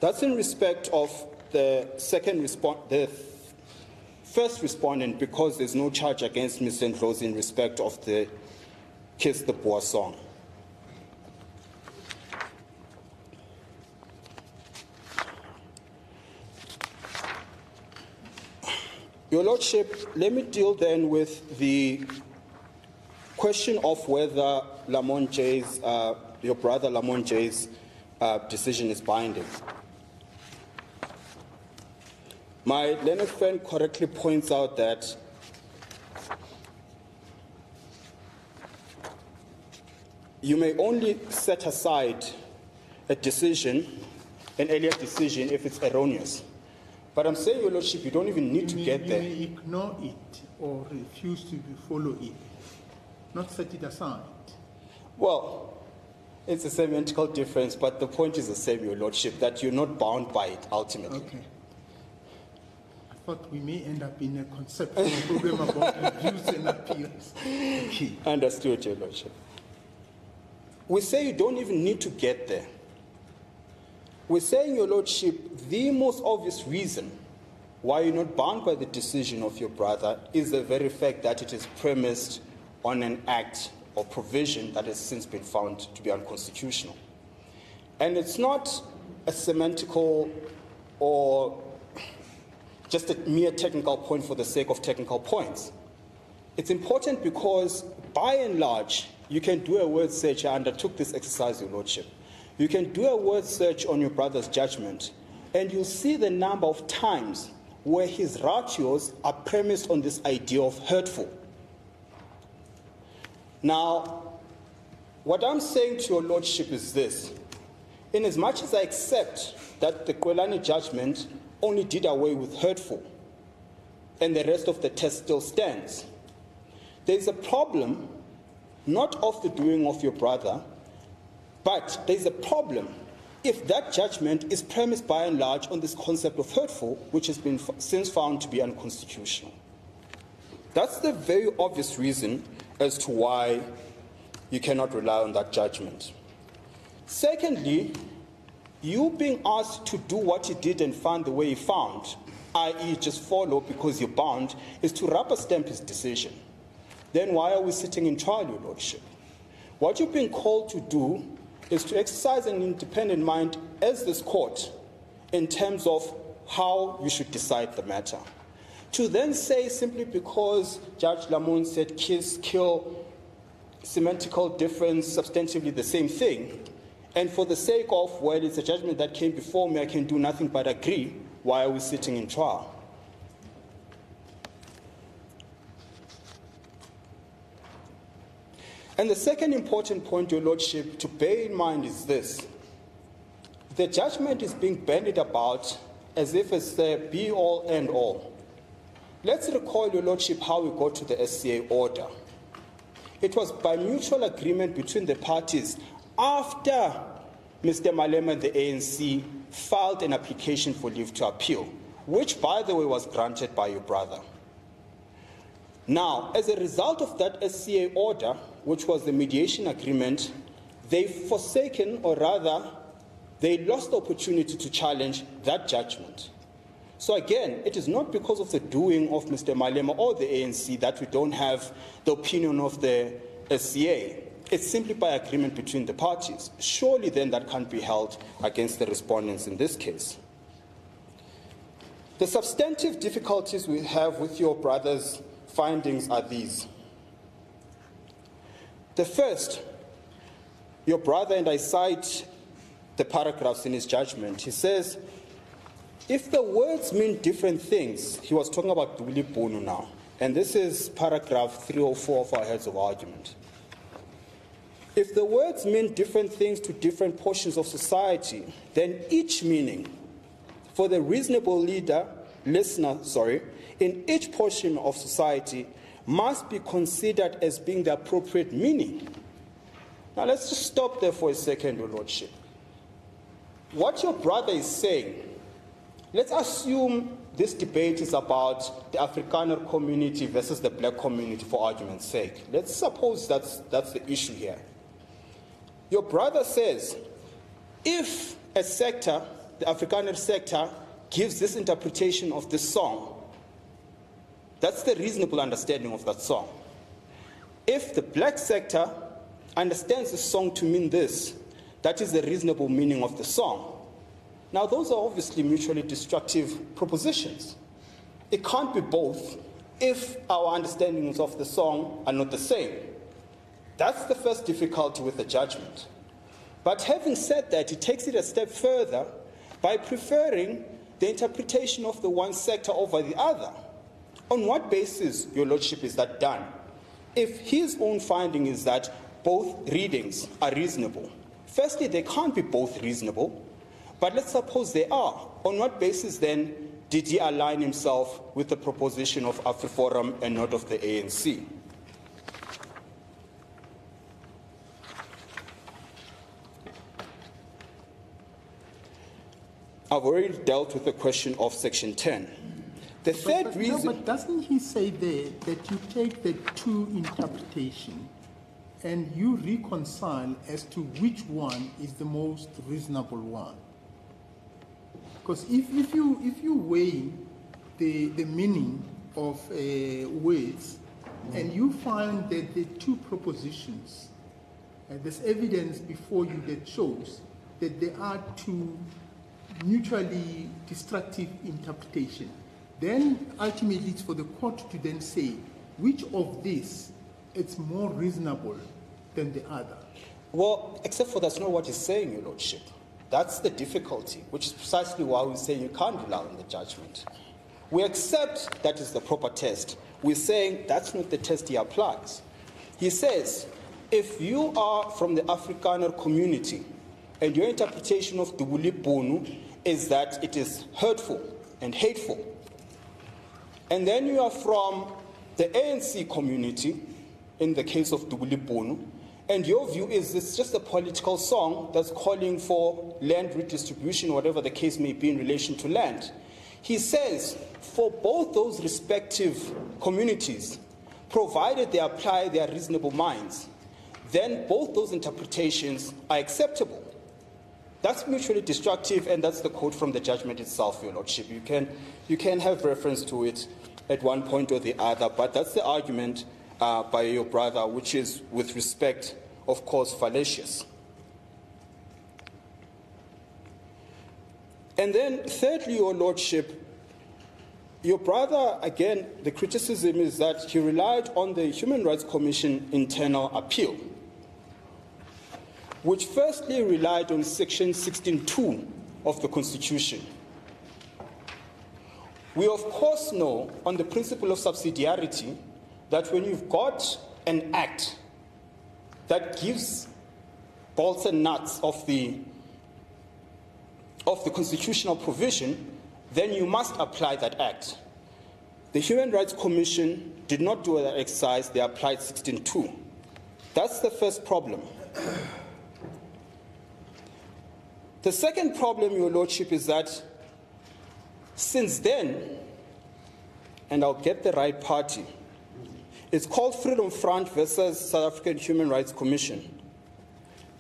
That's in respect of the first respondent, because there's no charge against Mr. Ndlozi in respect of the Kiss the Boer song. Your Lordship, let me deal then with the question of whether Lamont J's, your brother Lamont J's decision is binding. My learned friend correctly points out that you may only set aside a decision, an earlier decision, if it's erroneous. But I'm saying, Your Lordship, you don't even need to get there. You may ignore it or refuse to follow it, not set it aside. Well, it's a semantical difference, but the point is the same, Your Lordship, that you're not bound by it ultimately. Okay. I thought we may end up in a conceptual problem about reviews and appeals. Okay. Understood, Your Lordship. We say you don't even need to get there. We're saying, Your Lordship, the most obvious reason why you're not bound by the decision of your brother is the very fact that it is premised on an act or provision that has since been found to be unconstitutional. And it's not a semantical or just a mere technical point for the sake of technical points. It's important because, by and large, you can do a word search. I undertook this exercise, Your Lordship. You can do a word search on your brother's judgment, and you'll see the number of times where his ratios are premised on this idea of hurtful. Now, what I'm saying to Your Lordship is this. In as much as I accept that the Kwelane judgment only did away with hurtful, and the rest of the test still stands, there's a problem not of the doing of your brother, but there's a problem if that judgment is premised by and large on this concept of hurtful, which has been since found to be unconstitutional. That's the very obvious reason as to why you cannot rely on that judgment. Secondly, you being asked to do what you did and found the way you found, i.e. just follow because you're bound, is to rubber stamp his decision. Then why are we sitting in trial, Your Lordship? What you've been called to do is to exercise an independent mind as this court in terms of how you should decide the matter. To then say simply because Judge Lamont said kiss, kill, semantical difference, substantively the same thing, and for the sake of, well, it's a judgment that came before me, I can do nothing but agree, why are we sitting in trial? And the second important point, Your Lordship, to bear in mind is this. The judgment is being bandied about as if it's the be-all, end-all. Let's recall, Your Lordship, how we got to the SCA order. It was by mutual agreement between the parties after Mr. Malema and the ANC filed an application for leave to appeal, which, by the way, was granted by your brother. Now, as a result of that SCA order, which was the mediation agreement, they've forsaken, or rather, they lost the opportunity to challenge that judgment. So again, it is not because of the doing of Mr. Malema or the ANC that we don't have the opinion of the SCA. It's simply by agreement between the parties. Surely then that can't be held against the respondents in this case. The substantive difficulties we have with your brother's findings are these. The first, your brother, and I cite the paragraphs in his judgment, he says, if the words mean different things, he was talking about Duli Bunu now, and this is paragraph 304 of our heads of argument. If the words mean different things to different portions of society, then each meaning for the reasonable listener, in each portion of society must be considered as being the appropriate meaning. Now let's just stop there for a second, Your Lordship. What your brother is saying, let's assume this debate is about the Afrikaner community versus the black community for argument's sake. Let's suppose that's the issue here. Your brother says, if a sector, the Afrikaner sector, gives this interpretation of this song, that's the reasonable understanding of that song. If the black sector understands the song to mean this, that is the reasonable meaning of the song. Now, those are obviously mutually destructive propositions. It can't be both if our understandings of the song are not the same. That's the first difficulty with the judgment. But having said that, it takes it a step further by preferring the interpretation of the one sector over the other. On what basis, Your Lordship, is that done? If his own finding is that both readings are reasonable, firstly, they can't be both reasonable, but let's suppose they are. On what basis, then, did he align himself with the proposition of AfriForum and not of the ANC? I've already dealt with the question of Section 10. The third reason... No, but doesn't he say there that you take the two interpretations and you reconcile as to which one is the most reasonable one? Because if you weigh the meaning of words and you find that the two propositions, there's evidence before you that shows that there are two mutually destructive interpretations, then ultimately it's for the court to then say which of these is more reasonable than the other. Well, except for that's not what he's saying, Your Lordship. That's the difficulty, which is precisely why we're saying you can't rely on the judgment. We accept that is the proper test. We're saying that's not the test he applies. He says, if you are from the Afrikaner community and your interpretation of Dubuli Bunu is that it is hurtful and hateful, and then you are from the ANC community, in the case of Dubuli Bunu, and your view is it's just a political song that's calling for land redistribution, whatever the case may be in relation to land. He says, for both those respective communities, provided they apply their reasonable minds, then both those interpretations are acceptable. That's mutually destructive, and that's the quote from the judgment itself, Your Lordship. You can have reference to it at one point or the other, but that's the argument by your brother, which is, with respect, of course, fallacious. And then, thirdly, Your Lordship, your brother, again, the criticism is that he relied on the Human Rights Commission internal appeal, which firstly relied on Section 16.2 of the Constitution. We of course know, on the principle of subsidiarity, that when you've got an act that gives bolts and nuts of the constitutional provision, then you must apply that act. The Human Rights Commission did not do that exercise, they applied 16.2. That's the first problem. The second problem, Your Lordship, is that since then, and I'll get the right party, it's called Freedom Front versus South African Human Rights Commission.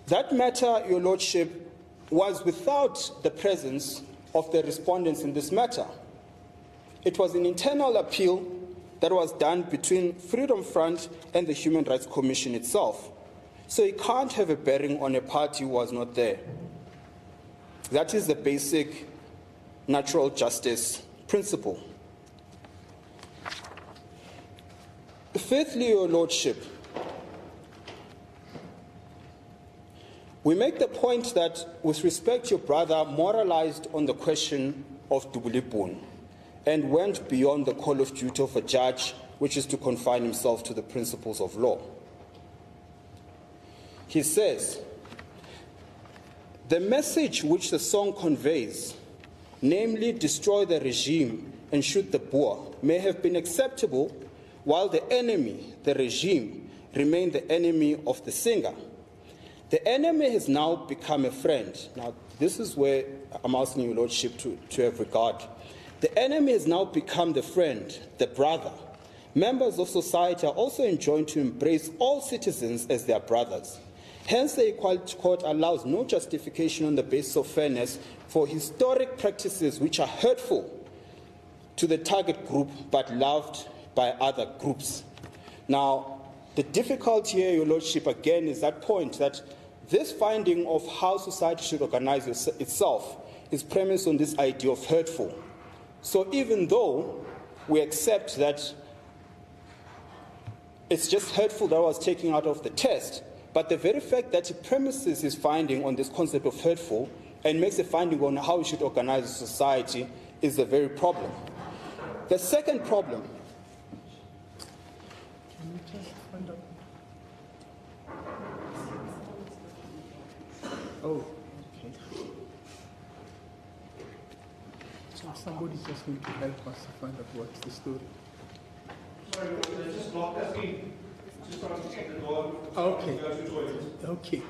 That matter, Your Lordship, was without the presence of the respondents in this matter. It was an internal appeal that was done between Freedom Front and the Human Rights Commission itself. So it can't have a bearing on a party who was not there. That is the basic natural justice principle. Fifthly, Your Lordship, we make the point that, with respect, your brother moralized on the question of Dubulipun and went beyond the call of duty of a judge, which is to confine himself to the principles of law. He says, the message which the song conveys, namely destroy the regime and shoot the Boer, may have been acceptable while the enemy, the regime, remained the enemy of the singer. The enemy has now become a friend. Now, this is where I'm asking Your Lordship to have regard. The enemy has now become the friend, the brother. Members of society are also enjoined to embrace all citizens as their brothers. Hence, the Equality Court allows no justification on the basis of fairness for historic practices which are hurtful to the target group but loved by other groups. Now, the difficulty here, Your Lordship, again, is that point that this finding of how society should organize itself is premised on this idea of hurtful. So even though we accept that it's just hurtful that was taken out of the test, but the very fact that he premises his finding on this concept of hurtful and makes a finding on how we should organize a society is the very problem. The second problem. Can you just find out? Oh, okay. So somebody's just going to help us to find out what's the story. Sorry, they just locked us in. Just trying to check the door. Okay. Go to the toilet. Okay.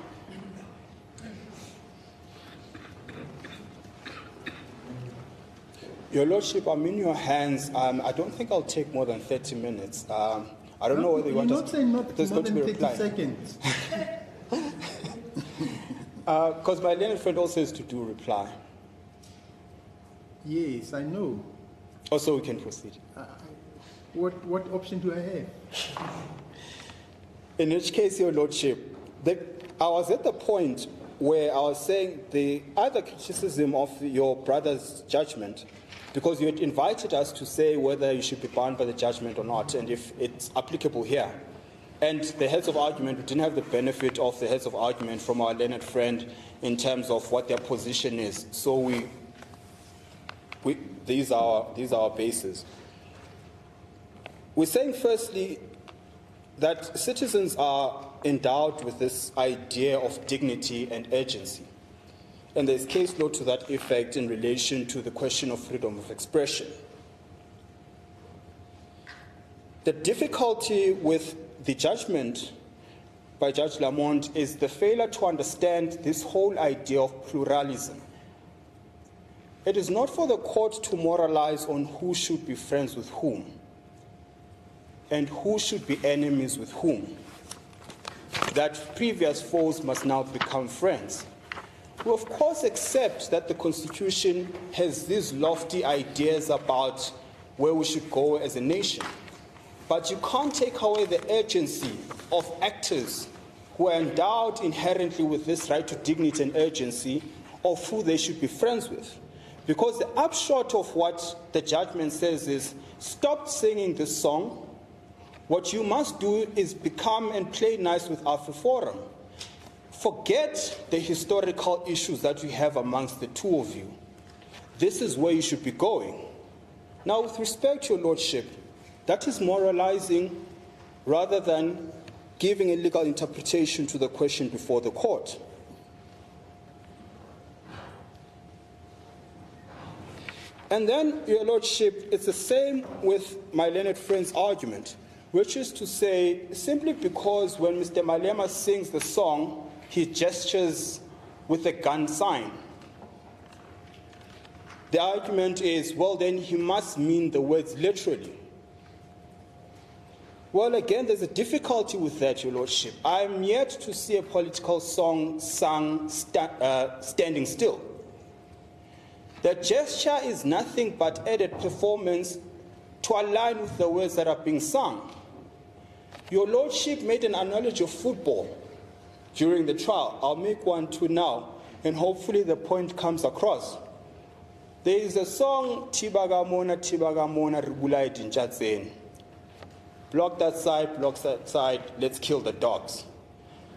Your Lordship, I'm in your hands. I don't think I'll take more than 30 minutes. I don't know whether you want not saying not there's more going to than be 30 reply. seconds. Because my learned friend also has to do reply. Yes, I know. Also, we can proceed. What option do I have? In which case, Your Lordship, I was at the point where I was saying the other criticism of your brother's judgment, because you had invited us to say whether you should be bound by the judgment or not, and if it's applicable here. And the heads of argument, we didn't have the benefit of the heads of argument from our learned friend in terms of what their position is. So these are our bases. We're saying, firstly, that citizens are endowed with this idea of dignity and urgency. And there's case law to that effect in relation to the question of freedom of expression. The difficulty with the judgment by Judge Lamont is the failure to understand this whole idea of pluralism. It is not for the court to moralize on who should be friends with whom and who should be enemies with whom, that previous foes must now become friends. We of course accept that the Constitution has these lofty ideas about where we should go as a nation, but you can't take away the urgency of actors who are endowed inherently with this right to dignity and urgency of who they should be friends with. Because the upshot of what the judgment says is, stop singing this song. What you must do is become and play nice with AfriForum. Forget the historical issues that we have amongst the two of you. This is where you should be going. Now, with respect to your Lordship, that is moralizing rather than giving a legal interpretation to the question before the court. And then, your Lordship, it's the same with my learned friend's argument, which is to say, simply because when Mr. Malema sings the song, he gestures with a gun sign. The argument is, well, then he must mean the words literally. Well, again, there's a difficulty with that, your Lordship. I'm yet to see a political song sung standing still. The gesture is nothing but added performance to align with the words that are being sung. Your Lordship made an analogy of football during the trial. I'll make one too now, and hopefully the point comes across. There is a song, Tibagamona, Tibagamona, Ribulai Dinjatzen. Block that side, let's kill the dogs.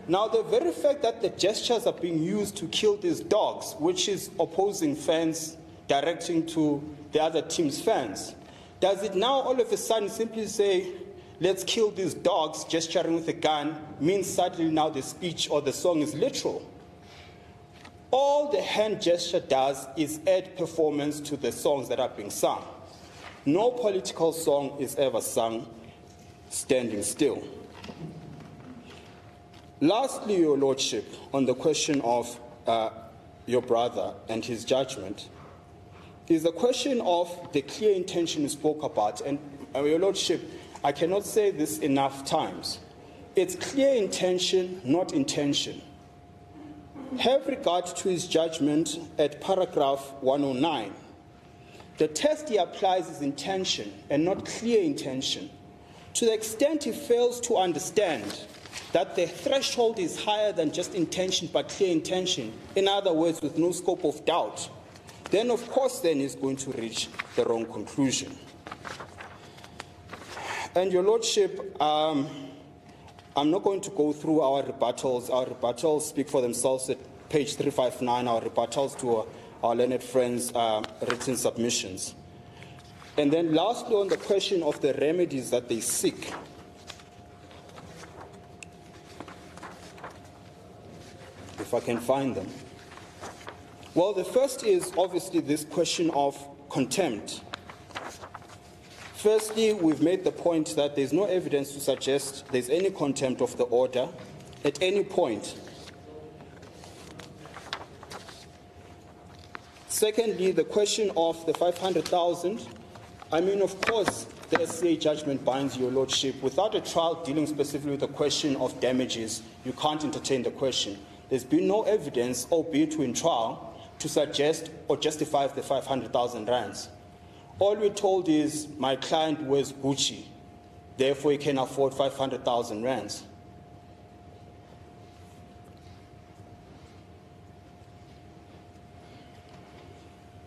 Now, the very fact that the gestures are being used to kill these dogs, which is opposing fans directing to the other team's fans, does it now all of a sudden simply say, let's kill these dogs, gesturing with a gun, means suddenly now the speech or the song is literal? All the hand gesture does is add performance to the songs that are being sung. No political song is ever sung standing still. Lastly, your Lordship, on the question of your brother and his judgment, is the question of the clear intention you spoke about. And your Lordship, I cannot say this enough times. It's clear intention, not intention. Have regard to his judgment at paragraph 109. The test he applies is intention and not clear intention. To the extent he fails to understand that the threshold is higher than just intention but clear intention, in other words, with no scope of doubt, then of course then he's going to reach the wrong conclusion. And your Lordship, I'm not going to go through our rebuttals. Our rebuttals speak for themselves at page 359, our rebuttals to our learned friends' written submissions. And then lastly, on the question of the remedies that they seek. If I can find them. Well, the first is obviously this question of contempt. Firstly, we've made the point that there's no evidence to suggest there's any contempt of the order at any point. Secondly, the question of the 500,000. I mean, of course, the SCA judgment binds your Lordship. Without a trial dealing specifically with the question of damages, you can't entertain the question. There's been no evidence, albeit in trial, to suggest or justify the 500,000 rands. All we're told is my client wears Gucci, therefore he can afford 500,000 rands.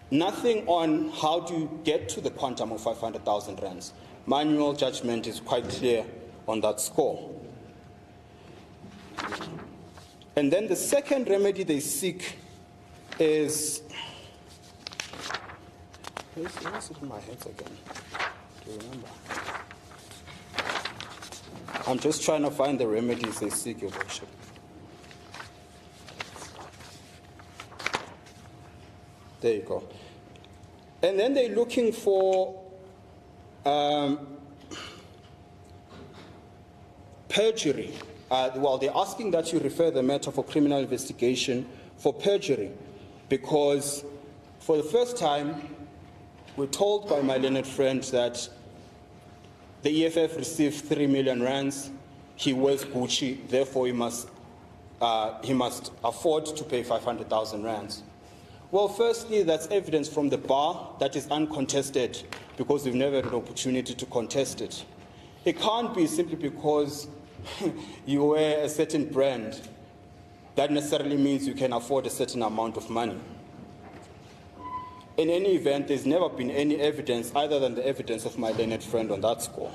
Nothing on how do you get to the quantum of 500,000 rands. Manual judgment is quite clear on that score. And then the second remedy they seek is, where's it in my head again? Do you remember? I'm just trying to find the remedies they seek, your Lordship. There you go. And then they're looking for perjury. Well, they're asking that you refer the matter for criminal investigation for perjury, because for the first time, we're told by my learned friend that the EFF received 3 million rands. He wears Gucci, therefore he must afford to pay 500,000 rands. Well, firstly, that's evidence from the bar that is uncontested because we've never had an opportunity to contest it. It can't be simply because you wear a certain brand that necessarily means you can afford a certain amount of money. In any event, there's never been any evidence other than the evidence of my learned friend on that score.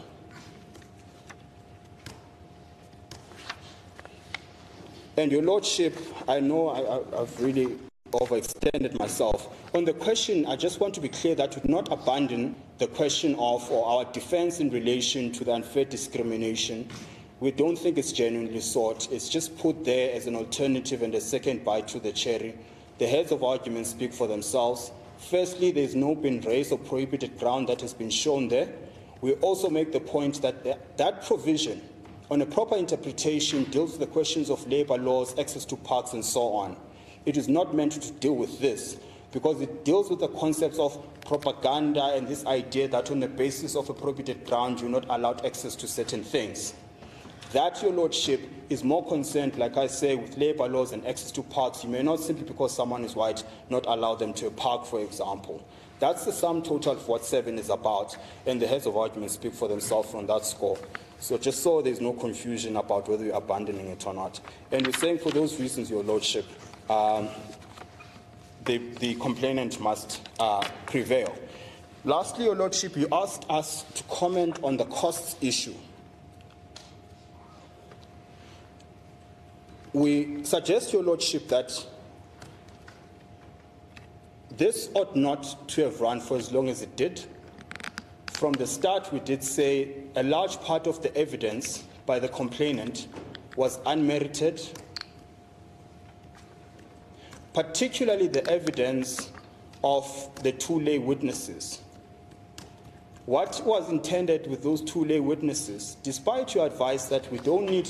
And your Lordship, I know I've really overextended myself. On the question, I just want to be clear that we do not abandon the question of or our defense in relation to the unfair discrimination. We don't think it's genuinely sought. It's just put there as an alternative and a second bite to the cherry. The heads of argument speak for themselves. Firstly, there's no been raised or prohibited ground that has been shown there. We also make the point that that provision on a proper interpretation deals with the questions of labor laws, access to parks, and so on. It is not meant to deal with this because it deals with the concepts of propaganda and this idea that on the basis of a prohibited ground you're not allowed access to certain things. That, Your Lordship, is more concerned, like I say, with labor laws and access to parks. You may not simply because someone is white not allow them to a park, for example. That's the sum total of what 7 is about, and the heads of argument speak for themselves on that score. So just so there's no confusion about whether you're abandoning it or not. And we're saying for those reasons, Your Lordship, the complainant must prevail. Lastly, Your Lordship, you asked us to comment on the costs issue. We suggest, Your Lordship, that this ought not to have run for as long as it did. From the start, we did say a large part of the evidence by the complainant was unmerited, particularly the evidence of the 2 lay witnesses. What was intended with those 2 lay witnesses, despite your advice that we don't need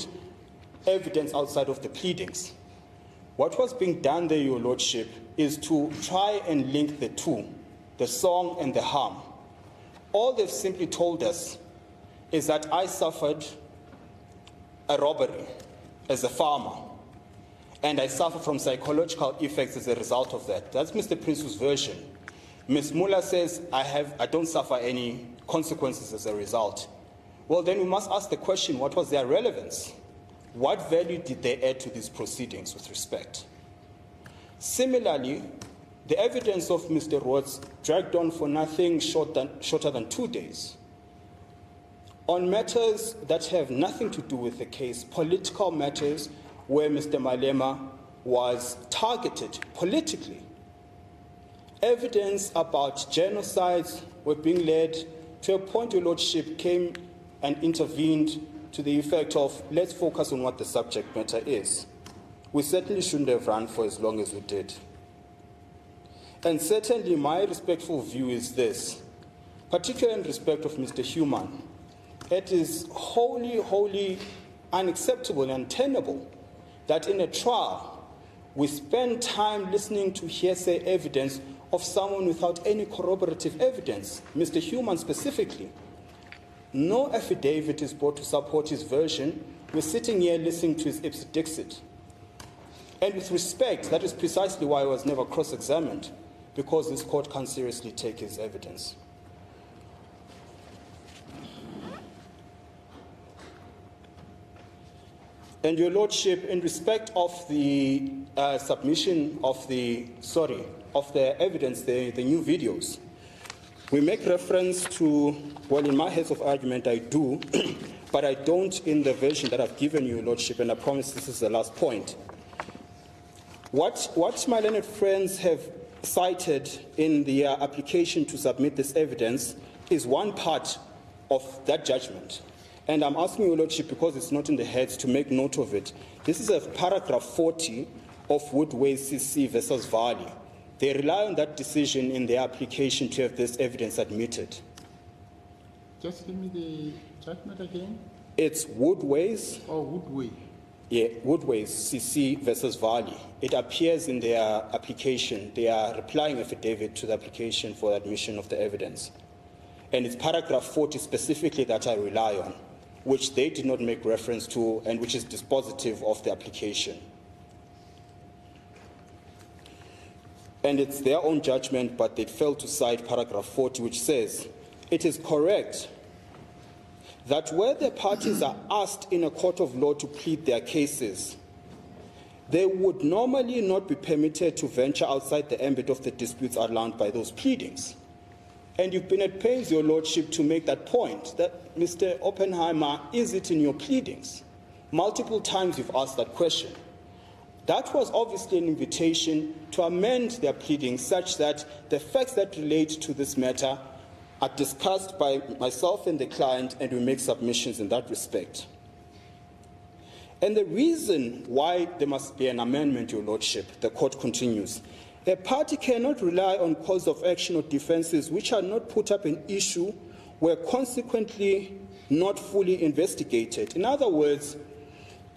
evidence outside of the pleadings, what was being done there, Your Lordship, is to try and link the two, the song and the harm. All they've simply told us is that I suffered a robbery as a farmer, and I suffer from psychological effects as a result of that. That's Mr. Prince's version. Ms. Muller says, I don't suffer any consequences as a result. Well, then we must ask the question, what was their relevance? What value did they add to these proceedings with respect? Similarly, the evidence of Mr. Rhodes dragged on for nothing shorter than 2 days. On matters that have nothing to do with the case, political matters where Mr. Malema was targeted politically, evidence about genocides were being led to a point Your Lordship came and intervened to the effect of, let's focus on what the subject matter is. We certainly shouldn't have run for as long as we did. And certainly my respectful view is this, particularly in respect of Mr. Human. It is wholly unacceptable and untenable that in a trial we spend time listening to hearsay evidence of someone without any corroborative evidence, Mr. Human specifically. No affidavit is brought to support his version. We're sitting here listening to his ipse dixit. And with respect, that is precisely why I was never cross-examined, because this court can't seriously take his evidence. And Your Lordship, in respect of the submission of the evidence, the new videos, we make reference to, well, in my heads of argument I do, but I don't in the version that I've given you, Your Lordship, and I promise this is the last point. What my learned friends have cited in their application to submit this evidence is one part of that judgment. And I'm asking Your Lordship, because it's not in the heads, to make note of it. This is a paragraph 40 of Woodway's CC versus Value. They rely on that decision in their application to have this evidence admitted. Just give me the judgment again. It's Woodway's. Oh, Woodway. Yeah, Woodway's CC versus Value. It appears in their application. They are replying affidavit to the application for admission of the evidence. And it's paragraph 40 specifically that I rely on, which they did not make reference to and which is dispositive of the application. And it's their own judgment, but they failed to cite paragraph 40, which says, it is correct that where the parties are asked in a court of law to plead their cases, they would normally not be permitted to venture outside the ambit of the disputes outlined by those pleadings. And you've been at pains, Your Lordship, to make that point, that, Mr. Oppenheimer, is it in your pleadings? Multiple times you've asked that question. That was obviously an invitation to amend their pleadings such that the facts that relate to this matter are discussed by myself and the client, and we make submissions in that respect. And the reason why there must be an amendment, Your Lordship, the court continues, a party cannot rely on cause of action or defences which are not put up in issue, were consequently not fully investigated. In other words,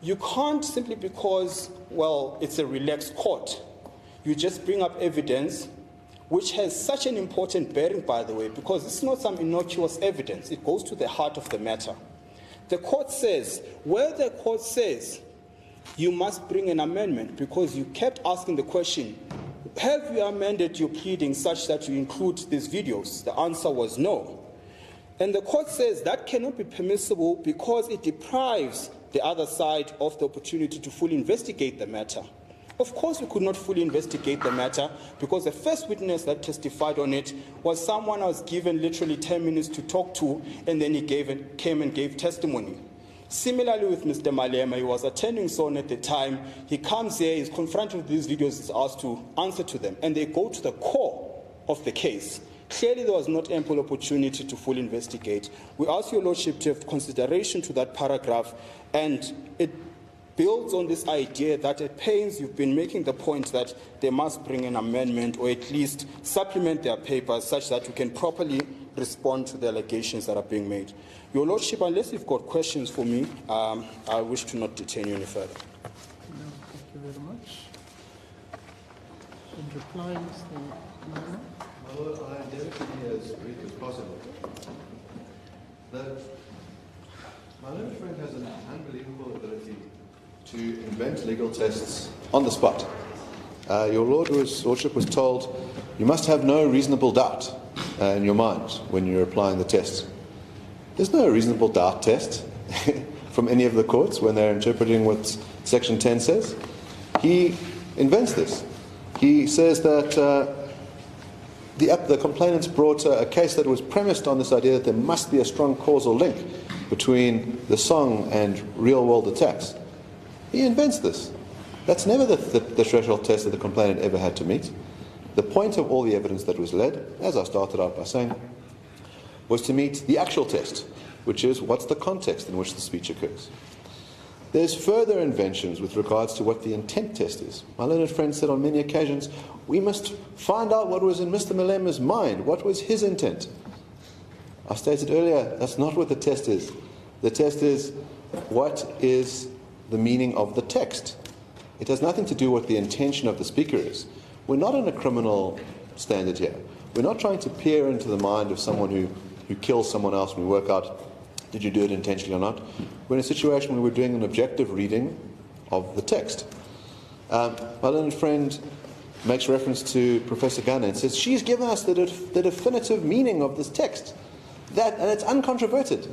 you can't simply because, well, it's a relaxed court, you just bring up evidence which has such an important bearing, by the way, because it's not some innocuous evidence. It goes to the heart of the matter. The court says, where the court says you must bring an amendment because you kept asking the question, have you amended your pleading such that you include these videos? The answer was no. And the court says that cannot be permissible because it deprives the other side of the opportunity to fully investigate the matter. Of course, we could not fully investigate the matter because the first witness that testified on it was someone I was given literally 10 minutes to talk to, and then he came and gave testimony. Similarly with Mr. Malema, he was attending SON at the time. He comes here, he's confronted with these videos, he's asked to answer to them, and they go to the core of the case. Clearly, there was not ample opportunity to fully investigate. We ask Your Lordship to have consideration to that paragraph, and it builds on this idea that at pains you've been making the point that they must bring an amendment or at least supplement their papers such that we can properly respond to the allegations that are being made. Your Lordship, unless you've got questions for me, I wish to not detain you any further. No, thank you very much. In reply, Mr. Malema? My Lord, I endeavour to be as brief as possible. My learned friend has an unbelievable ability to invent legal tests on the spot. Your Lordship was told you must have no reasonable doubt in your mind when you're applying the test. There's no reasonable doubt test from any of the courts when they're interpreting what Section 10 says. He invents this. He says that the complainants brought a case that was premised on this idea that there must be a strong causal link between the song and real-world attacks. He invents this. That's never the threshold test that the complainant ever had to meet. The point of all the evidence that was led, as I started out by saying, was to meet the actual test, which is what's the context in which the speech occurs. There's further inventions with regards to what the intent test is. My learned friend said on many occasions, we must find out what was in Mr. Malema's mind, what was his intent. I stated earlier, that's not what the test is. The test is, what is the meaning of the text? It has nothing to do with what the intention of the speaker is. We're not in a criminal standard here. We're not trying to peer into the mind of someone who kills someone else and we work out, did you do it intentionally or not? We're in a situation where we're doing an objective reading of the text. My learned friend makes reference to Professor Gunner and says, she's given us the definitive meaning of this text. And it's uncontroverted.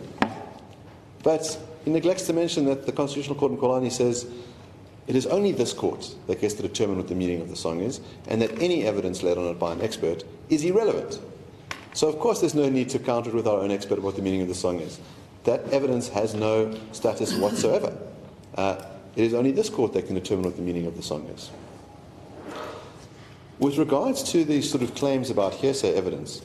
But he neglects to mention that the Constitutional Court in Kolani says it is only this court that gets to determine what the meaning of the song is, and that any evidence laid on it by an expert is irrelevant. So of course there's no need to counter it with our own expert of what the meaning of the song is. That evidence has no status whatsoever. It is only this court that can determine what the meaning of the song is. With regards to these sort of claims about hearsay evidence,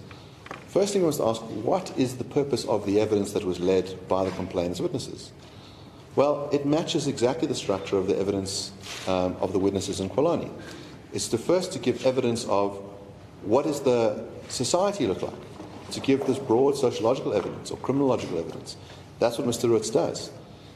first thing we must ask, what is the purpose of the evidence that was led by the complainant's witnesses? Well, it matches exactly the structure of the evidence of the witnesses in Kolani. It's to give evidence of what does the society look like, to give this broad sociological evidence or criminological evidence. That's what Mr. Roots does.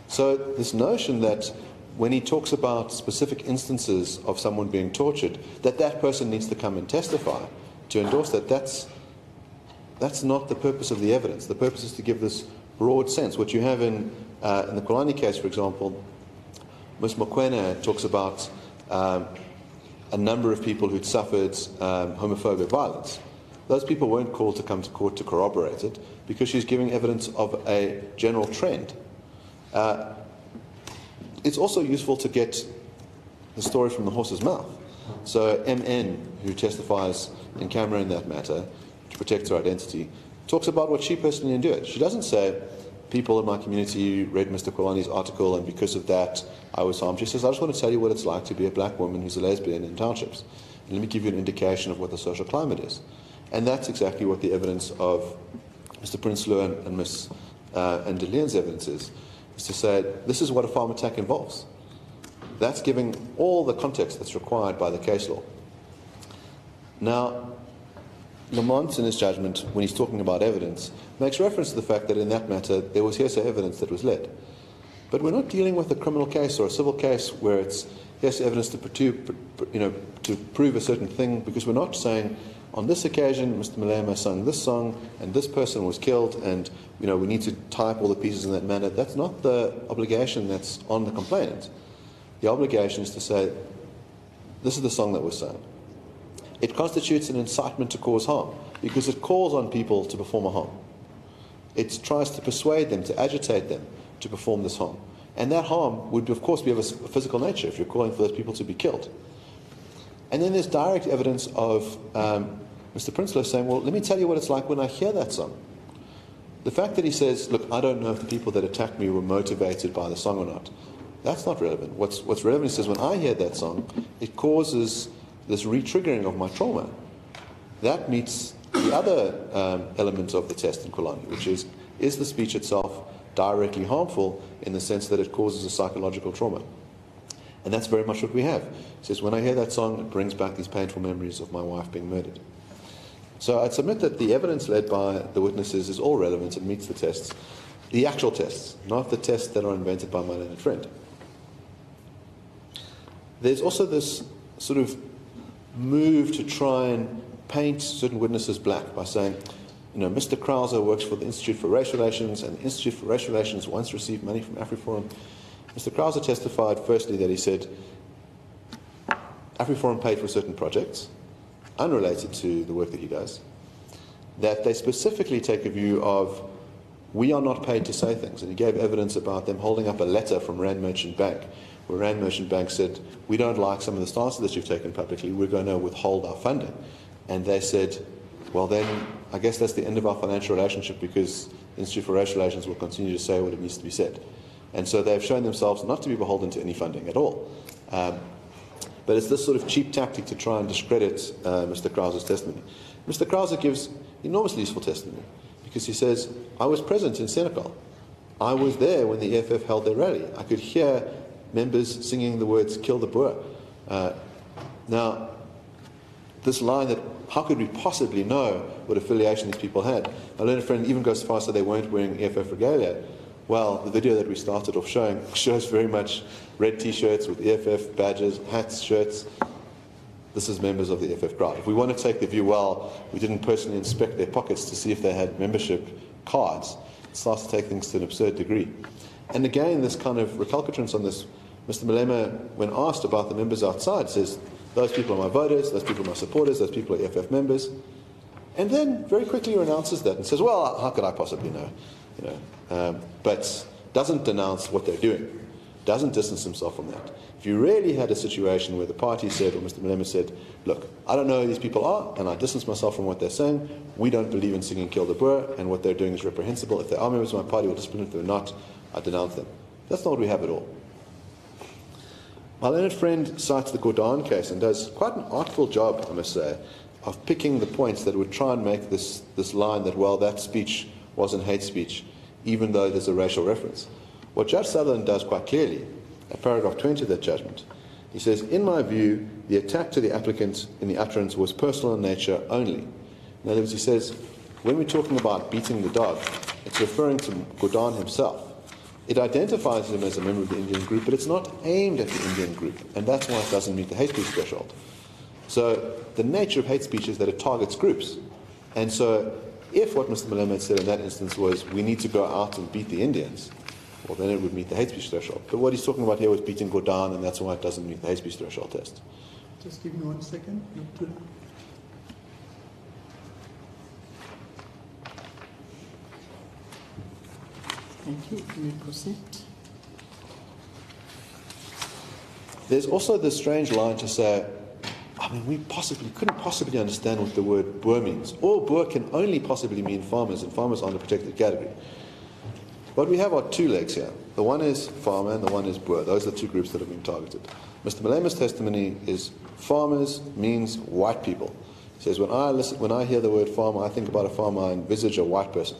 So this notion that when he talks about specific instances of someone being tortured, that person needs to come and testify to endorse that, that's not the purpose of the evidence. The purpose is to give this broad sense. What you have in the Kolani case, for example, Ms. Mokwena talks about a number of people who'd suffered homophobic violence. Those people weren't called to come to court to corroborate it because she's giving evidence of a general trend. It's also useful to get the story from the horse's mouth. So MN, who testifies in camera in that matter to protect her identity, talks about what she personally endured. She doesn't say people in my community read Mr. Kwalani's article, and because of that, I was harmed. She says, I just want to tell you what it's like to be a black woman who's a lesbian in townships. And let me give you an indication of what the social climate is. And that's exactly what the evidence of Mr. Prinsloo and Ms. and De Leon's evidence is to say, this is what a farm attack involves. That's giving all the context that's required by the case law. Now, Lamont, in his judgment, when he's talking about evidence, makes reference to the fact that in that matter there was hearsay evidence that was led. But we're not dealing with a criminal case or a civil case where it's hearsay evidence to prove a certain thing, because we're not saying, on this occasion, Mr. Malema sang this song, and this person was killed, and we need to tie up all the pieces in that manner. That's not the obligation that's on the complainant. The obligation is to say, this is the song that was sung. It constitutes an incitement to cause harm, because it calls on people to perform a harm. It tries to persuade them, to agitate them to perform this harm. And that harm would, of course, be of a physical nature if you're calling for those people to be killed. And then there's direct evidence of Mr. Prinsloo saying, well, let me tell you what it's like when I hear that song. The fact that he says, look, I don't know if the people that attacked me were motivated by the song or not, that's not relevant. What's relevant, he says, when I hear that song, it causes this re-triggering of my trauma. That meets the other element of the test in Kulani, which is the speech itself directly harmful in the sense that it causes a psychological trauma? And that's very much what we have. He says, when I hear that song, it brings back these painful memories of my wife being murdered. So I'd submit that the evidence led by the witnesses is all relevant and meets the tests. The actual tests, not the tests that are invented by my learned friend. There's also this sort of move to try and paint certain witnesses black by saying, Mr. Krauser works for the Institute for Race Relations, and the Institute for Race Relations once received money from AfriForum. Mr. Krauser testified, firstly, that he said AfriForum paid for certain projects, unrelated to the work that he does, that they specifically take a view of, we are not paid to say things. And he gave evidence about them holding up a letter from Rand Merchant Bank, where Rand Merchant Bank said, we don't like some of the stances that you've taken publicly, we're going to withhold our funding. And they said, well then, I guess that's the end of our financial relationship, because the Institute for Race Relations will continue to say what it needs to be said. And so they've shown themselves not to be beholden to any funding at all. But it's this sort of cheap tactic to try and discredit Mr. Krauser's testimony. Mr. Krauser gives enormously useful testimony, because he says, I was present in Senegal. I was there when the EFF held their rally. I could hear members singing the words, kill the Boer. Now, this line that, how could we possibly know what affiliation these people had? My learned friend even goes so far as to say they weren't wearing EFF regalia. Well, the video that we started off showing shows very much red T-shirts with EFF badges, hats, shirts. This is members of the EFF crowd. If we want to take the view, well, we didn't personally inspect their pockets to see if they had membership cards, it starts to take things to an absurd degree. And again, this kind of recalcitrance on this, Mr. Malema, when asked about the members outside, says, those people are my voters, those people are my supporters, those people are EFF members. And then very quickly renounces that and says, well, how could I possibly know? But doesn't denounce what they're doing, doesn't distance himself from that. If you really had a situation where the party said, or Mr. Malema said, look, I don't know who these people are, and I distance myself from what they're saying, we don't believe in singing Kill the Boer, and what they're doing is reprehensible. If they are members of my party, we'll discipline. If they're not, I denounce them. That's not what we have at all. My learned friend cites the Gordon case and does quite an artful job, I must say, of picking the points that would try and make this line that, well, that speech wasn't hate speech, even though there's a racial reference. What Judge Sutherland does quite clearly, at paragraph 20 of that judgment, he says, in my view, the attack to the applicant in the utterance was personal in nature only. In other words, he says, when we're talking about beating the dog, it's referring to Gordon himself. It identifies him as a member of the Indian group, but it's not aimed at the Indian group, and that's why it doesn't meet the hate speech threshold. So the nature of hate speech is that it targets groups. And so if what Mr. Malema had said in that instance was, we need to go out and beat the Indians, well, then it would meet the hate speech threshold. But what he's talking about here was beating Gordon, and that's why it doesn't meet the hate speech threshold test. Just give me 1 second. Thank you. You may proceed. There's also this strange line to say, I mean, we couldn't possibly understand what the word Boer means. Or Boer can only possibly mean farmers, and farmers aren't a protected category. What we have are two legs here. The one is farmer and the one is Boer. Those are the two groups that have been targeted. Mr. Malema's testimony is farmers means white people. He says, when I hear the word farmer, I think about a farmer, I envisage a white person.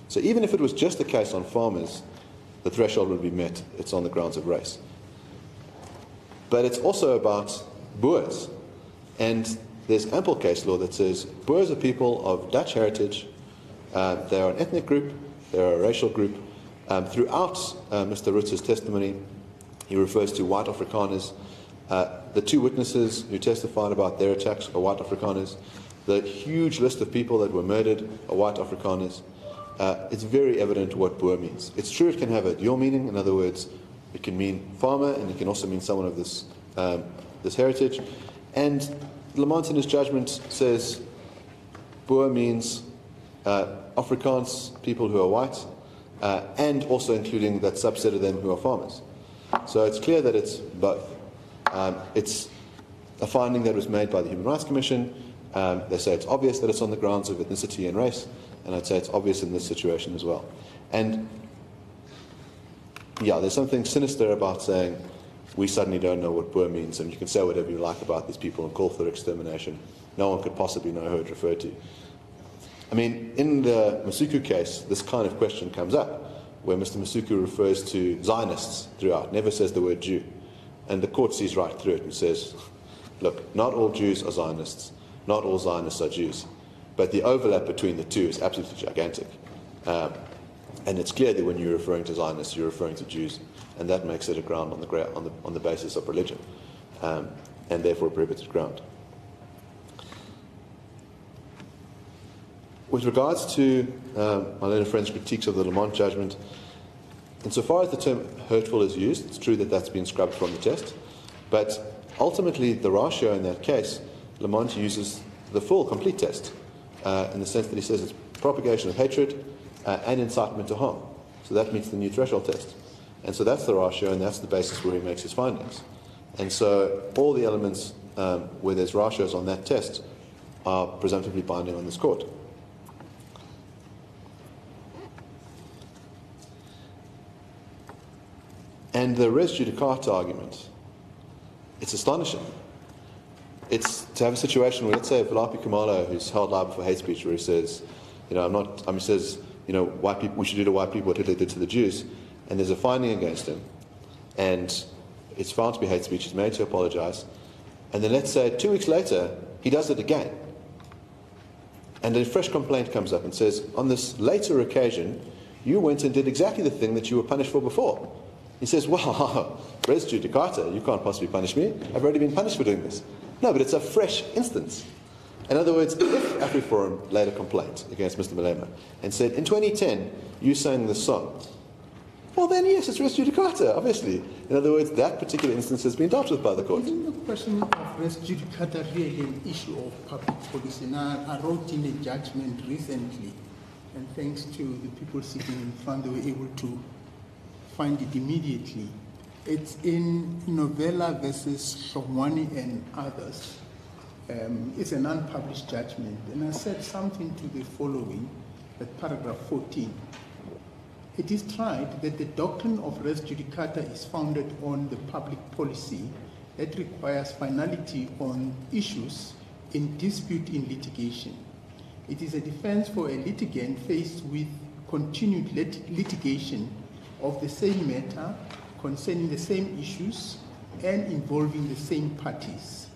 So even if it was just the case on farmers, the threshold would be met. It's on the grounds of race. But it's also about Boers. And there's ample case law that says Boers are people of Dutch heritage. They are an ethnic group. They are a racial group. Throughout Mr. Rutz's testimony, he refers to white Afrikaners. The two witnesses who testified about their attacks are white Afrikaners. The huge list of people that were murdered are white Afrikaners. It's very evident what Boer means. It's true it can have a dual meaning. In other words, it can mean farmer and it can also mean someone of this, this heritage. And Lamont in his judgment says Boer means Afrikaans, people who are white, and also including that subset of them who are farmers. So it's clear that it's both. It's a finding that was made by the Human Rights Commission. They say it's obvious that it's on the grounds of ethnicity and race, and I'd say it's obvious in this situation as well. And yeah, there's something sinister about saying we suddenly don't know what Boer means, and you can say whatever you like about these people and call for their extermination. No one could possibly know who it referred to. I mean, in the Masuku case, this kind of question comes up, where Mr. Masuku refers to Zionists throughout, never says the word Jew. And the court sees right through it and says, look, not all Jews are Zionists, not all Zionists are Jews, but the overlap between the two is absolutely gigantic. And it's clear that when you're referring to Zionists, you're referring to Jews, and that makes it a ground on the basis of religion, and therefore a prohibited ground. With regards to my learned friend's critiques of the Lamont judgment, insofar as the term hurtful is used, it's true that that's been scrubbed from the test, but ultimately the ratio in that case, Lamont uses the full, complete test, in the sense that he says it's propagation of hatred and incitement to harm. So that meets the new threshold test. And so that's the ratio, and that's the basis where he makes his findings. And so all the elements where there's ratios on that test are presumptively binding on this court. And the res judicata argument, it's astonishing. It's to have a situation where, let's say, Valapi Kumalo, who's held liable for hate speech, where he says, he says, white people, we should do to white people what Hitler did to the Jews, and there's a finding against him, and it's found to be hate speech, he's made to apologize, and then let's say 2 weeks later, he does it again. And a fresh complaint comes up and says, on this later occasion, you went and did exactly the thing that you were punished for before. He says, well, res judicata, you can't possibly punish me. I've already been punished for doing this. No, but it's a fresh instance. In other words, if AfriForum laid a complaint against Mr. Malema and said, in 2010, you sang this song, well then, yes, it's res judicata, obviously. In other words, that particular instance has been dealt with by the court. Isn't the question of res judicata really an issue of public policy? Now, I wrote in a judgment recently, and thanks to the people sitting in front, they were able to find it immediately. It's in Novella versus Shomwani and others. It's an unpublished judgment, and I said something to the following, at paragraph 14. It is tried that the doctrine of res judicata is founded on the public policy that requires finality on issues in dispute in litigation. It is a defense for a litigant faced with continued litigation of the same matter concerning the same issues and involving the same parties.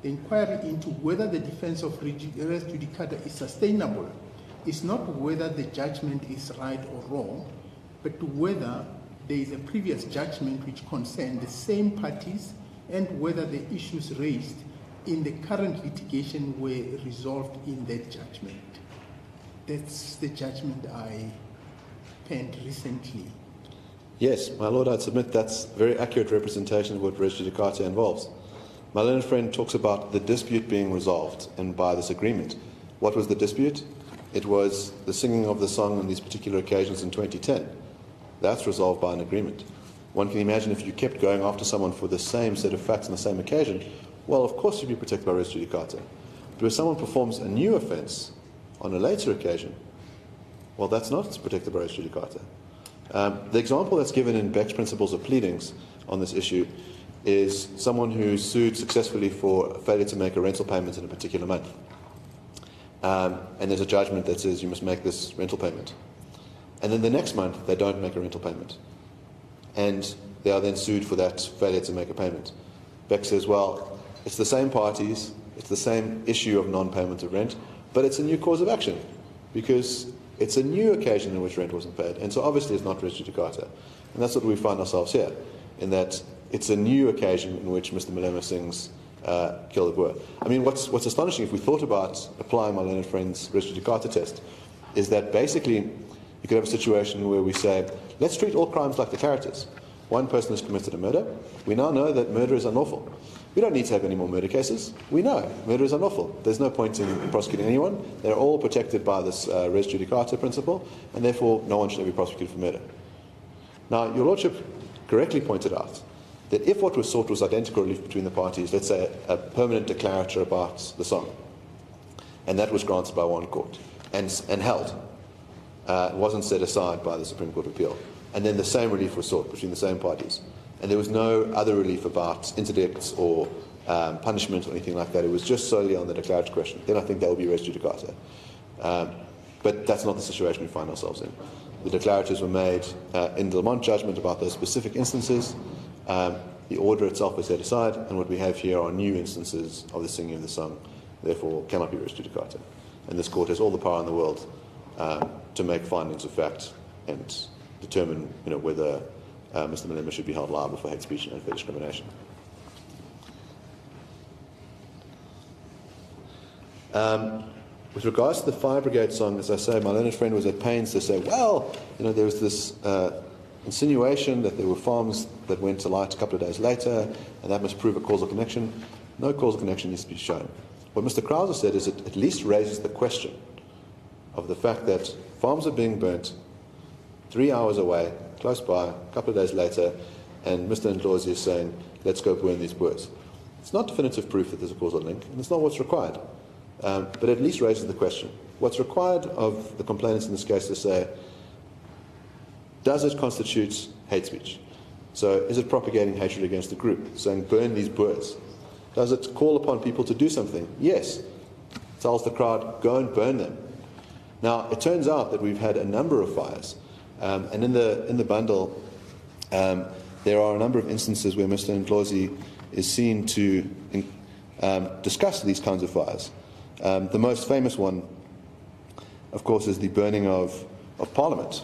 The inquiry into whether the defense of res judicata is sustainable is not whether the judgment is right or wrong, but whether there is a previous judgment which concerned the same parties and whether the issues raised in the current litigation were resolved in that judgment. That's the judgment I penned recently. Yes, my lord, I'd submit that's a very accurate representation of what res judicata involves. My learned friend talks about the dispute being resolved and by this agreement. What was the dispute? It was the singing of the song on these particular occasions in 2010. That's resolved by an agreement. One can imagine if you kept going after someone for the same set of facts on the same occasion, well, of course you'd be protected by res judicata. But if someone performs a new offence on a later occasion, well, that's not protected by res judicata. The example that's given in Beck's Principles of Pleadings on this issue is someone who sued successfully for failure to make a rental payment in a particular month. And there's a judgment that says you must make this rental payment. And then the next month, they don't make a rental payment. And they are then sued for that failure to make a payment. Beck says, well, it's the same parties, it's the same issue of non-payment of rent, but it's a new cause of action because it's a new occasion in which rent wasn't paid. And so obviously it's not res judicata. And that's what we find ourselves here, in that it's a new occasion in which Mr. Malema sings Kill the Boer. I mean, what's astonishing, if we thought about applying my learned friend's res judicata test, is that basically you could have a situation where we say, let's treat all crimes like declaratives. One person has committed a murder. We now know that murder is unlawful. We don't need to have any more murder cases. We know murder is unlawful. There's no point in prosecuting anyone. They're all protected by this res judicata principle, and therefore no one should ever be prosecuted for murder. Now, Your Lordship correctly pointed out that if what was sought was identical relief between the parties, let's say a permanent declarator about the song, and that was granted by one court and held, it wasn't set aside by the Supreme Court of Appeal, and then the same relief was sought between the same parties, and there was no other relief about interdicts or punishment or anything like that. It was just solely on the declaratory question. Then I think that would be res judicata. But that's not the situation we find ourselves in. The declaratives were made in the Lamont judgment about those specific instances. The order itself was set aside, and what we have here are new instances of the singing of the song, therefore cannot be res judicata. And this court has all the power in the world to make findings of fact and determine, whether Mr. Malema should be held liable for hate speech and unfair discrimination. With regards to the Fire Brigade song, as I say, my learned friend was at pains to say, well, there was this insinuation that there were farms that went to light a couple of days later, and that must prove a causal connection. No causal connection needs to be shown. What Mr. Krauser said is it at least raises the question of the fact that farms are being burnt 3 hours away, close by, a couple of days later, and Mr. Ndlozi is saying, let's go burn these Boers. It's not definitive proof that there's a causal link, and it's not what's required. But at least raises the question. What's required of the complainants in this case to say, does it constitute hate speech? So is it propagating hatred against the group, saying burn these Boers? Does it call upon people to do something? Yes. It tells the crowd, go and burn them. Now, it turns out that we've had a number of fires, and in the bundle, there are a number of instances where Mr. Ndlozi is seen to discuss these kinds of fires. The most famous one, of course, is the burning of Parliament.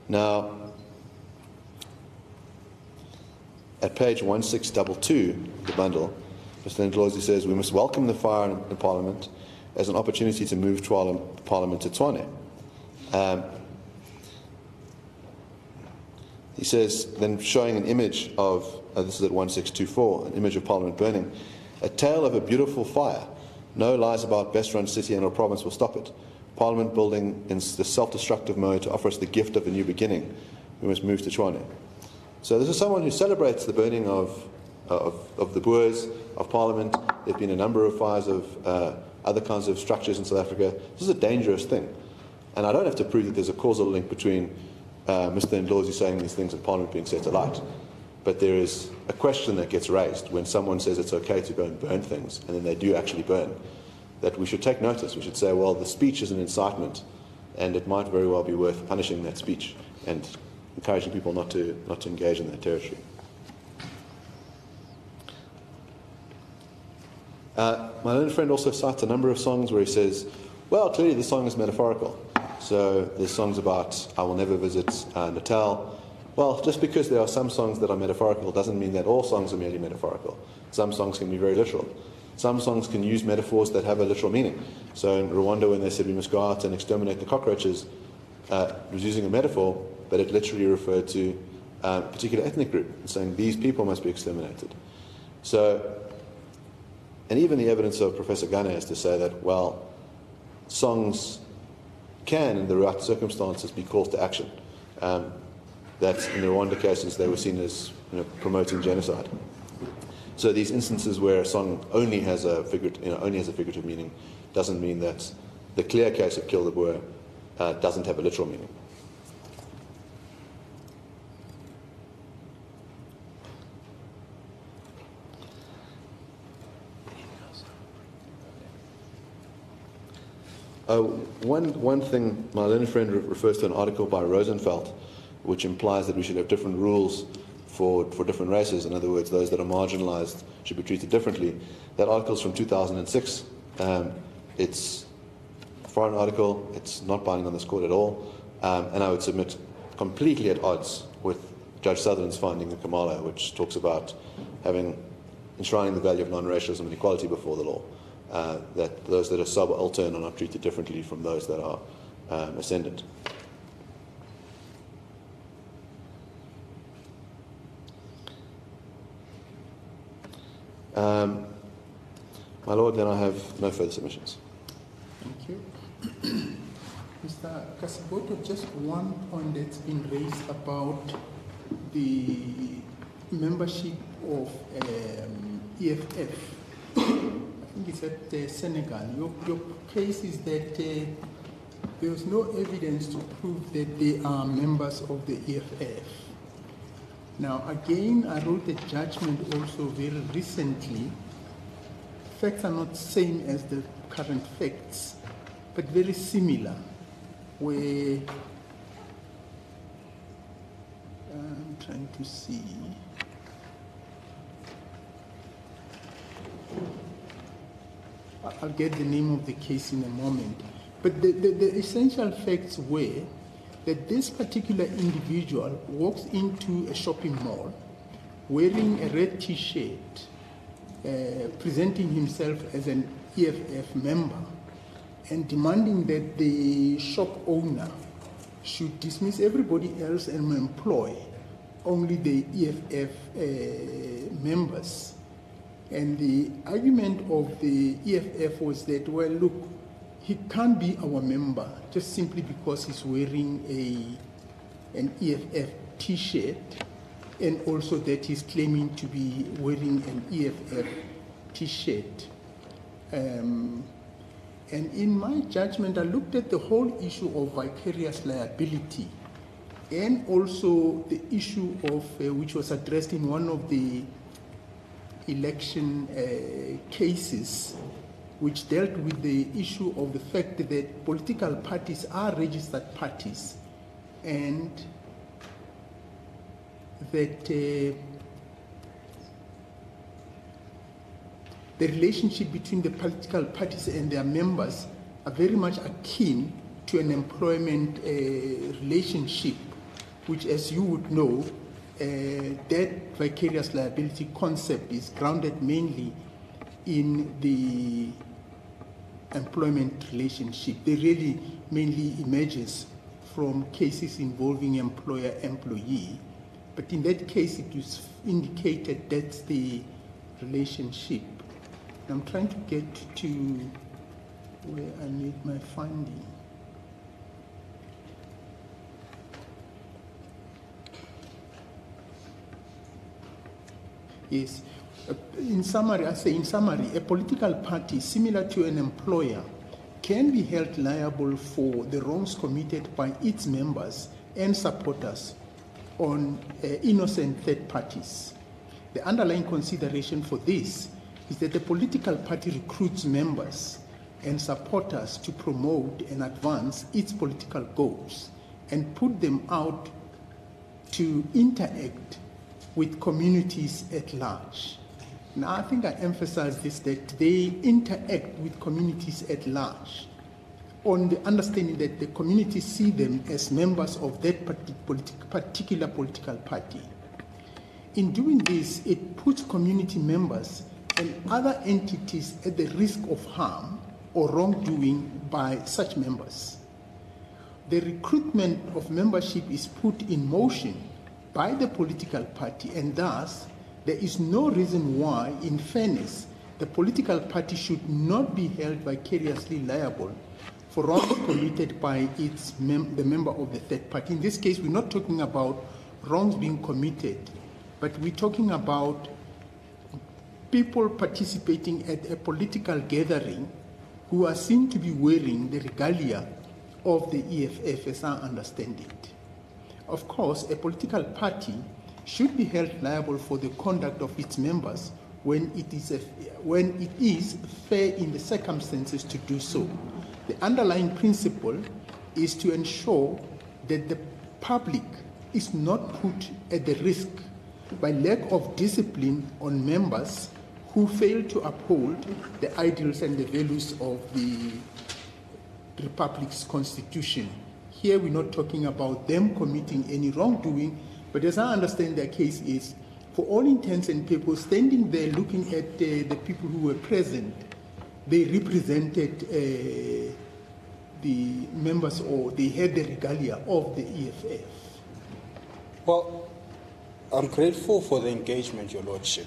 Now, at page 1622 of the bundle, Mr. Ndlozi says, we must welcome the fire in Parliament as an opportunity to move Parliament to Tshwane. He says, then showing an image of, this is at 1624, an image of Parliament burning, a tale of a beautiful fire. No lies about best-run city and or province will stop it. Parliament building in the self-destructive mode to offer us the gift of a new beginning. We must move to Tshwane. So this is someone who celebrates the burning of the Boers, of Parliament. There have been a number of fires of other kinds of structures in South Africa. This is a dangerous thing. And I don't have to prove that there's a causal link between Mr. Ndlozi saying these things and Parliament being set alight. But there is a question that gets raised when someone says it's okay to go and burn things, and then they do actually burn, that we should take notice. We should say, well, the speech is an incitement, and it might very well be worth punishing that speech and encouraging people not to engage in that territory. My learned friend also cites a number of songs where he says, well, clearly this song is metaphorical. So there's songs about, I will never visit Natal. Well, just because there are some songs that are metaphorical doesn't mean that all songs are merely metaphorical. Some songs can be very literal. Some songs can use metaphors that have a literal meaning. So in Rwanda, when they said we must go out and exterminate the cockroaches, it was using a metaphor, but it literally referred to a particular ethnic group, saying these people must be exterminated. So, and even the evidence of Professor Ghana is to say that, well, songs can, in the right circumstances, be calls to action. That in the Rwanda cases, they were seen as promoting genocide. So these instances where a song only has a figurative meaning doesn't mean that the clear case of Kill the Boer doesn't have a literal meaning. One thing, my learned friend refers to an article by Rosenfeld, which implies that we should have different rules for different races. In other words, those that are marginalized should be treated differently. That article is from 2006. It's a foreign article. It's not binding on this court at all. And I would submit completely at odds with Judge Sutherland's finding in Kamala, which talks about enshrining the value of non-racialism and equality before the law. That those that are subaltern are not treated differently from those that are ascendant. My Lord, then I have no further submissions. Thank you. Mr. Kasiboto, just one point that's been raised about the membership of EFF. I think it's at Senegal. Your case is that there was no evidence to prove that they are members of the EFF. Now, again, I wrote a judgment also very recently. Facts are not same as the current facts, but very similar, where I'm trying to see. I'll get the name of the case in a moment. But the essential facts were that this particular individual walks into a shopping mall wearing a red T-shirt, presenting himself as an EFF member and demanding that the shop owner should dismiss everybody else and employ only the EFF members. And the argument of the EFF was that, well, look, he can't be our member just simply because he's wearing an EFF T-shirt, and also that he's claiming to be wearing an EFF T-shirt. And in my judgment, I looked at the whole issue of vicarious liability, and also the issue of, which was addressed in one of the election cases, which dealt with the issue of the fact that political parties are registered parties, and that the relationship between the political parties and their members are very much akin to an employment relationship, which, as you would know, that vicarious liability concept is grounded mainly in the employment relationship. They really mainly emerges from cases involving employer-employee. But in that case, it is indicated that's the relationship. I'm trying to get to where I made my finding. Yes. In summary, a political party similar to an employer can be held liable for the wrongs committed by its members and supporters on innocent third parties. The underlying consideration for this is that the political party recruits members and supporters to promote and advance its political goals and put them out to interact with communities at large. Now, I think I emphasize this, that they interact with communities at large on the understanding that the communities see them as members of that particular political party. In doing this, it puts community members and other entities at the risk of harm or wrongdoing by such members. The recruitment of membership is put in motion by the political party, and thus there is no reason why, in fairness, the political party should not be held vicariously liable for wrongs committed by the member of the third party. In this case, we're not talking about wrongs being committed, but we're talking about people participating at a political gathering who are seen to be wearing the regalia of the EFF as I understand it. Of course, a political party should be held liable for the conduct of its members when it is fair in the circumstances to do so. The underlying principle is to ensure that the public is not put at the risk by lack of discipline on members who fail to uphold the ideals and the values of the Republic's Constitution. Here we're not talking about them committing any wrongdoing, but as I understand their case is, for all intents and purposes, standing there looking at the people who were present, they represented the members, or they had the regalia of the EFF. Well, I'm grateful for the engagement, Your Lordship.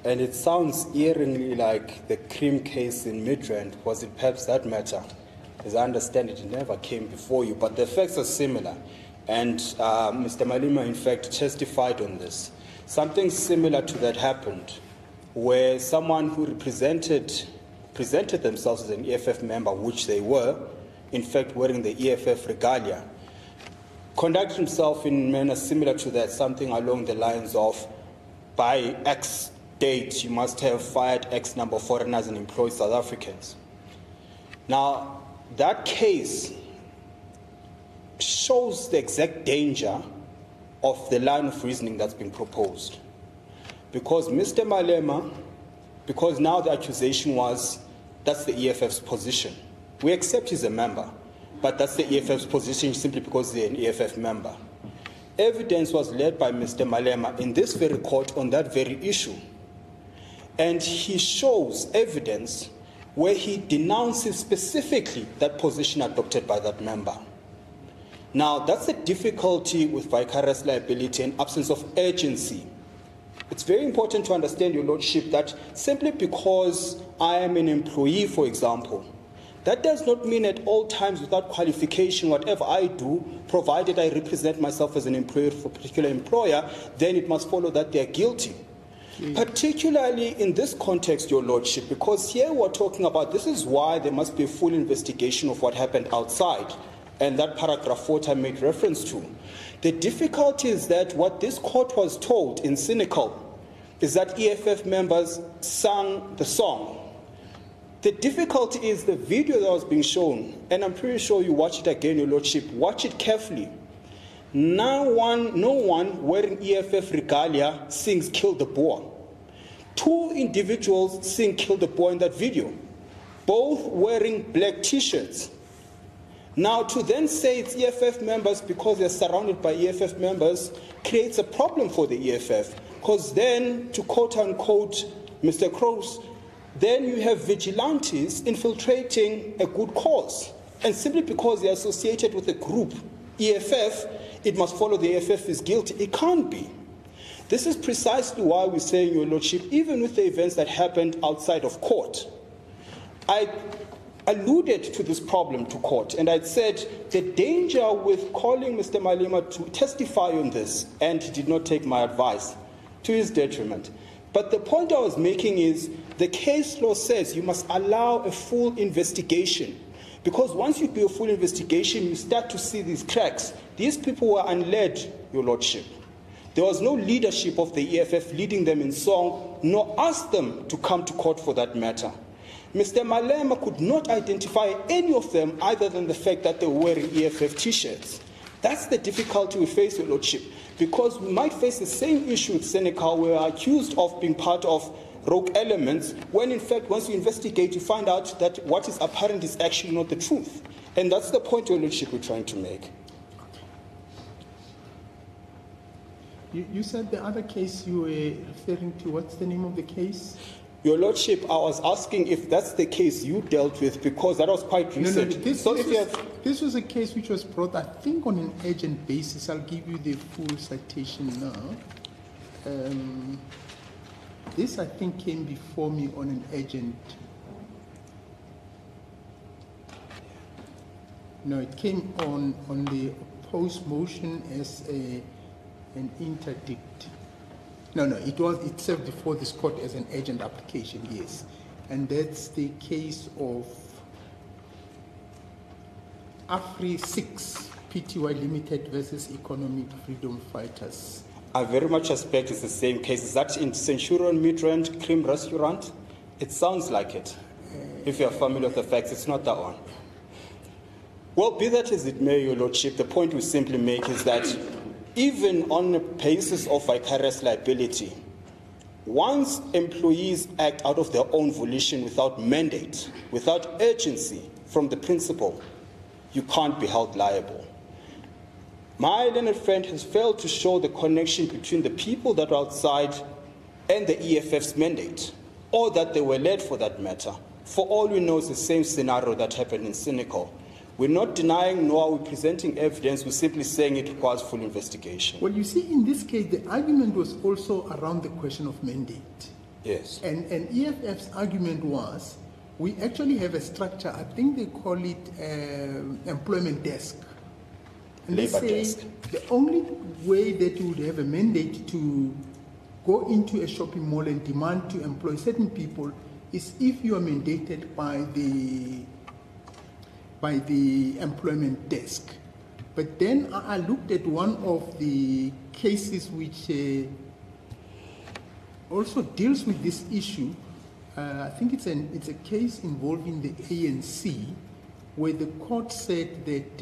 And it sounds eerily like the Cream case in Midrand. Was it perhaps that matter? As I understand it, it never came before you, but the facts are similar. And Mr. Malema, in fact, testified on this. Something similar to that happened, where someone who presented themselves as an EFF member, which they were, in fact wearing the EFF regalia, conducted himself in a manner similar to that, something along the lines of, by X date, you must have fired X number of foreigners and employed South Africans. Now, that case shows the exact danger of the line of reasoning that's been proposed. Because Mr. Malema, because now the accusation was, that's the EFF's position. We accept he's a member, but that's the EFF's position simply because they're an EFF member. Evidence was led by Mr. Malema in this very court on that very issue. And he shows evidence where he denounces specifically that position adopted by that member. Now, that's the difficulty with vicarious liability and absence of urgency. It's very important to understand, Your Lordship, that simply because I am an employee, for example, that does not mean at all times without qualification, whatever I do, provided I represent myself as an employer for a particular employer, then it must follow that they are guilty. Particularly in this context, Your Lordship, because here we're talking about, this is why there must be a full investigation of what happened outside, and that paragraph 4 I made reference to. The difficulty is that what this court was told in cynical is that EFF members sang the song. The difficulty is the video that was being shown, and I'm pretty sure you watch it again, Your Lordship, watch it carefully. No one wearing EFF regalia sings "Kill the Boer." 2 individuals sing "Kill the Boer" in that video, both wearing black t-shirts. Now, to then say it's EFF members because they're surrounded by EFF members creates a problem for the EFF, because then, to quote-unquote Mr. Kroos, then you have vigilantes infiltrating a good cause. And simply because they're associated with a group, EFF, it must follow the EFF is guilty. It can't be. This is precisely why we say, Your Lordship, even with the events that happened outside of court, I alluded to this problem to court, and I said the danger with calling Mr. Malema to testify on this, and he did not take my advice, to his detriment. But the point I was making is the case law says you must allow a full investigation, because once you do a full investigation, you start to see these cracks. These people were unled, Your Lordship. There was no leadership of the EFF leading them in song, nor asked them to come to court for that matter. Mr. Malema could not identify any of them other than the fact that they were wearing EFF t-shirts. That's the difficulty we face, Your Lordship, because we might face the same issue with Senegal. We are accused of being part of rogue elements, when in fact, once you investigate, you find out that what is apparent is actually not the truth. And that's the point, Your Lordship, we're trying to make. You said the other case you were referring to, what's the name of the case? Your Lordship, I was asking if that's the case you dealt with, because that was quite recent. This was a case which was brought, I think, on an urgent basis. I'll give you the full citation now. This, I think, came before me on an urgent. No, it came on the opposed motion as an interdict. No, it served before this court as an urgent application, yes. And that's the case of AfriForum Pty Limited versus Economic Freedom Fighters. I very much suspect it's the same case. Is that in Centurion Midrand Cream Restaurant? It sounds like it. If you're familiar with the facts, it's not that one. Well, be that as it may, Your Lordship, the point we simply make is that even on the basis of vicarious liability, once employees act out of their own volition without mandate, without urgency from the principal, you can't be held liable. My learned friend has failed to show the connection between the people that are outside and the EFF's mandate, or that they were led for that matter. For all we know, it's the same scenario that happened in Senegal. We're not denying nor are we presenting evidence, we're simply saying it requires full investigation. Well, you see, in this case, the argument was also around the question of mandate. Yes. And EFF's argument was, we actually have a structure, I think they call it employment desk. And Labor they say desk. the only way that you would have a mandate to go into a shopping mall and demand to employ certain people is if you are mandated by the employment desk. But then I looked at one of the cases which also deals with this issue. I think it's a case involving the ANC, where the court said that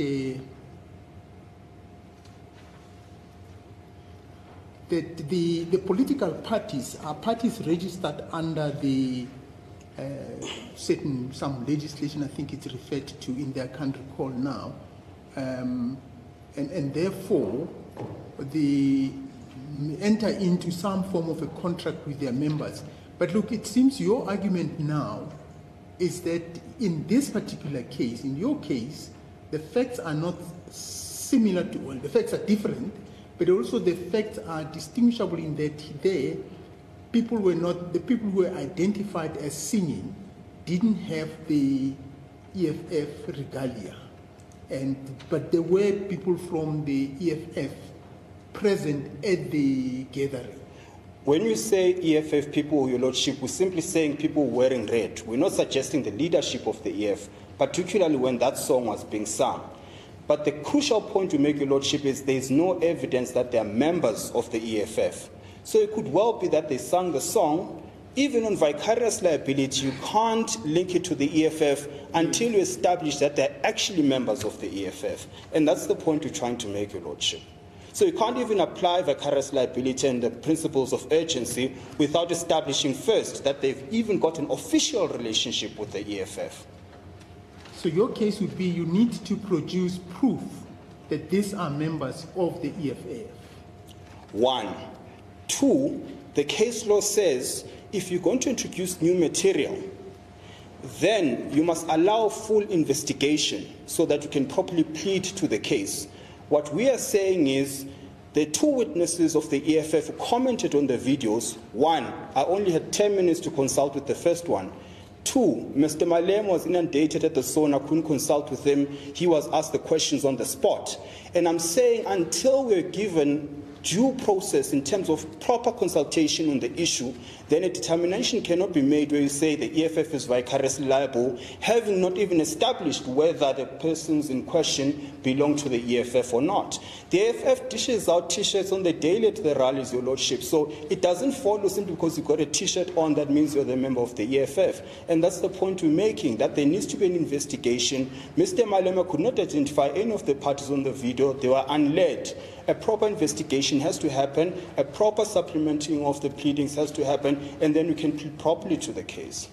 the political parties are parties registered under the some legislation, I think it's referred to in their country called now, and therefore they enter into some form of a contract with their members. But look, it seems your argument now is that in this particular case, in your case, the facts are not similar to, well, the facts are different, but also the facts are distinguishable in that there, people were not, the people who were identified as singing didn't have the EFF regalia. But there were people from the EFF present at the gathering. When you say EFF people, Your Lordship, we're simply saying people wearing red. We're not suggesting the leadership of the EFF, particularly when that song was being sung. But the crucial point to make, Your Lordship, is there is no evidence that they are members of the EFF. So it could well be that they sang the song. Even on vicarious liability, you can't link it to the EFF until you establish that they're actually members of the EFF. And that's the point we're trying to make, Your Lordship. So you can't even apply vicarious liability and the principles of urgency without establishing first that they've even got an official relationship with the EFF. So your case would be you need to produce proof that these are members of the EFF. 1. 2, the case law says if you're going to introduce new material, then you must allow full investigation so that you can properly plead to the case. What we are saying is the 2 witnesses of the EFF who commented on the videos, 1, I only had 10 minutes to consult with the first one. 2, Mr. Malema was inundated at the sauna, couldn't consult with him. He was asked the questions on the spot. And I'm saying until we're given due process in terms of proper consultation on the issue, then a determination cannot be made where you say the EFF is vicariously liable, having not even established whether the persons in question belong to the EFF or not. The EFF dishes out T-shirts on the daily at the rallies, Your Lordship, so it doesn't follow simply because you've got a T-shirt on that means you're the member of the EFF. And that's the point we're making, that there needs to be an investigation. Mr. Malema could not identify any of the parties on the video. They were unled. A proper investigation has to happen, a proper supplementing of the pleadings has to happen, and then we can plead properly to the case.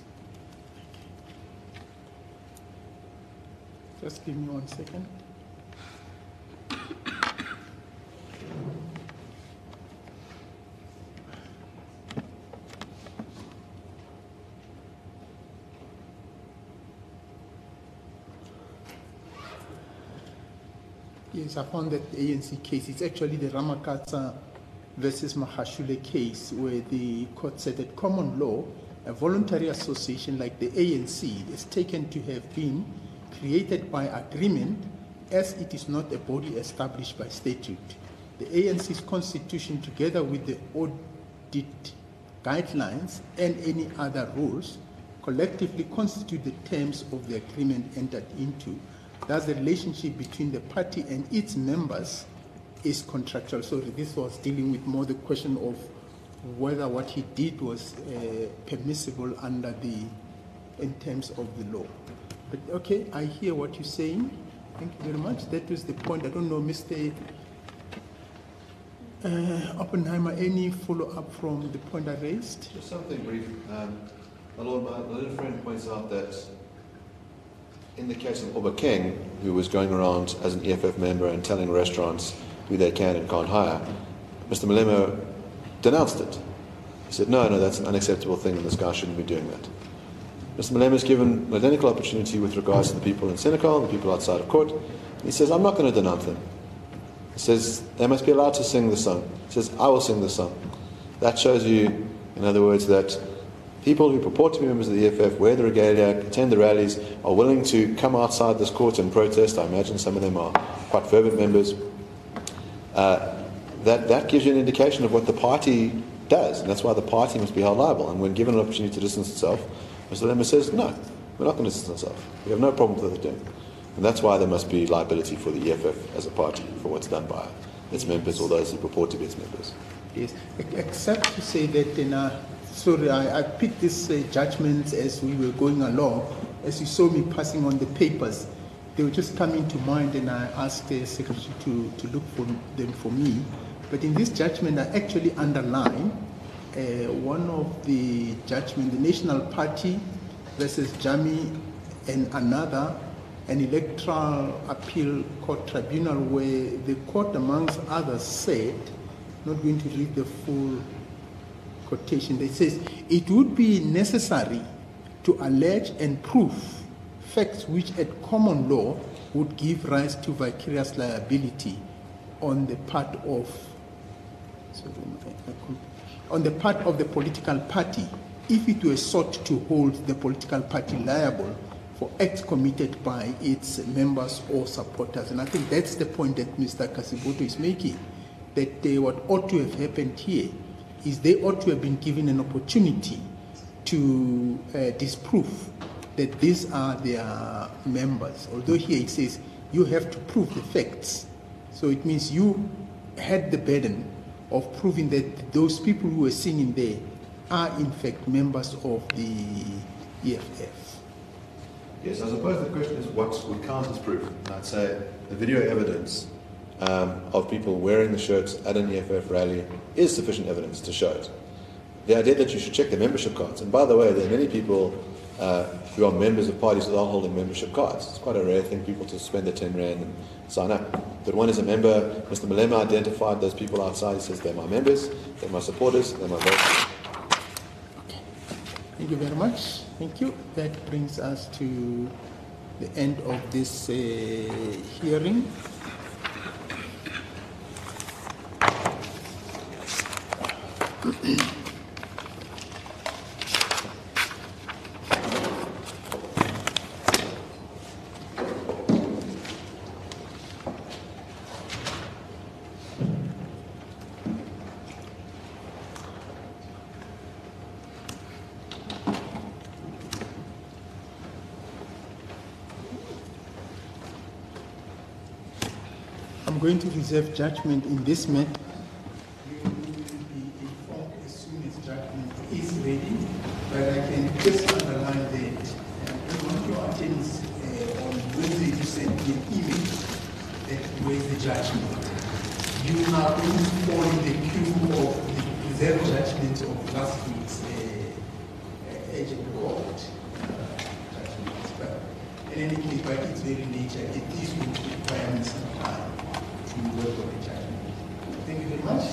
Just give me 1 second. Yes, I found that the ANC case, it's actually the Ramakatsa versus Mahashule case, where the court said that common law, a voluntary association like the ANC is taken to have been created by agreement as it is not a body established by statute. The ANC's constitution, together with the audit guidelines and any other rules, collectively constitute the terms of the agreement entered into. Thus, the relationship between the party and its members is contractual. So this was dealing with more the question of whether what he did was permissible under in terms of the law. But okay, I hear what you're saying. Thank you very much. That was the point. I don't know, Mr. Oppenheimer, any follow-up from the point I raised? Just something brief. My little friend points out that in the case of Oba King, who was going around as an EFF member and telling restaurants who they can and can't hire, Mr. Malema denounced it. He said, no, that's an unacceptable thing and this guy shouldn't be doing that. Mr. Malema is given an identical opportunity with regards to the people in Senegal, the people outside of court. He says, I'm not going to denounce them. He says, they must be allowed to sing the song. He says, I will sing the song. That shows you, in other words, that people who purport to be members of the EFF, wear the regalia, attend the rallies, are willing to come outside this court and protest. I imagine some of them are quite fervent members. That gives you an indication of what the party does, and that's why the party must be held liable. And when given an opportunity to distance itself, Mr. Malema says, no, we're not going to distance ourselves. We have no problem with what they're doing. And that's why there must be liability for the EFF as a party for what's done by its members or those who purport to be its members. Yes, except to say that, sorry, I picked these judgments as we were going along. As you saw me passing on the papers, they were just coming to mind, and I asked the secretary to look for them for me. But in this judgment, I actually underline one of the judgments, the National Party versus Jami, and another, an electoral appeal court tribunal, where the court, amongst others, said, not going to read the full quotation, it says, it would be necessary to allege and prove facts which at common law would give rise to vicarious liability on the part of the political party, if it were sought to hold the political party liable for acts committed by its members or supporters. And I think that's the point that Mr. Kasiboto is making, that what ought to have happened here is they ought to have been given an opportunity to disprove that these are their members. Although here it says you have to prove the facts. So it means you had the burden of proving that those people who were singing there are in fact members of the EFF. Yes, I suppose the question is what would count as proof? And I'd say the video evidence of people wearing the shirts at an EFF rally is sufficient evidence to show it. The idea that you should check their membership cards, and by the way, there are many people who are members of parties without holding membership cards. It's quite a rare thing, people to spend their 10 rand and sign up. But one is a member. Mr. Malema identified those people outside. He says they're my members, they're my supporters, they're my voters. Okay. Thank you very much. Thank you. That brings us to the end of this hearing. I'm going to reserve judgment in this matter. You will be informed as soon as judgment is ready, but I can just underline that I want your attention on Wednesday to send me an email that where's the judgment. You are going to fall in the queue of the reserved judgment of last week's agent court judgments. But in any case, by its very nature, it is going to require some time. Thank you very much.